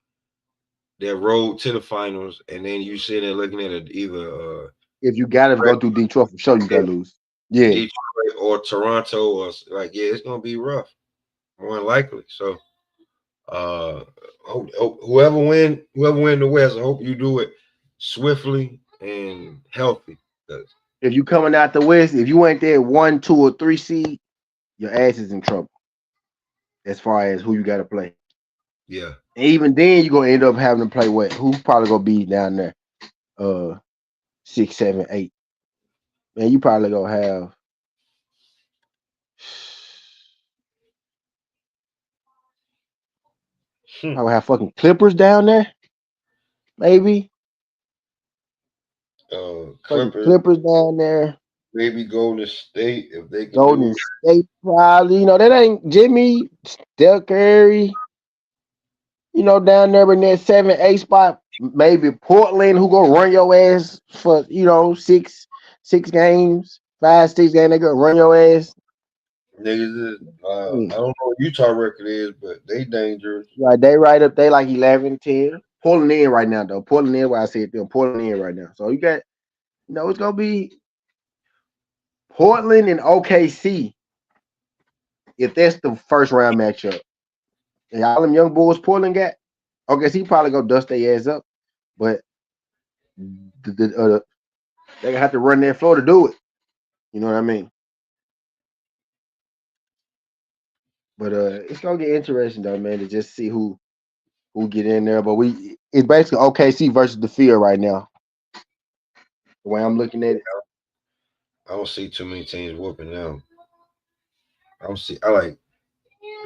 their road to the finals, and then you sit there looking at it either If you gotta go through Detroit for sure, you gotta lose. Yeah. Detroit or Toronto, or like it's gonna be rough, more than likely. So whoever win the West, I hope you do it swiftly and healthy. If you coming out the West, if you ain't there 1, 2, or 3 seed, your ass is in trouble. As far as who you gotta play. Yeah. And even then you're gonna end up having to play what? Who's probably gonna be down there? 6, 7, 8. Man, you probably gonna have probably have fucking Clippers down there. Maybe. Fucking Clippers, Clippers down there. maybe Golden State if they can do Golden it. State probably. You know, that ain't Jimmy, Steph Curry, down there in that 7, 8 spot. Maybe Portland, who gonna run your ass for 6 games, 5, 6 games. They gonna run your ass. Niggas, I don't know what Utah record is, but they dangerous. Right, they right up. They like 11, 10. Pulling in right now though. Pulling in. Why I said them pulling in right now. So you got, it's gonna be Portland and OKC. If that's the first round matchup, and all them young boys Portland got, OKC probably gonna dust their ass up, but they gonna have to run their floor to do it. You know what I mean? But it's gonna get interesting though, man, to just see who get in there. But it's basically OKC versus the field right now. The way I'm looking at it. I don't see too many teams whooping them. I don't see. I like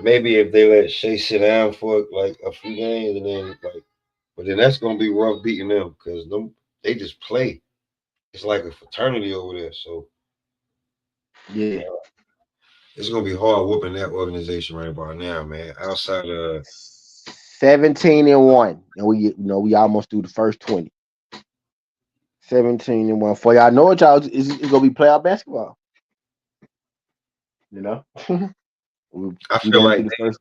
maybe if they let Shea sit down for like a few games and then like, but then that's gonna be rough beating them because they just play. It's like a fraternity over there, so Yeah. it's gonna be hard whooping that organization right about now, man. Outside of 17-1. And we almost do the first 20. 17-1. For y'all know it, y'all it's gonna be playoff basketball. we I we feel done like through the first.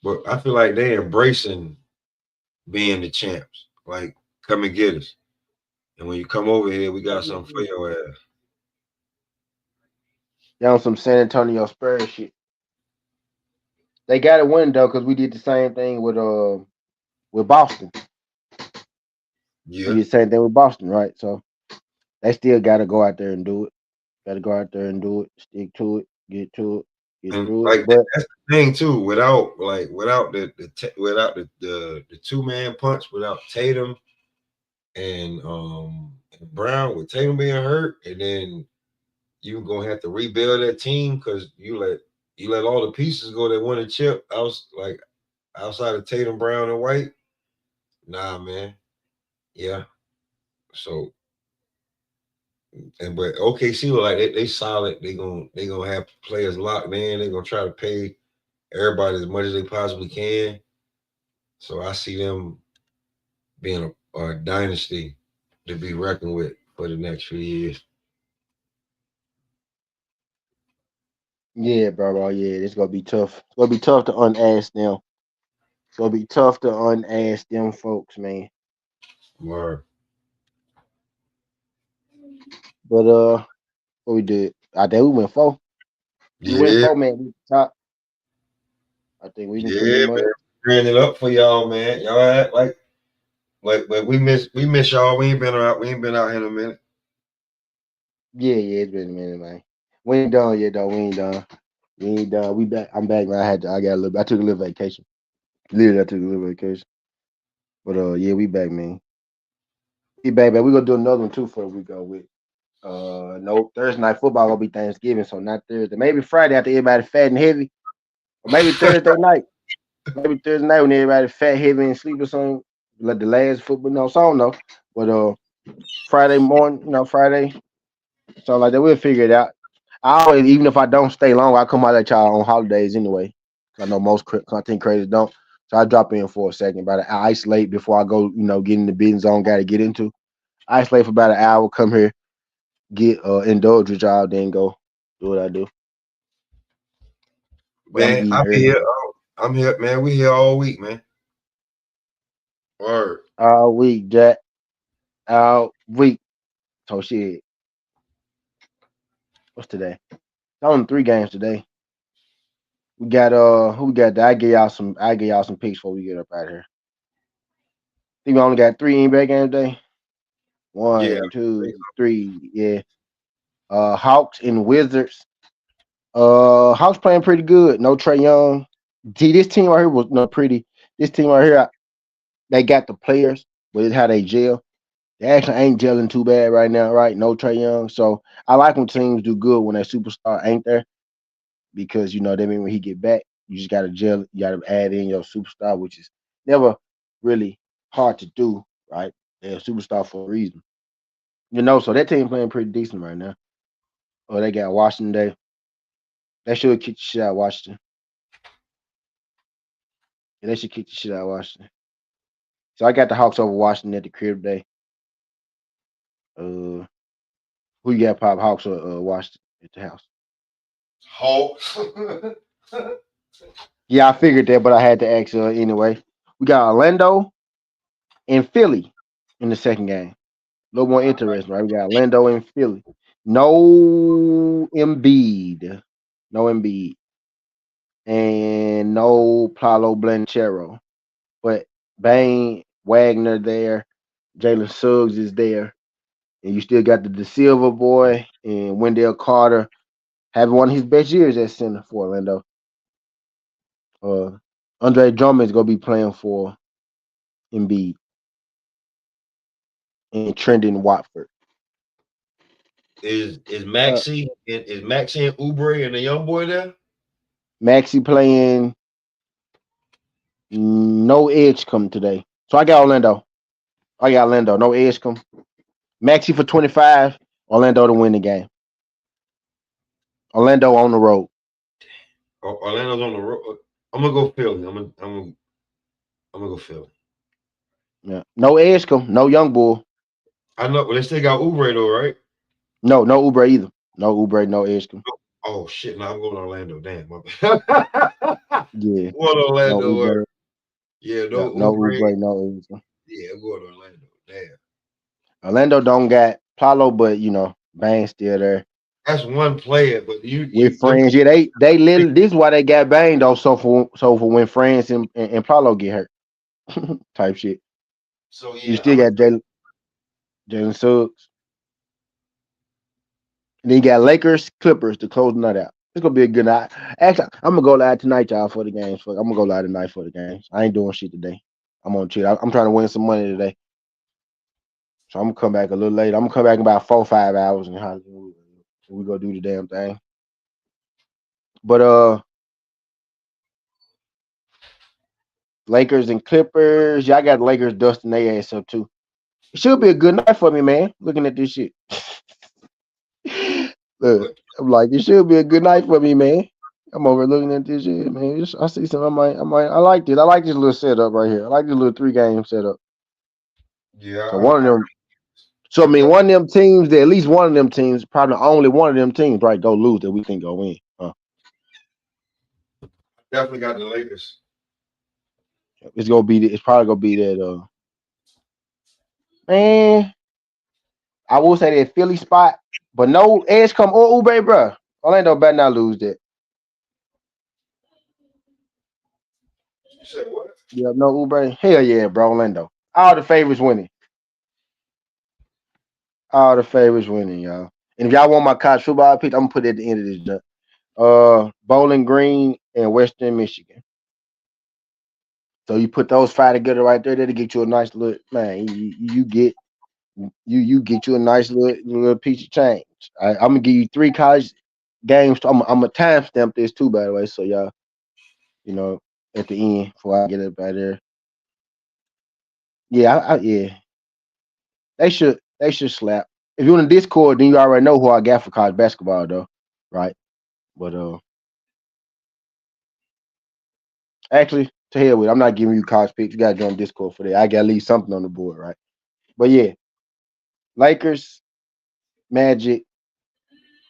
but I feel like they embracing being the champs. Like, come and get us. And when you come over here, we got something for your ass. Y'all on some San Antonio Spurs shit. They got to win though, because we did the same thing with Boston. Yeah. We did the same thing with Boston, right? So they still got to go out there and do it. Got to go out there and do it. Stick to it. Get to it. Get And through like it. But that's the thing too. Without the 2-man punch, without Tatum and Brown, with Tatum being hurt, and then you gonna have to rebuild that team because you let all the pieces go that won a chip. I was like outside of Tatum, Brown, and White. Nah, man. Yeah. So but OKC look like they solid. They gonna have players locked in. They gonna try to pay everybody as much as they possibly can. So I see them being a dynasty to be reckoned with for the next few years. yeah, bro, yeah, it's gonna be tough. It's gonna be tough to unask them. It's gonna be tough to unask them folks, man. Word. But what we did? I think we went 4. We went Yeah, 4, man. We top. I think we can pretty yeah, much. man. Bringing it up for y'all, man. Y'all act like we miss y'all. We ain't been out. We ain't been out here in a minute. Yeah, it's been a minute, man. We ain't done yet, though. We ain't done. We ain't done. We back. I'm back, man. I got a little. I took a little vacation. Literally, I took a little vacation. But yeah, we back, man. We back, man. We gonna do another one too before we go with. No, Thursday night football gonna be Thanksgiving, so not Thursday. Maybe Friday after everybody fat and heavy. Maybe Thursday night. Maybe Thursday night when everybody fat, heavy, and sleep or something. Like the last football, no, so I don't know. But Friday morning, Friday, so like that, we'll figure it out. I always, even if I don't stay long, I come out at y'all on holidays anyway. I know most content creators don't, so I drop in for a second. But I isolate before I go, get in the business zone. Got to get into. Isolate for about an hour. Come here, get indulge with y'all, then go do what I do. But I'm Man, getting I'll be early here. I'm here, man. We here all week, man. Word. all week, Jack. All week. So shit. What's today? It's only 3 games today. We got who we got there? I give y'all some picks before we get up out of here. I think we only got 3 NBA games today. Yeah. 1, 2, 3. Yeah. Hawks and Wizards. Hawks playing pretty good. No Trae Young. See, this team right here was pretty. This team right here, they got the players, but it's how they gel. They actually ain't gelling too bad right now, right? No Trae Young. So I like when teams do good when that superstar ain't there because that mean when he get back, you just gotta gel. You gotta add in your superstar, which is never really hard to do, right? They're a superstar for a reason. So that team playing pretty decent right now. Oh, they got Washington Day. They should kick the shit out of Washington. Yeah, they should kick the shit out of Washington. So I got the Hawks over Washington at the crib today. Who you got, Pop? Hawks or Washington at the house? Hawks. Yeah, I figured that, but I had to ask anyway. We got Orlando and Philly in the second game. A little more interesting, right? We got Orlando and Philly. No Embiid. No Embiid. And no Paolo Blanchero. But Bane, Wagner there. Jalen Suggs is there. And you still got the De Silva boy and Wendell Carter having one of his best years at center for Orlando. Andre Drummond's gonna be playing for Embiid and Trendon Watford. Is Maxie and Oubre and the young boy there? Maxie playing no edge come today. So I got Orlando. No edge come. Maxie for 25. Orlando to win the game. Orlando on the road. Orlando's on the road. I'm gonna go Philly. I'm gonna go Philly. Yeah. No edge come. No young bull. I know, but they still got Oubre though, right? No Oubre either. No Oubre. No edge come. Oh shit! No, I'm going to Orlando. Damn, my bad. Yeah. Going to No Orlando. Oubre. Yeah, Yeah. no No Oubre. Oubre. No edge come. Yeah, I'm going to Orlando. Damn. Orlando don't got Paolo, but Bane's still there. That's one player, but With friends, yeah, they literally. This is why they got Bane though. So for when friends and Paolo get hurt, type shit. So yeah, You still got Jalen Suggs. And then you got Lakers, Clippers to close the night out. It's gonna be a good night. Actually, I'm gonna go live tonight, y'all, for the games. I'm gonna go live tonight for the games. I ain't doing shit today. I'm gonna chill. I'm trying to win some money today. So I'm gonna come back a little later. I'm gonna come back in about 4 or 5 hours and we go do the damn thing. But Lakers and Clippers. Yeah, I got Lakers dusting their ass up too. It should be a good night for me, man. Looking at this shit. Look, I'm like, it should be a good night for me, man. I'm over looking at this shit, man. I see some. I like this. I like this little setup right here. I like this little 3-game setup. yeah. So one of them. So I mean, one of them teams, that at least one of them teams, probably only one of them teams, right, go lose that we think go win. Definitely got the Lakers. It's probably gonna be that. Man, I will say that Philly spot, but no edge come or Oubre, bro. Orlando better not lose that. You said what? Yeah, no Oubre. Hell yeah, bro. Orlando. All the favorites winning. All the favorites winning, y'all. And if y'all want my college football pick, I'm gonna put it at the end of this jump. Bowling Green and Western Michigan. So you put those 5 together right there, that'll get you a nice little man. You get you a nice little piece of change. I'm gonna give you 3 college games. I'm gonna timestamp this too, by the way. So y'all you know, at the end before I get up out there. Yeah, yeah. They should slap. If you're on the Discord, then you already know who I got for college basketball though, right? But actually, to hell with it. I'm not giving you college picks. You gotta join Discord for that. I gotta leave something on the board, right? But yeah, Lakers, Magic,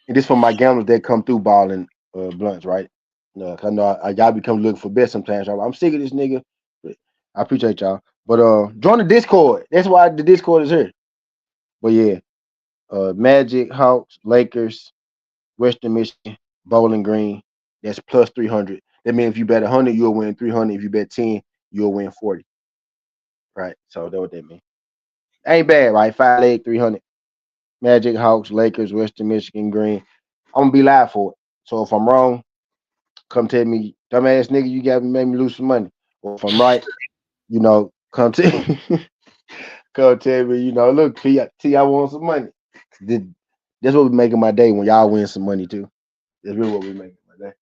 and this for my gamblers that come through balling blunts, right? No, 'cause I know y'all become looking for bets sometimes. I'm sick of this nigga, but I appreciate y'all. But join the Discord. That's why the Discord is here. But yeah, Magic, Hawks, Lakers, Western Michigan, Bowling Green. That's plus 300. That means if you bet 100, you'll win 300. If you bet 10, you'll win 40. Right. So that's what that means. Ain't bad, right? 5 leg, 300. Magic, Hawks, Lakers, Western Michigan, Green. I'm gonna be live for it. So if I'm wrong, come tell me, dumbass nigga, you got made me lose some money. Or if I'm right, come tell come tell me, look, T, I want some money. That's what we making my day when y'all win some money too. That's really what we making my day.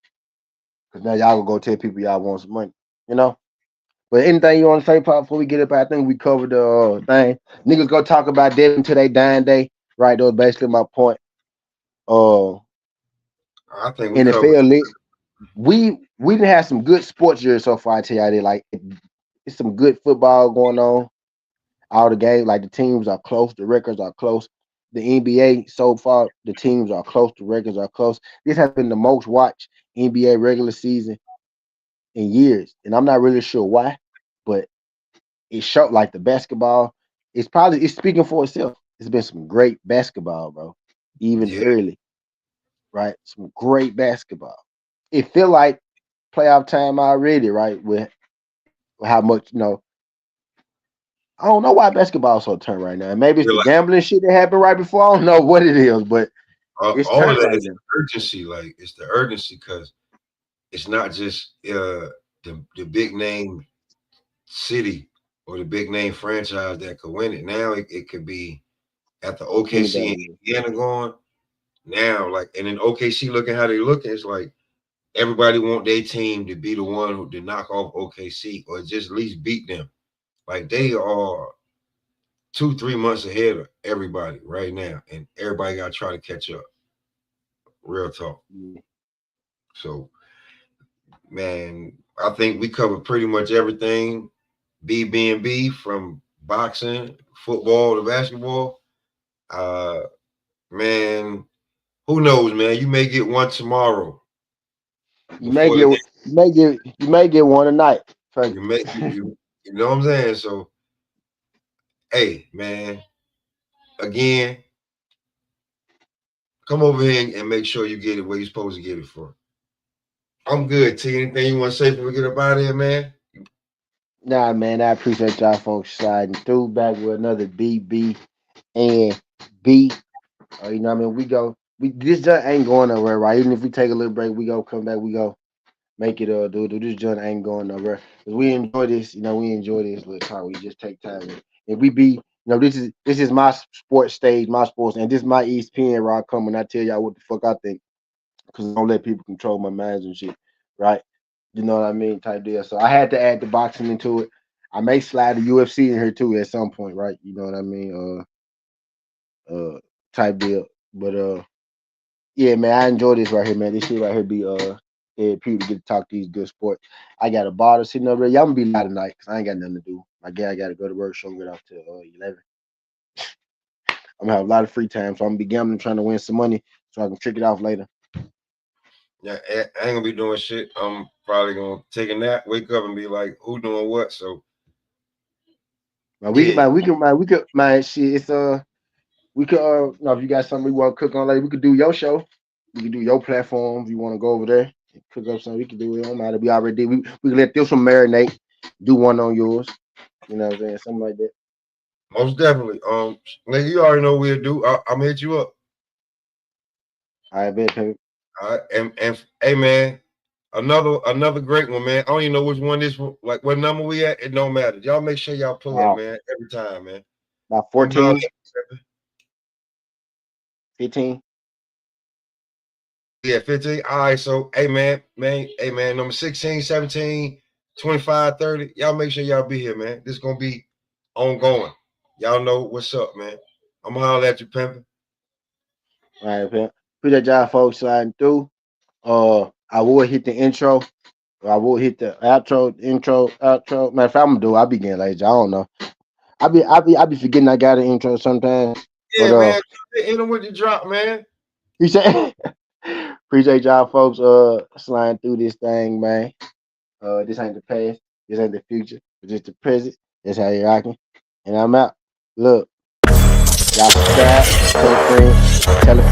Cause now y'all gonna go tell people y'all want some money, you know. But anything you want to say, Pop, before we get up? I think we covered the thing. Niggas go talk about Devin until they dying day, right? That was basically my point. I think we covered. NFL league. We didn't have some good sports years so far. I tell y'all, it's some good football going on. All the games, like the teams are close, the records are close. The NBA so far, the teams are close, the records are close. This has been the most watched NBA regular season in years, and I'm not really sure why, but it showed like the basketball. It's speaking for itself. It's been some great basketball, bro. Even Yeah, early, right? Some great basketball. It feel like playoff time already, right? With how much, I don't know why basketball's so turned right now. Maybe it's feel the like gambling shit that happened right before. I don't know what it is, but it's all of turned that right is now. urgency. Like it's the urgency because it's not just the big name city or the big name franchise that could win it. Now it could be at the OKC in Anybody? Indiana going now, like, and then OKC looking how they looking. It's like everybody want their team to be the one who to knock off OKC or just at least beat them. Like they are 2-3 months ahead of everybody right now, and everybody got to try to catch up. Real talk. Yeah. So, man, I think we covered pretty much everything. B from boxing, football to basketball. Uh, man, who knows, man? You may get one tomorrow You may before get the game. you may get one tonight. Fuck You it. may you know what I'm saying? So, hey, man, again, come over here and make sure you get it where you're supposed to get it from. I'm good. T, anything you want to say before we get up out of here, man? Nah, man, I appreciate y'all folks sliding through back with another BB and B. You know what I mean? This just ain't going nowhere, right? Even if we take a little break, we go come back, we go make it do this joint ain't going nowhere. Cause we enjoy this, we enjoy this little time. We just take time. And we be, this is my sports stage, my sports, and this is my ESPN where I come and I tell y'all what the fuck I think. Cause I don't let people control my minds and shit. Right? You know what I mean? Type deal. So I had to add the boxing into it. I may slide the UFC in here too at some point, right? You know what I mean? Type deal. But yeah, man, I enjoy this right here, man. This shit right here be people get to talk these good sports. I got a bottle sitting over there. Y'all gonna be loud tonight because I ain't got nothing to do. My guy got to go to work. So I'm get off to 11. I'm gonna have a lot of free time, so I'm gonna be gambling, trying to win some money, so I can trick it off later. Yeah, I ain't gonna be doing shit. I'm probably gonna take a nap, wake up, and be like, "Who doing what?" So Man, we can, yeah, man, we could, man, shit. It's we could, if you got something we want to cook on later, we could do your show. We could do your platform if you want to go over there and cook up something. We can do it. Don't matter. We already did. We can let this one marinate. Do one on yours. You know what I'm saying? Something like that. most definitely. Nigga, you already know what we'll do. I'm gonna hit you up. I bet, baby. All right, and hey, man, another great one, man. I don't even know which one this one, like what number we at. It don't matter. Y'all make sure y'all pull up, man, every time, man. About You can holler 14, at me. 15. Yeah, 15. All right, so hey man, number 16, 17, 25, 30. Y'all make sure y'all be here, man. This is gonna be ongoing. Y'all know what's up, man. I'm gonna holler at you, pimpin'. All right, pimp. Appreciate y'all folks sliding through. I will hit the intro. I will hit the outro. Man, if I'm gonna do, I'll be getting lazy. I don't know. I be forgetting I got an intro sometimes. Yeah, But man. Hit him with the drop, man. appreciate y'all folks sliding through this thing, man. This ain't the past, this ain't the future, it's just the present. That's how you rocking. And I'm out. Look, y'all subscribe, tell a friend, tell a